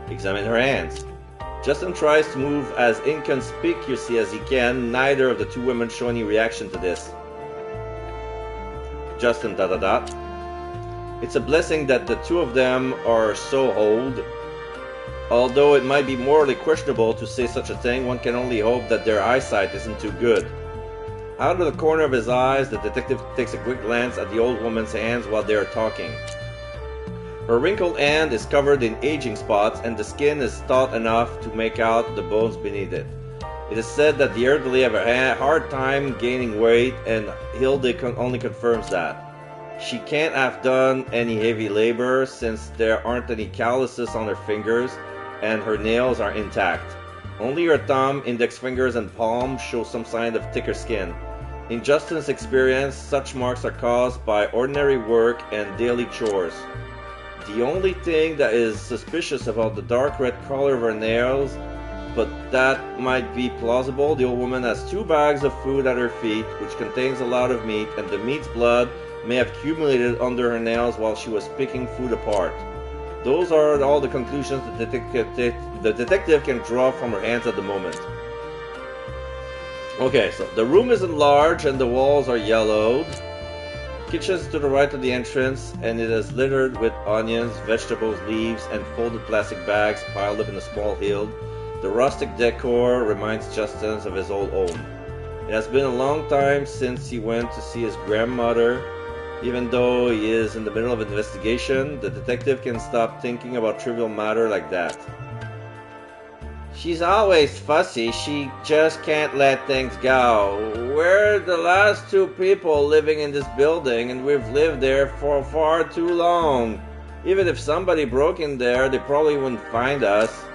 Examine her hands. Justin tries to move as inconspicuously as he can. Neither of the two women show any reaction to this. Justin ... It's a blessing that the two of them are so old. Although it might be morally questionable to say such a thing, one can only hope that their eyesight isn't too good. Out of the corner of his eyes, the detective takes a quick glance at the old woman's hands while they are talking. Her wrinkled hand is covered in aging spots, and the skin is taut enough to make out the bones beneath it. It is said that the elderly have a hard time gaining weight, and Hilde only confirms that. She can't have done any heavy labor since there aren't any calluses on her fingers, and her nails are intact. Only her thumb, index fingers, and palm show some sign of thicker skin. In Justin's experience, such marks are caused by ordinary work and daily chores. The only thing that is suspicious about the dark red color of her nails, but that might be plausible, the old woman has 2 bags of food at her feet, which contains a lot of meat, and the meat's blood may have accumulated under her nails while she was picking food apart. Those are all the conclusions the detective can draw from her hands at the moment. Okay, so the room is enlarged and the walls are yellowed. Kitchen is to the right of the entrance, and it is littered with onions, vegetables, leaves, and folded plastic bags piled up in a small hill. The rustic decor reminds Justin of his old home. It has been a long time since he went to see his grandmother. Even though he is in the middle of an investigation, the detective can stop thinking about trivial matter like that. She's always fussy, she just can't let things go. We're the last 2 people living in this building, and we've lived there for far too long. Even if somebody broke in there, they probably wouldn't find us.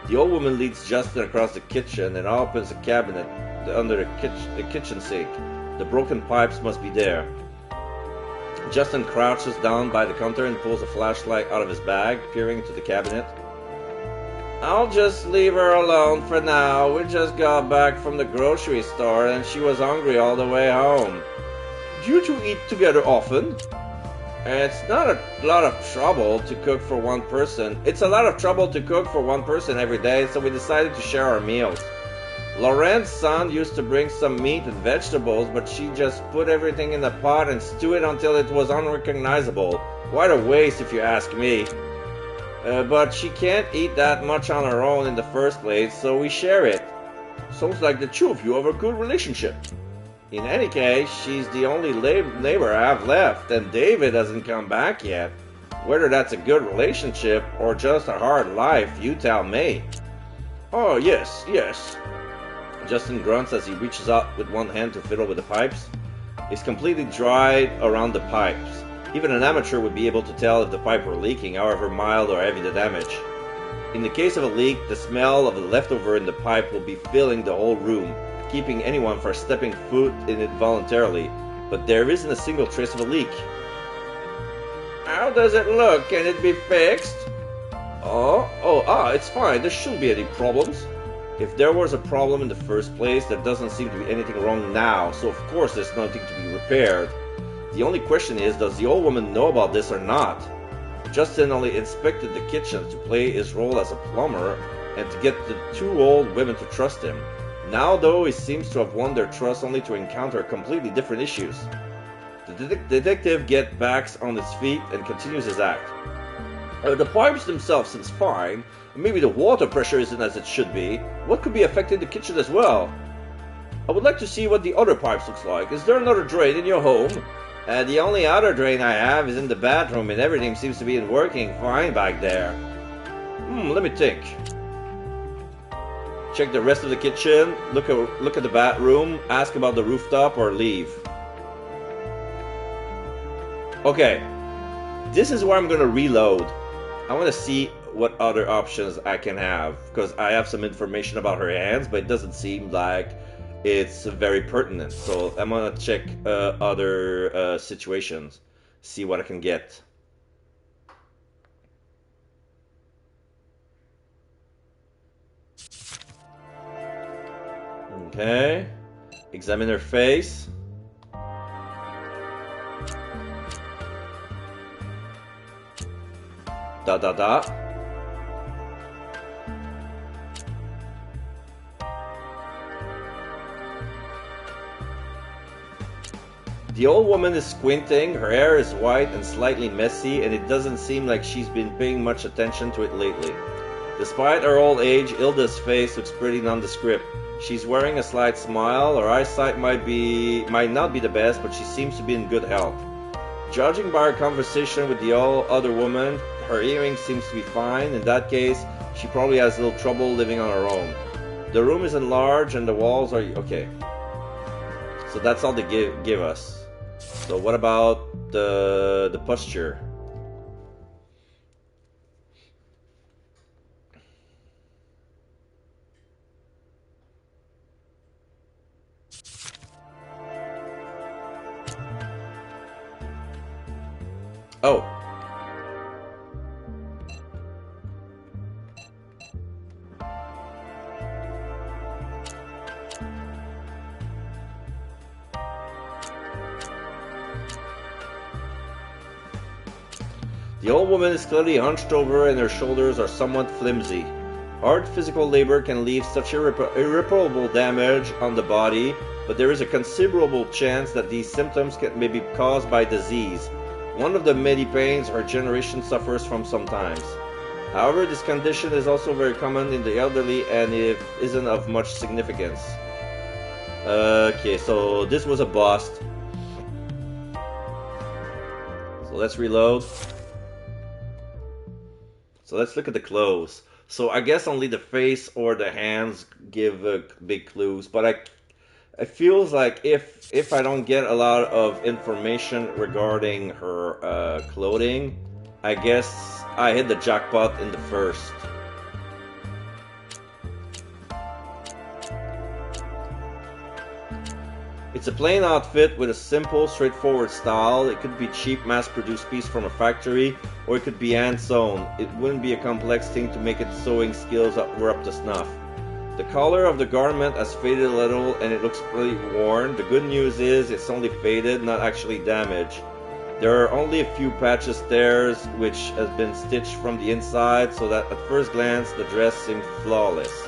The old woman leads Justin across the kitchen and opens a cabinet under the kitchen sink. The broken pipes must be there. Justin crouches down by the counter and pulls a flashlight out of his bag, peering into the cabinet. I'll just leave her alone for now. We just got back from the grocery store and she was hungry all the way home. Do you 2 eat together often? It's not a lot of trouble to cook for one person. It's a lot of trouble to cook for one person every day, so we decided to share our meals. Lauren's son used to bring some meat and vegetables, but she just put everything in the pot and stewed it until it was unrecognizable. Quite a waste if you ask me. But she can't eat that much on her own in the first place, so we share it. Sounds like the 2 of you have a good relationship. In any case, she's the only neighbor I have left, and David hasn't come back yet. Whether that's a good relationship or just a hard life, you tell me. Oh, yes. Justin grunts as he reaches out with one hand to fiddle with the pipes. It's completely dried around the pipes. Even an amateur would be able to tell if the pipe were leaking, however mild or heavy the damage. In the case of a leak, the smell of the leftover in the pipe will be filling the whole room, keeping anyone from stepping foot in it voluntarily, but there isn't a single trace of a leak. How does it look? Can it be fixed? It's fine. There shouldn't be any problems. If there was a problem in the first place, there doesn't seem to be anything wrong now, so of course there's nothing to be repaired. The only question is, does the old woman know about this or not? Justin only inspected the kitchen to play his role as a plumber and to get the two old women to trust him. Now, though, he seems to have won their trust only to encounter completely different issues. The detective gets back on his feet and continues his act. The pipes themselves seem fine. Maybe the water pressure isn't as it should be. What could be affecting the kitchen as well? I would like to see what the other pipes looks like. Is there another drain in your home? The only other drain I have is in the bathroom, and everything seems to be working fine back there. Let me think. Check the rest of the kitchen, look at the bathroom, ask about the rooftop, or leave. Okay, this is where I'm gonna reload. I want to see what other options I can have, because I have some information about her hands, but it doesn't seem like it's very pertinent. So I'm gonna check other situations, see what I can get. Okay, examine her face. Dot dot dot. The old woman is squinting, her hair is white and slightly messy, and it doesn't seem like she's been paying much attention to it lately. Despite her old age, Ilda's face looks pretty nondescript. She's wearing a slight smile, her eyesight might not be the best, but she seems to be in good health. Judging by her conversation with the other woman, her hearing seems to be fine. In that case, she probably has a little trouble living on her own. The room isn't large and the walls are... okay. So that's all they give us. So what about the posture? Oh. The old woman is clearly hunched over and her shoulders are somewhat flimsy. Hard physical labor can leave such irreparable damage on the body, but there is a considerable chance that these symptoms may be caused by disease, one of the many pains her generation suffers from sometimes. However, this condition is also very common in the elderly and it isn't of much significance. Okay, so this was a bust. So let's reload. So let's look at the clothes. So I guess only the face or the hands give big clues, but it feels like if I don't get a lot of information regarding her clothing, I guess I hit the jackpot in the first. It's a plain outfit with a simple, straightforward style. It could be cheap, mass-produced piece from a factory, or it could be hand-sewn. It wouldn't be a complex thing to make its sewing skills were up to snuff. The color of the garment has faded a little and it looks pretty worn. The good news is it's only faded, not actually damaged. There are only a few patches there which has been stitched from the inside, so that at first glance the dress seems flawless.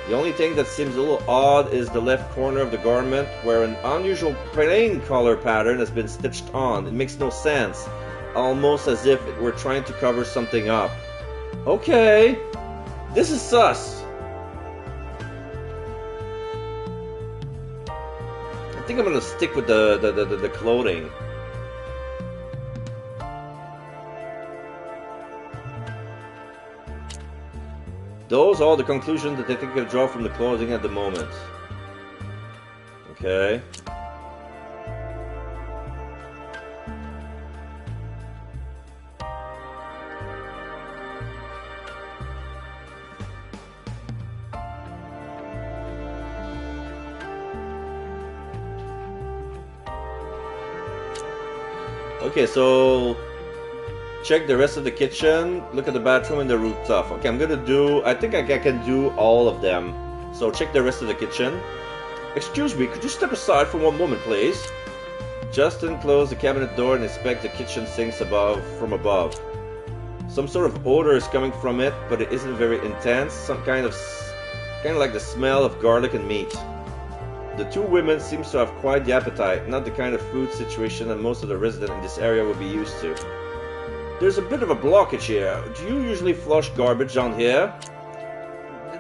The only thing that seems a little odd is the left corner of the garment where an unusual plain color pattern has been stitched on. It makes no sense, almost as if it were trying to cover something up. Okay, this is sus. I think I'm gonna stick with the clothing. Those are the conclusions that I think I can draw from the clothing at the moment. Okay. Okay, so Check the rest of the kitchen. Look at the bathroom and the rooftop. Okay, I think I can do all of them. So check the rest of the kitchen. Excuse me, could you step aside for one moment, please? Justin closed the cabinet door and inspected the kitchen sinks from above. Some sort of odor is coming from it, but it isn't very intense. Some kind of like the smell of garlic and meat. The two women seem to have quite the appetite, not the kind of food situation that most of the residents in this area would be used to. There's a bit of a blockage here. Do you usually flush garbage down here?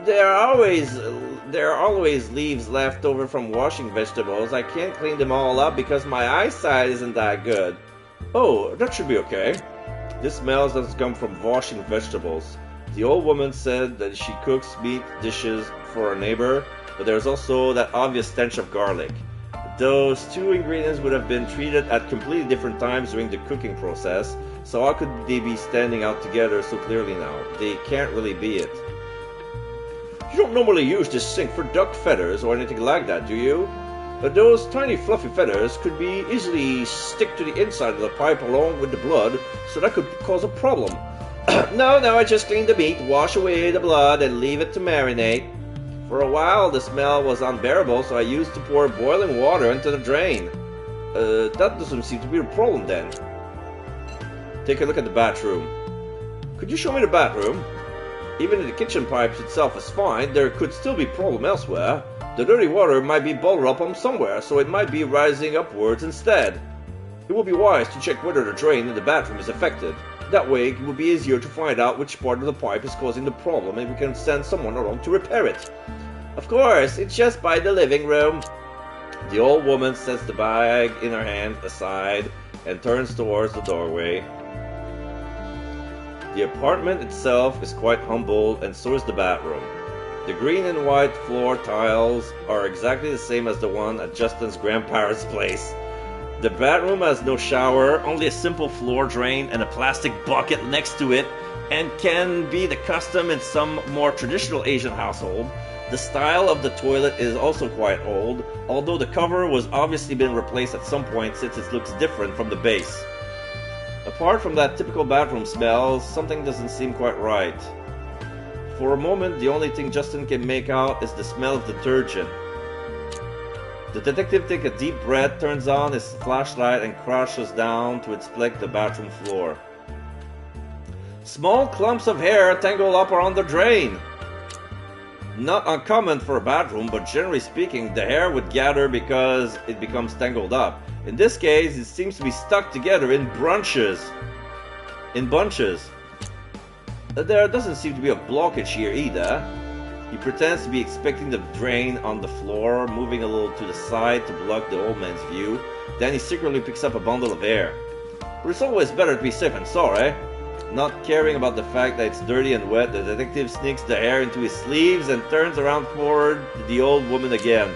There are always leaves left over from washing vegetables. I can't clean them all up because my eyesight isn't that good. Oh, that should be okay. This smell doesn't come from washing vegetables. The old woman said that she cooks meat dishes for her neighbor, but there's also that obvious stench of garlic. Those two ingredients would have been treated at completely different times during the cooking process, so how could they be standing out together so clearly now? They can't really be it. You don't normally use this sink for duck feathers or anything like that, do you? But those tiny fluffy feathers could be easily stick to the inside of the pipe along with the blood, so that could cause a problem. No, I just cleaned the meat, wash away the blood, and leave it to marinate. For a while, the smell was unbearable, so I used to pour boiling water into the drain. That doesn't seem to be a problem then. Take a look at the bathroom. Could you show me the bathroom? Even if the kitchen pipes itself is fine, there could still be problem elsewhere. The dirty water might be bottled up from somewhere, so it might be rising upwards instead. It would be wise to check whether the drain in the bathroom is affected. That way, it will be easier to find out which part of the pipe is causing the problem and we can send someone along to repair it. Of course, it's just by the living room. The old woman sets the bag in her hand aside and turns towards the doorway. The apartment itself is quite humble, and so is the bathroom. The green and white floor tiles are exactly the same as the one at Justin's grandparents' place. The bathroom has no shower, only a simple floor drain and a plastic bucket next to it, and can be the custom in some more traditional Asian household. The style of the toilet is also quite old, although the cover was obviously been replaced at some point since it looks different from the base. Apart from that typical bathroom smell, something doesn't seem quite right. For a moment, the only thing Justin can make out is the smell of detergent. The detective takes a deep breath, turns on his flashlight, and crouches down to inspect the bathroom floor. Small clumps of hair tangle up around the drain. Not uncommon for a bathroom, but generally speaking, the hair would gather because it becomes tangled up. In this case, it seems to be stuck together in bunches. There doesn't seem to be a blockage here either. He pretends to be inspecting the drain on the floor, moving a little to the side to block the old man's view. Then he secretly picks up a bundle of hair. But it's always better to be safe than sorry. Not caring about the fact that it's dirty and wet, the detective sneaks the hair into his sleeves and turns around toward the old woman again.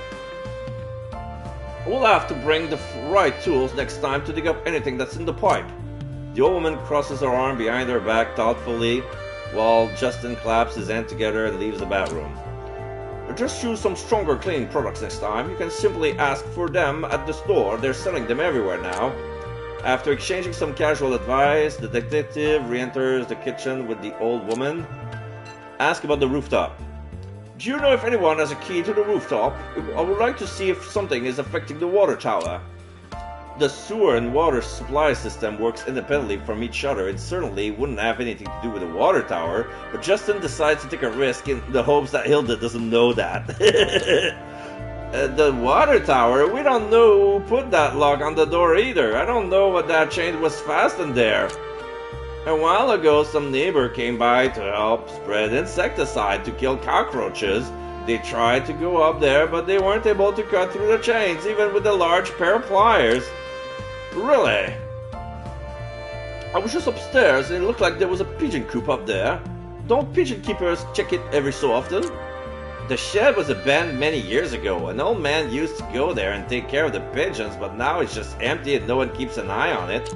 We'll have to bring the right tools next time to dig up anything that's in the pipe. The old woman crosses her arm behind her back thoughtfully, while Justin claps his hands together and leaves the bathroom. Just use some stronger cleaning products next time. You can simply ask for them at the store. They're selling them everywhere now. After exchanging some casual advice, the detective re-enters the kitchen with the old woman. Ask about the rooftop. Do you know if anyone has a key to the rooftop? I would like to see if something is affecting the water tower. The sewer and water supply system works independently from each other. It certainly wouldn't have anything to do with the water tower, but Justin decides to take a risk in the hopes that Hilda doesn't know that. The water tower? We don't know who put that lock on the door either. I don't know what that chain was fastened there. A while ago, some neighbor came by to help spread insecticide to kill cockroaches. They tried to go up there, but they weren't able to cut through the chains, even with a large pair of pliers. Really? I was just upstairs and it looked like there was a pigeon coop up there. Don't pigeon keepers check it every so often? The shed was abandoned many years ago. An old man used to go there and take care of the pigeons, but now it's just empty and no one keeps an eye on it.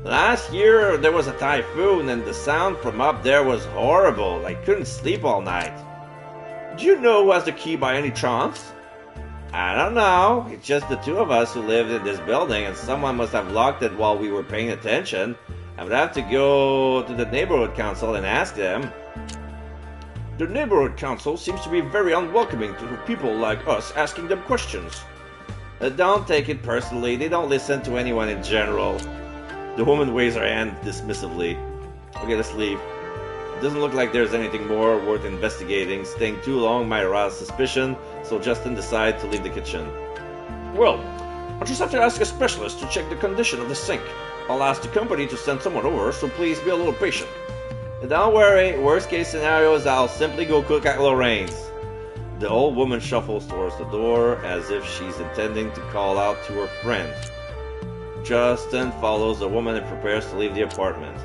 Last year there was a typhoon and the sound from up there was horrible. I couldn't sleep all night. Do you know who has the key by any chance? I don't know. It's just the two of us who lived in this building and someone must have locked it while we were paying attention. I would have to go to the neighborhood council and ask them. The neighborhood council seems to be very unwelcoming to people like us asking them questions. Don't take it personally, they don't listen to anyone in general. The woman waves her hand dismissively. Okay, let's leave. It doesn't look like there's anything more worth investigating. Staying too long might arouse suspicion, so Justin decides to leave the kitchen. Well, I'll just have to ask a specialist to check the condition of the sink. I'll ask the company to send someone over, so please be a little patient. Don't worry, worst case scenario is I'll simply go cook at Lorraine's. The old woman shuffles towards the door as if she's intending to call out to her friend. Justin follows the woman and prepares to leave the apartment.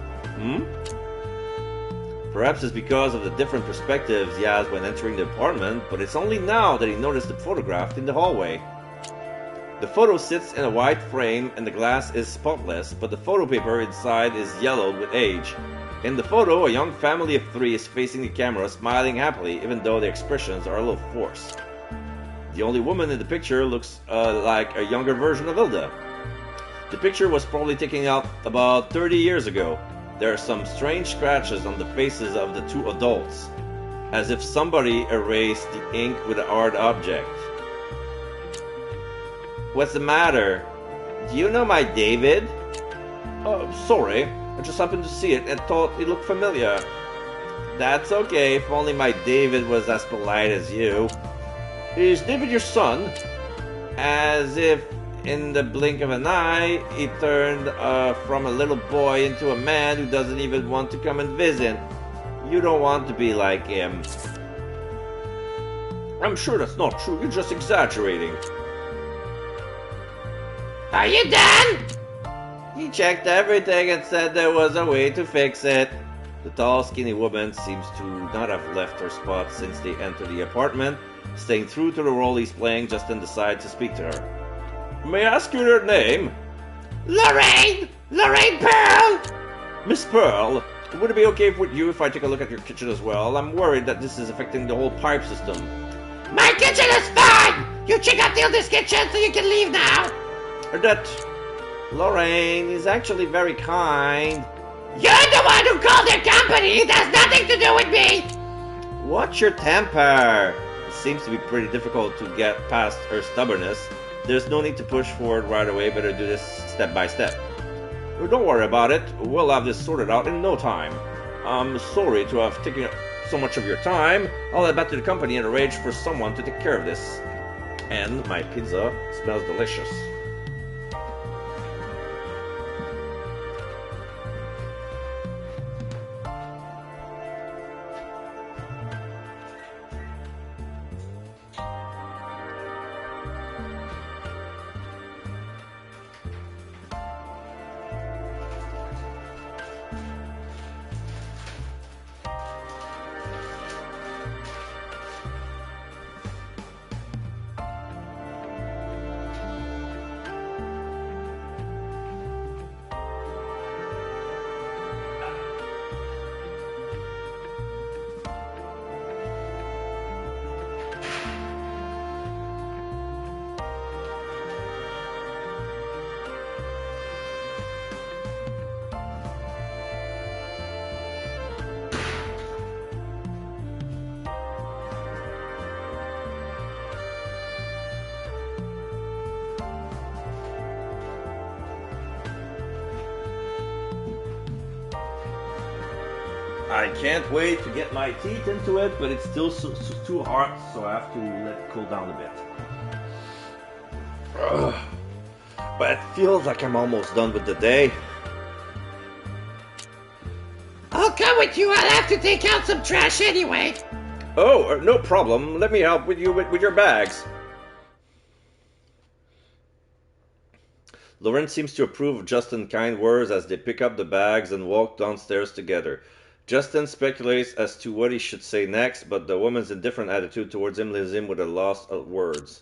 Perhaps it's because of the different perspectives he has when entering the apartment, but it's only now that he noticed the photograph in the hallway. The photo sits in a white frame and the glass is spotless, but the photo paper inside is yellowed with age. In the photo, a young family of 3 is facing the camera, smiling happily, even though their expressions are a little forced. The only woman in the picture looks like a younger version of Hilda. The picture was probably taken out about 30 years ago. There are some strange scratches on the faces of the 2 adults, as if somebody erased the ink with a hard object. What's the matter? Do you know my David? Sorry. I just happened to see it and thought it looked familiar. That's okay, if only my David was as polite as you. Is David your son? As if, in the blink of an eye, he turned from a little boy into a man who doesn't even want to come and visit. You don't want to be like him. I'm sure that's not true, you're just exaggerating. Are you done? He checked everything and said there was a way to fix it. The tall, skinny woman seems to not have left her spot since they entered the apartment. Staying true to the role he's playing, Justin decides to speak to her. May I ask you your name? Lorraine! Lorraine Pearl! Miss Pearl, would it be okay with you if I take a look at your kitchen as well? I'm worried that this is affecting the whole pipe system. My kitchen is fine! You check out Hilda's kitchen so you can leave now! That... Lorraine is actually very kind. You're the one who called their company! It has nothing to do with me! Watch your temper! It seems to be pretty difficult to get past her stubbornness. There's no need to push forward right away, better do this step by step. Don't worry about it, we'll have this sorted out in no time. I'm sorry to have taken so much of your time. I'll head back to the company and arrange for someone to take care of this. And my pizza smells delicious. I can't wait to get my teeth into it, but it's still too hot, so I have to let it cool down a bit. But it feels like I'm almost done with the day. I'll come with you. I'll have to take out some trash anyway. Oh, no problem. Let me help with you with your bags. Lauren seems to approve of Justin's kind words as they pick up the bags and walk downstairs together. Justin speculates as to what he should say next, but the woman's indifferent attitude towards him leaves him with a loss of words.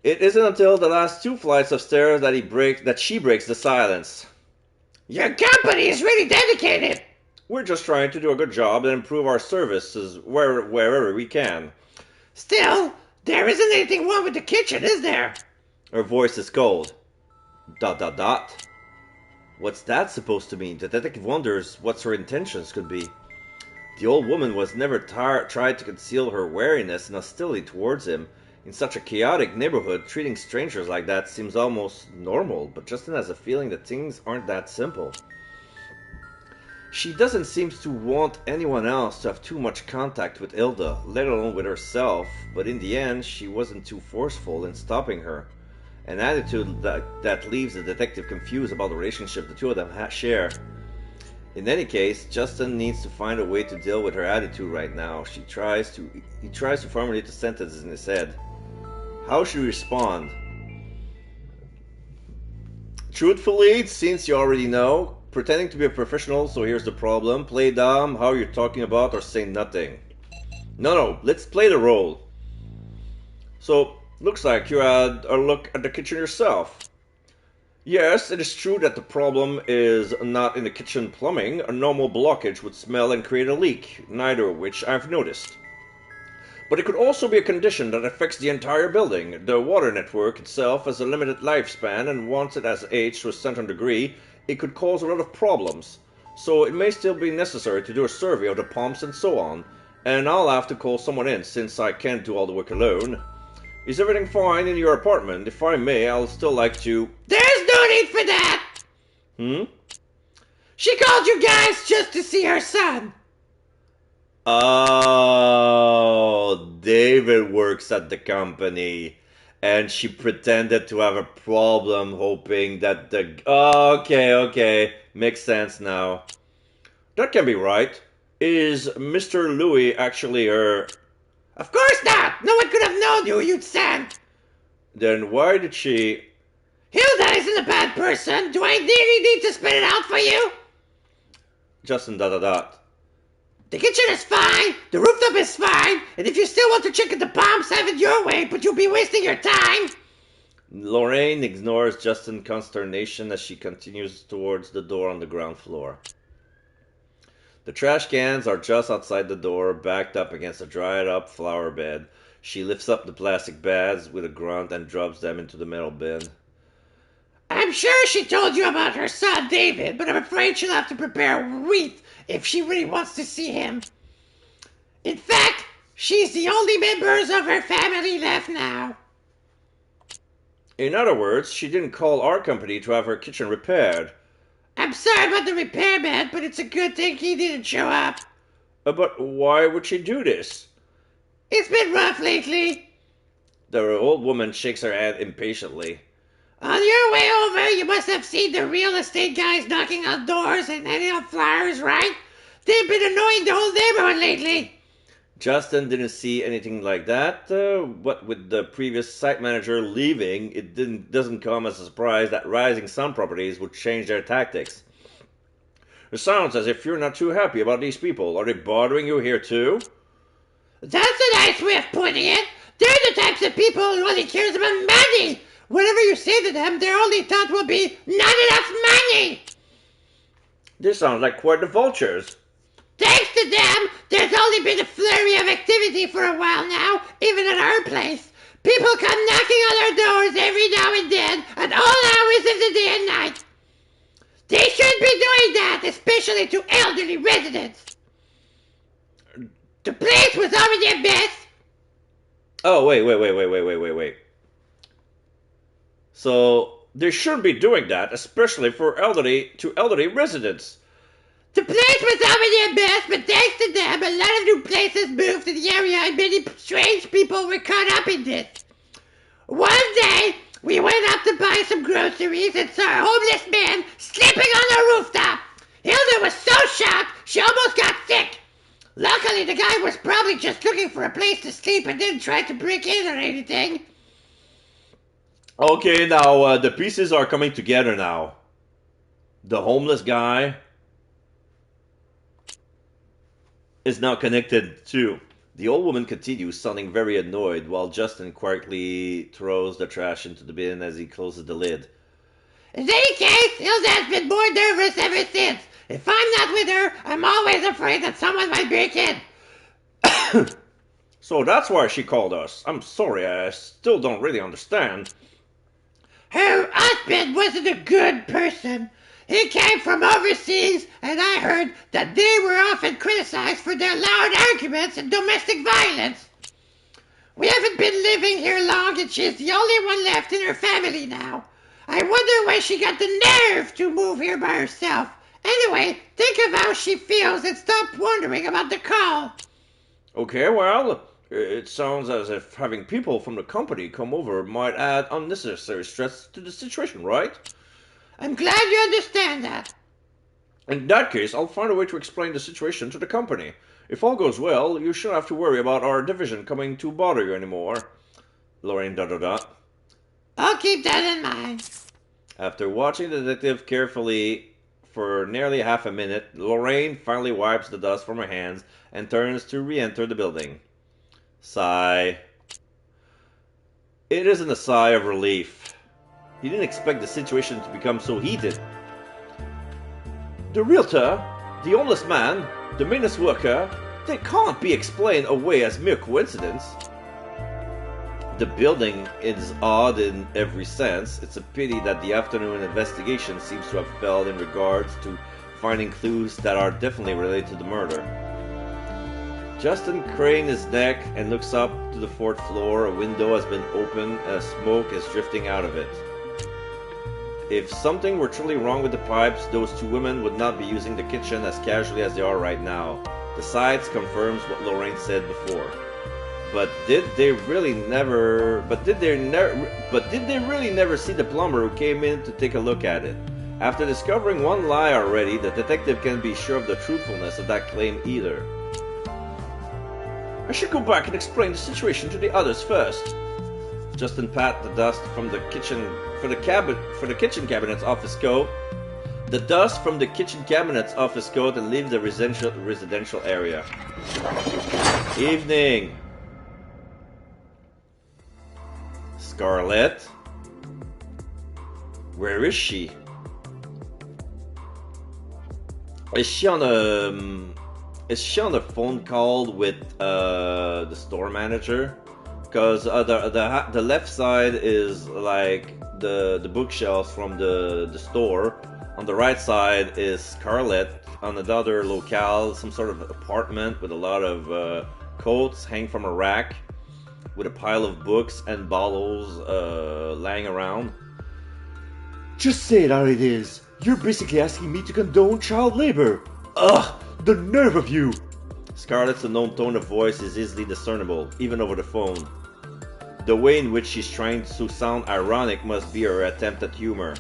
It isn't until the last 2 flights of stairs that she breaks the silence. Your company is really dedicated. We're just trying to do a good job and improve our services wherever we can. Still, there isn't anything wrong with the kitchen, is there? Her voice is cold. ... What's that supposed to mean? The detective wonders what her intentions could be. The old woman was never tried to conceal her wariness and hostility towards him. In such a chaotic neighborhood, treating strangers like that seems almost normal, but Justin has a feeling that things aren't that simple. She doesn't seem to want anyone else to have too much contact with Hilda, let alone with herself, but in the end, she wasn't too forceful in stopping her. An attitude that leaves the detective confused about the relationship the two of them share. In any case, Justin needs to find a way to deal with her attitude right now. He tries to formulate the sentences in his head. How should he respond? Truthfully, since you already know, pretending to be a professional, so here's the problem. Play dumb, how you're talking about, or say nothing. No, let's play the role. So, looks like you had a look at the kitchen yourself. Yes, it is true that the problem is not in the kitchen plumbing. A normal blockage would smell and create a leak, neither of which I've noticed. But it could also be a condition that affects the entire building. The water network itself has a limited lifespan, and once it has aged to a certain degree, it could cause a lot of problems. So it may still be necessary to do a survey of the pumps and so on, and I'll have to call someone in since I can't do all the work alone. Is everything fine in your apartment? If I may, I'll still like to... There's no need for that! She called you guys just to see her son. Oh, David works at the company, and she pretended to have a problem, hoping that the... Okay, makes sense now. That can be right. Is Mr. Louis actually her... Of course not! No one could have known who you'd sent! Then why did she... Hilda isn't a bad person! Do I really need to spit it out for you? Justin ... The kitchen is fine, the rooftop is fine, and if you still want to check at the pumps, have it your way, but you'll be wasting your time! Lorraine ignores Justin's consternation as she continues towards the door on the ground floor. The trash cans are just outside the door, backed up against a dried-up flower bed. She lifts up the plastic bags with a grunt and drops them into the metal bin. I'm sure she told you about her son, David, but I'm afraid she'll have to prepare a wreath if she really wants to see him. In fact, she's the only members of her family left now. In other words, she didn't call our company to have her kitchen repaired. I'm sorry about the repairman, but it's a good thing he didn't show up. But why would she do this? It's been rough lately. The old woman shakes her head impatiently. On your way over, you must have seen the real estate guys knocking on doors and handing out flyers, right? They've been annoying the whole neighborhood lately. Justin didn't see anything like that. What with the previous site manager leaving, it doesn't come as a surprise that Rising Sun Properties would change their tactics. It sounds as if you're not too happy about these people. Are they bothering you here too? That's a nice way of putting it. They're the types of people who only cares about money. Whatever you say to them, their only thought will be, not enough money. This sounds like quite the vultures. Thanks to them, there's only been a flurry of activity for a while now, even at our place. People come knocking on our doors every now and then, at all hours of the day and night. They shouldn't be doing that, especially to elderly residents. The place was already a mess. Oh, wait. So, they shouldn't be doing that, especially for elderly residents. The place was already a mess, but thanks to them, a lot of new places moved to the area and many strange people were caught up in this. One day, we went up to buy some groceries and saw a homeless man sleeping on the rooftop. Hilda was so shocked, she almost got sick. Luckily, the guy was probably just looking for a place to sleep and didn't try to break in or anything. Okay, now, the pieces are coming together now. The homeless guy is now connected too. The old woman continues, sounding very annoyed, while Justin quietly throws the trash into the bin as he closes the lid. In any case, Hilda has been more nervous ever since. If I'm not with her, I'm always afraid that someone might break in. So that's why she called us. I'm sorry, I still don't really understand. Her husband wasn't a good person. He came from overseas, and I heard that they were often criticized for their loud arguments and domestic violence. We haven't been living here long, and she's the only one left in her family now. I wonder where she got the nerve to move here by herself. Anyway, think of how she feels and stop wondering about the call. Okay, well, it sounds as if having people from the company come over might add unnecessary stress to the situation, right? I'm glad you understand that. In that case, I'll find a way to explain the situation to the company. If all goes well, you shouldn't have to worry about our division coming to bother you anymore. Lorraine ... I'll keep that in mind. After watching the detective carefully for nearly half a minute, Lorraine finally wipes the dust from her hands and turns to re-enter the building. Sigh. It isn't a sigh of relief. He didn't expect the situation to become so heated. The realtor, the homeless man, the maintenance worker, they can't be explained away as mere coincidence. The building is odd in every sense. It's a pity that the afternoon investigation seems to have failed in regards to finding clues that are definitely related to the murder. Justin cranes his neck and looks up to the fourth floor. A window has been opened and smoke is drifting out of it. If something were truly wrong with the pipes, those two women would not be using the kitchen as casually as they are right now. The sights confirms what Lorraine said before. But did they really never see the plumber who came in to take a look at it? After discovering one lie already, the detective can't be sure of the truthfulness of that claim either. I should go back and explain the situation to the others first. Justin pat the dust from the kitchen cabinet's office coat. The dust from the kitchen cabinet's office coat and leaves the residential area. Evening. Scarlett? Where is she? Is she on a phone call with the store manager? Because the left side is like the bookshelves from the store. On the right side is Scarlett. On another locale, some sort of apartment with a lot of coats hang from a rack, with a pile of books and bottles laying around. Just say it how it is. You're basically asking me to condone child labor. Ugh, the nerve of you! Scarlett's unknown tone of voice is easily discernible, even over the phone. The way in which she's trying to sound ironic must be her attempt at humor.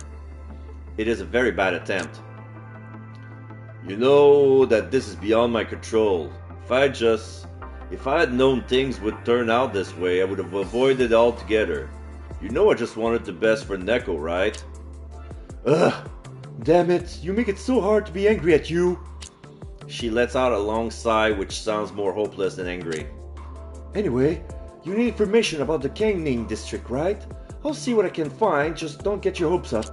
It is a very bad attempt. You know that this is beyond my control. If I had known things would turn out this way, I would have avoided it altogether. You know I just wanted the best for Neko, right? Ugh, damn it, you make it so hard to be angry at you. She lets out a long sigh which sounds more hopeless than angry. Anyway, you need information about the Kangning district, right? I'll see what I can find, just don't get your hopes up.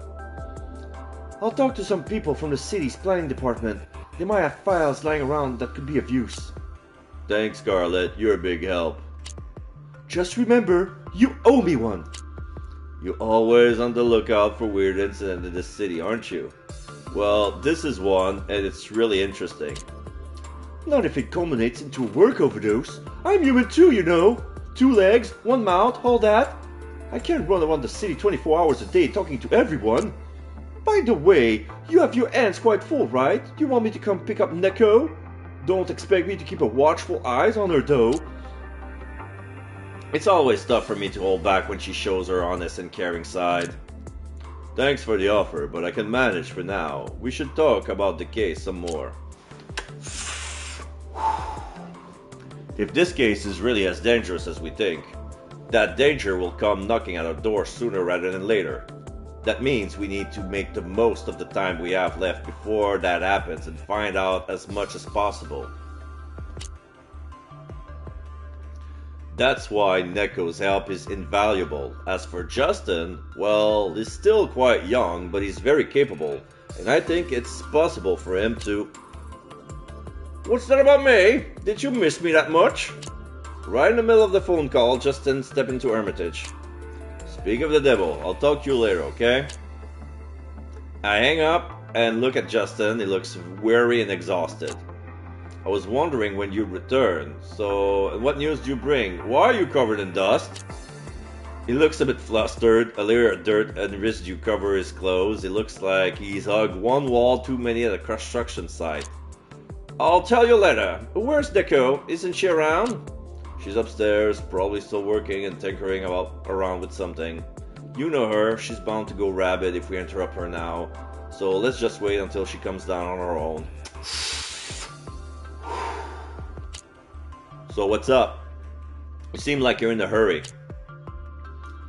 I'll talk to some people from the city's planning department. They might have files lying around that could be of use. Thanks, Scarlett. You're a big help. Just remember, you owe me one. You're always on the lookout for weird incidents in this city, aren't you? Well, this is one, and it's really interesting. Not if it culminates into a work overdose. I'm human too, you know. 2 legs, 1 mouth, all that. I can't run around the city 24 hours a day talking to everyone. By the way, you have your hands quite full, right? You want me to come pick up Neko? Don't expect me to keep a watchful eyes on her, though. It's always tough for me to hold back when she shows her honest and caring side. Thanks for the offer, but I can manage for now. We should talk about the case some more. If this case is really as dangerous as we think, that danger will come knocking at our door sooner rather than later. That means we need to make the most of the time we have left before that happens and find out as much as possible. That's why Neko's help is invaluable. As for Justin, well, he's still quite young, but he's very capable, and I think it's possible for him to... What's that about me? Did you miss me that much? Right in the middle of the phone call, Justin stepped into Hermitage. Speak of the devil, I'll talk to you later, okay? I hang up and look at Justin. He looks weary and exhausted. I was wondering when you'd return. So, what news do you bring? Why are you covered in dust? He looks a bit flustered. A layer of dirt and residue cover his clothes. It looks like he's hugged one wall too many at a construction site. I'll tell you later. Where's Deco? Isn't she around? She's upstairs, probably still working and tinkering around with something. You know her. She's bound to go rabid if we interrupt her now. So let's just wait until she comes down on her own. So what's up? You seem like you're in a hurry.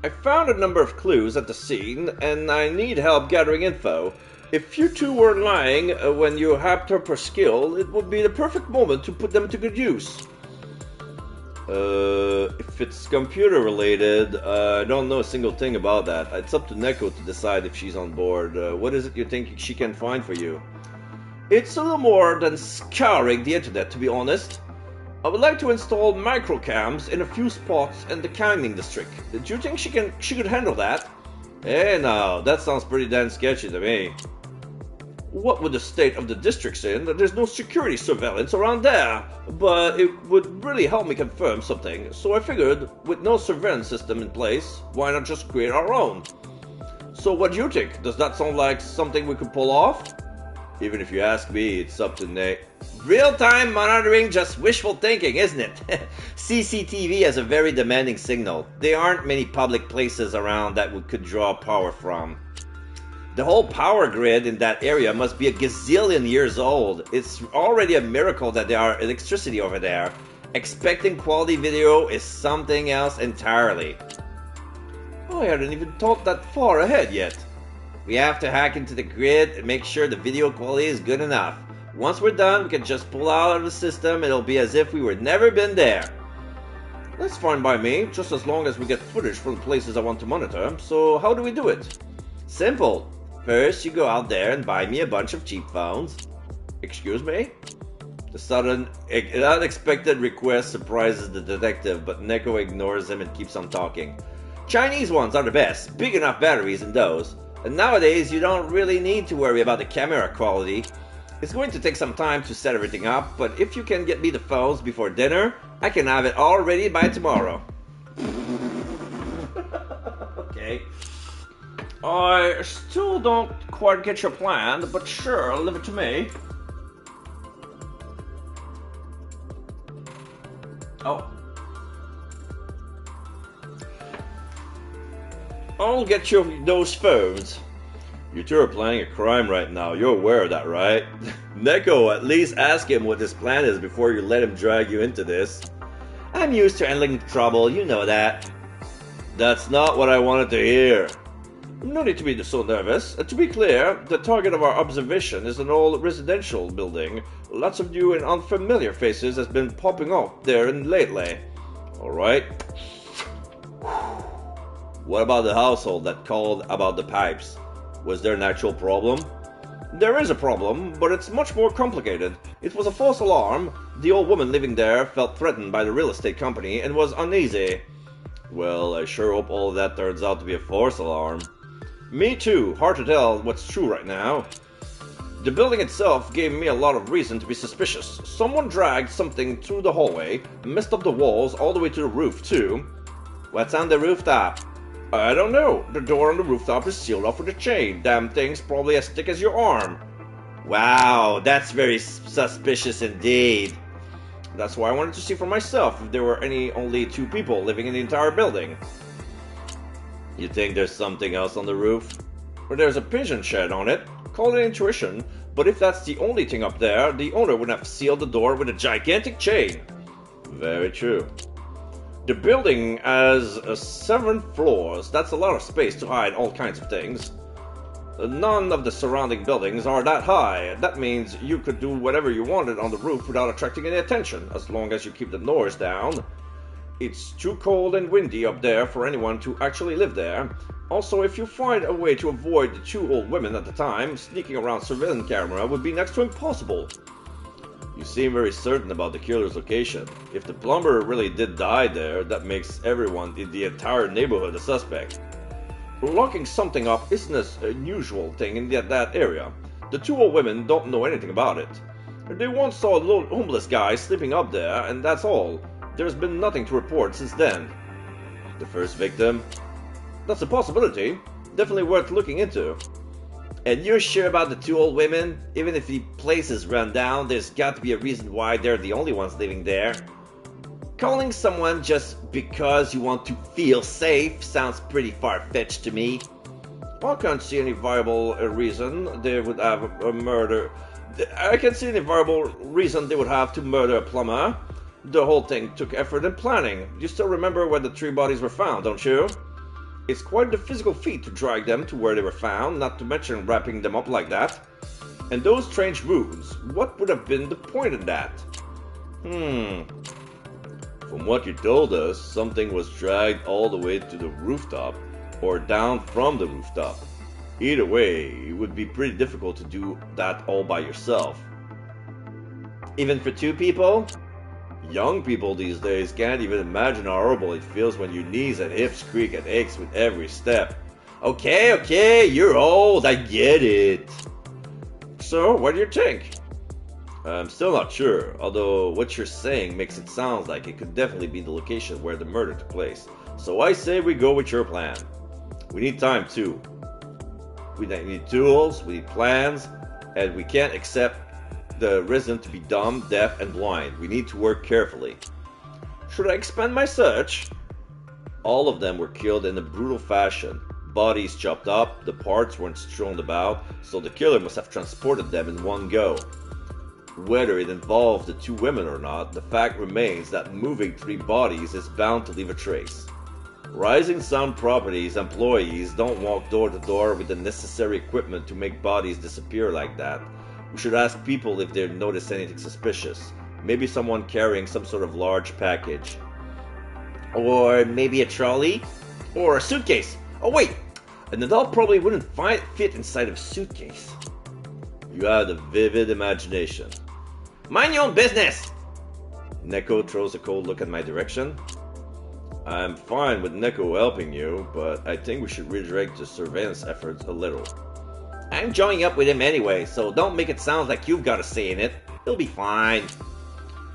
I found a number of clues at the scene, and I need help gathering info. If you two were lying when you hacked her per skill, it would be the perfect moment to put them to good use. If it's computer related, I don't know a single thing about that. It's up to Neko to decide if she's on board. What is it you think she can find for you? It's a little more than scouring the internet, to be honest. I would like to install microcams in a few spots in the canning district. Do you think she could handle that? Hey now, that sounds pretty damn sketchy to me. What would the state of the district's in? There's no security surveillance around there, but it would really help me confirm something, so I figured, with no surveillance system in place, why not just create our own? So what do you think? Does that sound like something we could pull off? Even if you ask me, it's up to Nate. Real-time monitoring, just wishful thinking, isn't it? CCTV has a very demanding signal. There aren't many public places around that we could draw power from. The whole power grid in that area must be a gazillion years old. It's already a miracle that there are electricity over there. Expecting quality video is something else entirely. Oh, I hadn't even thought that far ahead yet. We have to hack into the grid and make sure the video quality is good enough. Once we're done, we can just pull out of the system. It'll be as if we were never been there. That's fine by me, just as long as we get footage from the places I want to monitor. So how do we do it? Simple. First, you go out there and buy me a bunch of cheap phones. Excuse me? The sudden, unexpected request surprises the detective, but Neko ignores him and keeps on talking. Chinese ones are the best. Big enough batteries in those. And nowadays, you don't really need to worry about the camera quality. It's going to take some time to set everything up, but if you can get me the phones before dinner, I can have it all ready by tomorrow. Okay. I still don't quite get your plan, but sure, leave it to me. Oh. I'll get you those phones. You two are planning a crime right now. You're aware of that, right? Neko, at least ask him what his plan is before you let him drag you into this. I'm used to handling trouble, you know that. That's not what I wanted to hear. No need to be so nervous. To be clear, the target of our observation is an old residential building. Lots of new and unfamiliar faces has been popping up there lately. Alright. What about the household that called about the pipes? Was there an actual problem? There is a problem, but it's much more complicated. It was a false alarm. The old woman living there felt threatened by the real estate company and was uneasy. Well, I sure hope all of that turns out to be a false alarm. Me too. Hard to tell what's true right now. The building itself gave me a lot of reason to be suspicious. Someone dragged something through the hallway, messed up the walls all the way to the roof too. What's on the rooftop? I don't know. The door on the rooftop is sealed off with a chain. Damn thing's probably as thick as your arm. Wow, that's very suspicious indeed. That's why I wanted to see for myself if there were only 2 people living in the entire building. You think there's something else on the roof? Or there's a pigeon shed on it. Call it intuition, but if that's the only thing up there, the owner would have sealed the door with a gigantic chain. Very true. The building has 7 floors. That's a lot of space to hide all kinds of things. None of the surrounding buildings are that high. That means you could do whatever you wanted on the roof without attracting any attention, as long as you keep the noise down. It's too cold and windy up there for anyone to actually live there. Also, if you find a way to avoid the 2 old women at the time, sneaking around surveillance camera would be next to impossible. You seem very certain about the killer's location. If the plumber really did die there, that makes everyone in the entire neighborhood a suspect. Locking something up isn't an unusual thing in that area. The two old women don't know anything about it. They once saw a little homeless guy sleeping up there, and that's all. There's been nothing to report since then. The first victim? That's a possibility. Definitely worth looking into. And you're sure about the two old women? Even if the place is run down, there's got to be a reason why they're the only ones living there. Calling someone just because you want to feel safe sounds pretty far-fetched to me. I can't see any viable reason they would have a murder. I can't see any viable reason they would have to murder a plumber. The whole thing took effort and planning. You still remember where the 3 bodies were found, don't you? It's quite the physical feat to drag them to where they were found, not to mention wrapping them up like that. And those strange wounds, what would have been the point in that? From what you told us, something was dragged all the way to the rooftop, or down from the rooftop. Either way, it would be pretty difficult to do that all by yourself. Even for 2 people? Young people these days can't even imagine how horrible it feels when your knees and hips creak and aches with every step. Okay, you're old, I get it. So, what do you think? I'm still not sure, although what you're saying makes it sound like it could definitely be the location where the murder took place. So I say we go with your plan. We need time too. We need tools, we need plans, and we can't accept the resident to be dumb, deaf, and blind. We need to work carefully. Should I expand my search? All of them were killed in a brutal fashion. Bodies chopped up, the parts weren't strewn about, so the killer must have transported them in one go. Whether it involved the 2 women or not, the fact remains that moving 3 bodies is bound to leave a trace. Rising Sun Properties employees don't walk door to door with the necessary equipment to make bodies disappear like that. We should ask people if they notice anything suspicious. Maybe someone carrying some sort of large package. Or maybe a trolley? Or a suitcase. Oh wait! An adult probably wouldn't fit inside of a suitcase. You have a vivid imagination. Mind your own business! Neko throws a cold look in my direction. I'm fine with Neko helping you, but I think we should redirect the surveillance efforts a little. I'm joining up with him anyway, so don't make it sound like you've got a say in it. He'll be fine.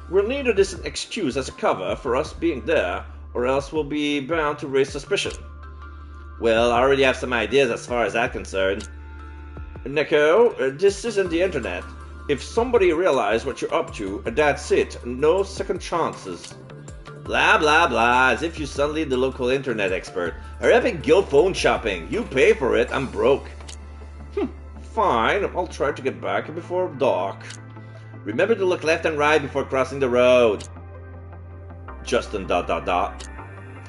We'll need this excuse as a cover for us being there, or else we'll be bound to raise suspicion. Well, I already have some ideas as far as that's concerned. Neko, this isn't the internet. If somebody realizes what you're up to, that's it. No second chances. Blah blah blah, as if you're suddenly the local internet expert. Hurry up and go phone shopping. You pay for it, I'm broke. Fine, I'll try to get back before dark. Remember to look left and right before crossing the road. Justin ...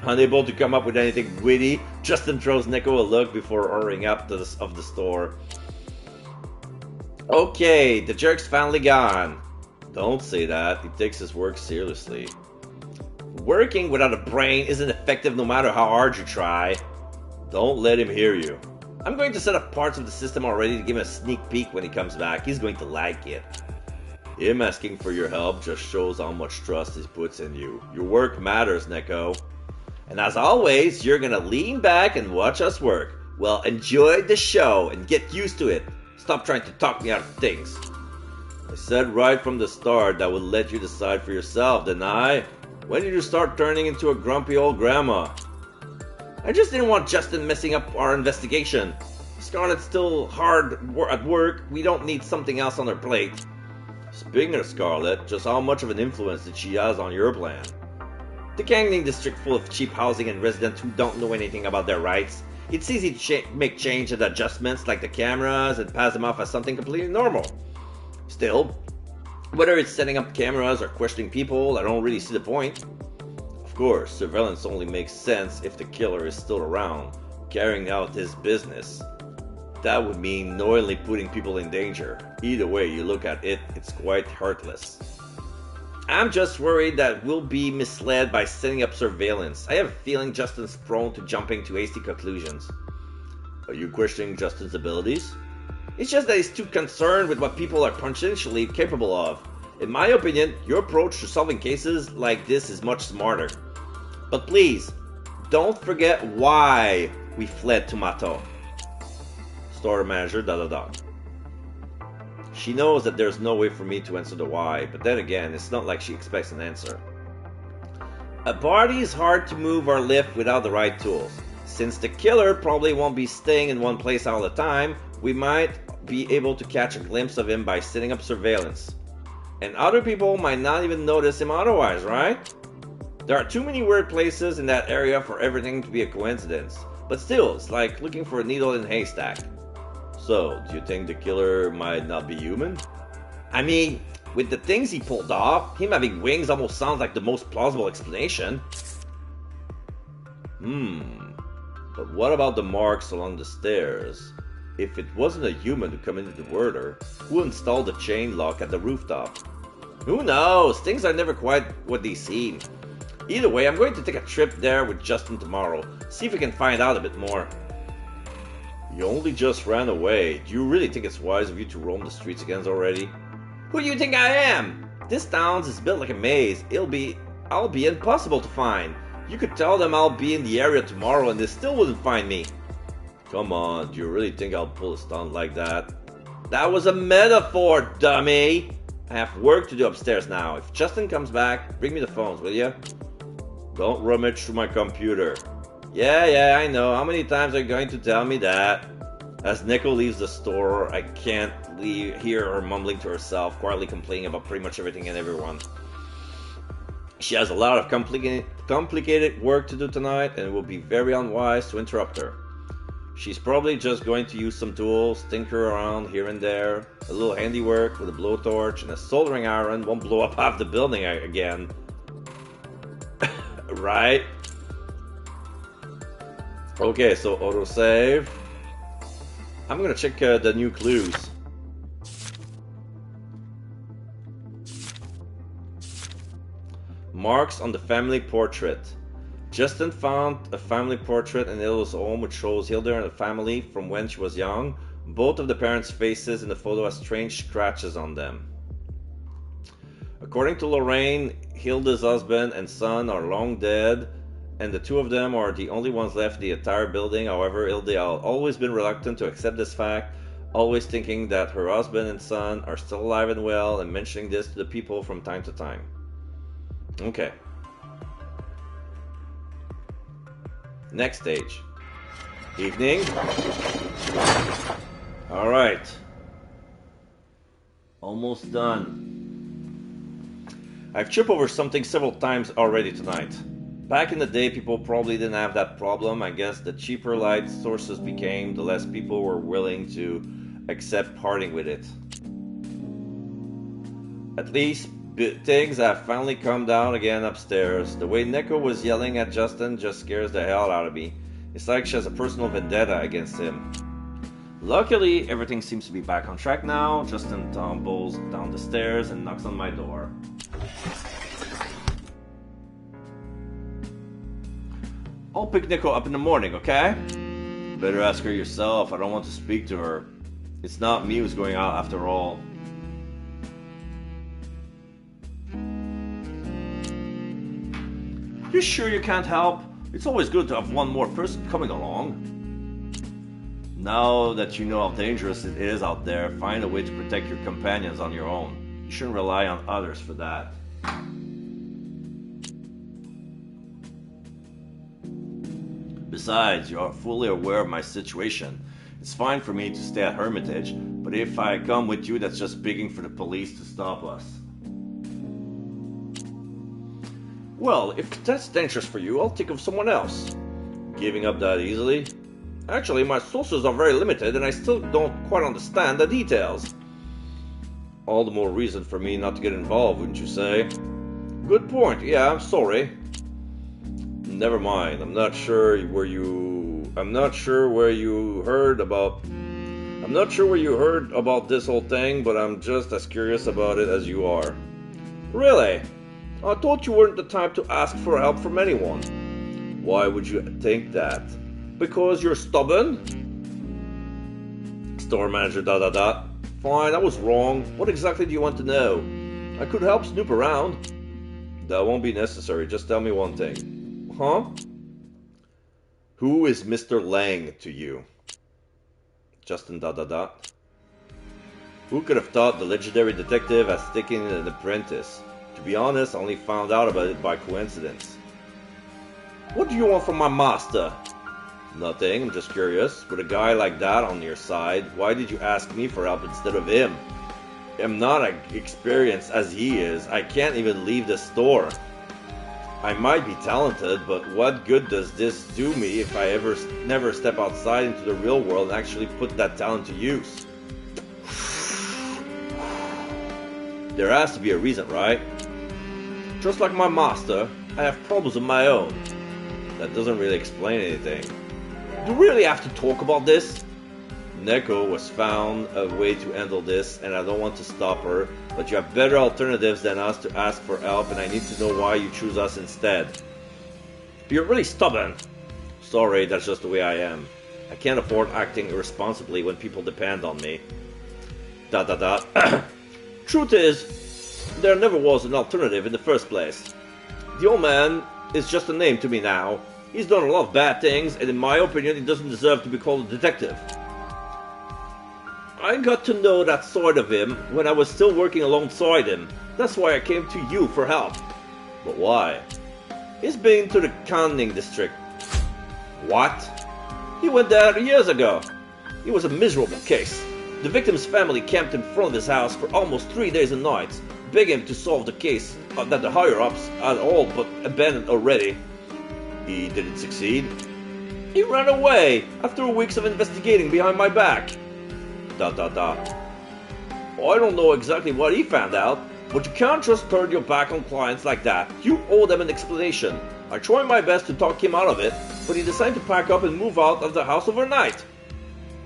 Unable to come up with anything witty, Justin throws Neko a look before hurrying up to the store. Okay, the jerk's finally gone. Don't say that, he takes his work seriously. Working without a brain isn't effective no matter how hard you try. Don't let him hear you. I'm going to set up parts of the system already to give him a sneak peek when he comes back. He's going to like it. Him asking for your help just shows how much trust he puts in you. Your work matters, Neko. And as always, you're gonna lean back and watch us work. Well, enjoy the show and get used to it. Stop trying to talk me out of things. I said right from the start that I would let you decide for yourself, didn't I? When did you start turning into a grumpy old grandma? I just didn't want Justin messing up our investigation. Scarlett's still hard at work. We don't need something else on her plate. Speaking of Scarlett, just how much of an influence did she has on your plan? The gangling district full of cheap housing and residents who don't know anything about their rights. It's easy to make change and adjustments like the cameras and pass them off as something completely normal. Still, whether it's setting up cameras or questioning people, I don't really see the point. Of course, surveillance only makes sense if the killer is still around, carrying out his business. That would mean knowingly putting people in danger. Either way you look at it, it's quite heartless. I'm just worried that we'll be misled by setting up surveillance. I have a feeling Justin's prone to jumping to hasty conclusions. Are you questioning Justin's abilities? It's just that he's too concerned with what people are potentially capable of. In my opinion, your approach to solving cases like this is much smarter. But please, don't forget why we fled to Mato. Store manager ... She knows that there's no way for me to answer the why, but then again, it's not like she expects an answer. A body is hard to move or lift without the right tools. Since the killer probably won't be staying in one place all the time, we might be able to catch a glimpse of him by setting up surveillance. And other people might not even notice him otherwise, right? There are too many weird places in that area for everything to be a coincidence. But still, it's like looking for a needle in a haystack. So, do you think the killer might not be human? I mean, with the things he pulled off, him having wings almost sounds like the most plausible explanation. But what about the marks along the stairs? If it wasn't a human who committed the murder, who installed the chain lock at the rooftop? Who knows? Things are never quite what they seem. Either way, I'm going to take a trip there with Justin tomorrow. See if we can find out a bit more. You only just ran away. Do you really think it's wise of you to roam the streets again already? Who do you think I am? This town is built like a maze. I'll be impossible to find. You could tell them I'll be in the area tomorrow and they still wouldn't find me. Come on, do you really think I'll pull a stunt like that? That was a metaphor, dummy! I have work to do upstairs now. If Justin comes back, bring me the phones, will you? Don't rummage through my computer. Yeah, I know. How many times are you going to tell me that? As Nico leaves the store, I can't hear her mumbling to herself, quietly complaining about pretty much everything and everyone. She has a lot of complicated work to do tonight, and it will be very unwise to interrupt her. She's probably just going to use some tools, tinker around here and there. A little handiwork with a blowtorch and a soldering iron won't blow up half the building again. Right? Okay, so autosave. I'm gonna check the new clues. Marks on the family portrait. Justin found a family portrait in Hilda's home which shows Hilda and the family from when she was young. Both of the parents' faces in the photo have strange scratches on them. According to Lorraine, Hilda's husband and son are long dead, and the two of them are the only ones left in the entire building. However, Hilda has always been reluctant to accept this fact, always thinking that her husband and son are still alive and well, and mentioning this to the people from time to time. Okay. Next stage. Evening. Alright. Almost done. I've tripped over something several times already tonight. Back in the day, people probably didn't have that problem. I guess the cheaper light sources became, the less people were willing to accept parting with it. At least, things have finally calmed down again upstairs. The way Neko was yelling at Justin just scares the hell out of me. It's like she has a personal vendetta against him. Luckily, everything seems to be back on track now. Justin tumbles down the stairs and knocks on my door. I'll pick Neko up in the morning, okay? Better ask her yourself. I don't want to speak to her. It's not me who's going out after all. You sure you can't help? It's always good to have one more person coming along. Now that you know how dangerous it is out there, find a way to protect your companions on your own. You shouldn't rely on others for that. Besides, you are fully aware of my situation. It's fine for me to stay at Hermitage, but if I come with you, that's just begging for the police to stop us. Well, if that's dangerous for you, I'll think of someone else. Giving up that easily? Actually, my sources are very limited and I still don't quite understand the details. All the more reason for me not to get involved, wouldn't you say? Good point, yeah, I'm sorry. Never mind, I'm not sure where you heard about this whole thing, but I'm just as curious about it as you are. Really? I thought you weren't the type to ask for help from anyone. Why would you think that? Because you're stubborn? Store manager ... Fine, I was wrong. What exactly do you want to know? I could help snoop around. That won't be necessary, just tell me one thing. Huh? Who is Mr. Lang to you? Justin ... Who could have thought the legendary detective has taken an apprentice? To be honest, I only found out about it by coincidence. What do you want from my master? Nothing, I'm just curious. With a guy like that on your side, why did you ask me for help instead of him? I'm not as experienced as he is. I can't even leave the store. I might be talented, but what good does this do me if I never step outside into the real world and actually put that talent to use? There has to be a reason, right? Just like my master, I have problems of my own. That doesn't really explain anything. Do we really have to talk about this? Neko has found a way to handle this, and I don't want to stop her, but you have better alternatives than us to ask for help, and I need to know why you choose us instead. You're really stubborn. Sorry, that's just the way I am. I can't afford acting irresponsibly when people depend on me. ... Truth is, there never was an alternative in the first place. The old man is just a name to me now. He's done a lot of bad things, and in my opinion, he doesn't deserve to be called a detective. I got to know that side of him when I was still working alongside him. That's why I came to you for help. But why? He's been to the canning district. What? He went there years ago. It was a miserable case. The victim's family camped in front of his house for almost 3 days and nights, begging him to solve the case that the higher-ups had all but abandoned already. He didn't succeed. He ran away after weeks of investigating behind my back. ... I don't know exactly what he found out, but you can't just turn your back on clients like that. You owe them an explanation. I tried my best to talk him out of it, but he decided to pack up and move out of the house overnight.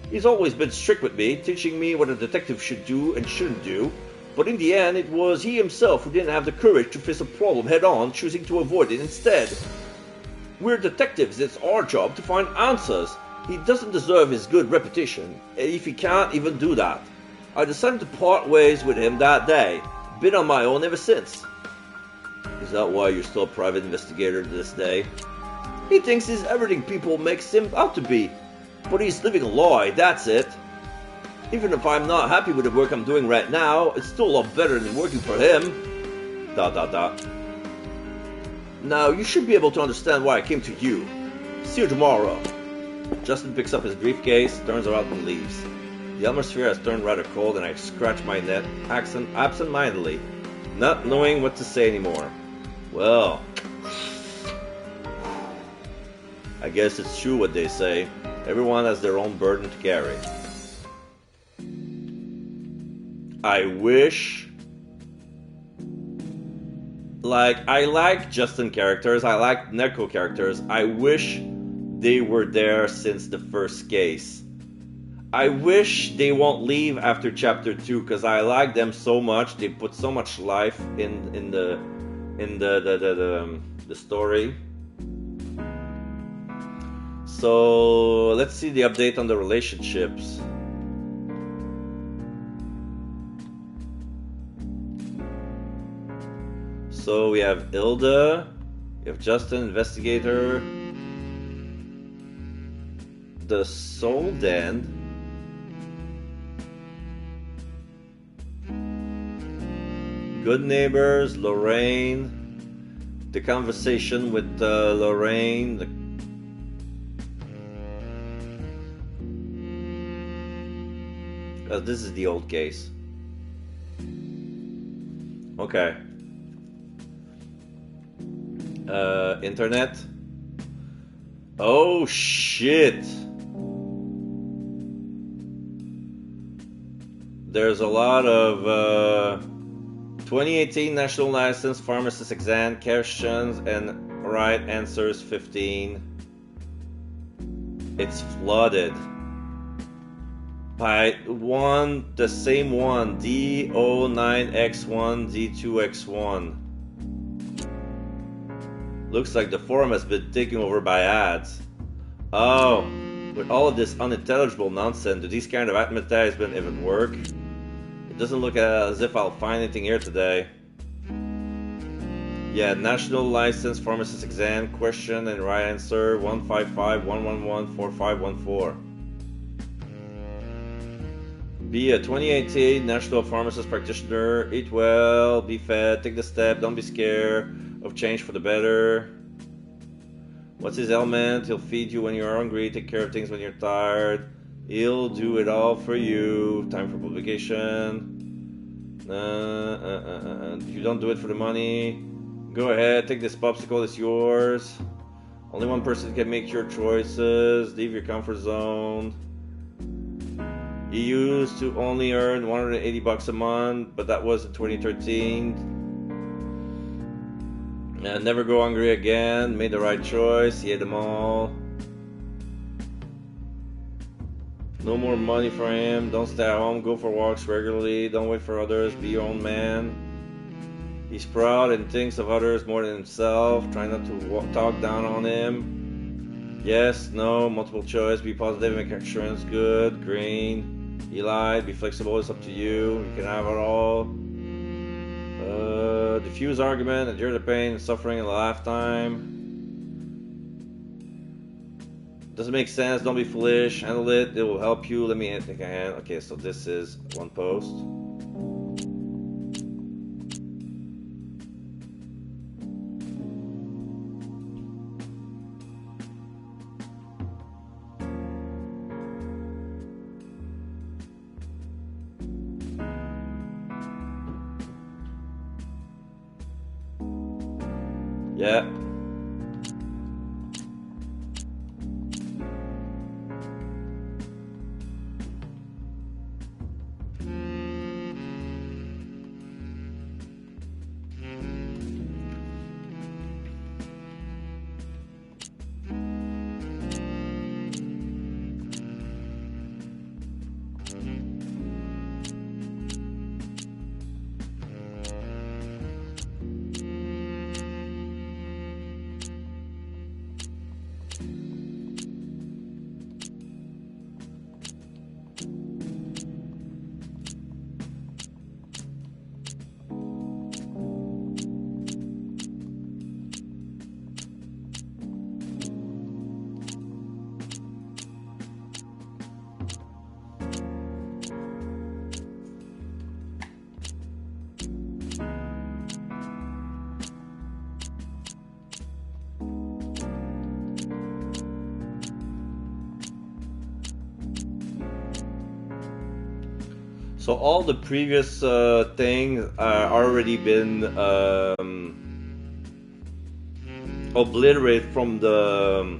He's always been strict with me, teaching me what a detective should do and shouldn't do, but in the end it was he himself who didn't have the courage to face a problem head-on, choosing to avoid it instead. We're detectives, it's our job to find answers. He doesn't deserve his good reputation, if he can't even do that. I decided to part ways with him that day, been on my own ever since. Is that why you're still a private investigator to this day? He thinks he's everything people makes him out to be, but he's living a lie, that's it. Even if I'm not happy with the work I'm doing right now, it's still a lot better than working for him. ... Now, you should be able to understand why I came to you. See you tomorrow. Justin picks up his briefcase, turns around and leaves. The atmosphere has turned rather cold and I scratch my neck absent-mindedly, not knowing what to say anymore. Well, I guess it's true what they say. Everyone has their own burden to carry. I wish... I like Justin characters, I like Neko characters. I wish they were there since the first case. I wish they won't leave after chapter 2 because I like them so much. They put so much life in the story. So let's see the update on the relationships. So we have Hilda, we have Justin, investigator, the Soul Den, Good Neighbors, Lorraine, the conversation with Lorraine, this is the old case. Okay. Internet. Oh shit. There's a lot of 2018 National License Pharmacist Exam questions and right answers 15. It's flooded by the same one, D09X1, D2X1. Looks like the forum has been taken over by ads. Oh, with all of this unintelligible nonsense, do these kind of advertisements even work? It doesn't look as if I'll find anything here today. Yeah, National License Pharmacist Exam, question and right answer 155-111-4514. Be a 2018 National Pharmacist Practitioner. Eat well, be fed, take the step, don't be scared of change for the better. What's his element? He'll feed you when you're hungry, take care of things when you're tired. He'll do it all for you. Time for publication. You don't do it for the money. Go ahead, take this popsicle, it's yours. Only one person can make your choices. Leave your comfort zone. He used to only earn $180 a month, but that was in 2013. And never go hungry again. Made the right choice. He ate them all. No more money for him. Don't stay at home. Go for walks regularly. Don't wait for others. Be your own man. He's proud and thinks of others more than himself. Try not to talk down on him. Yes, no, multiple choice. Be positive, make assurance good. Green. He lied. Be flexible. It's up to you. You can have it all. Diffuse argument. Endure the pain and suffering in a lifetime. Doesn't make sense. Don't be foolish. Handle it. It will help you. Let me take a hand. Okay, so this is one post. Yeah. So all the previous things already been obliterated from the